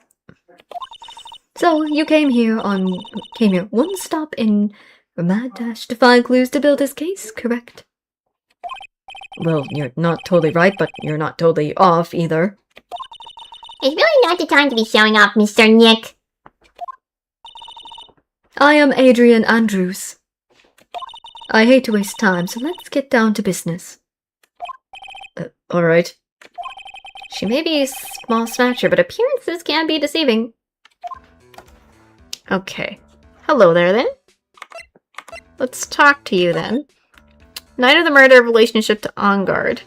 So you came here one stop in a mad dash to find clues to build his case, correct? Well, you're not totally right, but you're not totally off either. It's really not the time to be showing off, Mr. Nick. I am Adrian Andrews. I hate to waste time, so let's get down to business. Alright. She may be a small snatcher, but appearances can be deceiving. Okay. Hello there, then. Let's talk to you, then. Night of the murder, relationship to On Guard.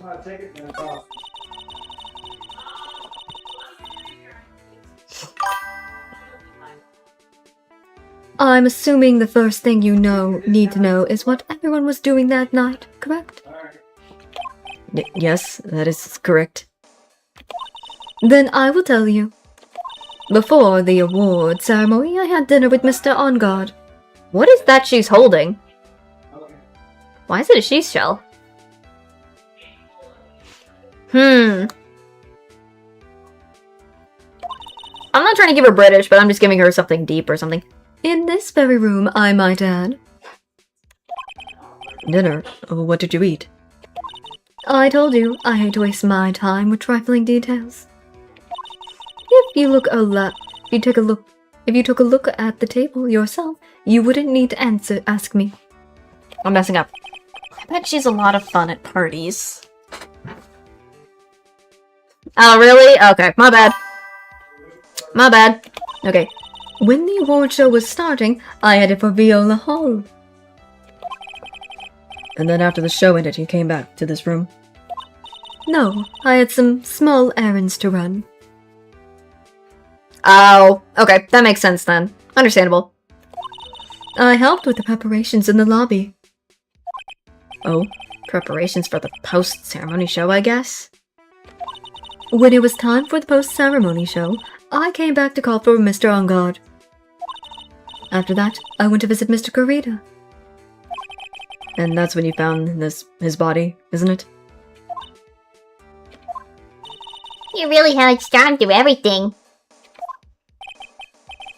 I'm assuming the first thing you need to know is what everyone was doing that night, correct? Yes, that is correct. Then I will tell you. Before the award ceremony, I had dinner with Mr. On Guard. What is that she's holding? Why is it a seashell? I'm not trying to give her British, but I'm just giving her something deep or something. In this very room, I might add. Dinner? What did you eat? I told you, I hate to waste my time with trifling details. If you took a look at the table yourself, you wouldn't need to ask me. I'm messing up. I bet she's a lot of fun at parties. Oh, really? Okay, my bad. My bad. Okay. When the award show was starting, I headed for Viola Hall. And then after the show ended, you came back to this room? No, I had some small errands to run. Oh, okay, that makes sense then. Understandable. I helped with the preparations in the lobby. Oh, preparations for the post-ceremony show, I guess? When it was time for the post-ceremony show, I came back to call for Mr. On Guard. After that, I went to visit Mr. Kurita. And that's when you found his body, isn't it? You really held strong through everything.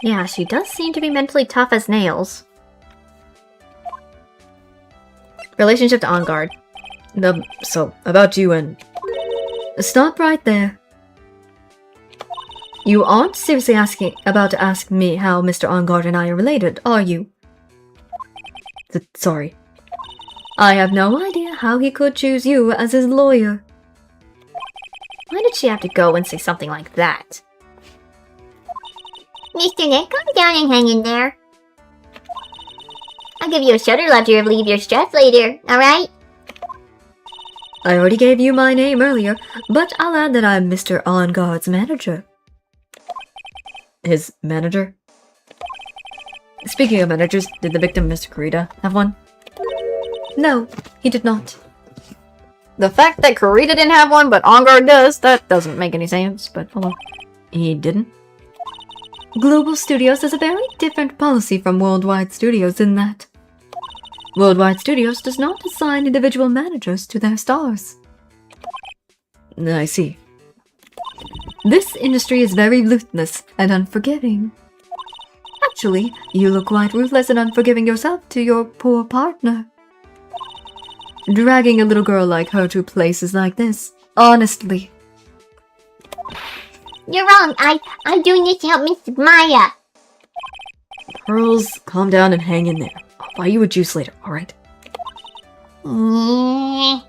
Yeah, she does seem to be mentally tough as nails. Relationship to On Guard. So, about you and... Stop right there. You aren't seriously about to ask me how Mr. On Guard and I are related, are you? Sorry. I have no idea how he could choose you as his lawyer. Why did she have to go and say something like that? Mr. Nick, calm down and hang in there. I'll give you a shoulder rub to relieve your stress later, alright? I already gave you my name earlier, but I'll add that I'm Mr. On Guard's manager. His manager? Speaking of managers, did the victim, Mr. Kurita, have one? No, he did not. The fact that Kurita didn't have one, but On Guard does, that doesn't make any sense, but hold on. He didn't? Global Studios has a very different policy from Worldwide Studios in that Worldwide Studios does not assign individual managers to their stars. I see. This industry is very ruthless and unforgiving. Actually, you look quite ruthless and unforgiving yourself to your poor partner. Dragging a little girl like her to places like this, honestly. You're wrong. I'm doing this to help Miss Maya. Pearls, calm down and hang in there. I'll buy you a juice later, alright? Yeah.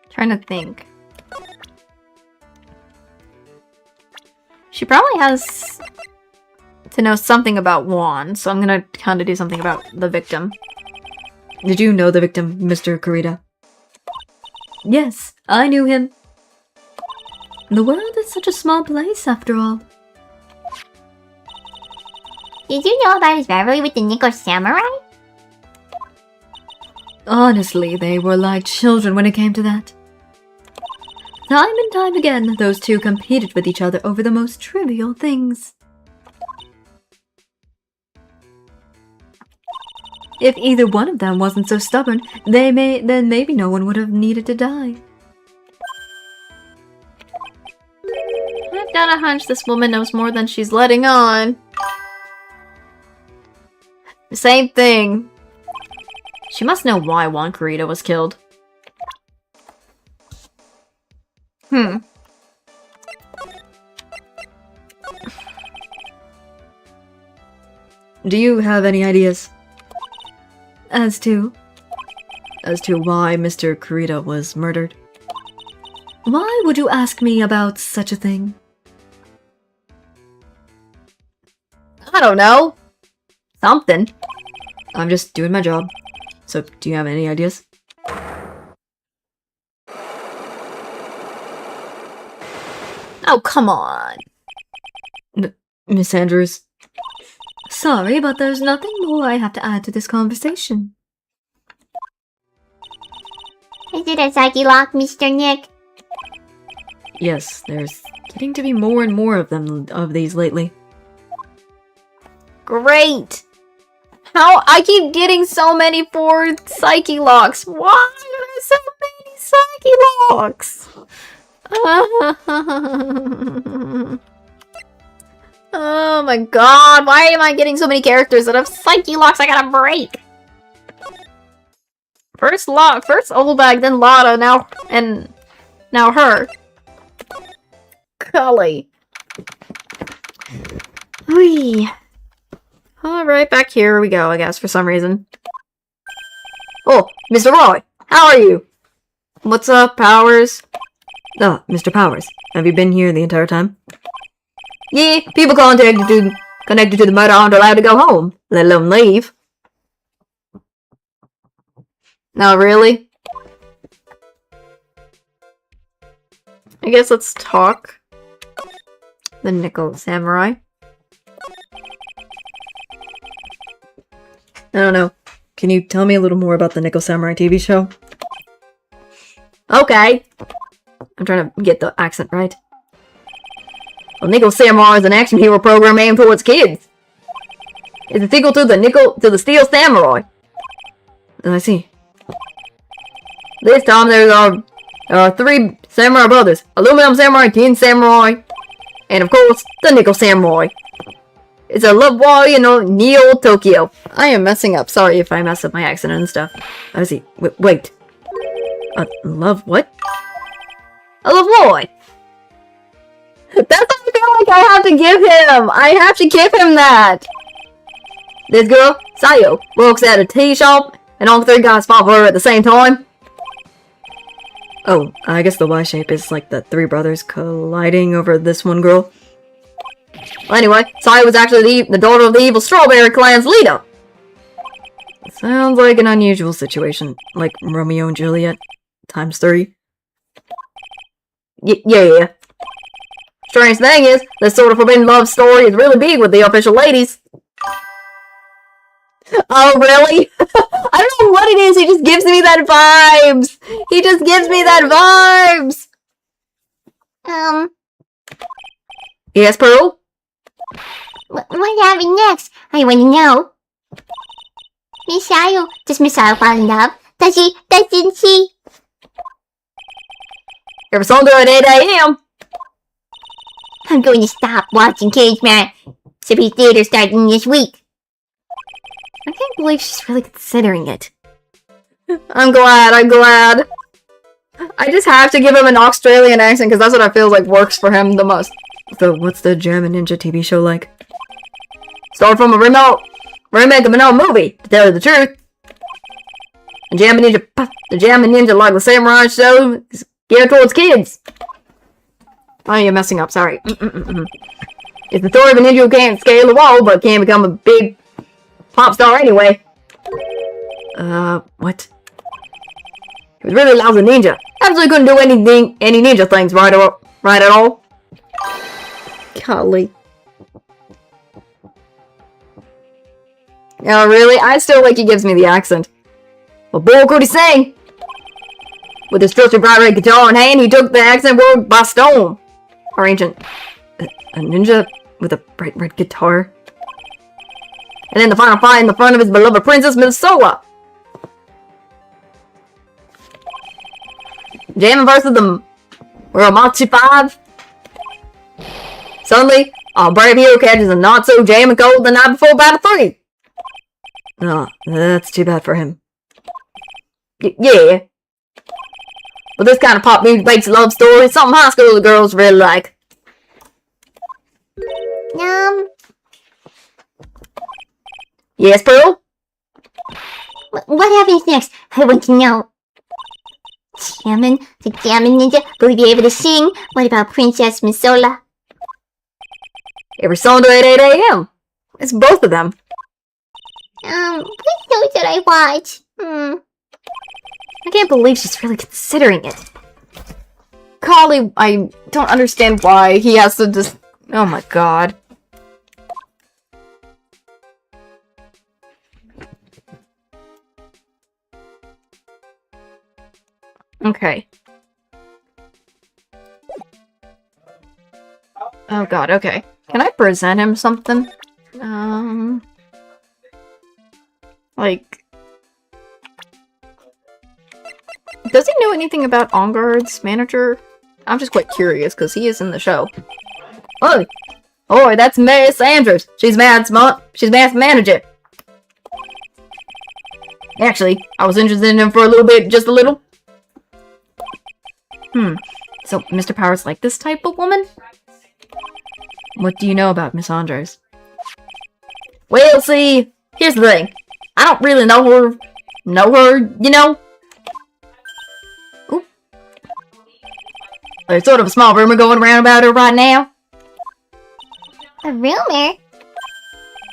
Trying to think. She probably has to know something about Juan, so I'm gonna kind of do something about the victim. Did you know the victim, Mr. Kurita? Yes, I knew him. The world is such a small place, after all. Did you know about his rivalry with the Nico Samurai? Honestly, they were like children when it came to that. Time and time again, those two competed with each other over the most trivial things. If either one of them wasn't so stubborn, then maybe no one would have needed to die. I've got a hunch this woman knows more than she's letting on. Same thing. She must know why Juan Corrida was killed. Do you have any ideas As to, why Mr. Corrida was murdered? why would you ask me about such a thing? I don't know. Something. I'm just doing my job. So, do you have any ideas? Oh, come on. Miss Andrews? Sorry, but there's nothing more I have to add to this conversation. Is it a psyche lock, Mr. Nick? Yes, there's getting to be more and more of these lately. Great. How I keep getting so many for Psyche locks. Why are there so many Psyche locks? Oh my god, why am I getting so many characters that have Psyche locks I gotta break? First Olbag, then Lotta, now her. Golly. Whee. Alright, back here we go, I guess, for some reason. Oh, Mr. Roy, how are you? What's up, Powers? Ah, Mr. Powers, have you been here the entire time? Yeah, people connected to the murder aren't allowed to go home, let alone leave. No, really? I guess let's talk. The Nickel Samurai. I don't know. Can you tell me a little more about the Nickel Samurai TV show? Okay. I'm trying to get the accent right. Well, Nickel Samurai is an action hero program aimed towards kids. It's a sequel to the Steel Samurai. I see. This time there are 3 samurai brothers. Aluminum Samurai, Tin Samurai, and of course, the Nickel Samurai. It's a love war, Neo Tokyo. I am messing up. Sorry if I mess up my accent and stuff. I see. Wait. Love what? A love war. That's what I feel like I have to give him. I have to give him that. This girl, Sayo, works at a tea shop, and all 3 guys fall for her at the same time. Oh, I guess the Y shape is like the 3 brothers colliding over this one girl. Well, anyway, Sayo was actually the daughter of the evil Strawberry Clan's leader. Sounds like an unusual situation, like Romeo and Juliet times 3. Yeah. Strange thing is, this sort of forbidden love story is really big with the official ladies. Oh, really? I don't know what it is, he just gives me that vibes! He just gives me that vibes! Yes, Pearl? What happened next? I want to know. Miss Sayo, does Miss Sayo fall in love? Doesn't she? Ever saw her at 8 a.m. I'm going to stop watching Cage Man. Sippy Theater starting this week. I can't believe she's really considering it. I'm glad. I just have to give him an Australian accent because that's what I feel like works for him the most. So, what's the Jam and Ninja TV show like? Started from a remake of an old movie, to tell you the truth. The Jam and Ninja, like the Samurai show, is geared towards kids. Oh, you're messing up, sorry. It's the story of a ninja who can't scale a wall, but can become a big pop star anyway. What? He was really lousy ninja. Absolutely couldn't do any ninja things right at all. Golly. Oh, really? I still like he gives me the accent. Well, boy, could he sing! With his trusty bright red guitar in hand, he took the accent world by storm. Or ancient. A ninja with a bright red guitar? And then the final fight in the front of his beloved princess, Minnesota. Jamming versus the Romachi 5. Suddenly, our brave hero catches a not-so-jamming cold the night before battle 3. Oh, that's too bad for him. Yeah. But this kind of pop music based love story is something high school girls really like. Yes, Pearl? What happens next? I want to know. Jammin, the Jammin Ninja will be able to sing. What about Princess Misola? Every Sunday at 8 a.m. It's both of them. Which show should I watch? I can't believe she's really considering it. Carly, I don't understand why he has to just... Oh my god. Okay. Oh god, okay. Can I present him something? Like... Does he know anything about On Guard's manager? I'm just quite curious, because he is in the show. Oh! Oh, that's Miss Andrews! She's mad smart! She's Matt's manager! Actually, I was interested in him for a little bit, just a little. So, Mr. Powers like this type of woman? What do you know about Miss Andres? Well, see, here's the thing. I don't really know her, you know? Ooh. There's sort of a small rumor going around about her right now. A rumor?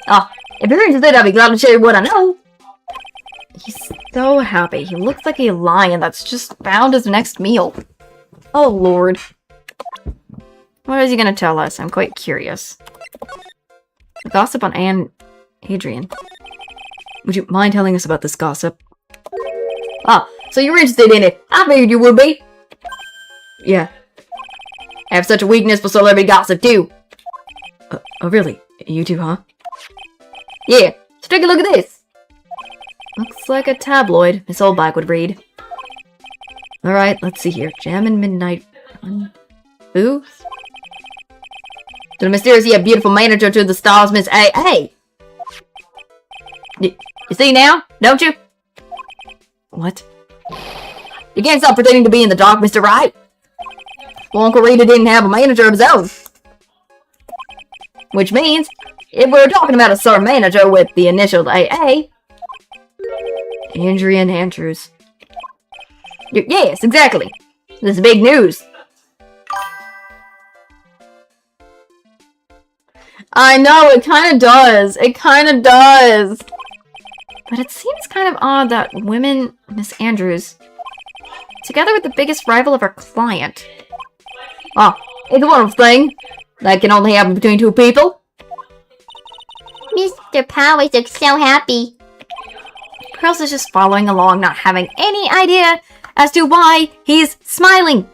Oh, if you're interested, I'd be glad to share what I know. He's so happy. He looks like a lion that's just found his next meal. Oh, Lord. What is he gonna tell us? I'm quite curious. Gossip on Adrian. Would you mind telling us about this gossip? Ah, so you're interested in it. I figured you would be. Yeah. I have such a weakness for celebrity gossip, too. Oh, really? You too, huh? Yeah, so take a look at this. Looks like a tabloid Miss Oldback would read. Alright, let's see here. Jammin' Midnight... Who? To the mysterious yet beautiful manager to the stars, Miss A.A. You see now, don't you? What? You can't stop pretending to be in the dark, Mr. Wright. Well, Uncle Rita didn't have a manager of his own. Which means, if we're talking about a certain manager with the initials AA... Adrian Andrews. Yes, exactly. This is big news. I know, it kind of does. It kind of does. But it seems kind of odd that women, Miss Andrews, together with the biggest rival of our client. Oh, it's a wonderful thing. That can only happen between two people. Mr. Powers looks so happy. Pearls is just following along, not having any idea as to why he's smiling.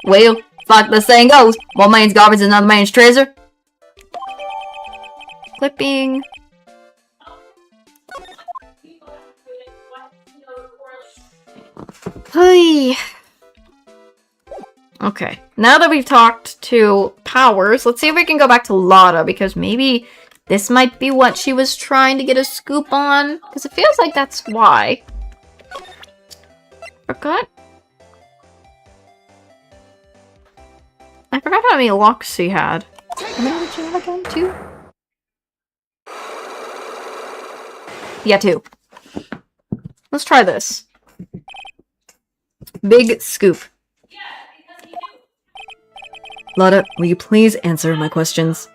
Well, like the saying goes, one man's garbage is another man's treasure. Clipping. Hey. Okay, now that we've talked to Powers, let's see if we can go back to Lotta, because maybe this might be what she was trying to get a scoop on, because it feels like that's why. Forgot? I forgot how many locks she had. How many did she have again? 2? Yeah, 2. Let's try this. Big scoop. Lotta, will you please answer my questions?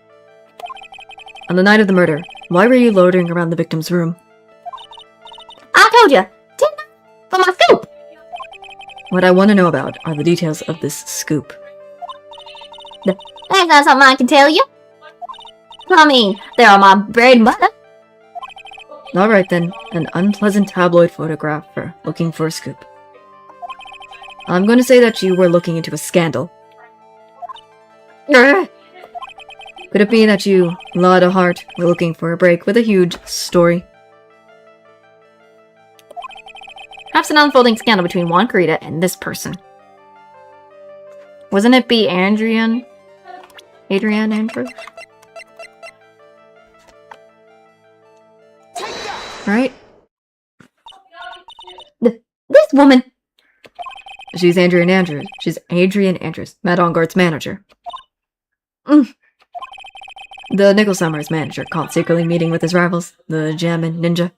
On the night of the murder, why were you loitering around the victim's room? I told you! Didn't I? For my scoop! What I want to know about are the details of this scoop. That's not something I can tell you. I mean, they're on my bread and butter. Alright then, an unpleasant tabloid photographer looking for a scoop. I'm going to say that you were looking into a scandal. Could it be that you, Lotta Hart, were looking for a break with a huge story? Perhaps an unfolding scandal between Juan Carita and this person. Wasn't it be Adrian? Adrian Andrews? Right? This woman. She's Adrian Andrews. She's Adrian Andrews, Matt Ongart's manager. The Nickel Summers manager caught secretly meeting with his rivals, the Jammin' Ninja.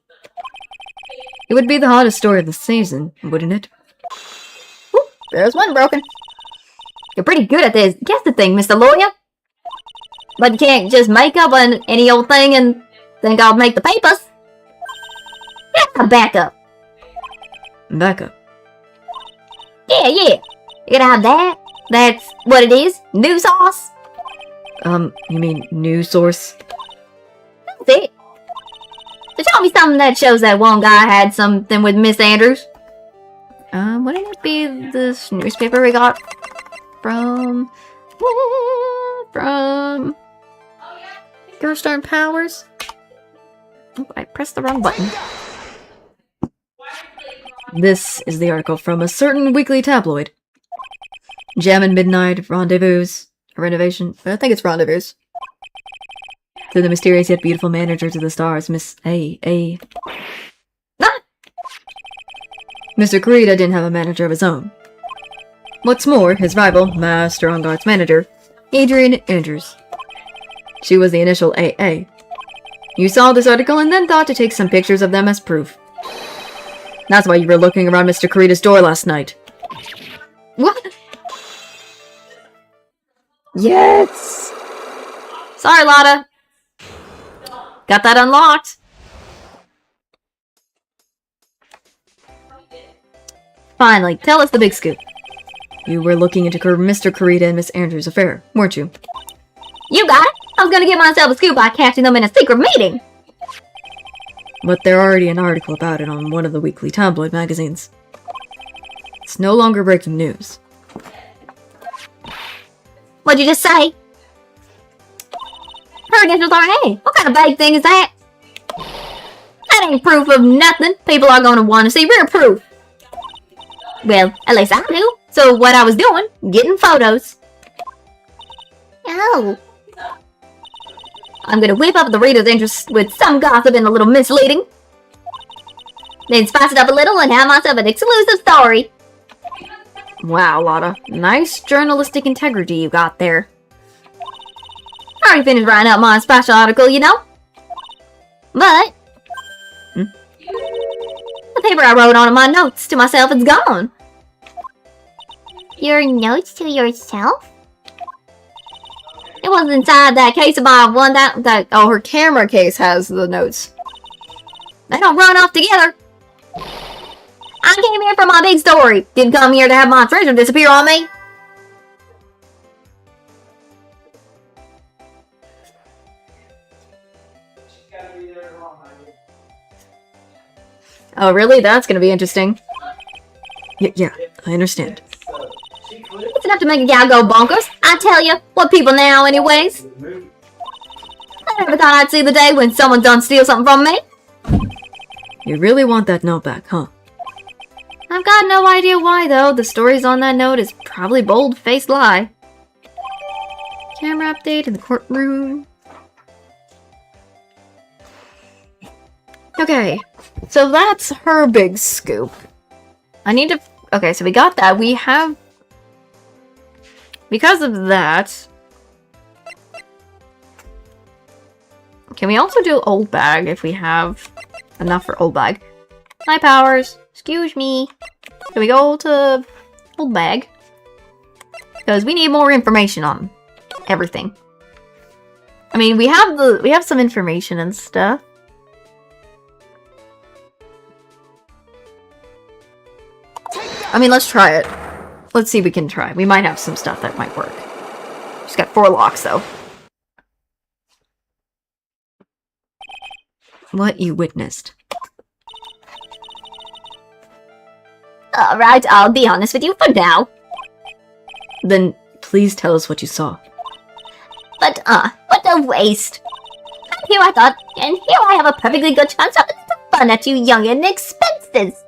It would be the hottest story of the season, wouldn't it? Ooh, there's one broken. You're pretty good at this guessing thing, Mr. Lawyer. But you can't just make up on any old thing and think I'll make the papers. Yeah, backup. Backup. Yeah. You gotta have that. That's what it is. New sauce. You mean new source? That's it. So tell me something that shows that one guy had something with Miss Andrews. Wouldn't it be this newspaper we got from Girl Star Powers? Oh, I pressed the wrong button. This is the article from a certain weekly tabloid. Jammin' Midnight Rendezvous. Renovation. I think it's Rendezvous. To the mysterious yet beautiful manager to the stars, Miss A. Ah! Mr. Kurita didn't have a manager of his own. What's more, his rival, Master Ongart's manager, Adrian Andrews. She was the initial AA. You saw this article and then thought to take some pictures of them as proof. That's why you were looking around Mr. Kurita's door last night. What? Yes! Sorry, Lotta. Got that unlocked. Finally, tell us the big scoop. You were looking into Mr. Kurita and Miss Andrews' affair, weren't you? You got it. I was gonna get myself a scoop by catching them in a secret meeting. But there's already an article about it on one of the weekly tabloid magazines. It's no longer breaking news. What'd you just say? Her initials aren't A. What kind of vague thing is that? That ain't proof of nothing. People are gonna want to see real proof. Well, at least I do. So what I was doing, getting photos. Oh. I'm gonna whip up the reader's interest with some gossip and a little misleading. Then spice it up a little and have myself an exclusive story. Wow, Lotta. Nice journalistic integrity you got there. I already finished writing up my special article, you know. But the paper I wrote on in my notes to myself is gone. Your notes to yourself? It was inside that case of my one that Oh, her camera case has the notes. they don't run off together. I came here for my big story. Didn't come here to have my treasure disappear on me. Oh, really? That's gonna be interesting. Yeah, I understand. It's enough to make a gal go bonkers. I tell you, what people now anyways. I never thought I'd see the day when someone done steal something from me. You really want that note back, huh? I've got no idea why, though. The stories on that note is probably bold-faced lie. Camera update in the courtroom. Okay, so that's her big scoop. I need to... Okay, so we got that. We have... Because of that... Can we also do old bag if we have enough for old bag? Hi, Powers. Excuse me. Can we go to old bag? Because we need more information on everything. I mean, we have some information and stuff. I mean, let's try it. Let's see if we can try. We might have some stuff that might work. She's got 4 locks, though. What you witnessed. Alright, I'll be honest with you for now. Then please tell us what you saw. But, what a waste. Here I thought, and here I have a perfectly good chance of some fun at you youngin' expenses.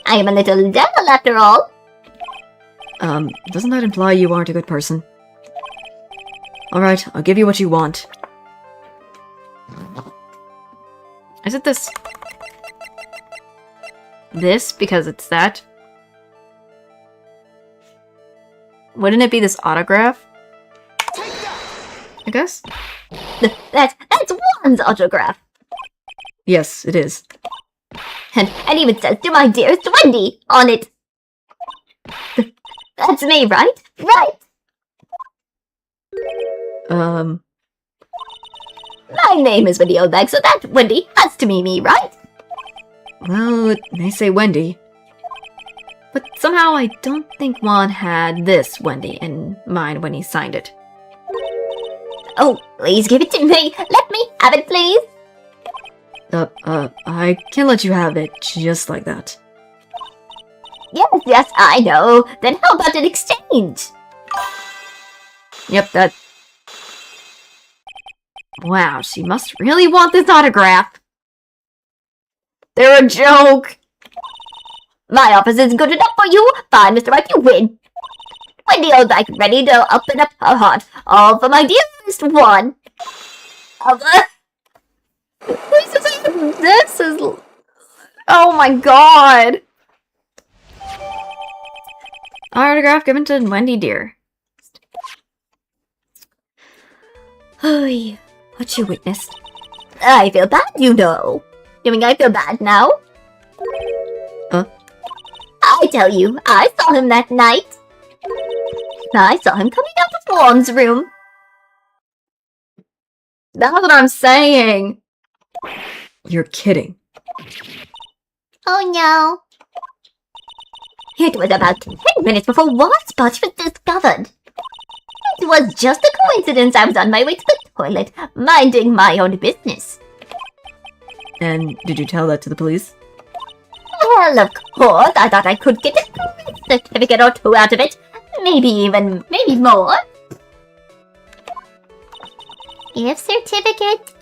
I am a little devil after all. Doesn't that imply you aren't a good person? Alright, I'll give you what you want. Is it this? This? Because it's that? Wouldn't it be this autograph? I guess? That's Juan's autograph. Yes, it is. And even says, "To my dearest Wendy" on it. That's me, right? Right! Um, My name is Wendy Oldbag, so that Wendy has to be me, right? well, it may say Wendy. But somehow I don't think Juan had this Wendy in mind when he signed it. Oh, please give it to me. Let me have it, please. I can't let you have it just like that. Yes, I know. Then how about an exchange? Yep, that... Wow, she must really want this autograph. They're a joke. My office is good enough for you. Fine, Mr. White, you win. Wendy Oldbag ready to open up her heart. All for my dearest one. This is... Oh my god. Autograph given to Wendy dear. Oy, what you witnessed? I feel bad, you know. You mean I feel bad now? Huh? I tell you, I saw him that night. I saw him coming out of Juan's room. That's what I'm saying. You're kidding. Oh no. It was about 10 minutes before Juan's body was discovered. It was just a coincidence I was on my way to the toilet, minding my own business. And did you tell that to the police? Well, of course, I thought I could get a certificate or two out of it. Maybe more. Gift certificate?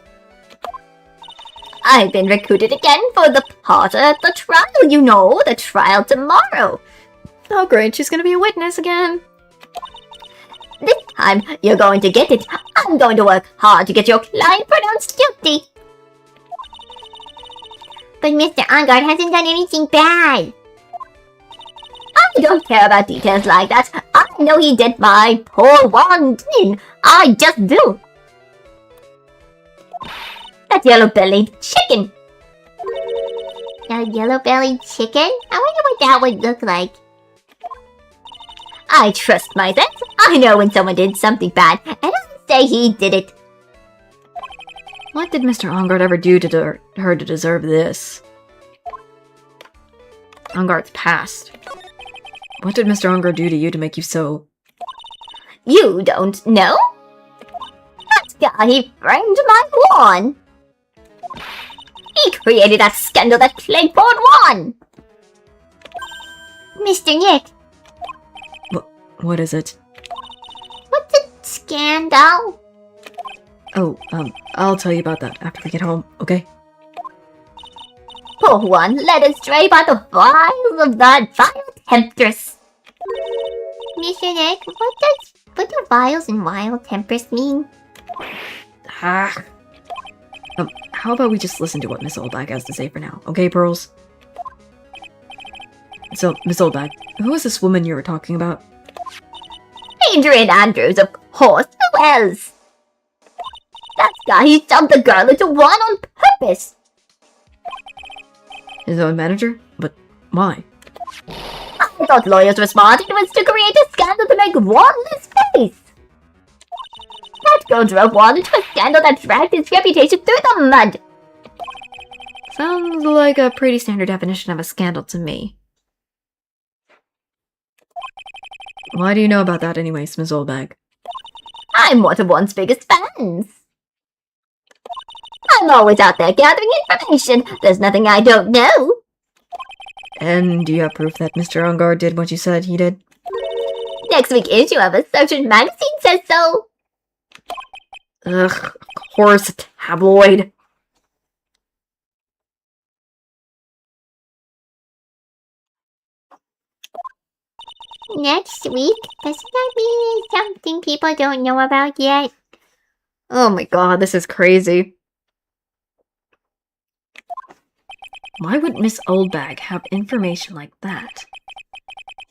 I've been recruited again for the part at the trial, you know, the trial tomorrow. Oh great, she's gonna be a witness again. This time, you're going to get it. I'm going to work hard to get your client pronounced guilty. But Mr. Angard hasn't done anything bad. I don't care about details like that. I know he did my poor Juan in. I just do. That yellow-bellied chicken. A yellow-bellied chicken? I wonder what that would look like. I trust my sense. I know when someone did something bad, and I say he did it. What did Mr. Ongard ever do to her to deserve this? Ongard's past. What did Mr. Unger do to you to make you so... You don't know? That guy, he framed my Juan. He created that scandal that plagued poor Juan. Mr. Nick. What is it? What's a scandal? Oh, I'll tell you about that after we get home, okay? Poor Juan led astray by the vials of that vile temptress. Mr. Nick, what do vials and vile temptress mean? How about we just listen to what Miss Oldbag has to say for now, okay, Pearls? So, Miss Oldbag, who is this woman you were talking about? Adrian Andrews, of course. Who else? That guy, he dumped the girl into Juan on purpose. His own manager? But why? I thought lawyers were smart. It was to create a scandal to make Juan lose face. That girl drove Juan into a scandal that dragged his reputation through the mud. Sounds like a pretty standard definition of a scandal to me. Why do you know about that anyways, Miss Oldbag? I'm one of Juan's biggest fans. I'm always out there gathering information. There's nothing I don't know. And do you have proof that Mr. Unger did what you said he did? Next week issue of a certain magazine says so. Ugh, of course, a tabloid. Next week? Doesn't that mean it's something people don't know about yet? Oh my god, this is crazy. Why would Miss Oldbag have information like that?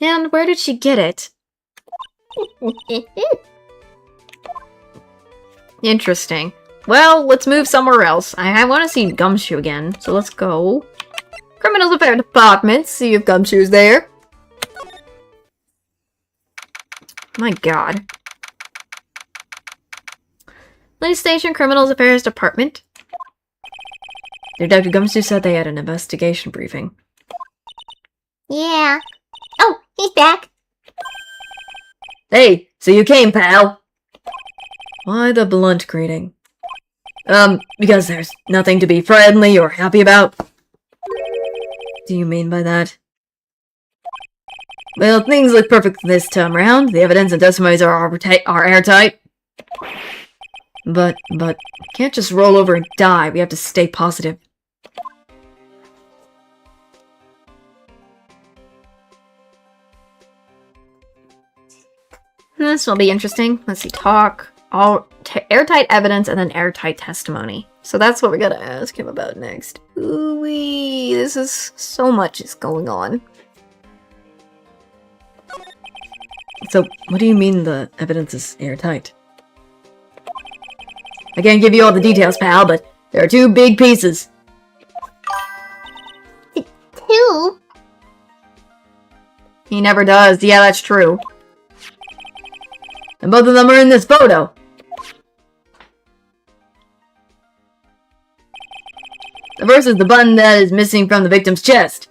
And where did she get it? Interesting. Well, let's move somewhere else. I want to see Gumshoe again, so let's go. Criminals Affairs Department, see if Gumshoe's there. My god. Police Station Criminals Affairs Department. Detective Gumshoe said they had an investigation briefing. Yeah. Oh, he's back. Hey, so you came, pal! Why the blunt greeting? Because there's nothing to be friendly or happy about. Do you mean by that? Well, things look perfect this time around. The evidence and testimonies are airtight. But, can't just roll over and die. We have to stay positive. This will be interesting. Let's see, talk. Airtight evidence and then airtight testimony. So that's what we gotta ask him about next. Ooh-wee, this is so much is going on. So, what do you mean the evidence is airtight? I can't give you all the details, pal, but there are two big pieces. Two? He never does. Yeah, that's true. And both of them are in this photo. The first is the button that is missing from the victim's chest.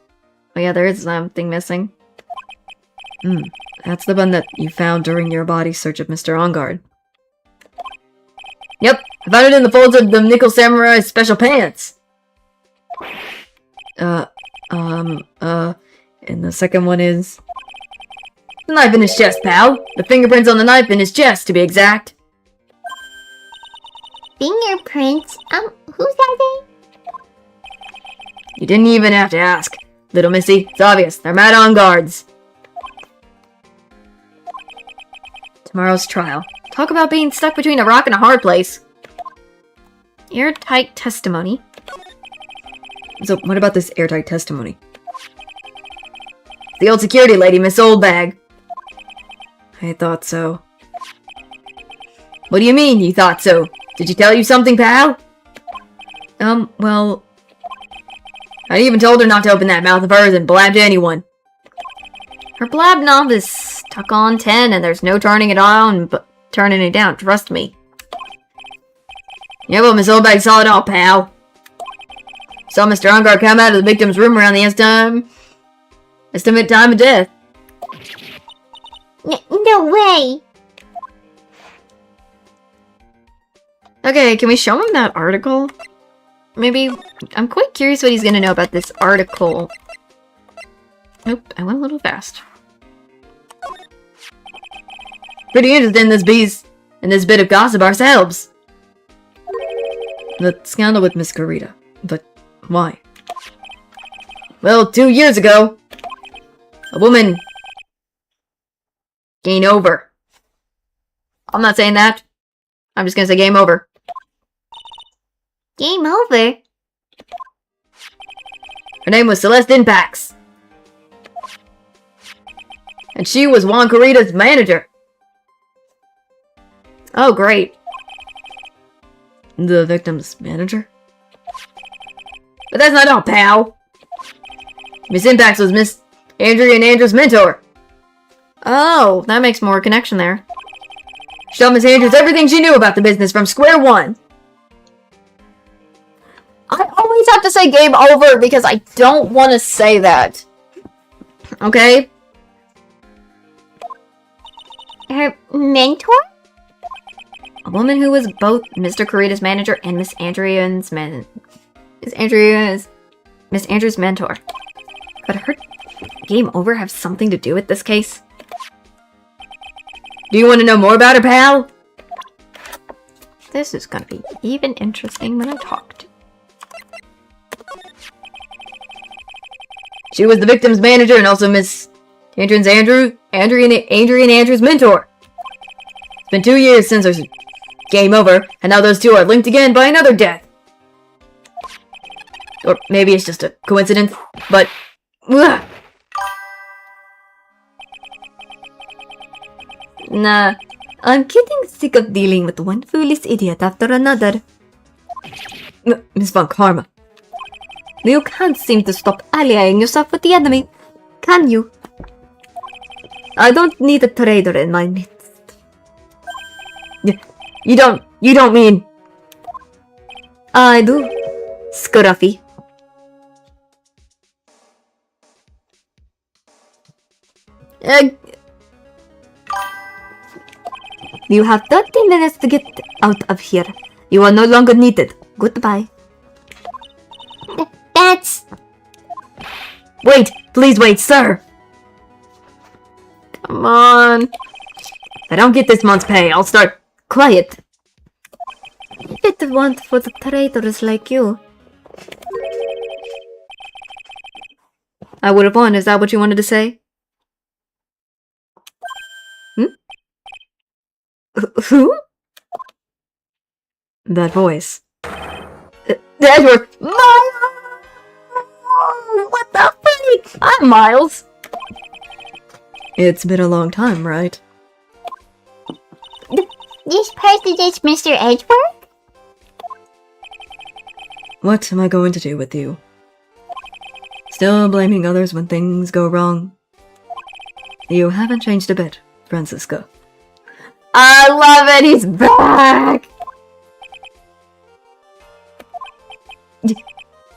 Oh yeah, there is something missing. That's the button that you found during your body search of Mr. OnGuard. Yep, I found it in the folds of the Nickel Samurai's special pants. And the second one is... the knife in his chest, pal. The fingerprints on the knife in his chest, to be exact. Fingerprints? Who's that thing? You didn't even have to ask. Little Missy, it's obvious. They're mad on guards. Tomorrow's trial. Talk about being stuck between a rock and a hard place. Airtight testimony. So, what about this airtight testimony? The old security lady, Miss Oldbag. I thought so. What do you mean, you thought so? Did she tell you something, pal? Well... I even told her not to open that mouth of hers and blab to anyone. Her blab knob is stuck on 10 and there's no turning it on, but turning it down, trust me. Yeah, well, Miss Oldbag saw it all, pal. Saw Mr. OnGuard come out of the victim's room around the estimate time of death. No way! Okay, can we show him that article? Maybe... I'm quite curious what he's gonna know about this article. Nope, I went a little fast. Pretty interested in this bit of gossip ourselves. The scandal with Miss Kurita. But why? Well, 2 years ago, a woman... game over. I'm not saying that. I'm just gonna say game over. Game over? Her name was Celeste Impax. And she was Juan Kurita's manager. Oh, great. The victim's manager? But that's not all, pal. Miss Impax was Miss Andrea and Andrew's mentor. Oh, that makes more connection there. She told Miss Andrews everything she knew about the business from square one. I always have to say game over because I don't want to say that. Okay? Her mentor? A woman who was both Mr. Kurita's manager and Miss Andrews' mentor. Could her game over have something to do with this case? Do you want to know more about her, pal? This is gonna be even interesting when I talk to. She was the victim's manager and also Miss Andrews' Andrew's mentor. It's been 2 years since there's game over, and now those two are linked again by another death. Or maybe it's just a coincidence, but... Ugh. Nah, I'm getting sick of dealing with one foolish idiot after another. Miss Von Karma. You can't seem to stop allying yourself with the enemy, can you? I don't need a traitor in my midst. You don't mean... I do, Scruffy. You have 30 minutes to get out of here. You are no longer needed. Goodbye. That's... Wait! Please wait, sir! Come on. If I don't get this month's pay, I'll start... Quiet. If it weren't for the traitors like you. I would have won. Is that what you wanted to say? Who? That voice. Edward! Miles! What the freak? I'm Miles. It's been a long time, right? This person is Mr. Edward? What am I going to do with you? Still blaming others when things go wrong? You haven't changed a bit, Francisca. I love it. He's back.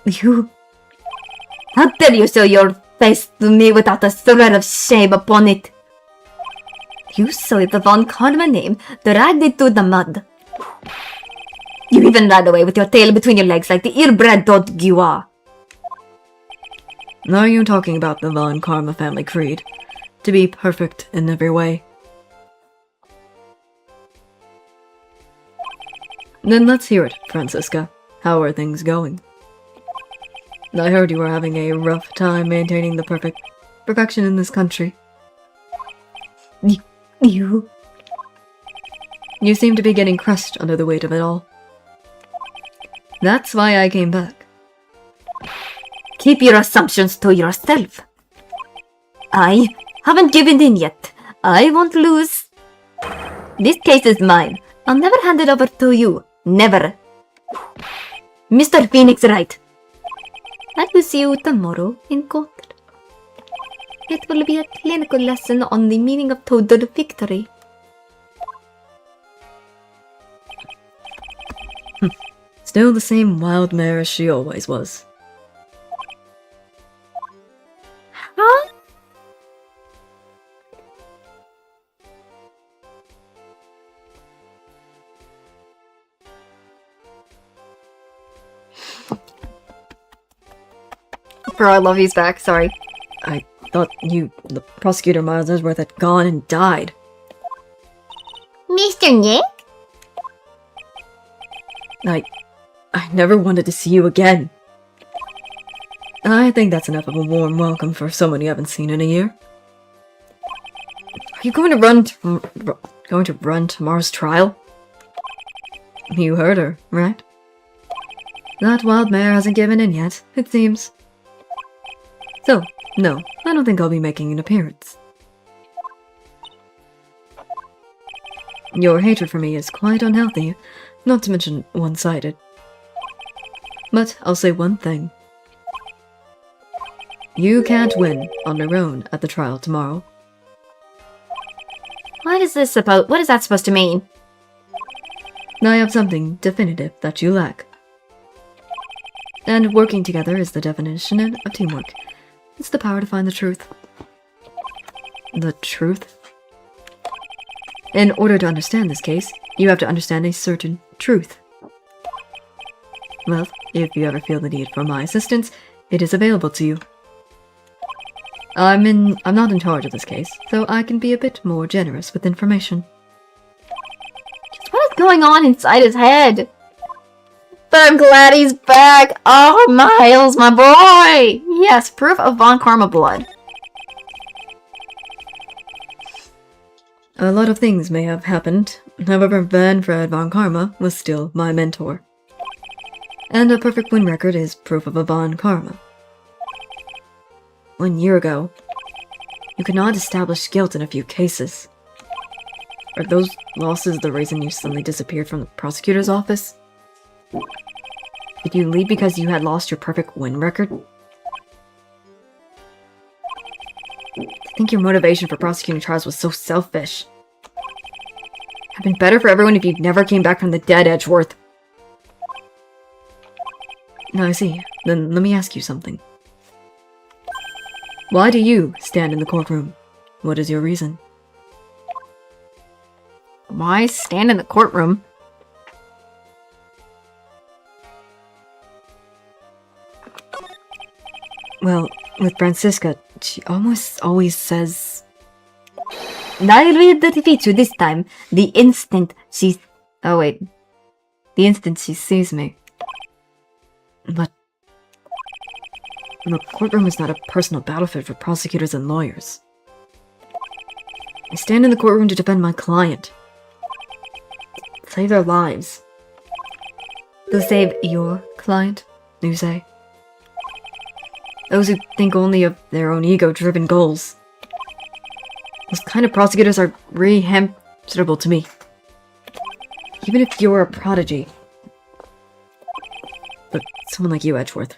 You? How dare you show your face to me without a thread of shame upon it? You saw the Von Karma name, dragged it to the mud. You even ran away with your tail between your legs like the ill-bred dog you are. Are you talking about the Von Karma family creed? To be perfect in every way? Then let's hear it, Francisca. How are things going? I heard you were having a rough time maintaining the perfection in this country. You? You seem to be getting crushed under the weight of it all. That's why I came back. Keep your assumptions to yourself. I haven't given in yet. I won't lose. This case is mine. I'll never hand it over to you. Never. Mr. Phoenix Wright. I will see you tomorrow in court. It will be a clinical lesson on the meaning of total victory. Still the same wild mare as she always was. Huh? Bro, I love he's back. Sorry. I thought the prosecutor Miles Edgeworth had gone and died. Mr. Nick? I never wanted to see you again. I think that's enough of a warm welcome for someone you haven't seen in a year. Are you going to run tomorrow's trial? You heard her, right? That wild mare hasn't given in yet, it seems. So, no, I don't think I'll be making an appearance. Your hatred for me is quite unhealthy, not to mention one-sided. But I'll say one thing. You can't win on your own at the trial tomorrow. What is that supposed to mean? I have something definitive that you lack. And working together is the definition of teamwork. It's the power to find the truth. The truth? In order to understand this case, you have to understand a certain truth. Well, if you ever feel the need for my assistance, it is available to you. I'm not in charge of this case, so I can be a bit more generous with information. What is going on inside his head? But I'm glad he's back. Oh, Miles, my boy. Yes, proof of Von Karma blood. A lot of things may have happened. However, Manfred von Karma was still my mentor. And a perfect win record is proof of a von Karma. 1 year ago, you could not establish guilt in a few cases. Are those losses the reason you suddenly disappeared from the prosecutor's office? Did you leave because you had lost your perfect win record? I think your motivation for prosecuting trials was so selfish. It'd been better for everyone if you never came back from the dead, Edgeworth. Now I see. Then let me ask you something. Why do you stand in the courtroom? What is your reason? Why stand in the courtroom? Well, with Francisca, she almost always says... I will defeat you this time, the instant she... Oh wait. The instant she sees me. But... the courtroom is not a personal battlefield for prosecutors and lawyers. I stand in the courtroom to defend my client. Save their lives. To save your client? You say? Those who think only of their own ego-driven goals. Those kind of prosecutors are really hamsterable to me. Even if you're a prodigy. But someone like you, Edgeworth.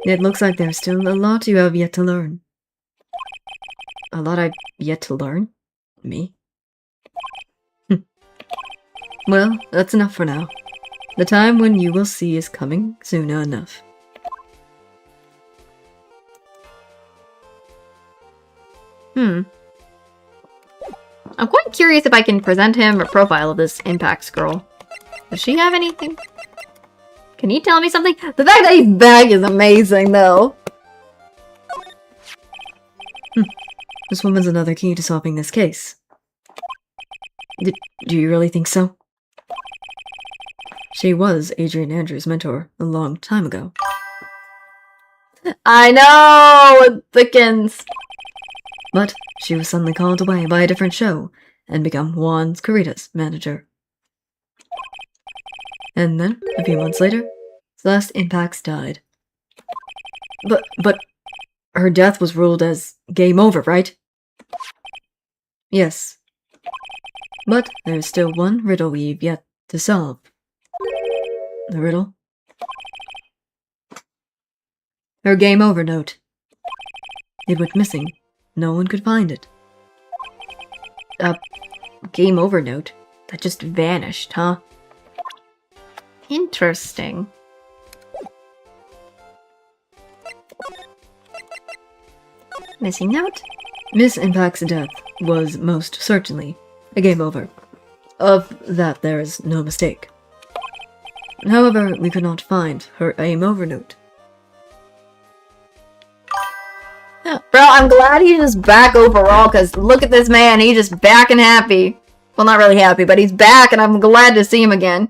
It looks like there's still a lot you have yet to learn. A lot I've yet to learn? Me? Well, that's enough for now. The time when you will see is coming soon enough. I'm quite curious if I can present him a profile of this Impacts girl. Does she have anything? Can you tell me something? The fact that he's back is amazing, though. This woman's another key to solving this case. Do you really think so? She was Adrian Andrews' mentor a long time ago. I know! It thickens. But she was suddenly called away by a different show and become Juan Carita's manager. And then, a few months later, Celeste Impacts died. But her death was ruled as game over, right? Yes. But there's still one riddle we've yet to solve. The riddle? Her game over note. It went missing. No one could find it. A game over note that just vanished, huh? Interesting. Missing note? Miss Impact's death was most certainly a game over. Of that there is no mistake. However, we could not find her game over note. Yeah. Bro, I'm glad he's just back overall, because look at this man, he's just back and happy. Well, not really happy, but he's back, and I'm glad to see him again.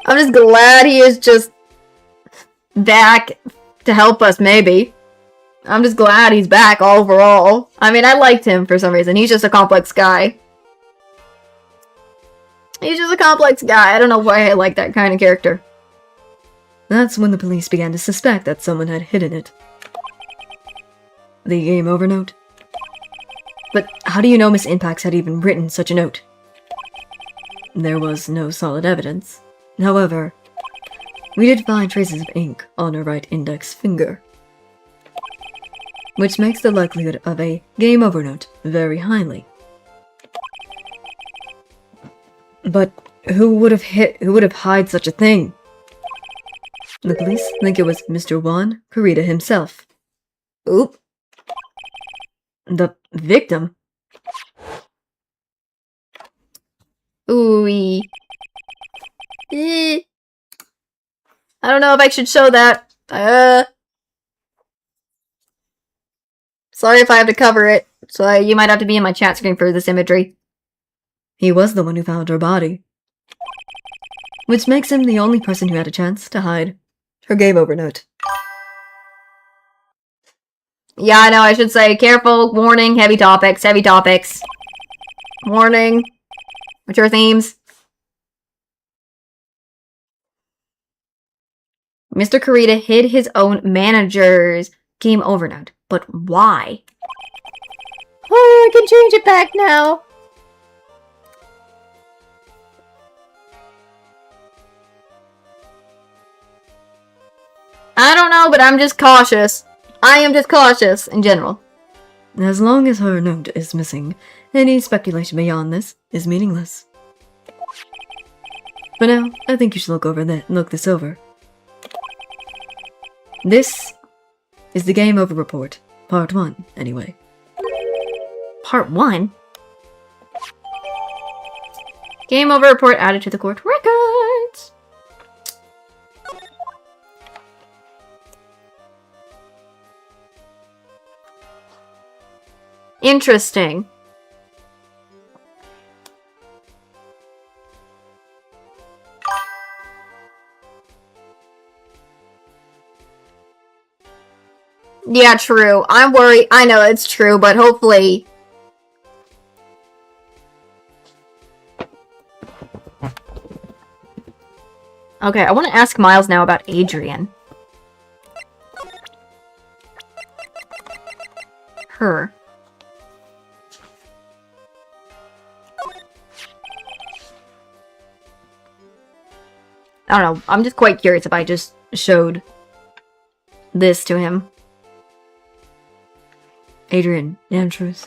I'm just glad he is just back to help us, maybe. I'm just glad he's back overall. I mean, I liked him for some reason. He's just a complex guy. He's just a complex guy. I don't know why I like that kind of character. That's when the police began to suspect that someone had hidden it. The game over note? But how do you know Miss Impacts had even written such a note? There was no solid evidence. However, we did find traces of ink on her right index finger, which makes the likelihood of a game over note very highly. But who would have hid such a thing? The police think it was Mr. Juan Carita himself. Oop. The victim? Ooh. I don't know if I should show that. Sorry if I have to cover it. So you might have to be in my chat screen for this imagery. He was the one who found her body, which makes him the only person who had a chance to hide her game over note. Yeah, I know, I should say, careful, warning, heavy topics, heavy topics. Warning. Mature themes. Mr. Kurita hid his own manager's game over note. But why? Oh, I can change it back now. I don't know, but I'm just cautious. I am just cautious in general. As long as her note is missing, any speculation beyond this is meaningless. For now, I think you should look this over. This is the Game Over report. Part 1, anyway. Part 1? Game over report added to the court records. Interesting. Yeah, true. I'm worried. I know it's true, but hopefully... Okay, I want to ask Miles now about Adrian. Her. I don't know. I'm just quite curious if I just showed this to him. Adrian Andrews.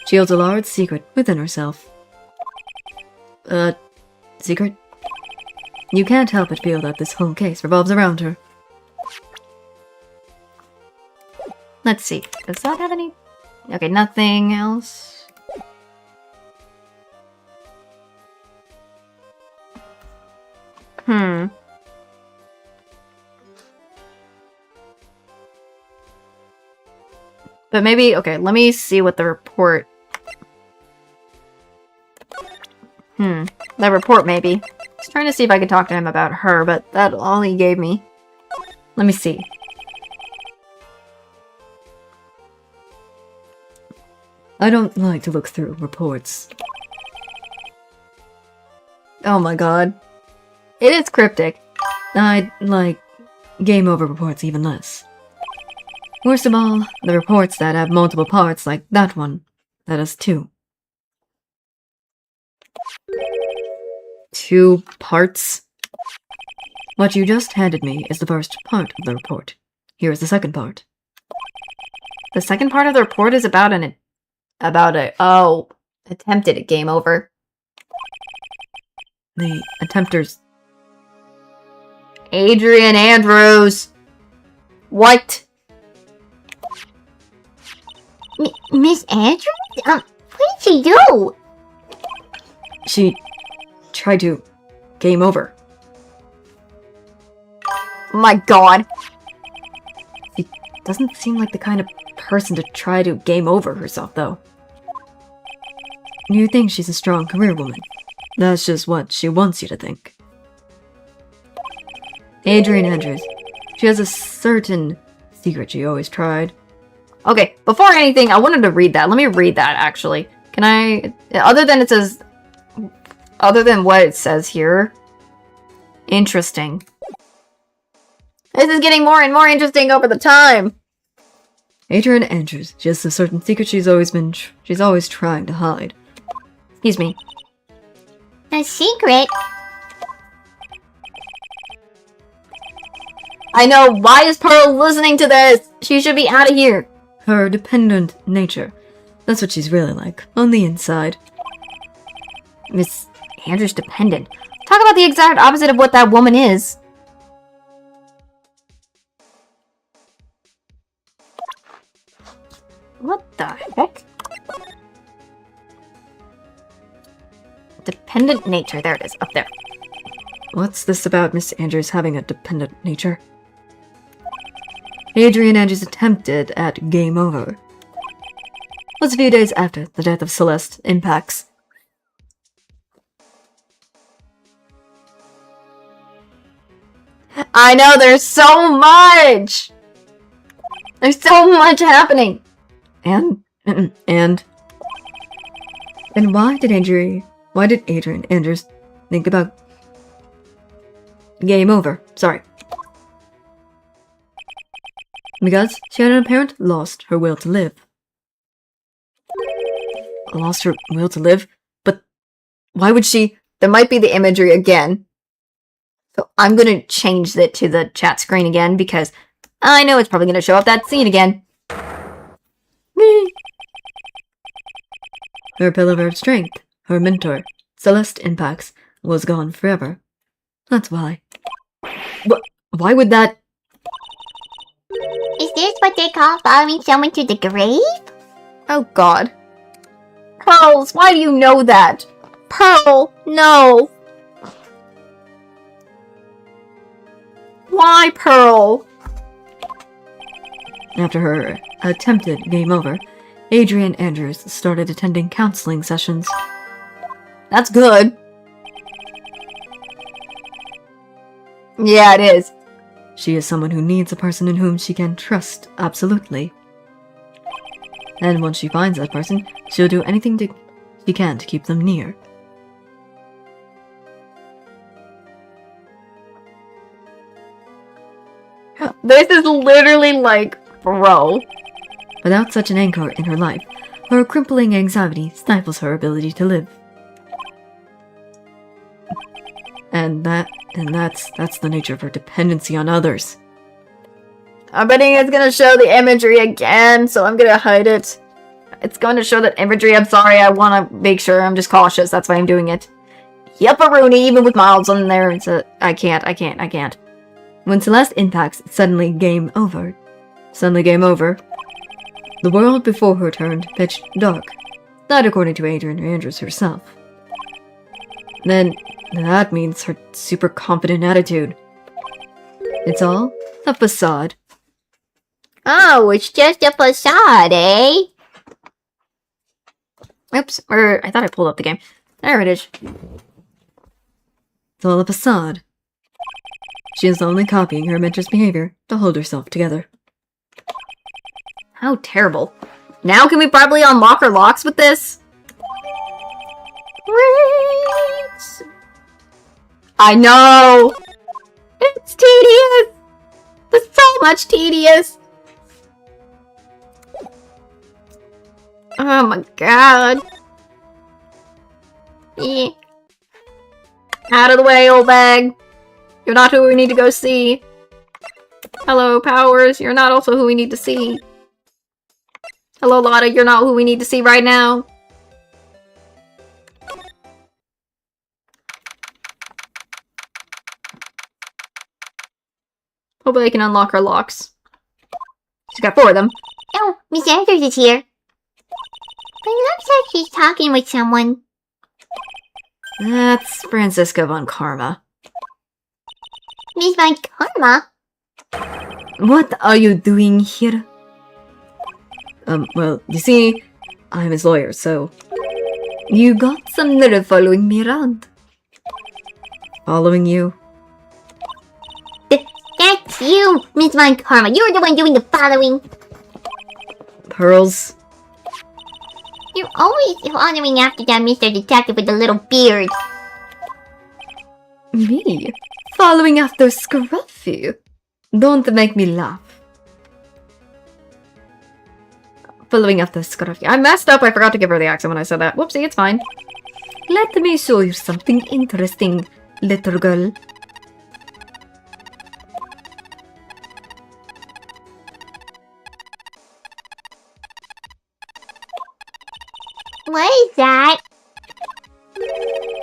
She holds a large secret within herself. Secret? You can't help but feel that this whole case revolves around her. Let's see. Does that have any... Okay, nothing else. But maybe... Okay, let me see what the report... The report, maybe. I was trying to see if I could talk to him about her, but that's all he gave me. Let me see. I don't like to look through reports. Oh my god. It is cryptic. I like Game Over reports even less. Worst of all, the reports that have multiple parts like that one. That is 2. 2 parts? What you just handed me is the first part of the report. Here is the second part. The second part of the report is about attempted game over. The attempters. Adrian Andrews. What? Miss Andrews? What did she do? She tried to game over. My god. She doesn't seem like the kind of person to try to game over herself, though. You think she's a strong career woman. That's just what she wants you to think. Adrian Andrews. She has a certain secret she always tried. Okay, before anything, I wanted to read that. Let me read that, actually. Can I... Other than what it says here. Interesting. This is getting more and more interesting over the time. Adrian Andrews. She has a certain secret she's always trying to hide. Excuse me. A secret? I know. Why is Pearl listening to this? She should be out of here. Her dependent nature. That's what she's really like, on the inside. Miss Andrews dependent. Talk about the exact opposite of what that woman is. What the heck? Dependent nature. There it is, up there. What's this about Miss Andrews having a dependent nature? Adrian Andrews attempted at game over. Was a few days after the death of Celeste impacts. I know, there's so much! There's so much happening. And why did Adrian Andrews think about game over? Sorry. Because she had an apparent lost her will to live. Lost her will to live? But why would she? There might be the imagery again. So I'm going to change it to the chat screen again because I know it's probably going to show up that scene again. Her pillar of strength, her mentor, Celeste Impacts, was gone forever. That's why. Why would that? Is this what they call following someone to the grave? Oh god. Pearls, why do you know that? Pearl, no. Why, Pearl? After her attempted game over, Adrian Andrews started attending counseling sessions. That's good. Yeah, it is. She is someone who needs a person in whom she can trust absolutely. And once she finds that person, she'll do anything she can to keep them near. This is literally like, bro. Without such an anchor in her life, her crippling anxiety stifles her ability to live. And that's the nature of her dependency on others. I'm betting it's gonna show the imagery again, so I'm gonna hide it. It's going to show that imagery. I'm sorry, I want to make sure. I'm just cautious. That's why I'm doing it. Yep-a-rooney, even with miles on there. It's a, I can't. When Celeste impacts suddenly game over, the world before her turned pitch dark. Not according to Adrian Andrews herself. Then that means her super confident attitude. It's all a facade. Oh, it's just a facade, eh? Oops, or I thought I pulled up the game. There it is. It's all a facade. She is only copying her mentor's behavior to hold herself together. How terrible. Now can we probably unlock our locks with this? Great. I know! It's tedious! It's so much tedious! Oh my god. Eh. Out of the way, old bag. You're not who we need to go see. Hello, Powers. You're not also who we need to see. Hello, Lotta. You're not who we need to see right now. Hopefully I can unlock our locks. She's got 4 of them. Oh, Miss Andrews is here. But it looks like she's talking with someone. That's Francisca von Karma. Miss Von Karma? What are you doing here? Well, you see, I'm his lawyer, so... You got some nerve following me around. Following you? That's you, Miss Von Karma. You're the one doing the following. Pearls? You're always following after that Mr. Detective with the little beard. Me? Following after Scruffy? Don't make me laugh. Following after Scruffy. I messed up. I forgot to give her the accent when I said that. Whoopsie, it's fine. Let me show you something interesting, little girl. What is that?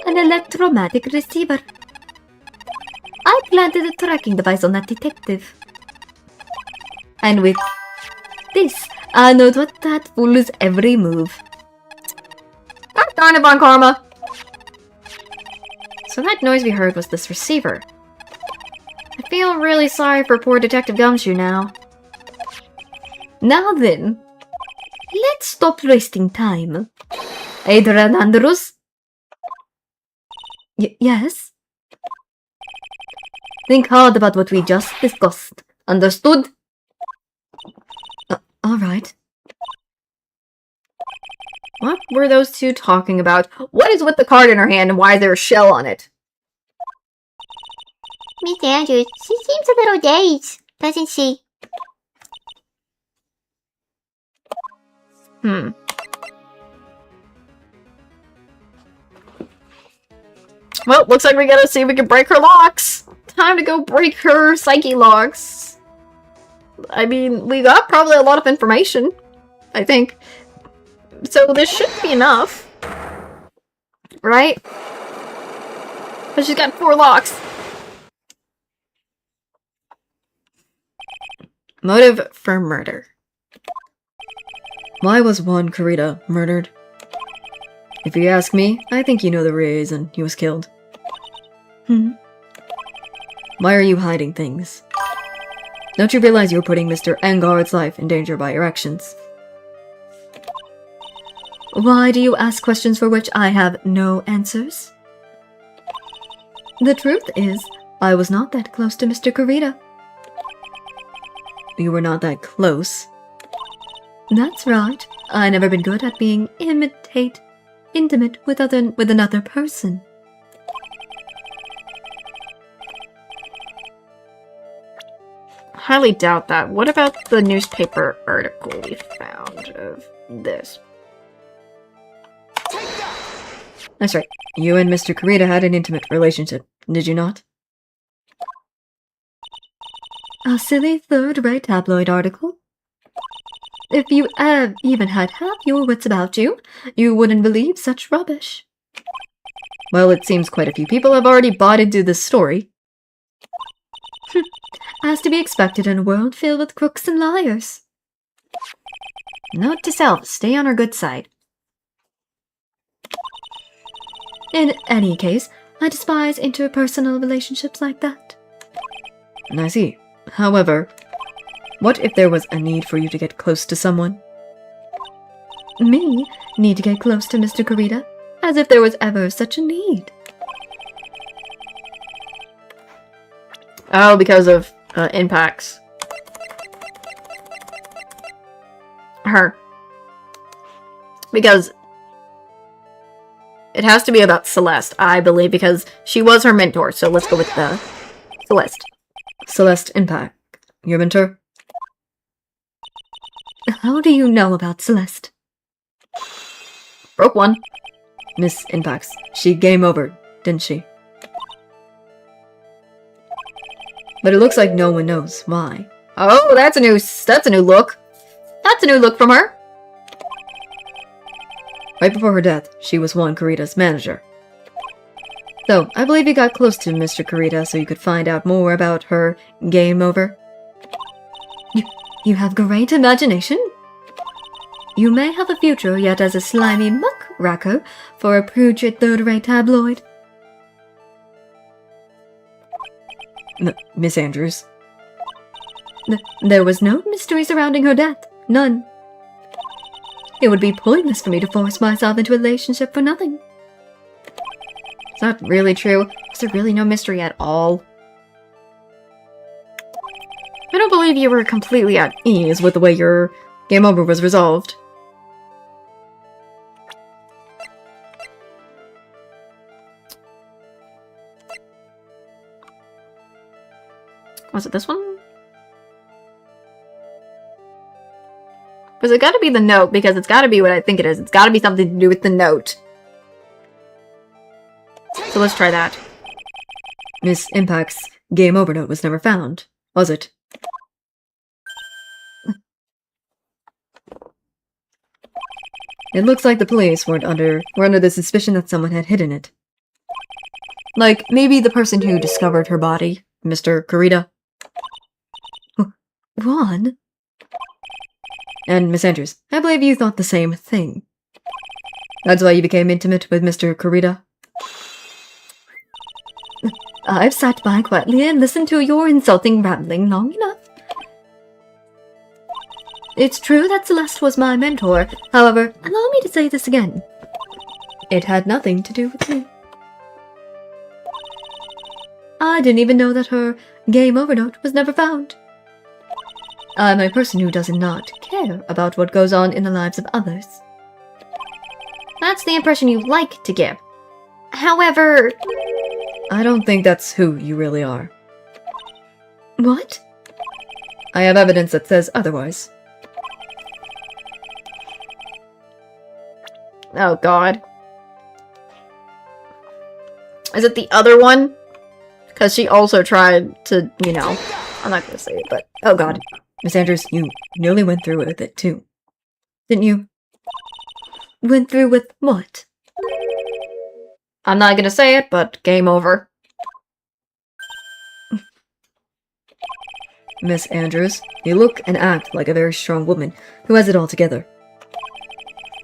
An electromagnetic receiver. I planted a tracking device on that detective. And with this, I know what that fool's every move. God darn it, Von Karma! So that noise we heard was this receiver. I feel really sorry for poor Detective Gumshoe now. Now then, let's stop wasting time. Adrian Andrews? Yes? Think hard about what we just discussed. Understood? All right. What were those two talking about? What is with the card in her hand and why is there a shell on it? Miss Andrews, she seems a little dazed, doesn't she? Well, looks like we gotta see if we can break her locks. Time to go break her psyche locks. I mean, we got probably a lot of information, I think. So this should be enough. Right? But she's got 4 locks. Motive for murder. Why was Juan Carita murdered? If you ask me, I think you know the reason he was killed. Why are you hiding things? Don't you realize you're putting Mr. Engard's life in danger by your actions? Why do you ask questions for which I have no answers? The truth is, I was not that close to Mr. Carita. You were not that close? That's right. I never been good at being intimate with another person. Highly doubt that. What about the newspaper article we found of this? That's right. You and Mr. Carita had an intimate relationship, did you not? A silly third-rate tabloid article? If you even had half your wits about you, you wouldn't believe such rubbish. Well, it seems quite a few people have already bought into this story. As to be expected in a world filled with crooks and liars. Note to self, stay on our good side. In any case, I despise interpersonal relationships like that. I see. However, what if there was a need for you to get close to someone? Me? Need to get close to Mr. Carita? As if there was ever such a need. Oh, because of impacts. Her. Because it has to be about Celeste, I believe, because she was her mentor. So let's go with the Celeste. Celeste Impact. Your mentor? How do you know about Celeste? Broke one. Miss Impacts. She game over, didn't she? But it looks like no one knows why. Oh, that's a new look. That's a new look from her. Right before her death, she was Juan Carita's manager. So, I believe you got close to Mr. Carita so you could find out more about her game over. You have great imagination. You may have a future yet as a slimy muckraker for a putrid third-rate tabloid. Miss Andrews. There was no mystery surrounding her death. None. It would be pointless for me to force myself into a relationship for nothing. Is that really true? Is there really no mystery at all? I don't believe you were completely at ease with the way your game over was resolved. Was it this one? Because it gotta be the note, because it's gotta be what I think it is. It's gotta be something to do with the note. So let's try that. Miss Impact's game over note was never found, was it? It looks like the police were under the suspicion that someone had hidden it. Like, maybe the person who discovered her body, Mr. Carita. Ron? And Miss Andrews, I believe you thought the same thing. That's why you became intimate with Mr. Carita? I've sat by quietly and listened to your insulting rambling long enough. It's true that Celeste was my mentor. However, allow me to say this again. It had nothing to do with me. I didn't even know that her game over note was never found. I'm a person who does not care about what goes on in the lives of others. That's the impression you like to give. However, I don't think that's who you really are. what? I have evidence that says otherwise. Oh god. Is it the other one? Because she also tried to, you know, I'm not gonna say it, but oh god. Miss Andrews, you nearly went through with it too. Didn't you? Went through with what? I'm not gonna say it, but game over. Miss Andrews, you look and act like a very strong woman who has it all together.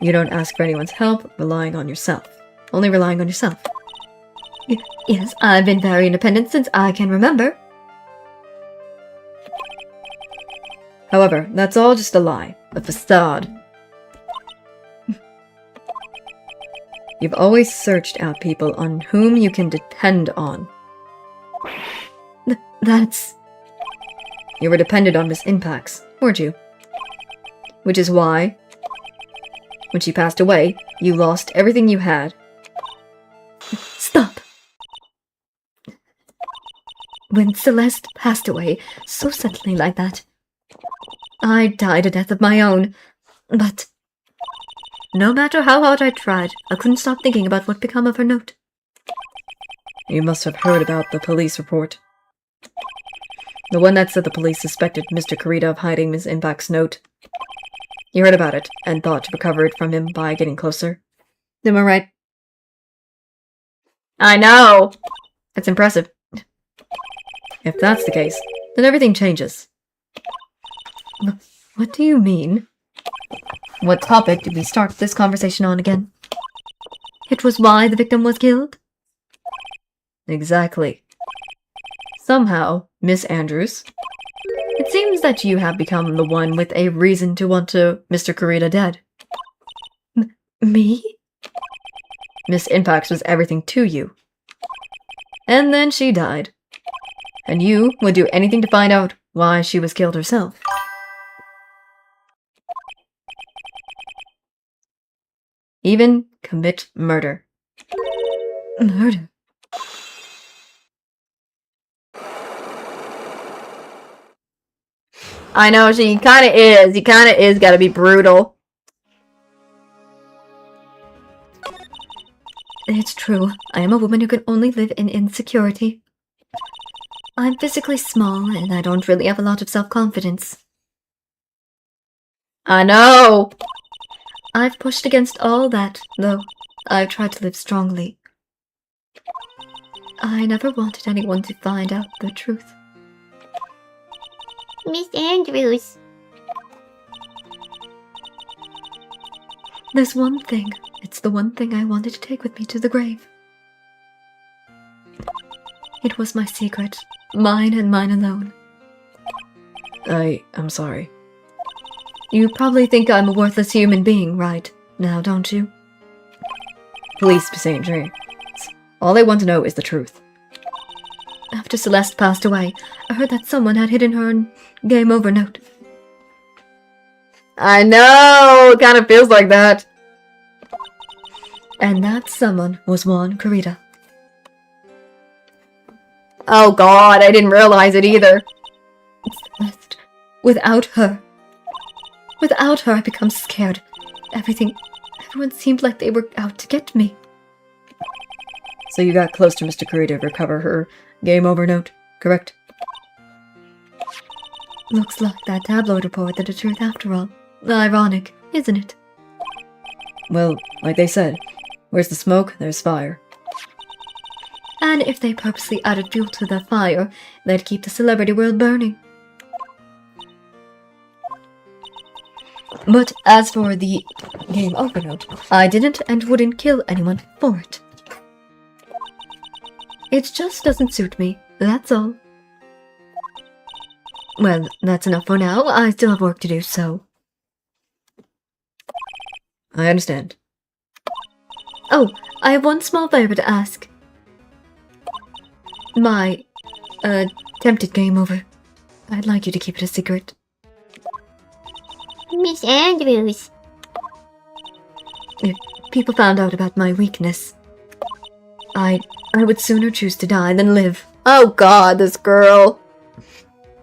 You don't ask for anyone's help, relying on yourself. Only relying on yourself. Yes, I've been very independent since I can remember. However, that's all just a lie, a facade. You've always searched out people on whom you can depend on. That's... You were dependent on Miss Impacts, weren't you? Which is why, when she passed away, you lost everything you had. Stop! When Celeste passed away so suddenly like that, I died a death of my own, but no matter how hard I tried, I couldn't stop thinking about what become of her note. You must have heard about the police report. The one that said the police suspected Mr. Kurita of hiding Miss Impact's note. You heard about it, and thought to recover it from him by getting closer. Am I right? I know! It's impressive. If that's the case, then everything changes. What do you mean? What topic did we start this conversation on again? It was why the victim was killed? Exactly. Somehow, Miss Andrews, it seems that you have become the one with a reason to want Mr. Kurita dead. Me? Miss Impacts was everything to you. And then she died. And you would do anything to find out why she was killed herself. Even commit murder. Murder? I know, she kinda is. He kinda is gotta be brutal. It's true. I am a woman who can only live in insecurity. I'm physically small, and I don't really have a lot of self-confidence. I know! I've pushed against all that, though. I've tried to live strongly. I never wanted anyone to find out the truth. Miss Andrews. There's one thing. It's the one thing I wanted to take with me to the grave. It was my secret. Mine and mine alone. I'm sorry. You probably think I'm a worthless human being, right? Now, don't you? Please, Miss Andrews. All they want to know is the truth. After Celeste passed away, I heard that someone had hidden her game over note. I know! It kinda feels like that. And that someone was one Kurita. Oh god, I didn't realize it either. Celeste. Without her, I become scared. Everyone seemed like they were out to get me. So you got close to Mr. Kurita to recover her game over note, correct? Looks like that tabloid reported the truth after all. Ironic, isn't it? Well, like they said, where's the smoke, there's fire. And if they purposely added fuel to the fire, they'd keep the celebrity world burning. But as for the game over note, I didn't and wouldn't kill anyone for it. It just doesn't suit me, that's all. Well, that's enough for now. I still have work to do, so... I understand. Oh, I have one small favor to ask. My, attempted game over. I'd like you to keep it a secret. Miss Andrews. If people found out about my weakness, I would sooner choose to die than live. Oh god, this girl.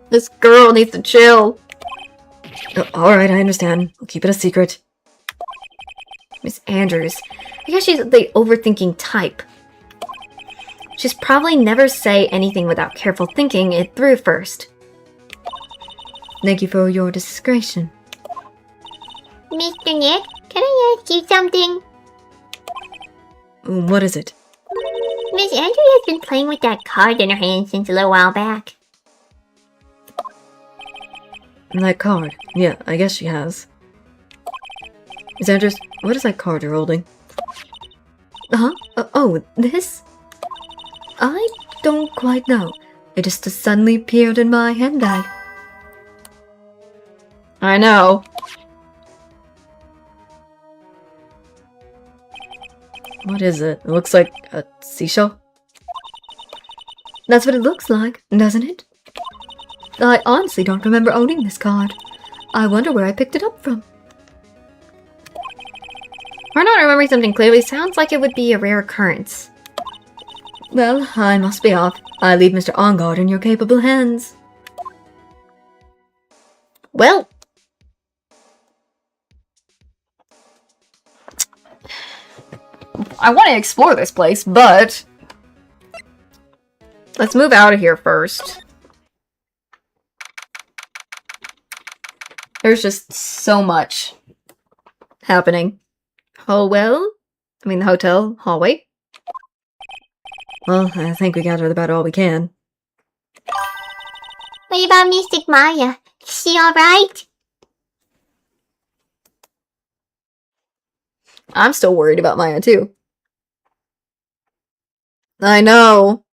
This girl needs to chill. Alright, I understand. We'll keep it a secret. Miss Andrews. I guess she's the overthinking type. She's probably never say anything without careful thinking it through first. Thank you for your discretion. Mr. Nick, can I ask you something? What is it? Miss Andrews has been playing with that card in her hand since a little while back. That card. Yeah, I guess she has. Miss Andrews, what is that card you're holding? Huh? Oh, this? I don't quite know. It just suddenly appeared in my handbag. I know. What is it? It looks like a seashell? That's what it looks like, doesn't it? I honestly don't remember owning this card. I wonder where I picked it up from. We're not remembering something clearly. Sounds like it would be a rare occurrence. Well, I must be off. I leave Mr. Ongard in your capable hands. Well. I want to explore this place, but let's move out of here first. There's just so much happening. Oh, well, I mean the hotel hallway. Well, I think we gathered about all we can. What about Mystic Maya? Is she alright? I'm still worried about Maya, too. I know.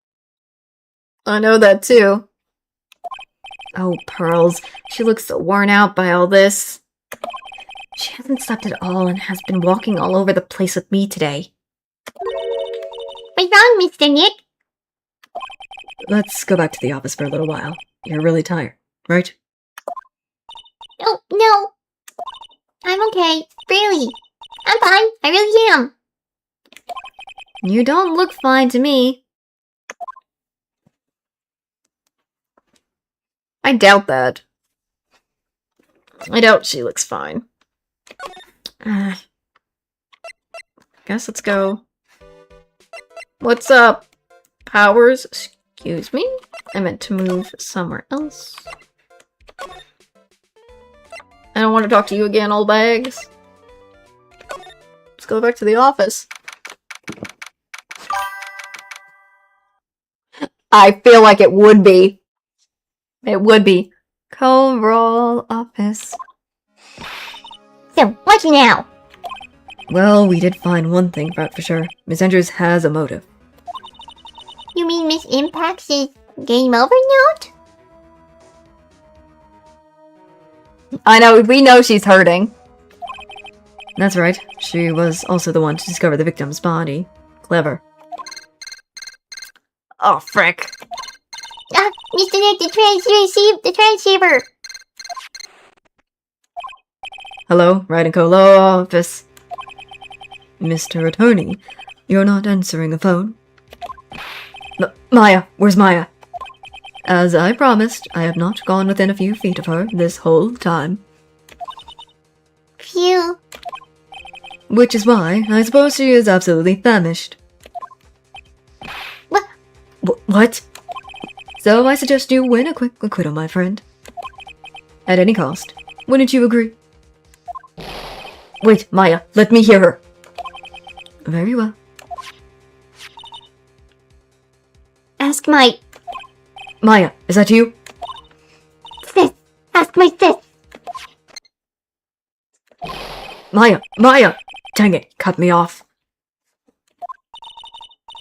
I know that, too. Oh, Pearls. She looks so worn out by all this. She hasn't slept at all and has been walking all over the place with me today. What's wrong, Mr. Nick? Let's go back to the office for a little while. You're really tired, right? Oh, no. I'm okay. Really. I'm fine. I really am. You don't look fine to me. I doubt that. I doubt she looks fine. Guess let's go. What's up, Powers? Excuse me? I meant to move somewhere else. I don't want to talk to you again, old bags. Let's go back to the office. I feel like it would be. It would be. Coverall office. So, what now? Well, we did find one thing out for sure. Miss Andrews has a motive. You mean Miss Impact's game over note? I know, we know she's hurting. That's right. She was also the one to discover the victim's body. Clever. Oh, frick. Mr. Nick, the transceiver! Hello, Ride & Co. Law Office. Mr. Attorney, you're not answering the phone. Maya, where's Maya? As I promised, I have not gone within a few feet of her this whole time. Phew. Which is why I suppose she is absolutely famished. What? What? So I suggest you win a quick acquittal, my friend. At any cost. Wouldn't you agree? Wait, Maya, let me hear her. Very well. Ask my Maya, is that you? sis. Ask my sis. Maya! Dang it, cut me off.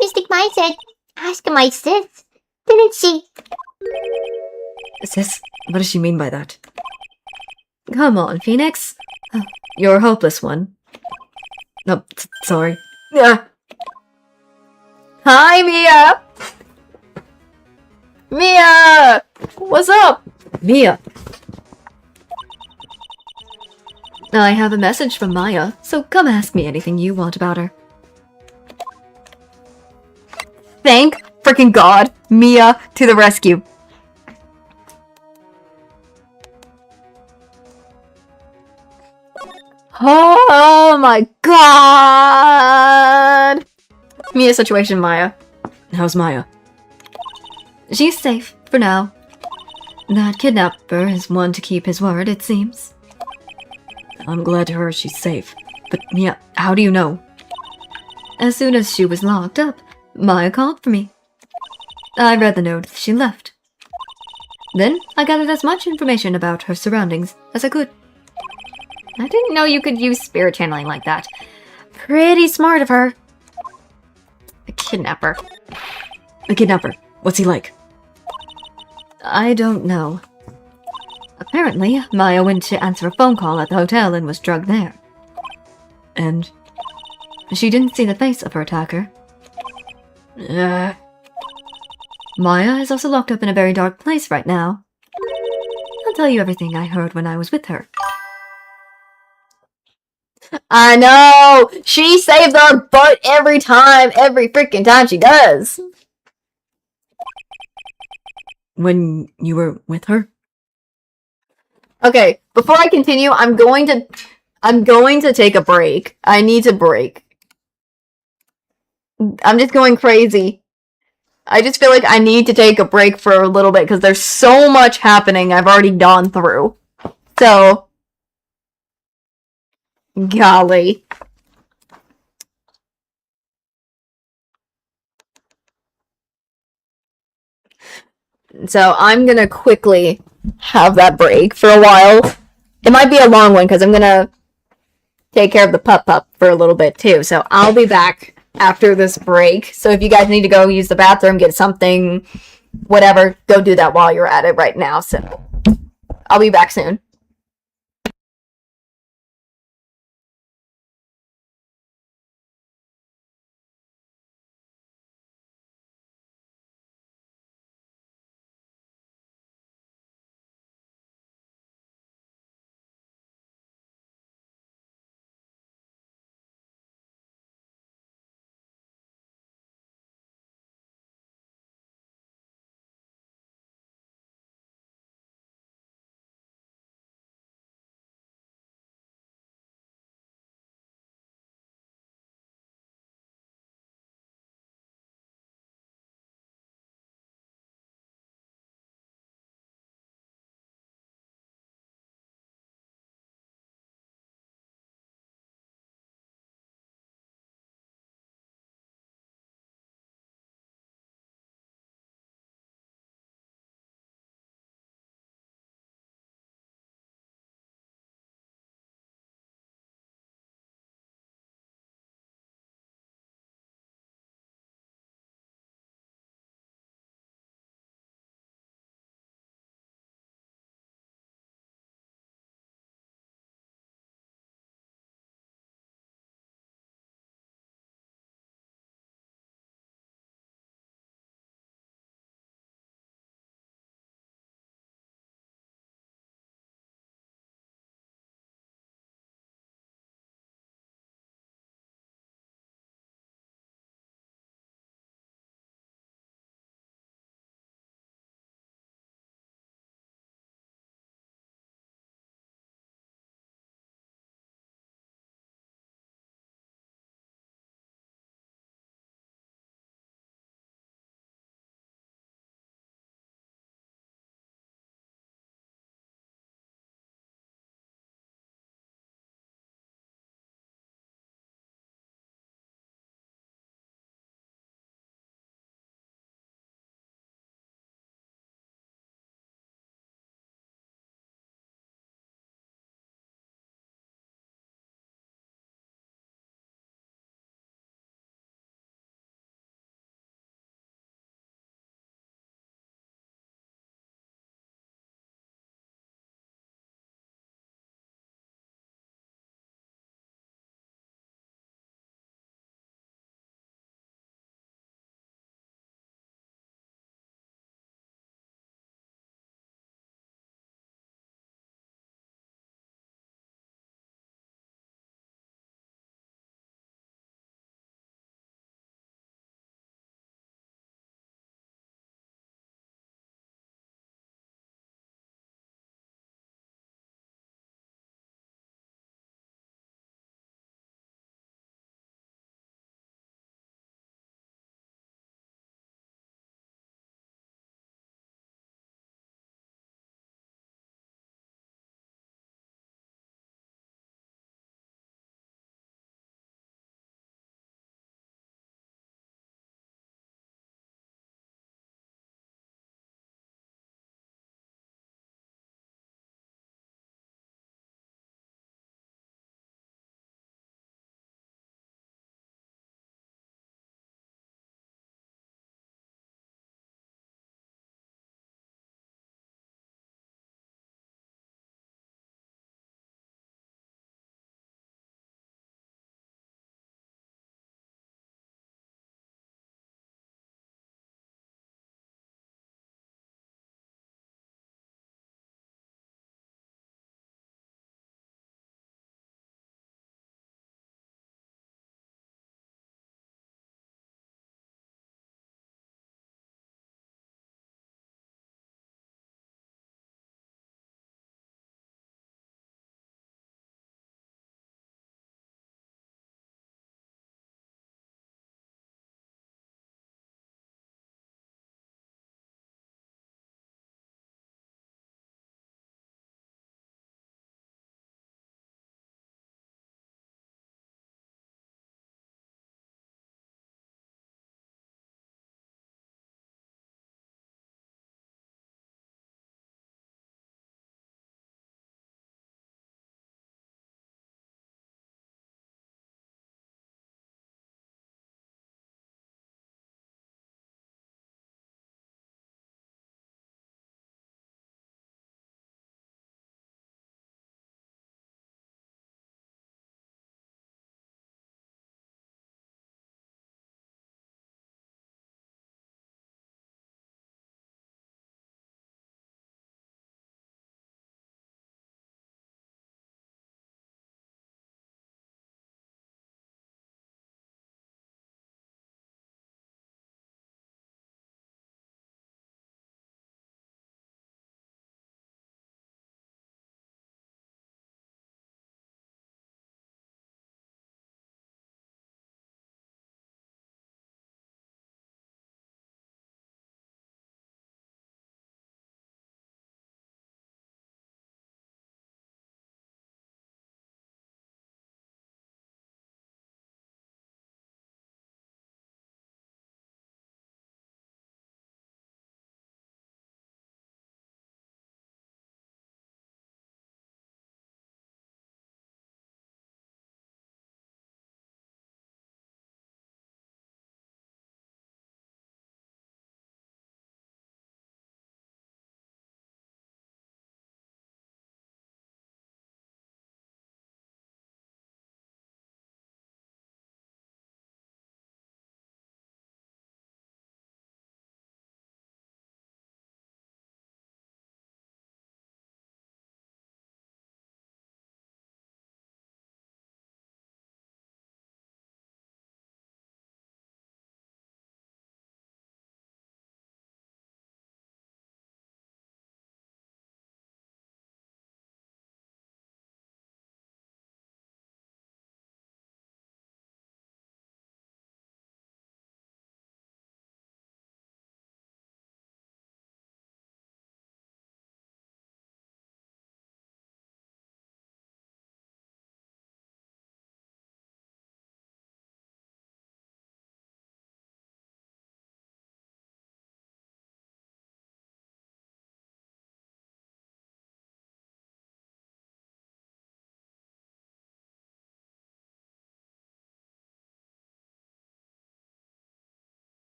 Mystic Maya said, ask my sis. Didn't she? Sis, what does she mean by that? Come on, Phoenix. You're a hopeless one. No, sorry. Yeah. Hi, Mia! Mia! What's up? Mia! I have a message from Maya, so come ask me anything you want about her. Thank freaking God. Mia to the rescue. Oh my God. Mia situation, Maya. How's Maya? She's safe, for now. That kidnapper is one to keep his word, it seems. I'm glad to hear she's safe. But Mia, how do you know? As soon as she was locked up, Maya called for me. I read the note she left. Then I gathered as much information about her surroundings as I could. I didn't know you could use spirit channeling like that. Pretty smart of her. A kidnapper. The kidnapper. What's he like? I don't know. Apparently, Maya went to answer a phone call at the hotel and was drugged there. And She didn't see the face of her attacker. Maya is also locked up in a very dark place right now. I'll tell you everything I heard when I was with her. I know. She saves our butt every time. Every freaking time she does. when you were with her? Okay, before I continue, I'm going to take a break. I need to break. I'm just going crazy. I just feel like I need to take a break for a little bit because there's so much happening I've already gone through. So, golly. So I'm gonna quickly have that break for a while. It might be a long one because I'm gonna take care of the pup for a little bit too. So I'll be back after this break. So if you guys need to go use the bathroom, get something, whatever, go do that while you're at it right now. So I'll be back soon.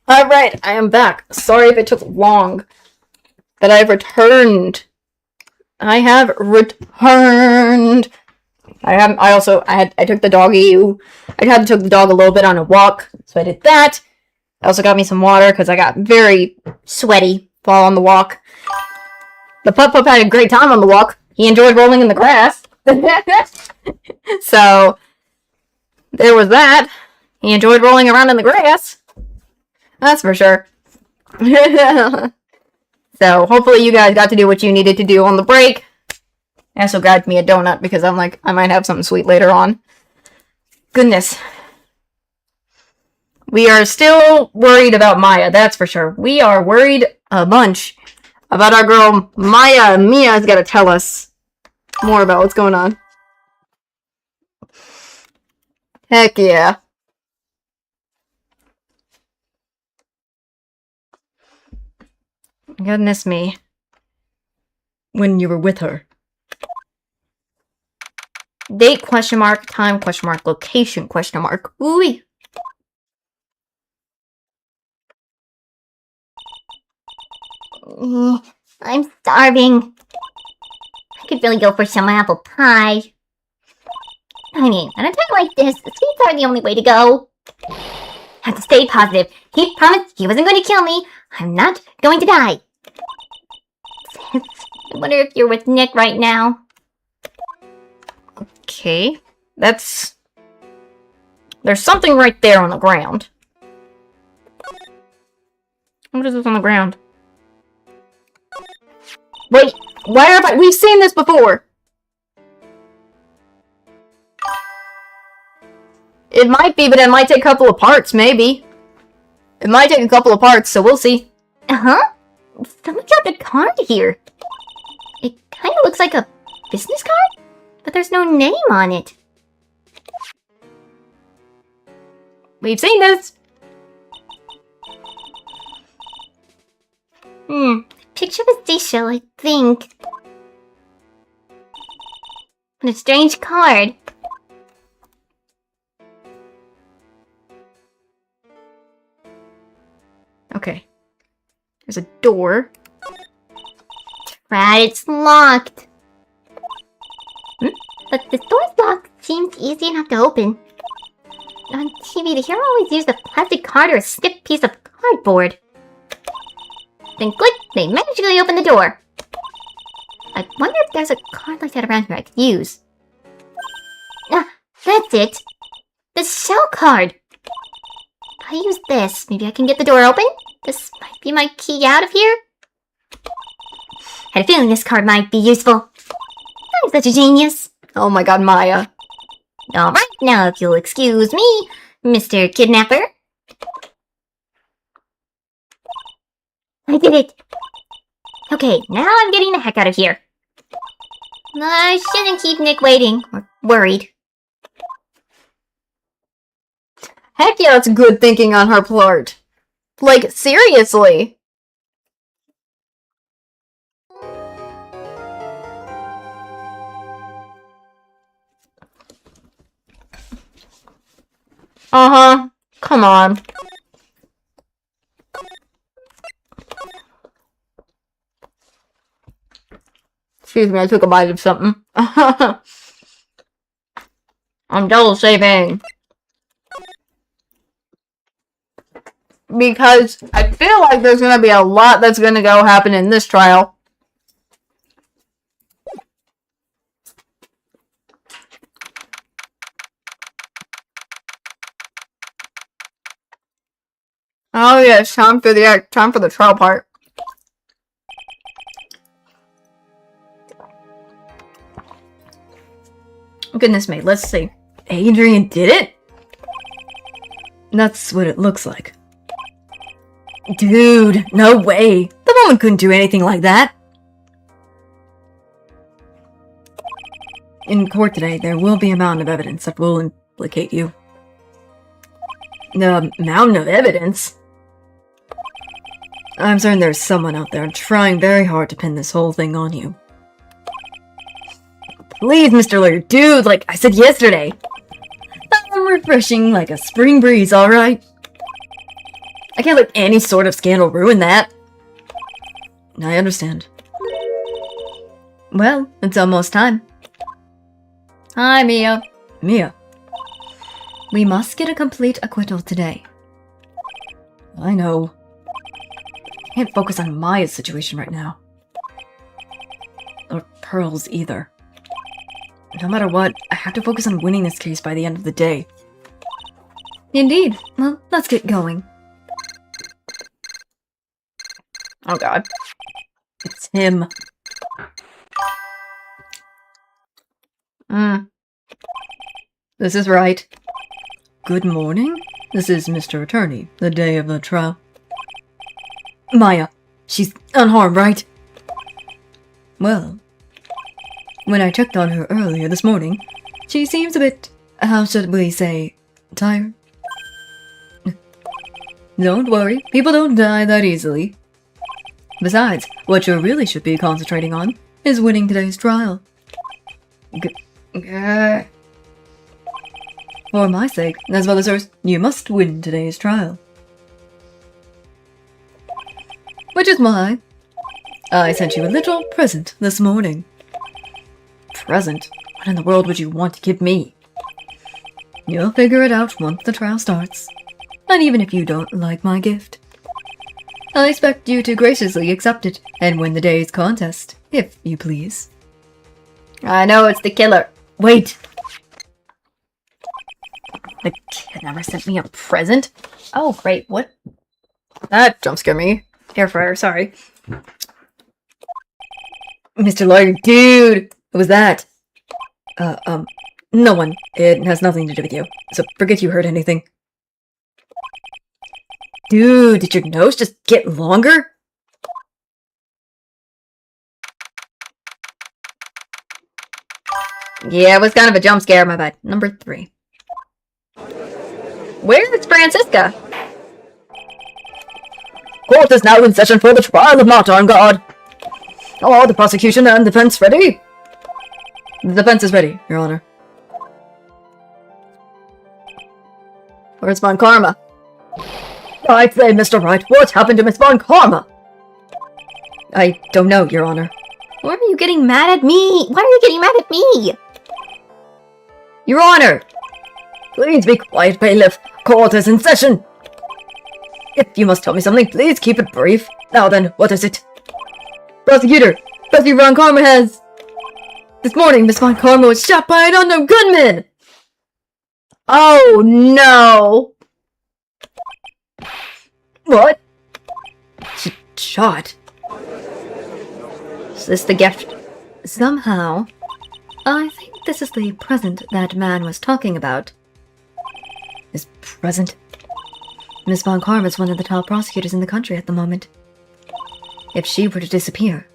Alright, I am back. Sorry if it took long. But I've returned. I have returned. I took the doggy. I had to take the dog a little bit on a walk, so I did that. I also got me some water because I got very sweaty while on the walk. The pup had a great time on the walk. He enjoyed rolling in the grass. So, there was that. He enjoyed rolling around in the grass. That's for sure. So, hopefully you guys got to do what you needed to do on the break. I also grabbed me a donut because I'm like, I might have something sweet later on. Goodness. We are still worried about Maya, that's for sure. We are worried a bunch about our girl Maya. Mia's got to tell us more about what's going on. Heck yeah. Goodness me. When you were with her. Date, question mark, time, question mark, location, question mark. Ooh. I'm starving. I could really go for some apple pie. I mean, at a time like this, the sweets are the only way to go. Have to stay positive. He promised he wasn't going to kill me. I'm not going to die. I wonder if you're with Nick right now. Okay. There's something right there on the ground. What is this on the ground? Wait, we've seen this before. It might be, but it might take a couple of parts, maybe. It might take a couple of parts, so we'll see. Uh-huh. Someone dropped a card here. It kind of looks like a business card, but there's no name on it. We've seen this. Picture of a seashell, I think. What a strange card. Okay. There's a door. Right, it's locked. But this door's locked seems easy enough to open. On TV, the hero always used a plastic card or a stiff piece of cardboard. Then click, they magically open the door. I wonder if there's a card like that around here I could use. Ah, that's it. The shell card. If I use this, maybe I can get the door open? This might be my key out of here. Had a feeling this card might be useful. I'm such a genius. Oh my god, Maya. Alright, now if you'll excuse me, Mr. Kidnapper. I did it. Okay, now I'm getting the heck out of here. I shouldn't keep Nick waiting, or worried. Heck yeah, that's good thinking on her part. Like, seriously. Uh-huh. Come on. Excuse me, I took a bite of something. I'm double saving. Because I feel like there's gonna be a lot that's gonna go happen in this trial. Oh yes, time for the trial part. Goodness me, let's see. Adrian did it? That's what it looks like. Dude, no way. The woman couldn't do anything like that. In court today, there will be a mountain of evidence that will implicate you. The mountain of evidence? I'm certain there's someone out there trying very hard to pin this whole thing on you. Please, Mr. Lawyer, dude, like I said yesterday. I'm refreshing like a spring breeze, alright? I can't let any sort of scandal ruin that. I understand. Well, it's almost time. Hi, Mia. Mia, We must get a complete acquittal today. I know. I can't focus on Maya's situation right now. Or Pearl's either. No matter what, I have to focus on winning this case by the end of the day. Indeed. Well, let's get going. Oh god. It's him. This is right. Good morning. This is Mr. Attorney, the day of the trial. Maya, she's unharmed, right? Well, when I checked on her earlier this morning, she seems a bit, how should we say, tired. Don't worry, people don't die that easily. Besides, what you really should be concentrating on is winning today's trial. For my sake, as well as hers, you must win today's trial. Which is why I sent you a little present this morning. Present? What in the world would you want to give me? You'll figure it out once the trial starts. And even if you don't like my gift, I expect you to graciously accept it and win the day's contest, if you please. I know it's the killer. Wait! The kid never sent me a present? Oh, great. What? That jump scared me. Air fryer, sorry. Mr. Lawyer, dude! What was that? No one. It has nothing to do with you. So forget you heard anything. Dude, did your nose just get longer? Yeah, it was kind of a jump scare, my bad. Number 3. Where's Francisca? Court is now in session for the trial of Marta on guard. Are the prosecution and defense ready? The defense is ready, Your Honor. Where's Von Karma? I say, Mr. Wright, what happened to Miss Von Karma? I don't know, Your Honor. Why are you getting mad at me? Why are you getting mad at me? Your Honor! Please be quiet, bailiff. Court is in session. If you must tell me something, please keep it brief. Now then, what is it? Prosecutor! Prosecutor Von Karma has... This morning, Miss Von Karma was shot by an unknown gunman! Oh, no. What? Shot? Is this the gift? Somehow, I think this is the present that man was talking about. His present? Miss Von Karma is one of the top prosecutors in the country at the moment. If she were to disappear,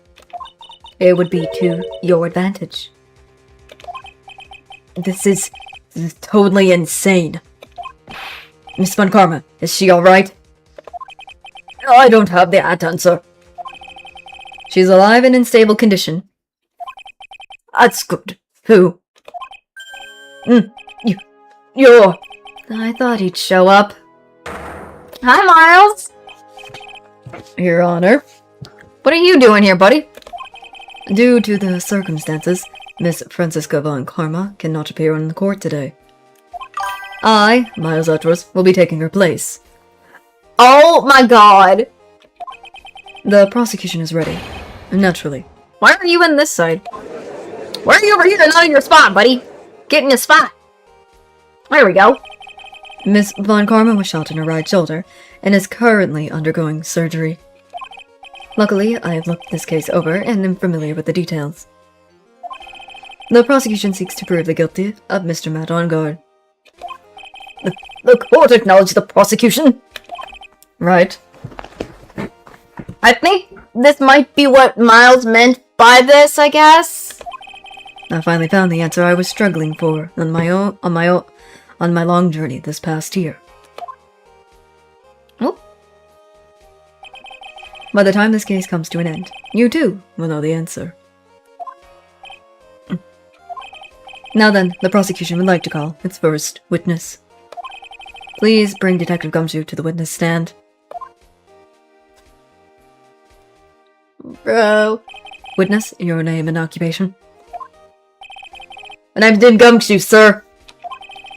it would be to your advantage. This is totally insane. Miss Von Karma, is she alright? I don't have that answer. She's alive and in stable condition. That's good. Who? You're... I thought he'd show up. Hi, Miles. Your Honor. What are you doing here, buddy? Due to the circumstances, Miss Francisca Von Karma cannot appear in the court today. I, Miles Utros, will be taking her place. Oh my god. The prosecution is ready. Naturally. Why are you in this side? Why are you over here and not in your spot, buddy? Get in your spot. There we go. Miss Von Karma was shot in her right shoulder and is currently undergoing surgery. Luckily, I have looked this case over and am familiar with the details. The prosecution seeks to prove the guilty of Mr. Matt on guard. The court acknowledged the prosecution. Right. I think this might be what Miles meant by this, I guess. I finally found the answer I was struggling for on my long journey this past year. Oh. By the time this case comes to an end, you too will know the answer. Now then, the prosecution would like to call its first witness. Please bring Detective Gumshoe to the witness stand. bro. Witness, your name and occupation. My name's Dim Gumshoe, sir.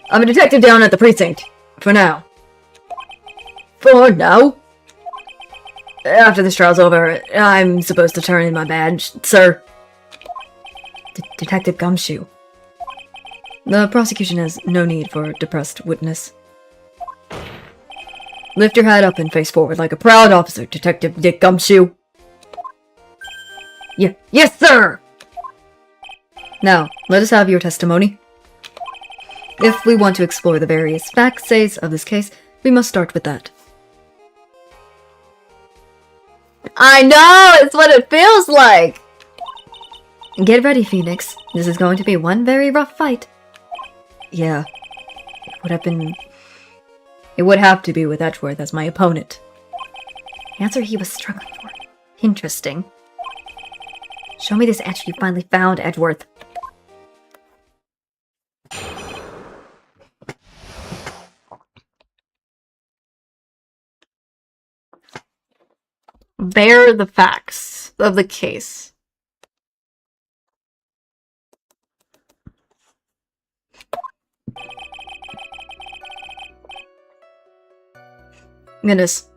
I'm a detective down at the precinct. For now. For now? After this trial's over, I'm supposed to turn in my badge, sir. Detective Gumshoe. The prosecution has no need for a depressed witness. Lift your head up and face forward like a proud officer, Detective Dick Gumshoe. Yes, sir! Now, let us have your testimony. If we want to explore the various facts of this case, we must start with that. I know! It's what it feels like! Get ready, Phoenix. This is going to be one very rough fight. Yeah. It would have to be with Edgeworth as my opponent. The answer he was struggling for. Interesting. Show me this etch you finally found, Edgeworth. Bear the facts of the case. Goodness.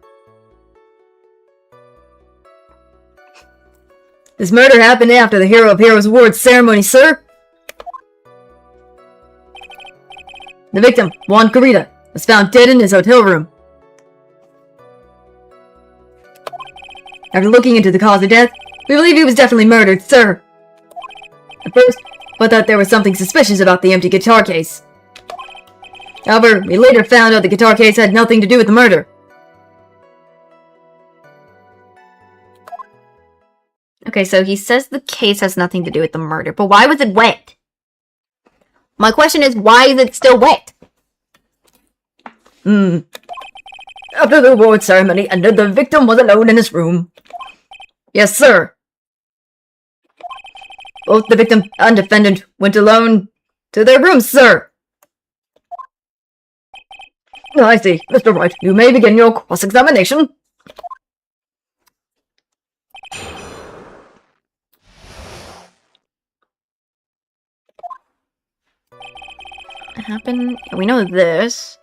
This murder happened after the Hero of Heroes Awards ceremony, sir. The victim, Juan Carita, was found dead in his hotel room. After looking into the cause of death, we believe he was definitely murdered, sir. At first, we thought there was something suspicious about the empty guitar case. However, we later found out the guitar case had nothing to do with the murder. Okay, so he says the case has nothing to do with the murder, but why was it wet? My question is, why is it still wet? After the award ceremony ended, the victim was alone in his room. Yes, sir. Both the victim and defendant went alone to their rooms, sir. I see. Mr. Wright, you may begin your cross-examination. Happened. We know this.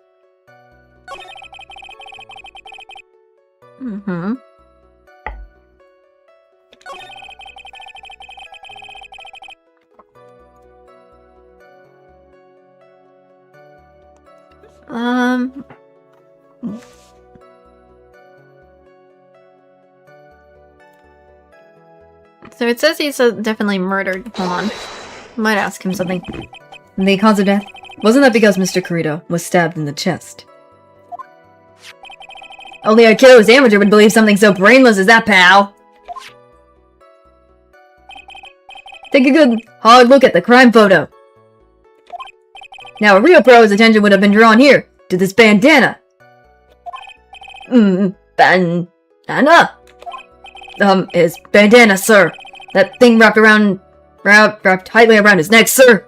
So it says he's definitely murdered. Hold on. Might ask him something. The cause of death? Wasn't that because Mr. Carita was stabbed in the chest? Only a kiddo's amateur would believe something so brainless as that, pal! Take a good, hard look at the crime photo. Now, a real pro's attention would have been drawn here, to this bandana. Bandana? His bandana, sir. That thing wrapped tightly around his neck, sir.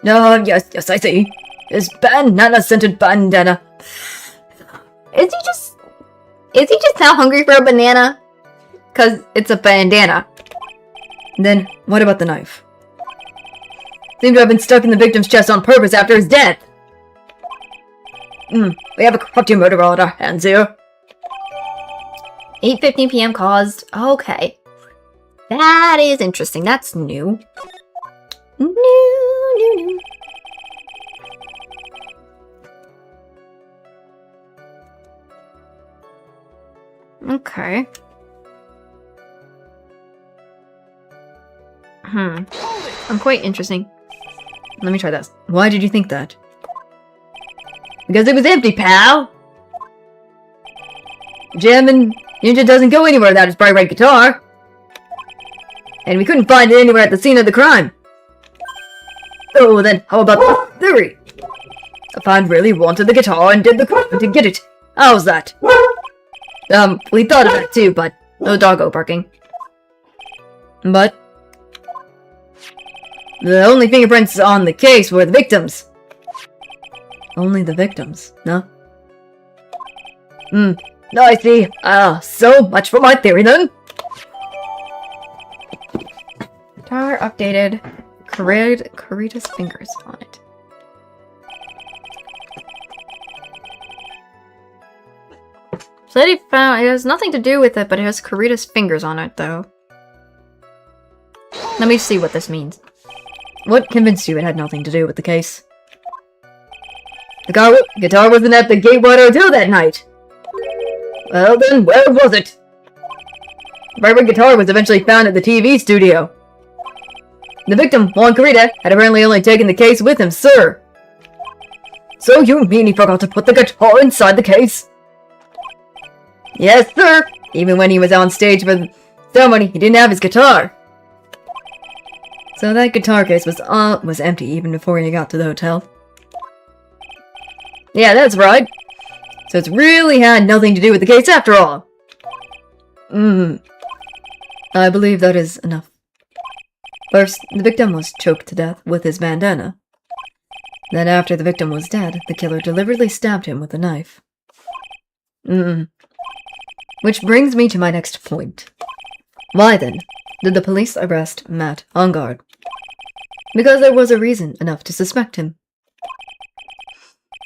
Yes, I see. His banana-scented bandana. Is he just now hungry for a banana? Cause it's a bandana. Then, what about the knife? Seemed to have been stuck in the victim's chest on purpose after his death. We have a corrupting murderer on our hands here. 8:15 p.m. caused. Okay. That is interesting. That's new. New. Okay. I'm quite interesting. Let me try this. Why did you think that? Because it was empty, pal! Jamming Ninja doesn't go anywhere without his bright red guitar. And we couldn't find it anywhere at the scene of the crime. Oh, then how about the theory? If I really wanted the guitar and did the crime to get it, how's that? We thought of that too, but no doggo barking. But the only fingerprints on the case were the victims. Only the victims, no? I see. So much for my theory then. Guitar updated. Corita's fingers on it. So he found it has nothing to do with it, but it has Corita's fingers on it, though. Let me see what this means. What convinced you it had nothing to do with the case? The guitar wasn't at the Gatewater Hotel that night. Well then, where was it? The vibrant guitar was eventually found at the TV studio. The victim, Juan Corita, had apparently only taken the case with him, sir. So you mean he forgot to put the guitar inside the case? Yes, sir. Even when he was on stage for the ceremony, he didn't have his guitar. So that guitar case was empty even before he got to the hotel. Yeah, that's right. So it's really had nothing to do with the case after all. I believe that is enough. First, the victim was choked to death with his bandana. Then after the victim was dead, the killer deliberately stabbed him with a knife. Which brings me to my next point. Why then did the police arrest Matt Ongard? Because there was a reason enough to suspect him.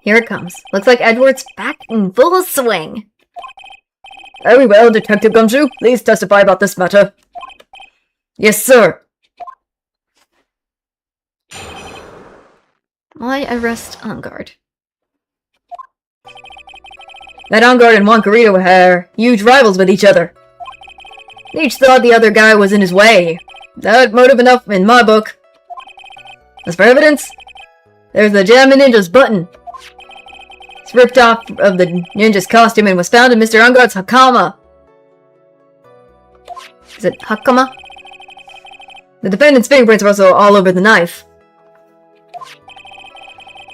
Here it comes. Looks like Edward's back in full swing. Very well, Detective Gumshoe. Please testify about this matter. Yes, sir. Why arrest Ongard? That Ongard and Juan Corita were huge rivals with each other. Each thought the other guy was in his way. That motive enough in my book. As for evidence, there's the Jammin' Ninja's button. It's ripped off of the ninja's costume and was found in Mr. Ongard's hakama. Is it hakama? The defendant's fingerprints were also all over the knife.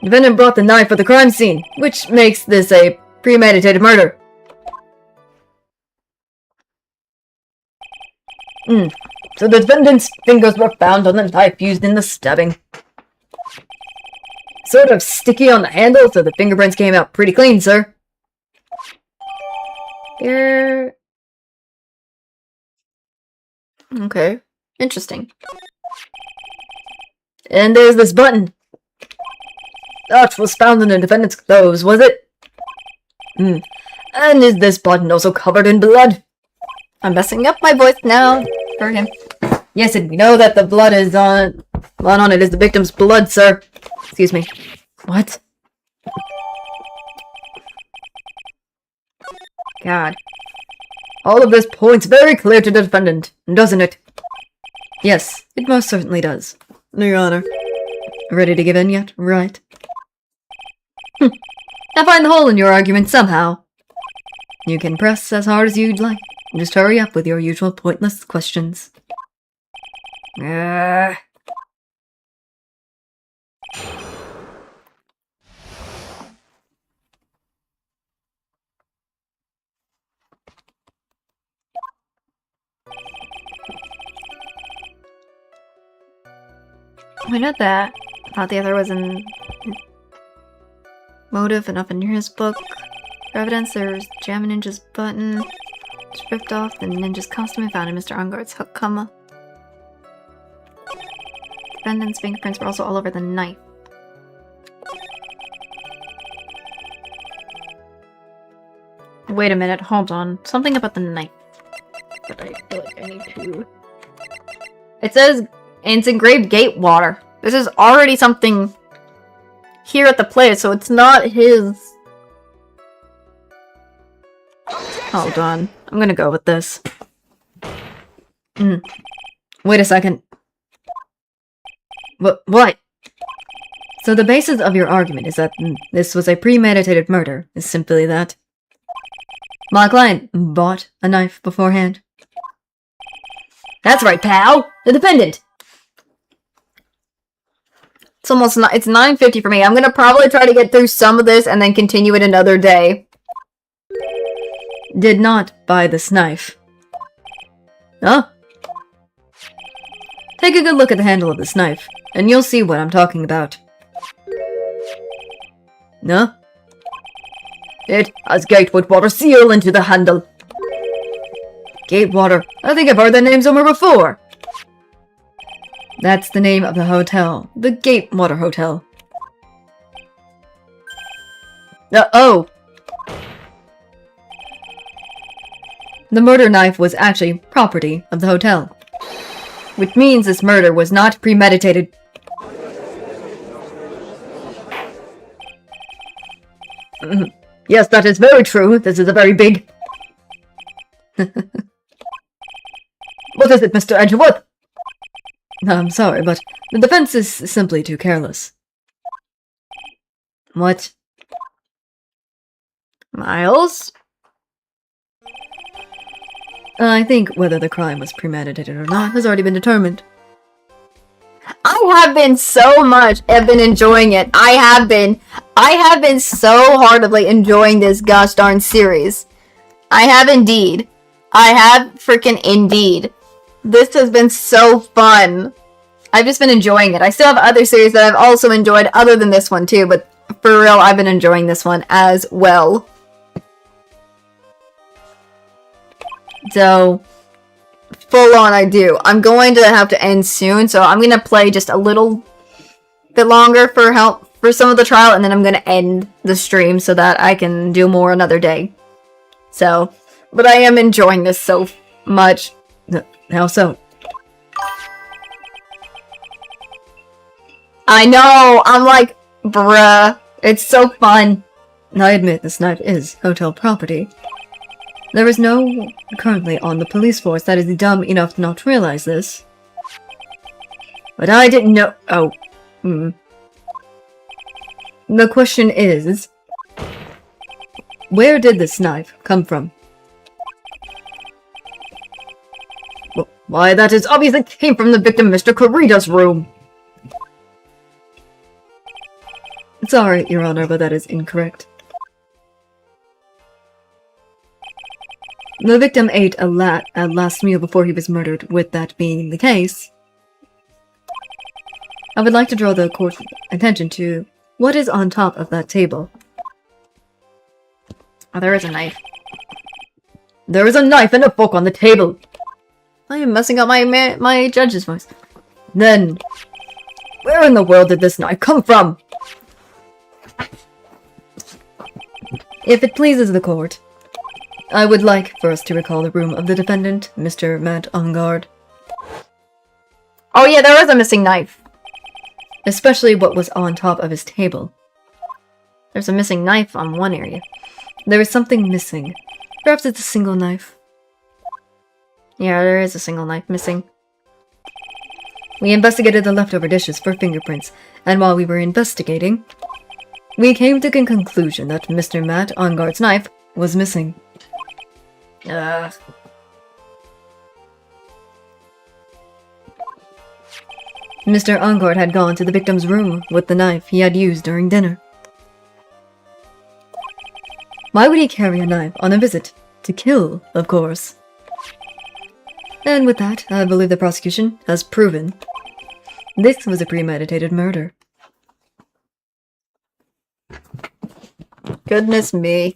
The defendant brought the knife for the crime scene, which makes this a premeditated murder. So the defendant's fingers were found on the knife used in the stabbing. Sort of sticky on the handle, so the fingerprints came out pretty clean, sir. Here. Okay. Interesting. And there's this button. That was found in the defendant's clothes, was it? And is this button also covered in blood? I'm messing up my voice now for him. Yes, and we know that the blood is on it is the victim's blood, sir. Excuse me. What? God. All of this points very clear to the defendant, doesn't it? Yes, it most certainly does. Your Honor. Ready to give in yet? Right. Now find the hole in your argument somehow. You can press as hard as you'd like. Just hurry up with your usual pointless questions. We know that. Thought the other was in motive and up in his book. For evidence, there's Jammin' Ninja's button. It's ripped off the ninja's costume and found in Mr. Ongard's hakama. Defendant's fingerprints were also all over the knife. Wait a minute, hold on. Something about the knife. But I feel like I need to... It says it's engraved Gatewater. This is already something here at the place, so it's not his... Hold on. I'm gonna go with this. Wait a second. What? So the basis of your argument is that this was a premeditated murder, is simply that. My client bought a knife beforehand. That's right, pal! The defendant! It's almost it's 9:50 for me. I'm gonna probably try to get through some of this and then continue it another day. Did not buy this knife. Huh? Take a good look at the handle of this knife, and you'll see what I'm talking about. No? It has Gatewater seal into the handle. Gatewater. I think I've heard that name somewhere before. That's the name of the hotel. The Gatewater Hotel. Oh! The murder knife was actually property of the hotel. Which means this murder was not premeditated. Yes, that is very true. This is a very big... What is it, Mr. Edgeworth? I'm sorry, but the defense is simply too careless. What? Miles? I think whether the crime was premeditated or not has already been determined. I have been enjoying it. I have been so heartily enjoying this gosh darn series. I have indeed. I have freaking indeed. This has been so fun. I've just been enjoying it. I still have other series that I've also enjoyed other than this one too, but for real, I've been enjoying this one as well. So, full on I do. I'm going to have to end soon, so I'm going to play just a little bit longer for some of the trial, and then I'm going to end the stream so that I can do more another day. So, but I am enjoying this so much. How so? I know! I'm like, bruh, it's so fun. I admit this knife is hotel property. There is no one currently on the police force that is dumb enough to not realize this. But I didn't know— oh. The question is, where did this knife come from? Why, that is obvious it came from the victim, Mr. Corrida's room. Sorry, Your Honor, but that is incorrect. The victim ate a last meal before he was murdered. With that being the case, I would like to draw the court's attention to what is on top of that table. Oh, there is a knife. There is a knife and a fork on the table. I am messing up my judge's voice. Then, where in the world did this knife come from? If it pleases the court, I would like for us to recall the room of the defendant, Mr. Matt Ongard. Oh yeah, there was a missing knife. Especially what was on top of his table. There's a missing knife on one area. There is something missing. Perhaps it's a single knife. Yeah, there is a single knife missing. We investigated the leftover dishes for fingerprints, and while we were investigating, we came to the conclusion that Mr. Matt Ongard's knife was missing. Mr. Ongard had gone to the victim's room with the knife he had used during dinner. Why would he carry a knife on a visit? To kill, of course. And with that, I believe the prosecution has proven this was a premeditated murder. Goodness me.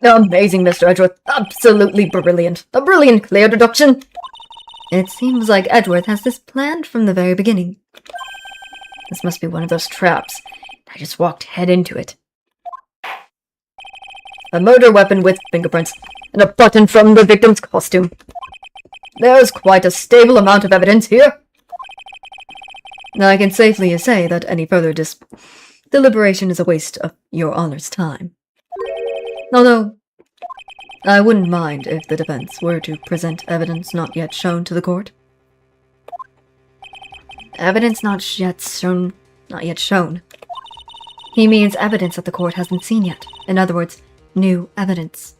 Amazing, Mr. Edgeworth. Absolutely brilliant. A brilliant clear deduction. It seems like Edgeworth has this planned from the very beginning. This must be one of those traps. I just walked head into it. A murder weapon with fingerprints, and a button from the victim's costume. There's quite a stable amount of evidence here. I can safely say that any further deliberation is a waste of your Honor's time. Although, I wouldn't mind if the defense were to present evidence not yet shown to the court. Evidence not yet shown. He means evidence that the court hasn't seen yet. In other words, new evidence.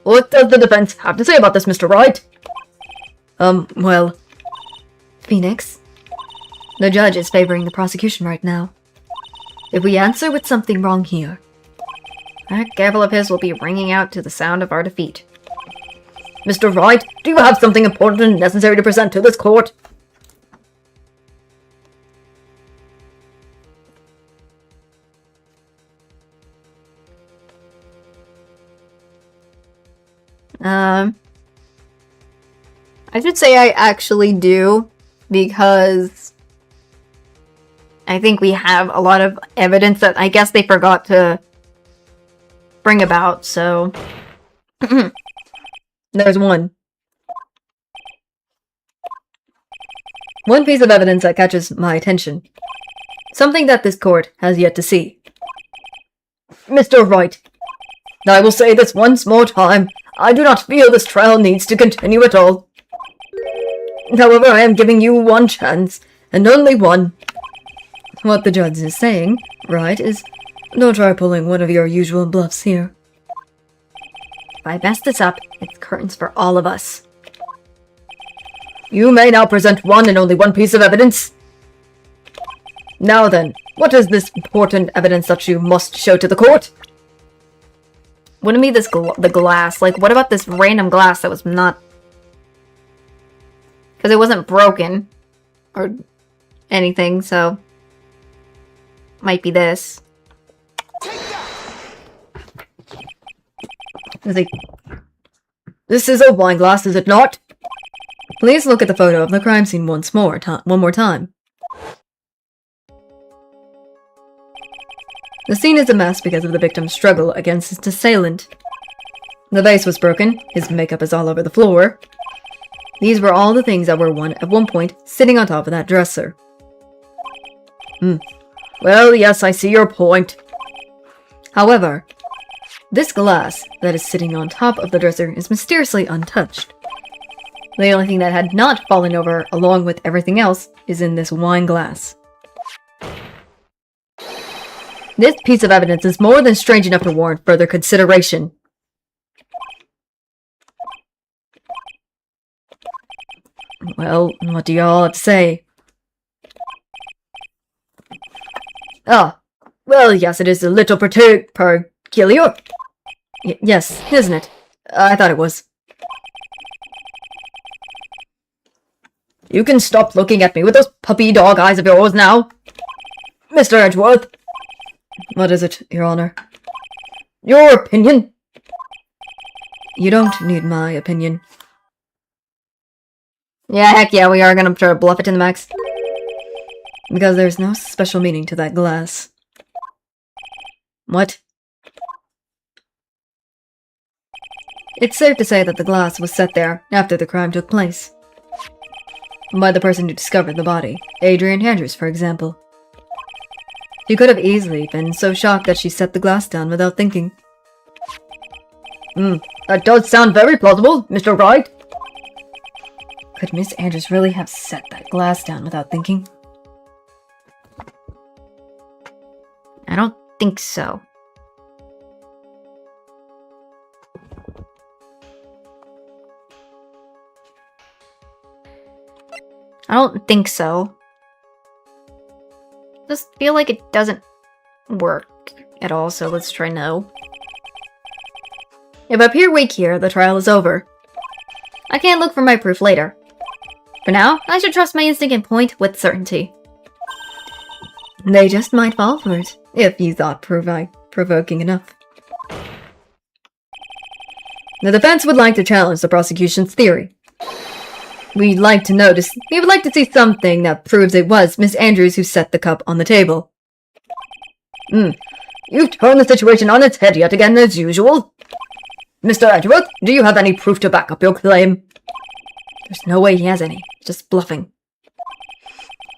What does the defense have to say about this, Mr. Wright? Well... Phoenix? The judge is favoring the prosecution right now. If we answer with something wrong here, That gavel of his will be ringing out to the sound of our defeat. Mr. Wright, do you have something important and necessary to present to this court? I should say I actually do, because I think we have a lot of evidence that I guess they forgot to bring about, so... There's one. One piece of evidence that catches my attention. Something that this court has yet to see. Mr. Wright, I will say this once more time. I do not feel this trial needs to continue at all. However, I am giving you one chance, and only one. What the judge is saying, right, is don't try pulling one of your usual bluffs here. If I mess this up, it's curtains for all of us. You may now present one and only one piece of evidence. Now then, what is this important evidence that you must show to the court? Wouldn't be this the glass. Like, what about this random glass that was not... Because it wasn't broken. Or anything, so... Might be this. This is a wine glass, is it not? Please look at the photo of the crime scene one more time. The scene is a mess because of the victim's struggle against his assailant. The vase was broken, his makeup is all over the floor. These were all the things that were at one point sitting on top of that dresser. Well, yes, I see your point. However, this glass that is sitting on top of the dresser is mysteriously untouched. The only thing that had not fallen over along with everything else is in this wine glass. This piece of evidence is more than strange enough to warrant further consideration. Well, what do y'all have to say? Ah, well, yes, it is a little peculiar. Yes, isn't it? I thought it was. You can stop looking at me with those puppy dog eyes of yours now. Mr. Edgeworth. What is it, Your Honor? Your opinion? You don't need my opinion. Yeah, heck yeah, we are gonna try to bluff it to the max. Because there's no special meaning to that glass. What? It's safe to say that the glass was set there after the crime took place. By the person who discovered the body, Adrian Andrews, for example. She could have easily been so shocked that she set the glass down without thinking. That does sound very plausible, Mr. Wright. Could Miss Andrews really have set that glass down without thinking? I don't think so. I don't think so. Just feel like it doesn't work at all, so let's try no. If I appear weak here, the trial is over. I can't look for my proof later. For now, I should trust my instinct and point with certainty. They just might fall for it, if you thought provoking enough. The defense would like to challenge the prosecution's theory. We would like to see something that proves it was Miss Andrews who set the cup on the table. You've turned the situation on its head yet again, as usual. Mr. Edgeworth, do you have any proof to back up your claim? There's no way he has any. Just bluffing.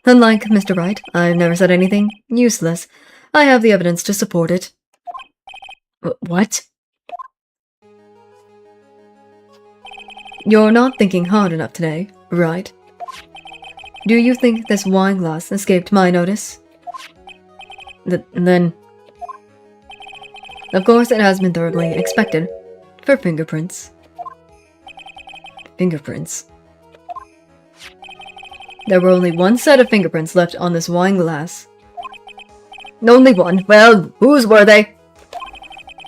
Unlike Mr. Wright, I've never said anything useless. I have the evidence to support it. What? You're not thinking hard enough today, right? Do you think this wine glass escaped my notice? Then... Of course it has been thoroughly expected. For fingerprints. Fingerprints. There were only one set of fingerprints left on this wine glass. Only one? Well, whose were they?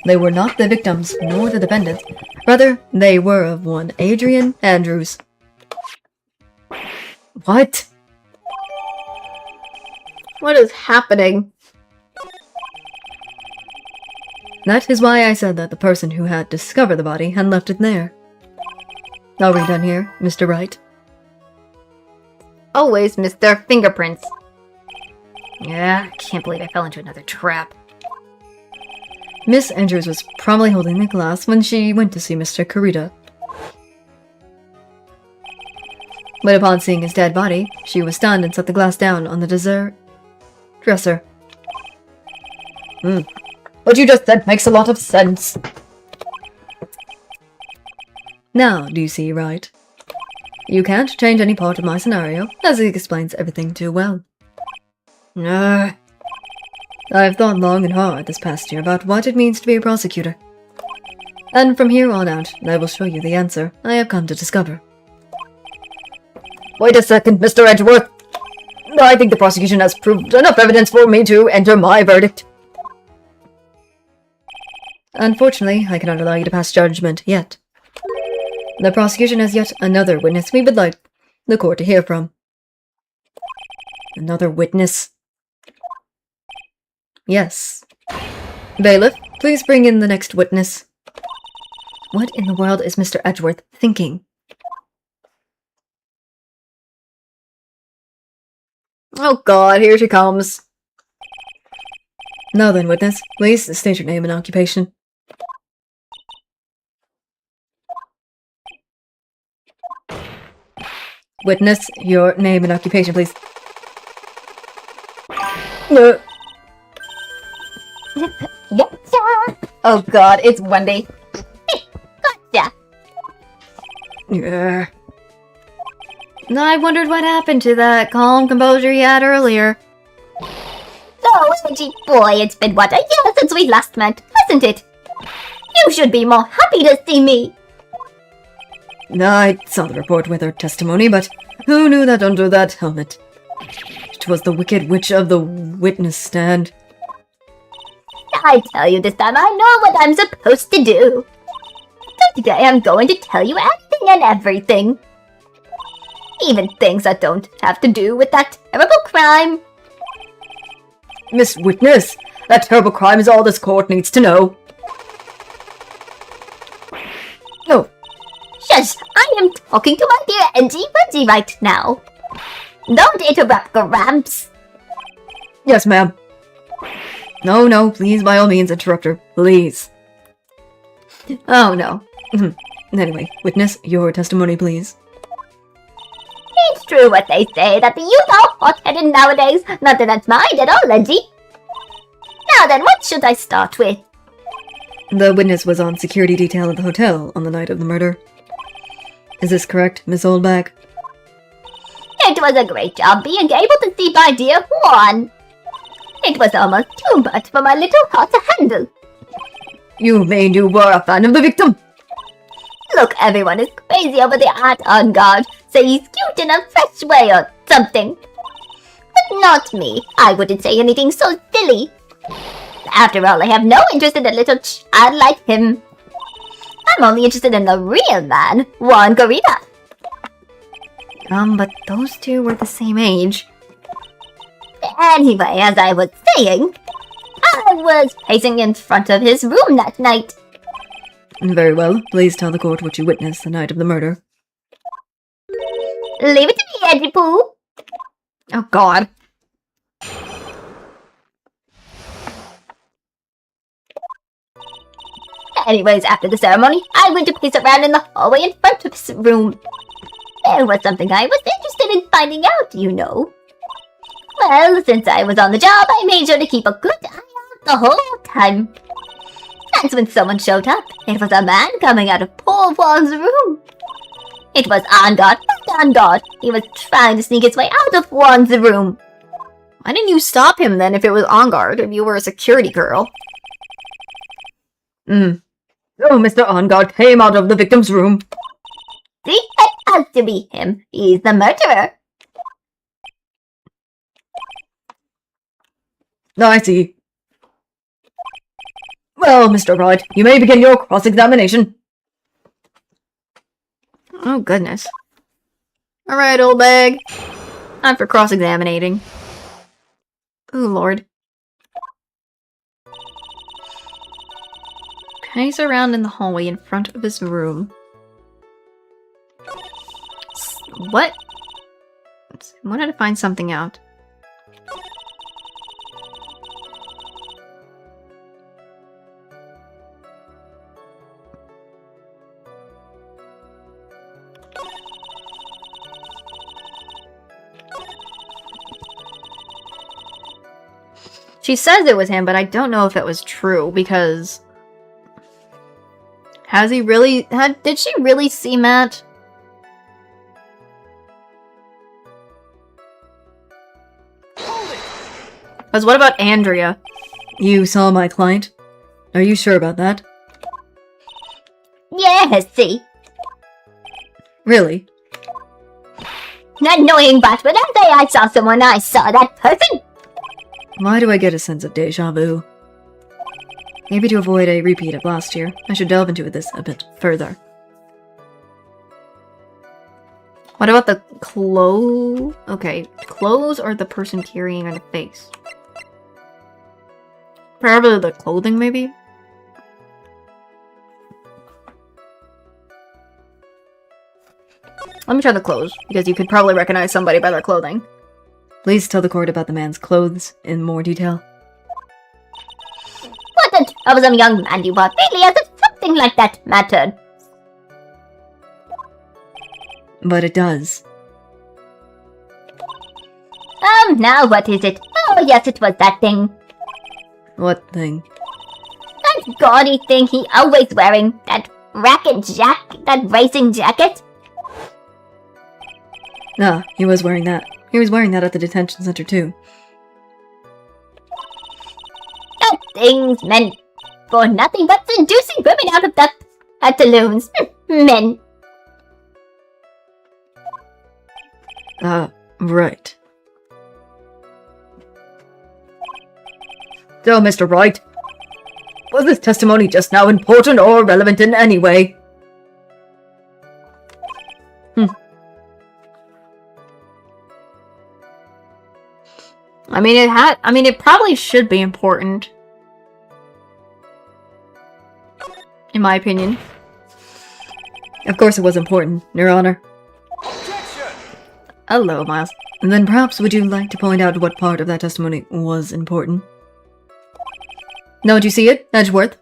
They were not the victims, nor the defendants. Rather, they were of one Adrian Andrews. What? What is happening? That is why I said that the person who had discovered the body had left it there. Are we done here, Mr. Wright? Always Mr. Fingerprints. Yeah, I can't believe I fell into another trap. Miss Andrews was probably holding the glass when she went to see Mr. Kurita. But upon seeing his dead body, she was stunned and set the glass down on the dresser. What you just said makes a lot of sense. Now, do you see, right? You can't change any part of my scenario, as it explains everything too well. I've thought long and hard this past year about what it means to be a prosecutor. And from here on out, I will show you the answer I have come to discover. Wait a second, Mr. Edgeworth. I think the prosecution has proved enough evidence for me to enter my verdict. Unfortunately, I cannot allow you to pass judgment yet. The prosecution has yet another witness we would like the court to hear from. Another witness? Yes. Bailiff, please bring in the next witness. What in the world is Mr. Edgeworth thinking? Oh god, here she comes. Now then, witness, please state your name and occupation. Witness, your name and occupation, please. Gotcha! Oh god, it's Wendy. Gotcha! Yeah. I wondered what happened to that calm composure you had earlier. Oh, Edgy boy, it's been what, a year since we last met, hasn't it? You should be more happy to see me. I saw the report with her testimony, but who knew that under that helmet? It was the Wicked Witch of the witness stand. I tell you this time I know what I'm supposed to do. So today I'm going to tell you anything and everything. Even things that don't have to do with that terrible crime. Miss Witness, that terrible crime is all this court needs to know. Oh. Shush, I am talking to my dear Angie Wendy right now. Don't interrupt, Gramps. Yes, ma'am. No, please, by all means, interrupt her. Please. Oh no. Anyway, witness, your testimony, please. It's true what they say, that the youth are hot-headed nowadays. Not that that's mine at all, Angie. Now then, what should I start with? The witness was on security detail at the hotel on the night of the murder. Is this correct, Miss Oldbag? It was a great job being able to see my dear Juan. It was almost too much for my little heart to handle. You mean you were a fan of the victim? Look, everyone is crazy over the art on guard. Say he's cute in a fresh way or something. But not me. I wouldn't say anything so silly. After all, I have no interest in a little child like him. I'm only interested in the real man, Juan Garita. But those two were the same age. Anyway, as I was saying, I was pacing in front of his room that night. Very well. Please tell the court what you witnessed the night of the murder. Leave it to me, Edgy Poo. Oh god. Anyways, after the ceremony, I went to pace around in the hallway in front of his room. There was something I was interested in finding out, you know. Well, since I was on the job, I made sure to keep a good eye out the whole time. That's when someone showed up. It was a man coming out of poor Juan's room. It was on guard, not on guard. He was trying to sneak his way out of Juan's room. Why didn't you stop him then if it was on guard, if you were a security girl? Oh, Mr. On-Guard came out of the victim's room. See, it has to be him. He's the murderer. I see. Well, Mr. Wright, you may begin your cross-examination. Oh goodness. Alright, old bag. Time for cross-examining. Ooh, lord. Pace around in the hallway in front of his room. What? I wanted to find something out. She says it was him, but I don't know if it was true, because... Has he really... Did she really see Matt? Because what about Andrea? You saw my client? Are you sure about that? Yes, see. Really? Annoying, but when I say I saw someone, I saw that person. Why do I get a sense of deja vu? Maybe to avoid a repeat of last year, I should delve into this a bit further. What about the clothes? Okay, clothes or the person carrying on the face? Probably the clothing, maybe? Let me try the clothes, because you could probably recognize somebody by their clothing. Please tell the court about the man's clothes in more detail. What a troublesome young man you are, really, as if something like that mattered. But it does. Now what is it? Oh, yes, it was that thing. What thing? That gaudy thing he always wearing. That that racing jacket. Ah, he was wearing that. He was wearing that at the detention center too. That thing's meant for nothing but seducing women out of that pantaloons. Men. Right. So, Mr. Wright, was this testimony just now important or relevant in any way? I mean, it probably should be important. In my opinion. Of course it was important, Your Honor. Objection! Hello, Miles. And then perhaps would you like to point out what part of that testimony was important? Don't you see it, Edgeworth?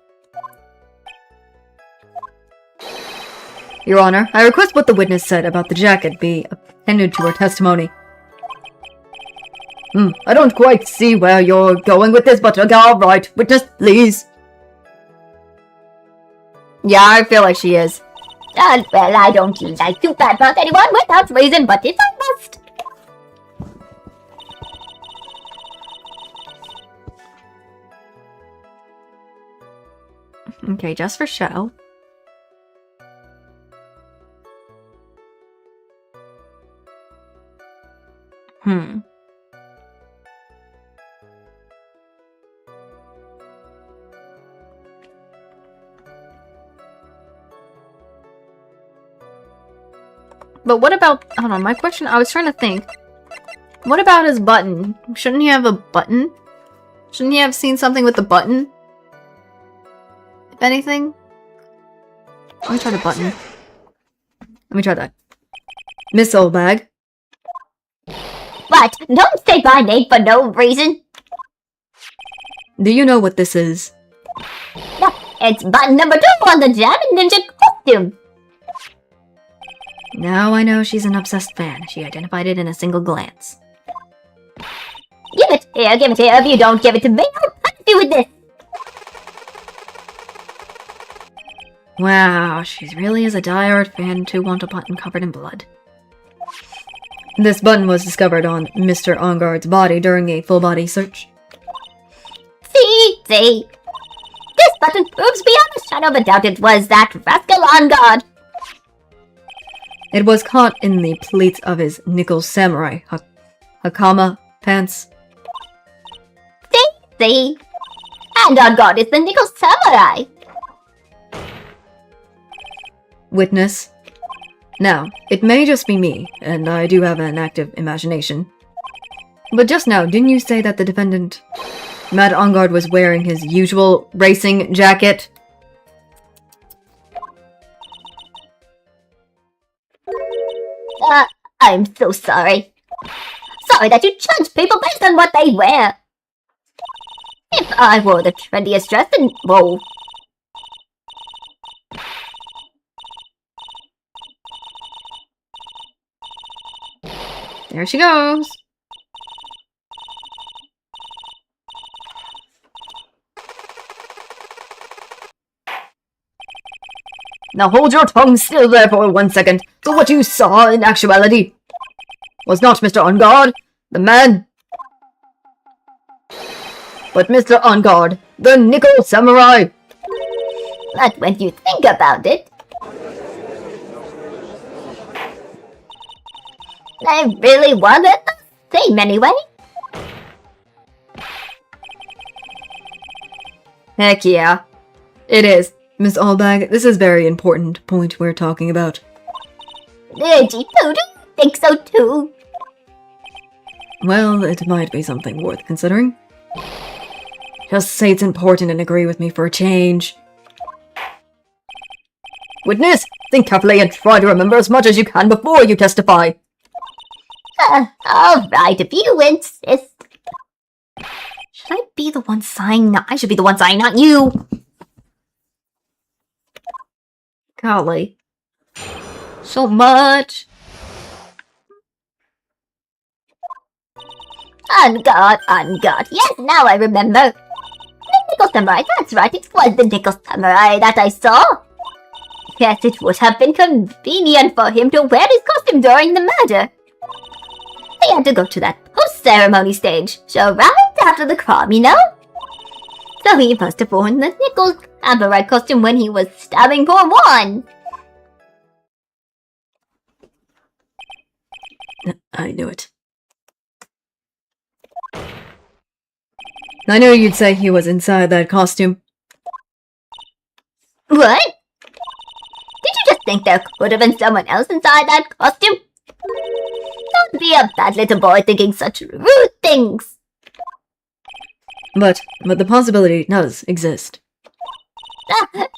Your Honor, I request what the witness said about the jacket be appended to her testimony. I don't quite see where you're going with this, but alright, witness, please. Yeah, I feel like she is. Well, I don't like to badmouth anyone without reason, but if I must. Okay, just for show. But what about... Hold on, my question... I was trying to think. What about his button? Shouldn't he have a button? Shouldn't he have seen something with the button? If anything? Let me try the button. Let me try that. Miss Oldbag. What? Don't say my name for no reason. Do you know what this is? It's button number 2 on the Jammin' Ninja costume. Now I know she's an obsessed fan. She identified it in a single glance. Give it here, give it here. If you don't give it to me, I'll punch you with this. Wow, she really is a diehard fan to want a button covered in blood. This button was discovered on Mr. Onguard's body during a full-body search. See. This button proves beyond a shadow of a doubt it was that rascal on guard. It was caught in the pleats of his nickel samurai hakama pants. See? And on guard is the nickel samurai. Witness. Now, it may just be me, and I do have an active imagination. But just now, didn't you say that the defendant, Matt Onguard, was wearing his usual racing jacket? I'm so sorry. Sorry that you judge people based on what they wear. If I wore the trendiest dress, then whoa. There she goes. Now hold your tongue still there for 1 second. So what you saw in actuality was not Mr. On Guard, the man, but Mr. On Guard, the Nickel Samurai. But when you think about it, I really wanted the same anyway. Heck yeah. It is. Miss Allbag, this is a very important point we're talking about. Did you think so too? Well, it might be something worth considering. Just say it's important and agree with me for a change. Witness, think carefully and try to remember as much as you can before you testify. Alright, if you insist. Should I be the one sighing? No, I should be the one sighing, not you. Golly. So much. On guard. Yes, now I remember. The Nickel Samurai, that's right, it was the Nickel Samurai that I saw. Yes, it would have been convenient for him to wear his costume during the murder. He had to go to that post-ceremony stage, so right after the crime, you know? So he must have worn the Nickel Samurai costume when he was stabbing poor Juan. I knew it. I knew you'd say he was inside that costume. What? Did you just think there could have been someone else inside that costume? Don't be a bad little boy thinking such rude things. But the possibility does exist.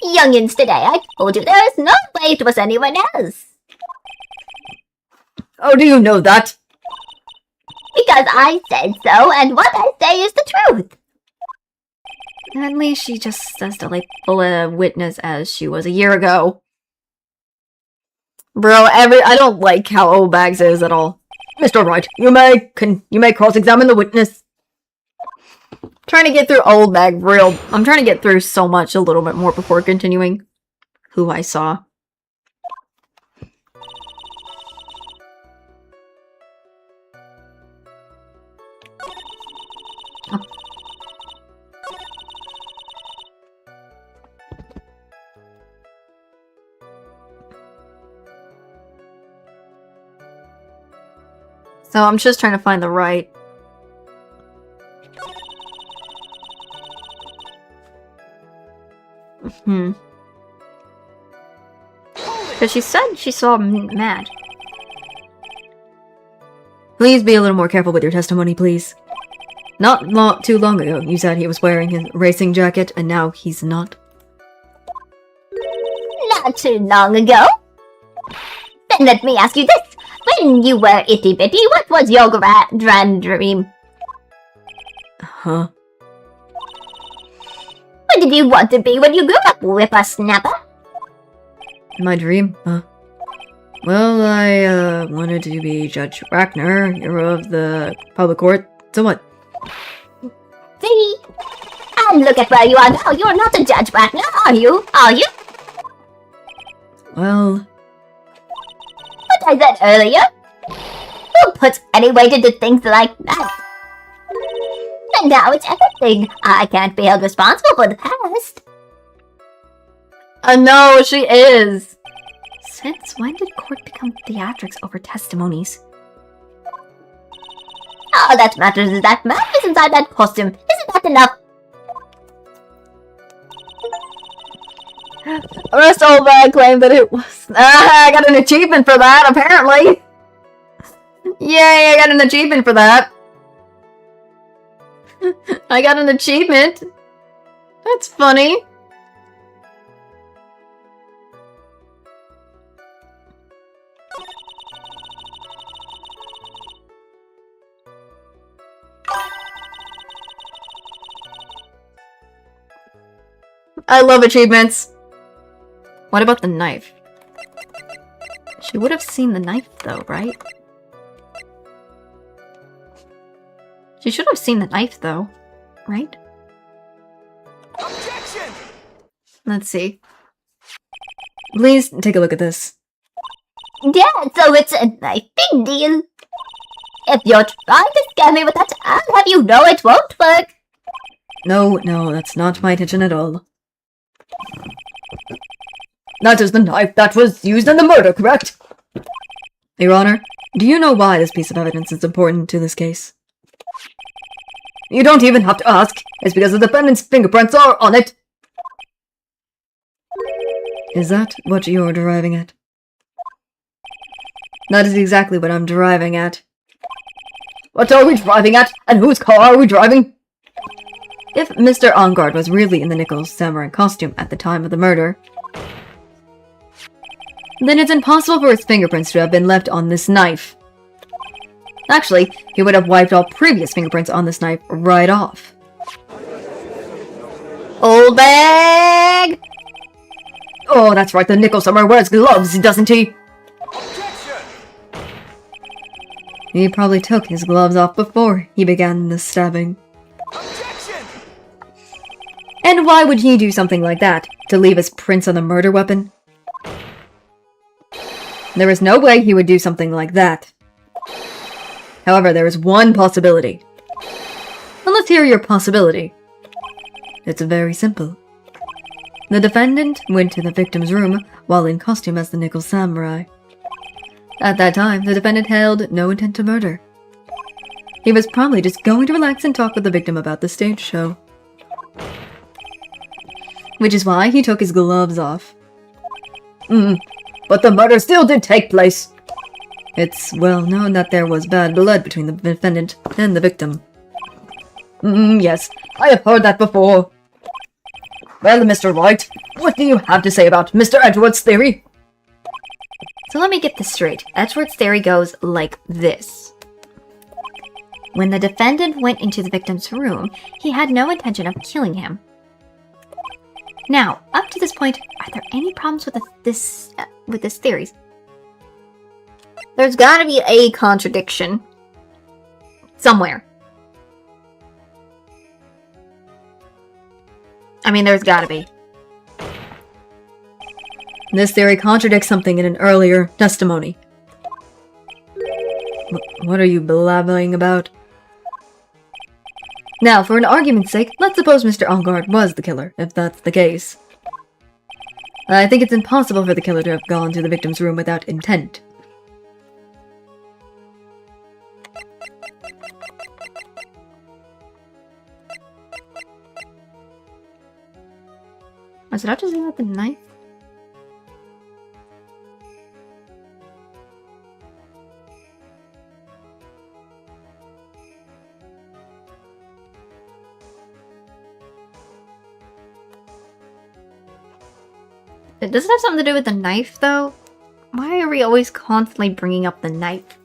Youngins today, I told you there is no way it was anyone else. Oh, do you know that? Because I said so, and what I say is the truth. At least she just as delightful a witness as she was a year ago. Bro, I don't like how old Bags is at all. Mr. Wright, you may cross-examine the witness. Trying to get through old Bag real. I'm trying to get through so much a little bit more before continuing who I saw. So I'm just trying to find the right. Because she said she saw Matt. Please be a little more careful with your testimony, please. Not too long ago, you said he was wearing his racing jacket, and now he's not. Not too long ago. Then let me ask you this. When you were itty-bitty, what was your grand dream? Huh? What did you want to be when you grew up, whippersnapper? My dream? Well, I wanted to be Judge Ragnar, hero of the public court. So what? See? And look at where you are now. You're not a Judge Ragnar, are you? Are you? Well... What I said earlier? Who puts any weight into things like that? And now it's everything. I can't be held responsible for the past. No, she is. Since when did court become theatrics over testimonies? All that matters is that Matt is inside that costume. Isn't that enough? Rest old bag claimed that it was. I got an achievement for that, apparently. Yay, I got an achievement for that. I got an achievement. That's funny. I love achievements. What about the knife? She would have seen the knife though, right? She should have seen the knife though, right? Objection! Let's see. Please take a look at this. Yeah, so it's a nice big deal. If you're trying to scare me with that, I'll have you know it won't work. No, that's not my intention at all. That is the knife that was used in the murder, correct? Your Honor, do you know why this piece of evidence is important to this case? You don't even have to ask. It's because the defendant's fingerprints are on it. Is that what you're deriving at? That is exactly what I'm deriving at. What are we driving at? And whose car are we driving? If Mr. Engard was really in the Nichols samurai costume at the time of the murder, then it's impossible for his fingerprints to have been left on this knife. Actually, he would have wiped all previous fingerprints on this knife right off. Old bag! Oh, that's right, the Nichols samurai wears gloves, doesn't he? Objection! He probably took his gloves off before he began the stabbing. Objection! And why would he do something like that? To leave his prints on the murder weapon? There is no way he would do something like that. However, there is one possibility. And let's hear your possibility. It's very simple. The defendant went to the victim's room while in costume as the Nichols samurai. At that time, the defendant held no intent to murder. He was probably just going to relax and talk with the victim about the stage show. Which is why he took his gloves off. But the murder still did take place. It's well known that there was bad blood between the defendant and the victim. Yes, I have heard that before. Well, Mr. Wright, what do you have to say about Mr. Edwards' theory? So let me get this straight. Edward's theory goes like this. When the defendant went into the victim's room, he had no intention of killing him. Now, up to this point, are there any problems with this theory? There's gotta be a contradiction. Somewhere. I mean, there's gotta be. This theory contradicts something in an earlier testimony. What are you blabbering about? Now, for an argument's sake, let's suppose Mr. Engard was the killer, if that's the case. I think it's impossible for the killer to have gone to the victim's room without intent. Was it out to see with the knife? Does it have something to do with the knife, though? Why are we always constantly bringing up the knife?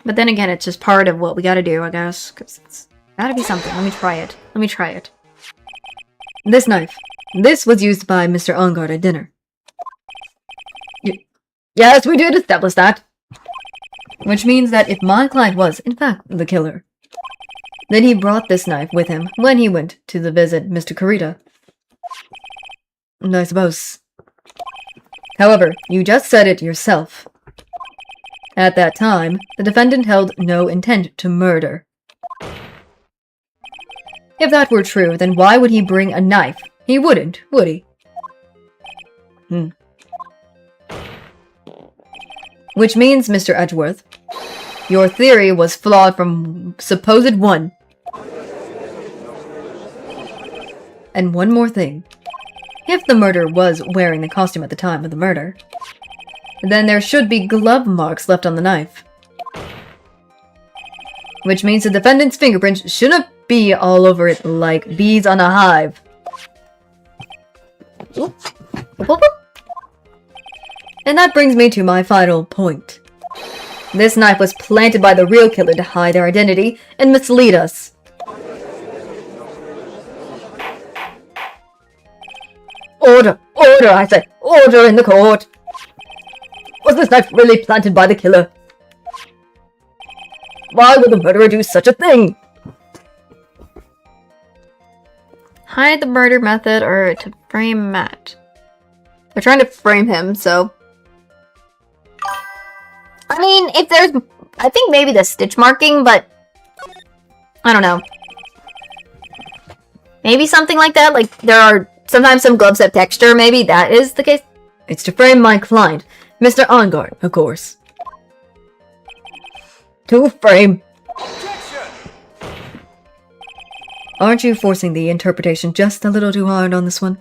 But then again, it's just part of what we gotta do, I guess. Because it's gotta be something. Let me try it. This knife. This was used by Mr. Engard at dinner. Yes, we did establish that. Which means that if my client was, in fact, the killer, then he brought this knife with him when he went to visit Mr. Kurita. I suppose. However, you just said it yourself. At that time, the defendant held no intent to murder. If that were true, then why would he bring a knife? He wouldn't, would he? Which means, Mr. Edgeworth, your theory was flawed from supposed one. And one more thing. If the murderer was wearing the costume at the time of the murder, then there should be glove marks left on the knife. Which means the defendant's fingerprints shouldn't be all over it like bees on a hive. And that brings me to my final point. This knife was planted by the real killer to hide their identity and mislead us. Order, I say! Order in the court! Was this knife really planted by the killer? Why would the murderer do such a thing? Hide the murder method or to frame Matt. They're trying to frame him, so... I mean, if there's... I think maybe the stitch marking, but... I don't know. Maybe something like that? Like, there are sometimes some gloves have texture, maybe that is the case? It's to frame my client, Mr. Ongard, of course. To frame. Aren't you forcing the interpretation just a little too hard on this one?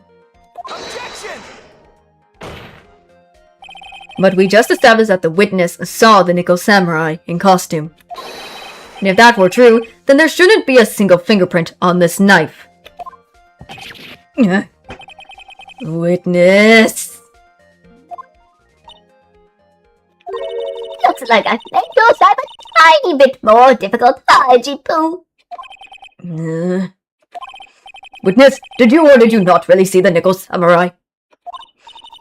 But we just established that the witness saw the Nickel Samurai in costume. And if that were true, then there shouldn't be a single fingerprint on this knife. Witness! Looks like I've made your life a tiny bit more difficult, Haji Poo. Witness, did you or did you not really see the Nickel Samurai?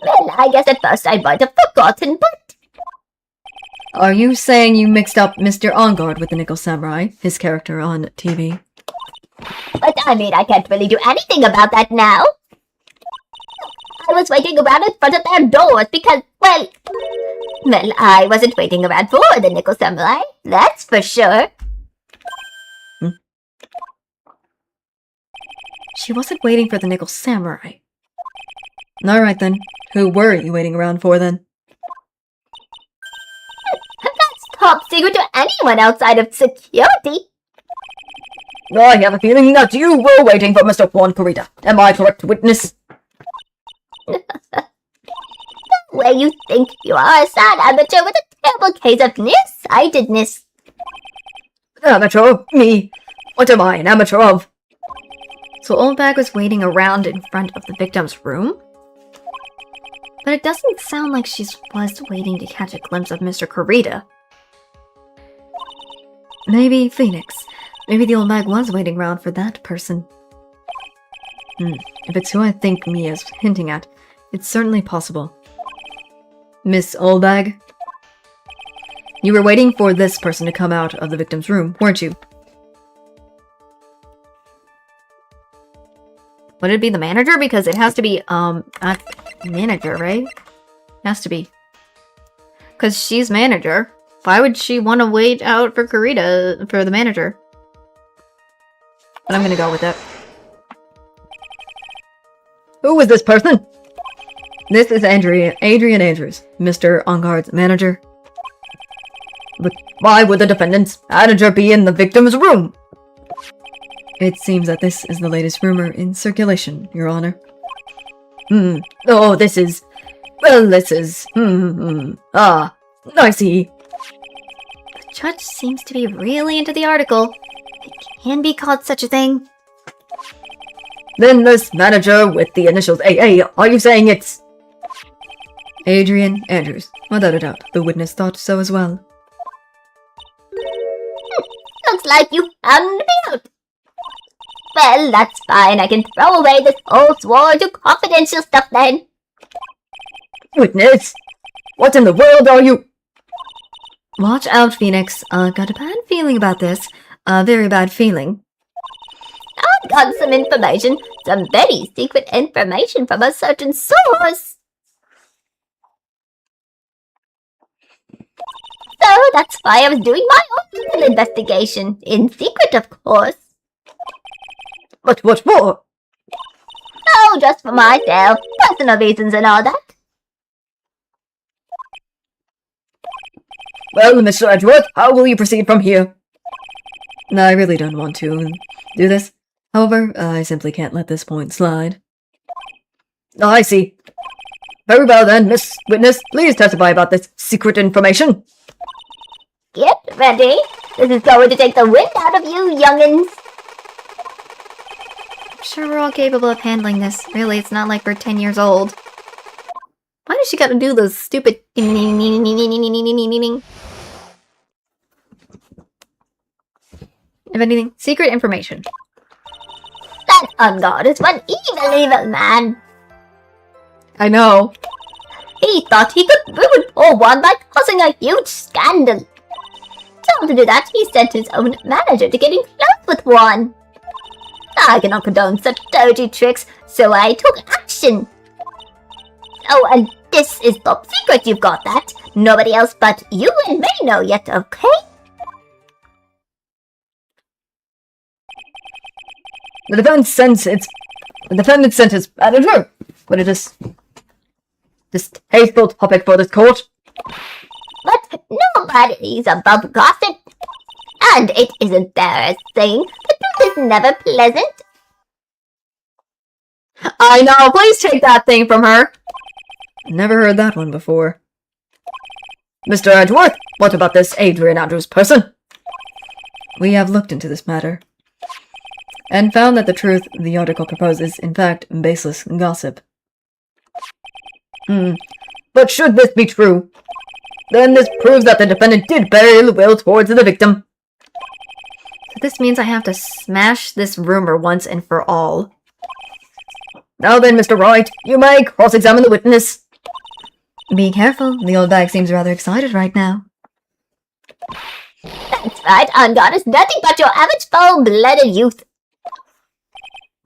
Well, I guess at first I might have forgotten, but... Are you saying you mixed up Mr. Ongard with the Nickel Samurai, his character on TV? But I mean, I can't really do anything about that now. I was waiting around in front of their doors because, well, I wasn't waiting around for the Nickel Samurai, that's for sure. She wasn't waiting for the Nickel Samurai. Alright then, who were you waiting around for then? That's top secret to anyone outside of security. I have a feeling that you were waiting for Mr. Juan Corrida. Am I correct, witness? Where you think you are a sad amateur with a terrible case of nearsightedness. Amateur? Me? What am I an amateur of? So Oldbag was waiting around in front of the victim's room? But it doesn't sound like she was waiting to catch a glimpse of Mr. Corrida. Maybe Phoenix. Maybe the old mag was waiting around for that person. If it's who I think Mia's hinting at, it's certainly possible. Miss Oldbag? You were waiting for this person to come out of the victim's room, weren't you? Would it be the manager? Because it has to be, manager, right? It has to be. Because she's manager. Why would she want to wait out for Corrida, for the manager? But I'm gonna go with it. Who is this person? This is Adrian Andrews, Mr. Ongard's manager. But why would the defendant's manager be in the victim's room? It seems that this is the latest rumor in circulation, Your Honor. Oh, this is... Well, this is... Ah, I see. The judge seems to be really into the article. It can be called such a thing. Then this manager with the initials AA, are you saying it's... Adrian Andrews. Without a doubt, the witness thought so as well. Looks like you found me out. Well, that's fine. I can throw away this whole sworn to confidential stuff then. Witness? What in the world are you... Watch out, Phoenix. Got a bad feeling about this. A very bad feeling. I've got some information. Some very secret information from a certain source. So that's why I was doing my own little investigation. In secret, of course. But what for? Oh, just for myself. Personal reasons and all that. Well, Mr. Edgeworth, how will you proceed from here? I really don't want to do this. However, I simply can't let this point slide. I see. Very well then, Miss Witness, please testify about this secret information. Get ready. This is going to take the wind out of you, youngins. I'm sure we're all capable of handling this. Really, it's not like we're 10 years old. Why does she gotta do those stupid... If anything, secret information. That Ungod is one evil, evil man. I know. He thought he could ruin poor one by causing a huge scandal. So to do that, he sent his own manager to getting close with one. I cannot condone such dirty tricks, so I took action. Oh, and this is top secret, you've got that. Nobody else but you and me know yet, okay? The defendant sent his manager. What is this distasteful topic for this court? But nobody's above gossip. And it isn't there a saying, the truth is never pleasant. I know, please take that thing from her. Never heard that one before. Mr. Edgeworth, what about this Adrian Andrews person? We have looked into this matter, and found that the truth the article proposes, in fact, baseless gossip. But should this be true, then this proves that the defendant did bear ill will towards the victim. This means I have to smash this rumor once and for all. Now then, Mr. Wright, you may cross-examine the witness. Be careful, the old bag seems rather excited right now. That's right, Ungod is nothing but your average full-blooded youth.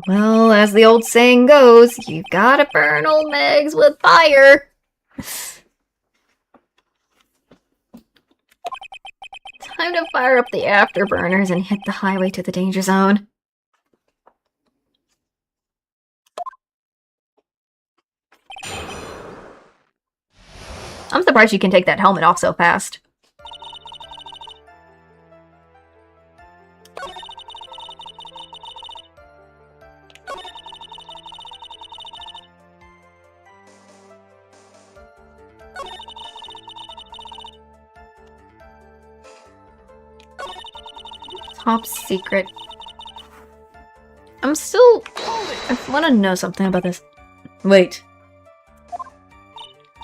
Well, as the old saying goes, you gotta burn old Megs with fire. Time to fire up the afterburners and hit the highway to the danger zone. I'm surprised you can take that helmet off so fast. Top secret. I want to know something about this. Wait.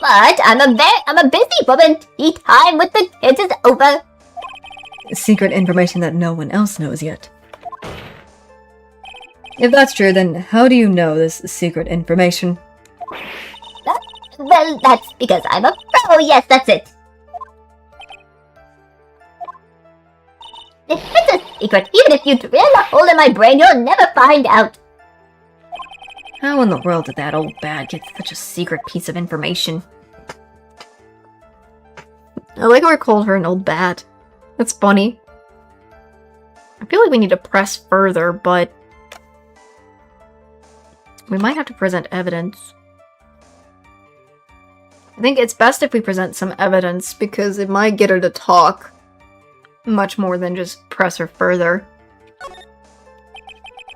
But I'm a busy woman. Tea time with the kids is over. Secret information that no one else knows yet. If that's true, then how do you know this secret information? Well, that's because I'm a pro. Yes, that's it. It's a secret. Even if you drill a hole in my brain, you'll never find out. How in the world did that old bag get such a secret piece of information? I like how I called her an old bat. That's funny. I feel like we need to press further, but we might have to present evidence. I think it's best if we present some evidence because it might get her to talk much more than just press her further.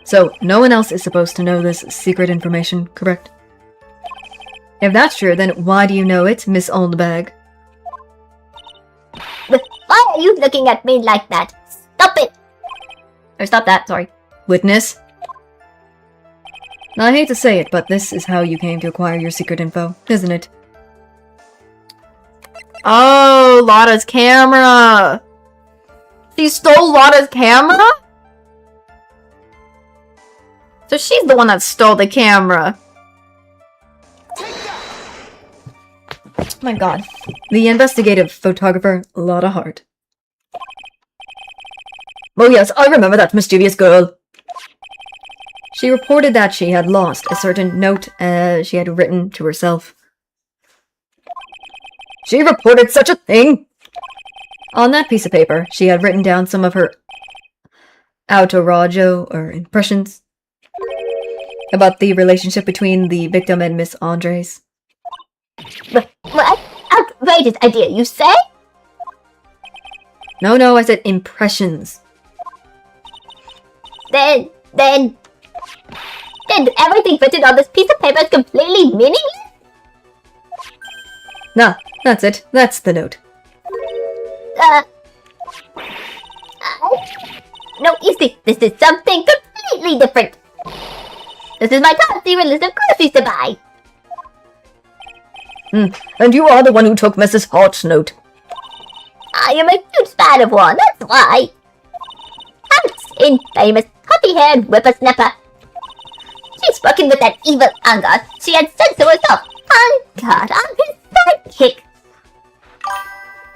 So, no one else is supposed to know this secret information, correct? If that's true, then why do you know it, Miss Oldbag? Why are you looking at me like that? Stop it! Or stop that, sorry. Witness? I hate to say it, but this is how you came to acquire your secret info, isn't it? Oh, Lotta's camera! She stole Lotta's camera? So she's the one that stole the camera. Oh my god. The investigative photographer, Lotta Hart. Oh yes, I remember that mischievous girl. She reported that she had lost a certain note she had written to herself. She reported such a thing! On that piece of paper, she had written down some of her autoraggio, or impressions, about the relationship between the victim and Miss Andres. What? Outrageous idea, you say? No, I said impressions. Then everything written on this piece of paper is completely meaningless? Nah, that's it. That's the note. No, you see, this is something completely different. This is my top secret list of groceries to buy. And you are the one who took Mrs. Hart's note. I am a huge fan of one, that's why. Hart's infamous puffy-haired whippersnapper. She's working with that evil Angar. She had said so herself. I'm God, I'm his sidekick.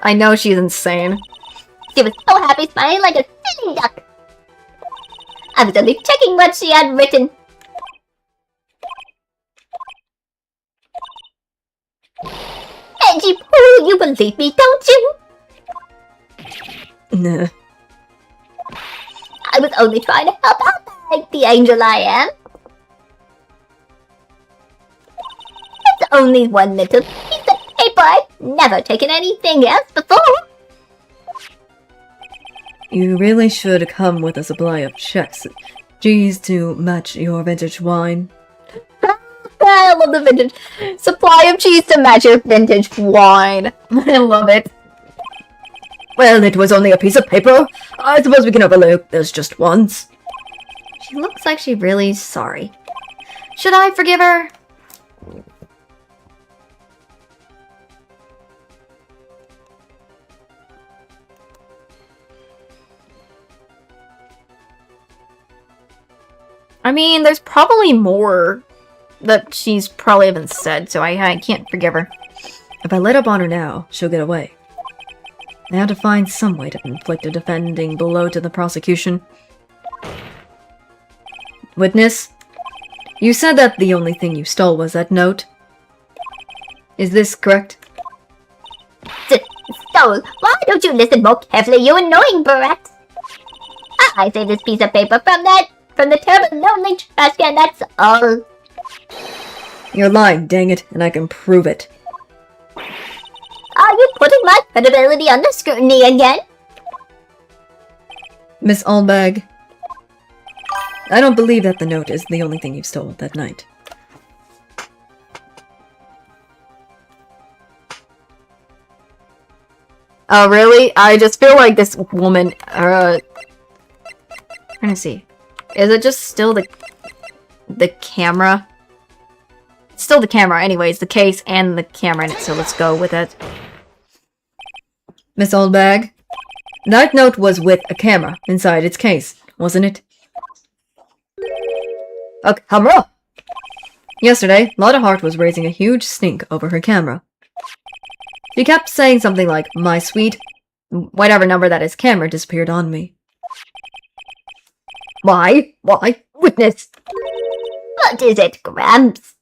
I know she's insane. She was so happy, smiling like a silly duck. I was only checking what she had written. Angie Pooh, you believe me, don't you? Nah. I was only trying to help out like the angel I am. It's only one little piece of paper. I've never taken anything else before. You really should come with a supply of checks. Cheese to match your vintage wine. I love the vintage supply of cheese to match your vintage wine. I love it. Well, it was only a piece of paper. I suppose we can overlook this just once. She looks like she's really sorry. Should I forgive her? I mean, there's probably more that she's probably haven't said, so I can't forgive her. If I let up on her now, she'll get away. I have to find some way to inflict a defending blow to the prosecution. Witness, you said that the only thing you stole was that note. Is this correct? Stole, why don't you listen more carefully, you annoying brat? I saved this piece of paper from the terrible lonely trash can, that's all. You're lying, dang it, and I can prove it. Are you putting my credibility under scrutiny again? Miss Allbag, I don't believe that the note is the only thing you stole that night. Oh, really? I just feel like this woman, trying to see. Is it just still the camera? It's still the camera anyways, the case and the camera in it, so let's go with it. Miss Oldbag, that note was with a camera inside its case, wasn't it? A camera? Yesterday, Lotta Hart was raising a huge stink over her camera. She kept saying something like, "My sweet," whatever number that is camera disappeared on me. Why? Why? Witness! What is it, Gramps?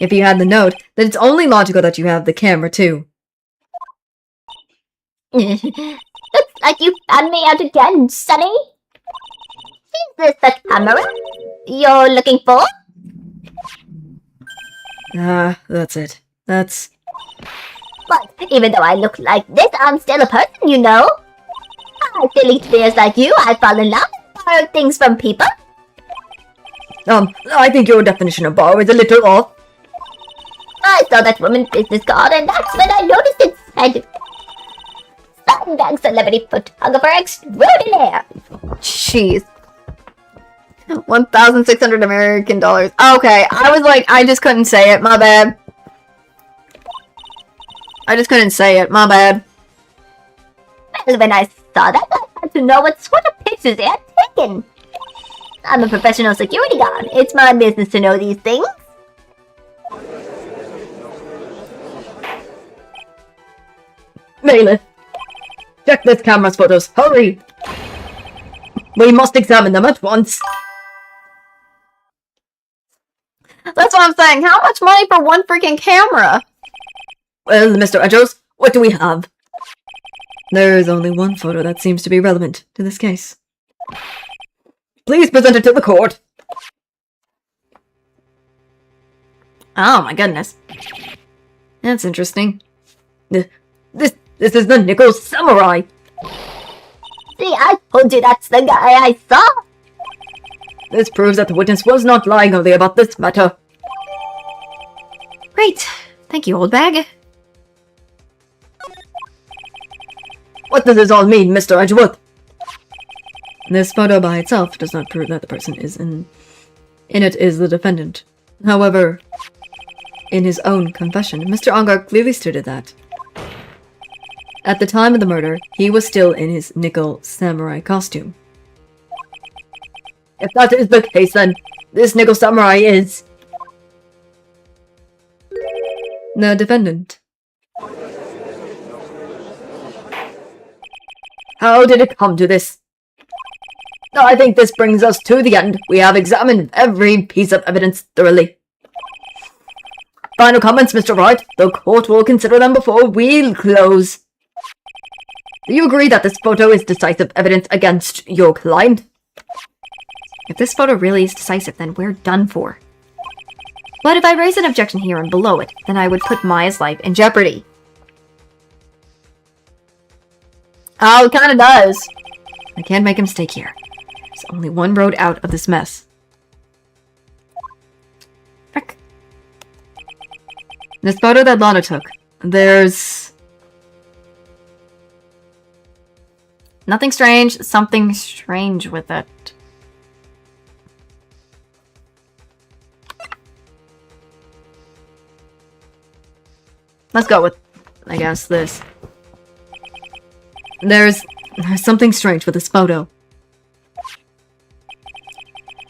If you had the note, then it's only logical that you have the camera too. Looks like you found me out again, Sonny. Is this the camera you're looking for? Ah, that's it. That's... But even though I look like this, I'm still a person, you know. I silly fears like you, I fall in love and borrow things from people. I think your definition of borrow is a little off. I saw that woman's business card and that's when I noticed it said Sandbag Celebrity Photographer Extraordinaire. Jeez. 1,600 American dollars. Okay, I was like, I just couldn't say it, my bad. I just couldn't say it, my bad. Well, when I saw that, I had to know what sort of pictures they had taken. I'm a professional security guard. It's my business to know these things. Bailiff, check this camera's photos. Hurry! We must examine them at once. That's what I'm saying. How much money for one freaking camera? Well, Mr. Edros, what do we have? There is only one photo that seems to be relevant to this case. Please present it to the court. Oh my goodness. That's interesting. This is the Nickel Samurai. See, I told you that's the guy I saw. This proves that the witness was not lying only about this matter. Great. Thank you, old bag. What does this all mean, Mr. Edgeworth? This photo by itself does not prove that the person is in it is the defendant. However, in his own confession, Mr. Ongar clearly stated that at the time of the murder, he was still in his nickel samurai costume. If that is the case, then this nickel samurai is... The defendant. How did it come to this? I think this brings us to the end. We have examined every piece of evidence thoroughly. Final comments, Mr. Wright. The court will consider them before we close. Do you agree that this photo is decisive evidence against your client? If this photo really is decisive, then we're done for. But if I raise an objection here and below it, then I would put Maya's life in jeopardy. Oh, it kinda does. I can't make a mistake here. There's only one road out of this mess. Frick. This photo that Lana took, there's... nothing strange, something strange with it. Let's go with, I guess, this. There's something strange with this photo.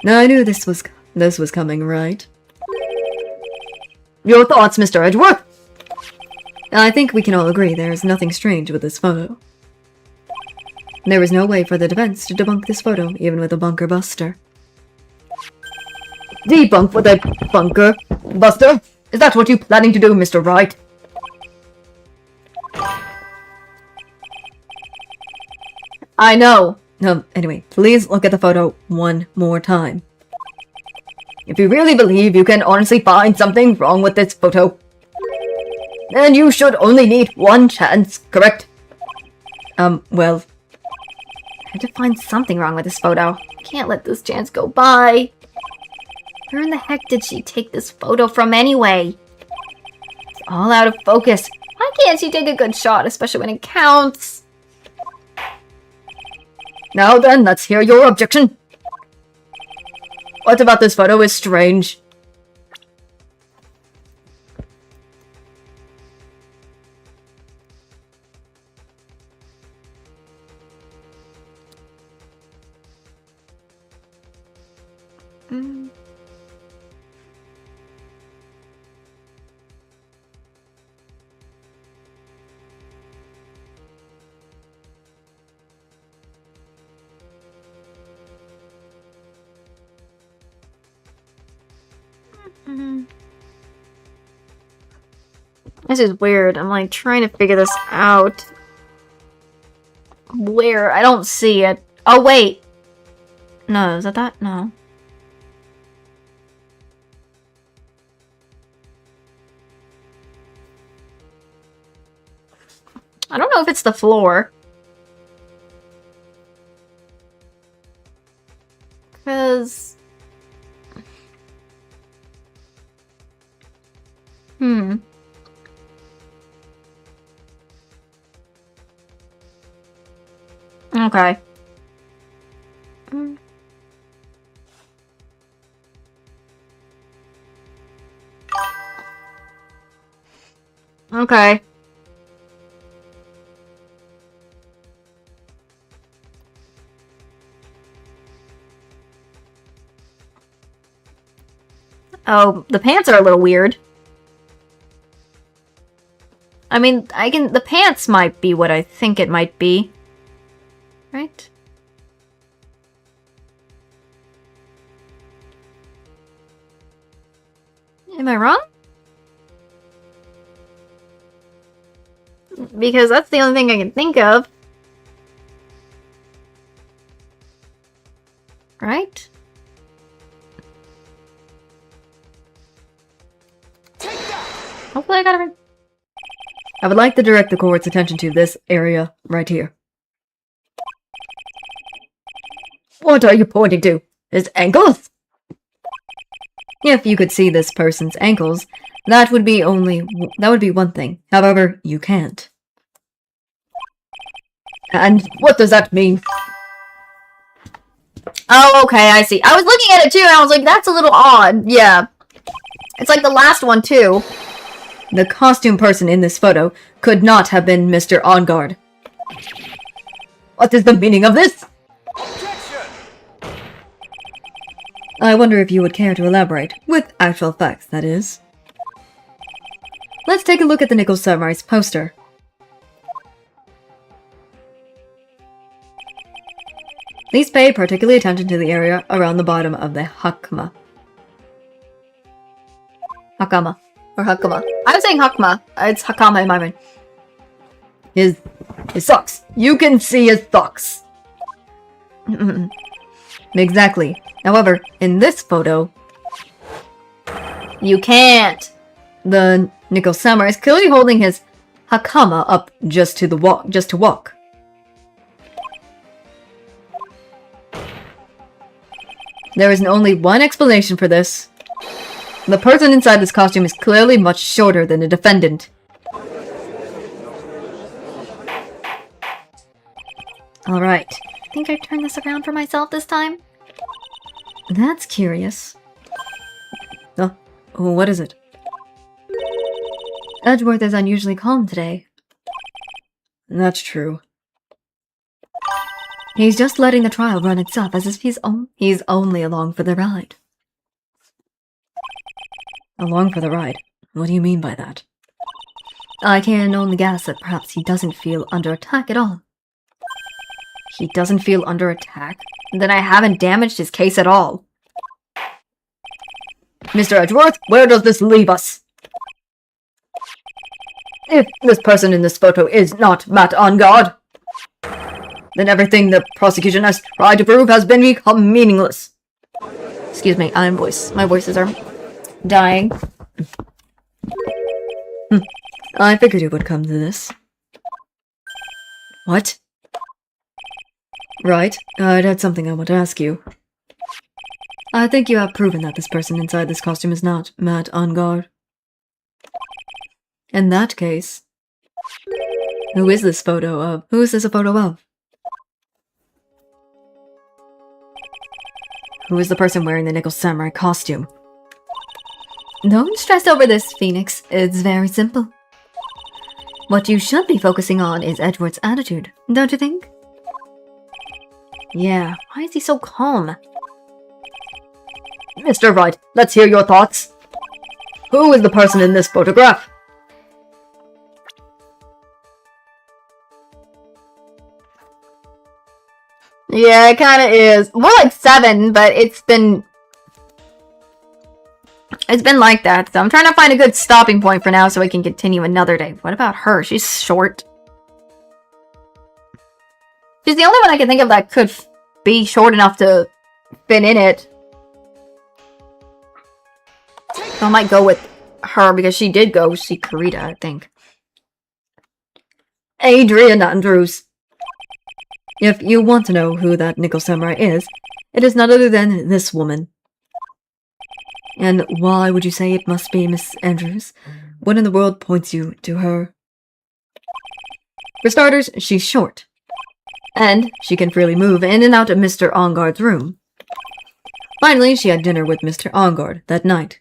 Now, I knew this was coming, right? Your thoughts, Mr. Edgeworth? I think we can all agree there's nothing strange with this photo. There was no way for the defense to debunk this photo, even with a bunker buster. Debunk with a bunker buster? Is that what you're planning to do, Mr. Wright? I know. Anyway, please look at the photo one more time. If you really believe you can honestly find something wrong with this photo, then you should only need one chance, correct? Well... I had to find something wrong with this photo. Can't let this chance go by. Where in the heck did she take this photo from anyway? It's all out of focus. Why can't she take a good shot, especially when it counts? Now then, let's hear your objection. What about this photo is strange? This is weird. I'm like trying to figure this out. Where? I don't see it. Oh, wait. No, is that? No. I don't know if it's the floor. Because... Okay. Okay. Oh, the pants are a little weird. I mean, the pants might be what I think it might be. Right? Am I wrong? Because that's the only thing I can think of. Right? Hopefully I got it right. I would like to direct the court's attention to this area right here. What are you pointing to? His ankles? If you could see this person's ankles, that would be one thing. However, you can't. And what does that mean? Oh, okay, I see. I was looking at it too, and I was like, that's a little odd. Yeah. It's like the last one, too. The costume person in this photo could not have been Mr. OnGuard. What is the meaning of this? I wonder if you would care to elaborate, with actual facts, that is. Let's take a look at the Nickel Samurai's poster. Please pay particular attention to the area around the bottom of the hakama. Hakama. Or Hakama. I'm saying Hakama. It's Hakama in my mind. His socks. You can see his socks. Exactly. However, in this photo, You can't. the Nickel Samurai is clearly holding his hakama up just to walk. There is only one explanation for this. The person inside this costume is clearly much shorter than the defendant. Alright. Think I turned this around for myself this time? That's curious. Oh, what is it? Edgeworth is unusually calm today. That's true. He's just letting the trial run itself as if he's only along for the ride. Along for the ride? What do you mean by that? I can only guess that perhaps he doesn't feel under attack at all. He doesn't feel under attack? Then I haven't damaged his case at all. Mr. Edgeworth, where does this leave us? If this person in this photo is not Matt on guard, then everything the prosecution has tried to prove has become meaningless. Excuse me, my voices are dying. I figured it would come to this. What? Right, I'd had something I want to ask you. I think you have proven that this person inside this costume is not Matt on guard. In that case, who is this photo of? Who is this a photo of? Who is the person wearing the Nickel Samurai costume? Don't stress over this, Phoenix. It's very simple. What you should be focusing on is Edgeworth's attitude, don't you think? Yeah, why is he so calm? Mr. Wright, let's hear your thoughts. Who is the person in this photograph? Yeah, it kind of is. More like 7, but it's been like that. So I'm trying to find a good stopping point for now so I can continue another day. What about her? She's short. She's the only one I can think of that could be short enough to fit in it. So I might go with her because she did go see Kurita, I think. Adrian Andrews. If you want to know who that Nickel Samurai is, it is none other than this woman. And why would you say it must be Miss Andrews? What in the world points you to her? For starters, she's short. And she can freely move in and out of Mr. Onguard's room. Finally, she had dinner with Mr. Onguard that night.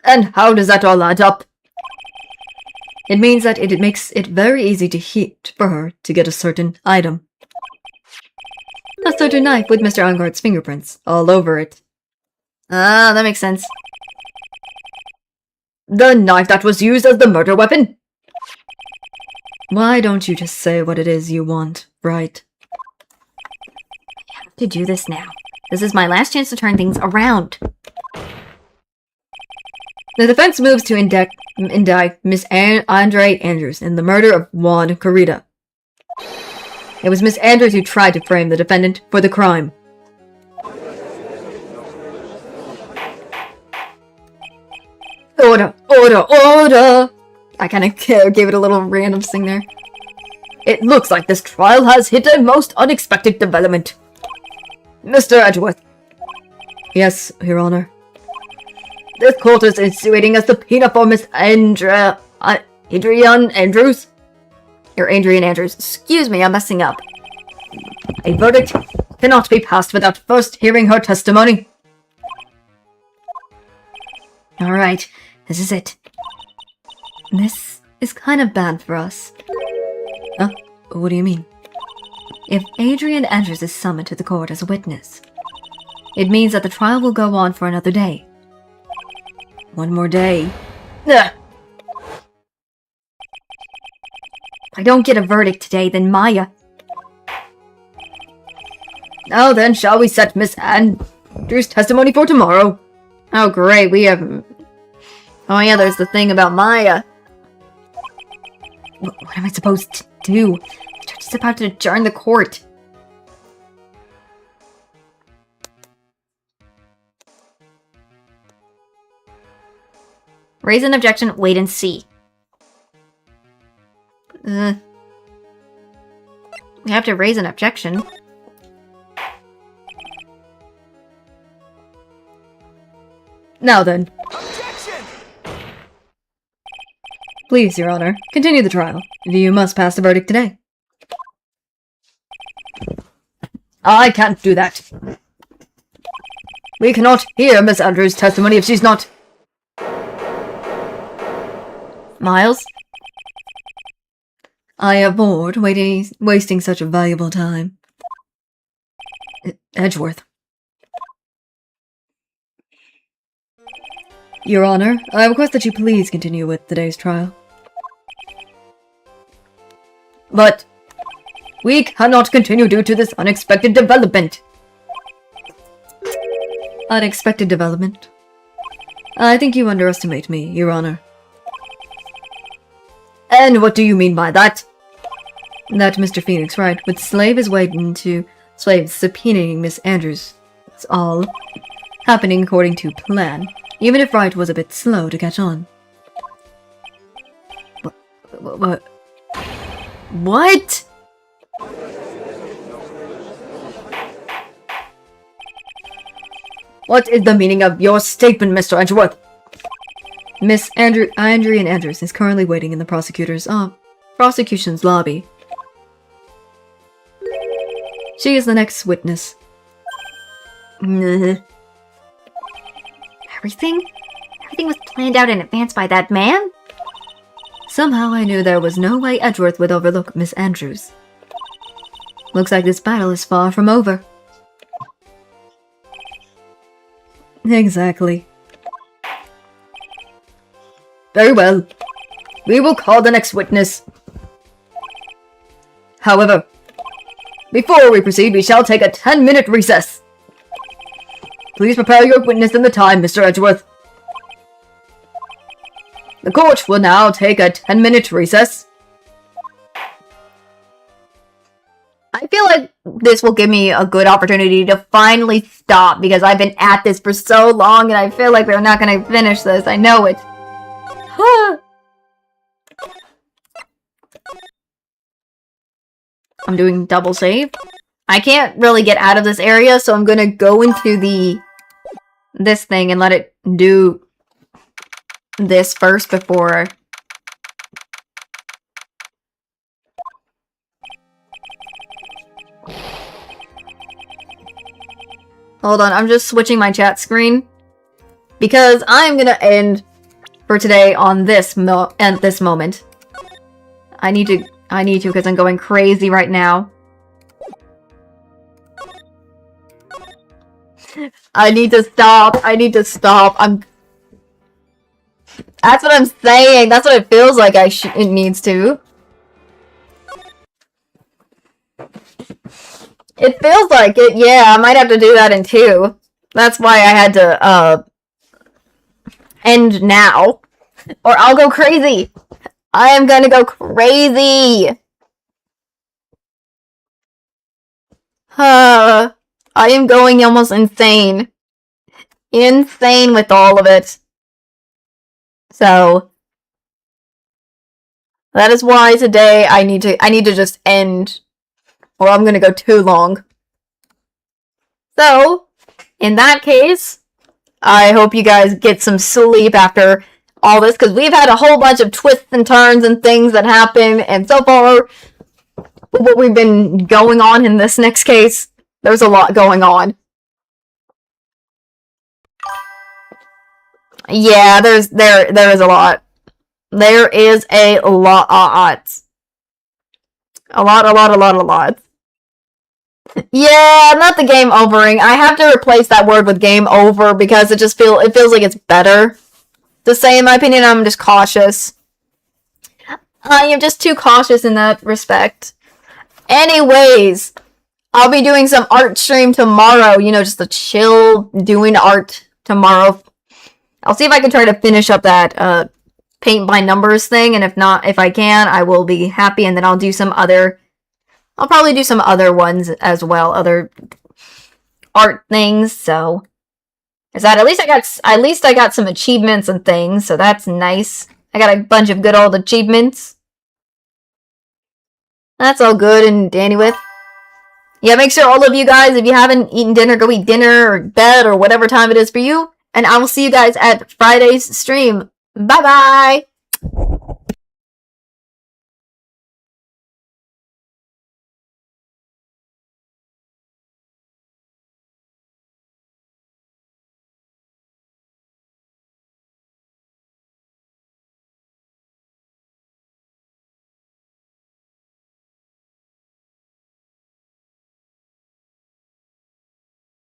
And how does that all add up? It means that it makes it very easy for her to get a certain item. A certain knife with Mr. Onguard's fingerprints all over it. Ah, that makes sense. The knife that was used as the murder weapon? Why don't you just say what it is you want, right? I have to do this now. This is my last chance to turn things around. The defense moves to indict Miss Andre Andrews in the murder of Juan Kurita. It was Miss Andrews who tried to frame the defendant for the crime. Order! Order! Order! I kind of gave it a little random sing there. It looks like this trial has hit a most unexpected development. Mr. Edgeworth. Yes, Your Honor. This court is instituting a subpoena for Miss Adrian Andrews. Or Adrian Andrews. Excuse me, I'm messing up. A verdict cannot be passed without first hearing her testimony. Alright, this is it. This is kind of bad for us. Huh? What do you mean? If Adrian Andrews is summoned to the court as a witness, it means that the trial will go on for another day. One more day. Ugh. If I don't get a verdict today, then Maya. Now then, shall we set Miss Andrews' testimony for tomorrow? Oh, great. We have... Oh, yeah, there's the thing about Maya. What am I supposed to do? The judge is about to adjourn the court. Raise an objection, wait and see. We have to raise an objection. Now then. Objection! Please, Your Honor, continue the trial. You must pass the verdict today. I can't do that. We cannot hear Miss Andrews' testimony if she's not... Miles? I am bored wasting such a valuable time. Edgeworth. Your Honor, I request that you please continue with today's trial. But we cannot continue due to this unexpected development. Unexpected development? I think you underestimate me, Your Honor. And what do you mean by that? That Mr. Phoenix Wright would slave his way into slaves subpoenaing Miss Andrews. That's all. Happening according to plan, even if Wright was a bit slow to catch on. What? What? What is the meaning of your statement, Mr. Edgeworth? Miss Andrian Andrews is currently waiting in the prosecution's lobby. She is the next witness. Everything? Everything was planned out in advance by that man? Somehow I knew there was no way Edgeworth would overlook Miss Andrews. Looks like this battle is far from over. Exactly. Very well. We will call the next witness. However, before we proceed, we shall take a 10-minute recess. Please prepare your witness in the time, Mr. Edgeworth. The court will now take a 10-minute recess. I feel like this will give me a good opportunity to finally stop because I've been at this for so long and I feel like we're not going to finish this. I know it. I'm doing double save. I can't really get out of this area, so I'm going to go into this thing and let it do this first before... Hold on, I'm just switching my chat screen. Because I'm gonna end for today on this moment. I need to because I'm going crazy right now. I need to stop. That's what I'm saying. That's what it feels like it needs to. It feels like it, yeah. I might have to do that in 2. That's why I had to, end now. Or I'll go crazy. I am gonna go crazy. I am going almost insane. Insane with all of it. So, that is why today I need to just end, or I'm gonna go too long. So, in that case, I hope you guys get some sleep after all this, because we've had a whole bunch of twists and turns and things that happen, and so far, what we've been going on in this next case, there's a lot going on. Yeah, there is a lot. There is a lot. A lot. Yeah, not the game overing. I have to replace that word with game over because it feels like it's better to say, in my opinion. I'm just cautious. I am just too cautious in that respect. Anyways, I'll be doing some art stream tomorrow. You know, just a chill doing art tomorrow. I'll see if I can try to finish up that paint by numbers thing, and if not, if I can, I will be happy, and then I'll do some other... I'll probably do some other ones as well, other art things, so... Is that at least I got some achievements and things, so that's nice. I got a bunch of good old achievements. That's all good and dandy with. Yeah, make sure all of you guys, if you haven't eaten dinner, go eat dinner or bed or whatever time it is for you. And I will see you guys at Friday's stream. Bye-bye!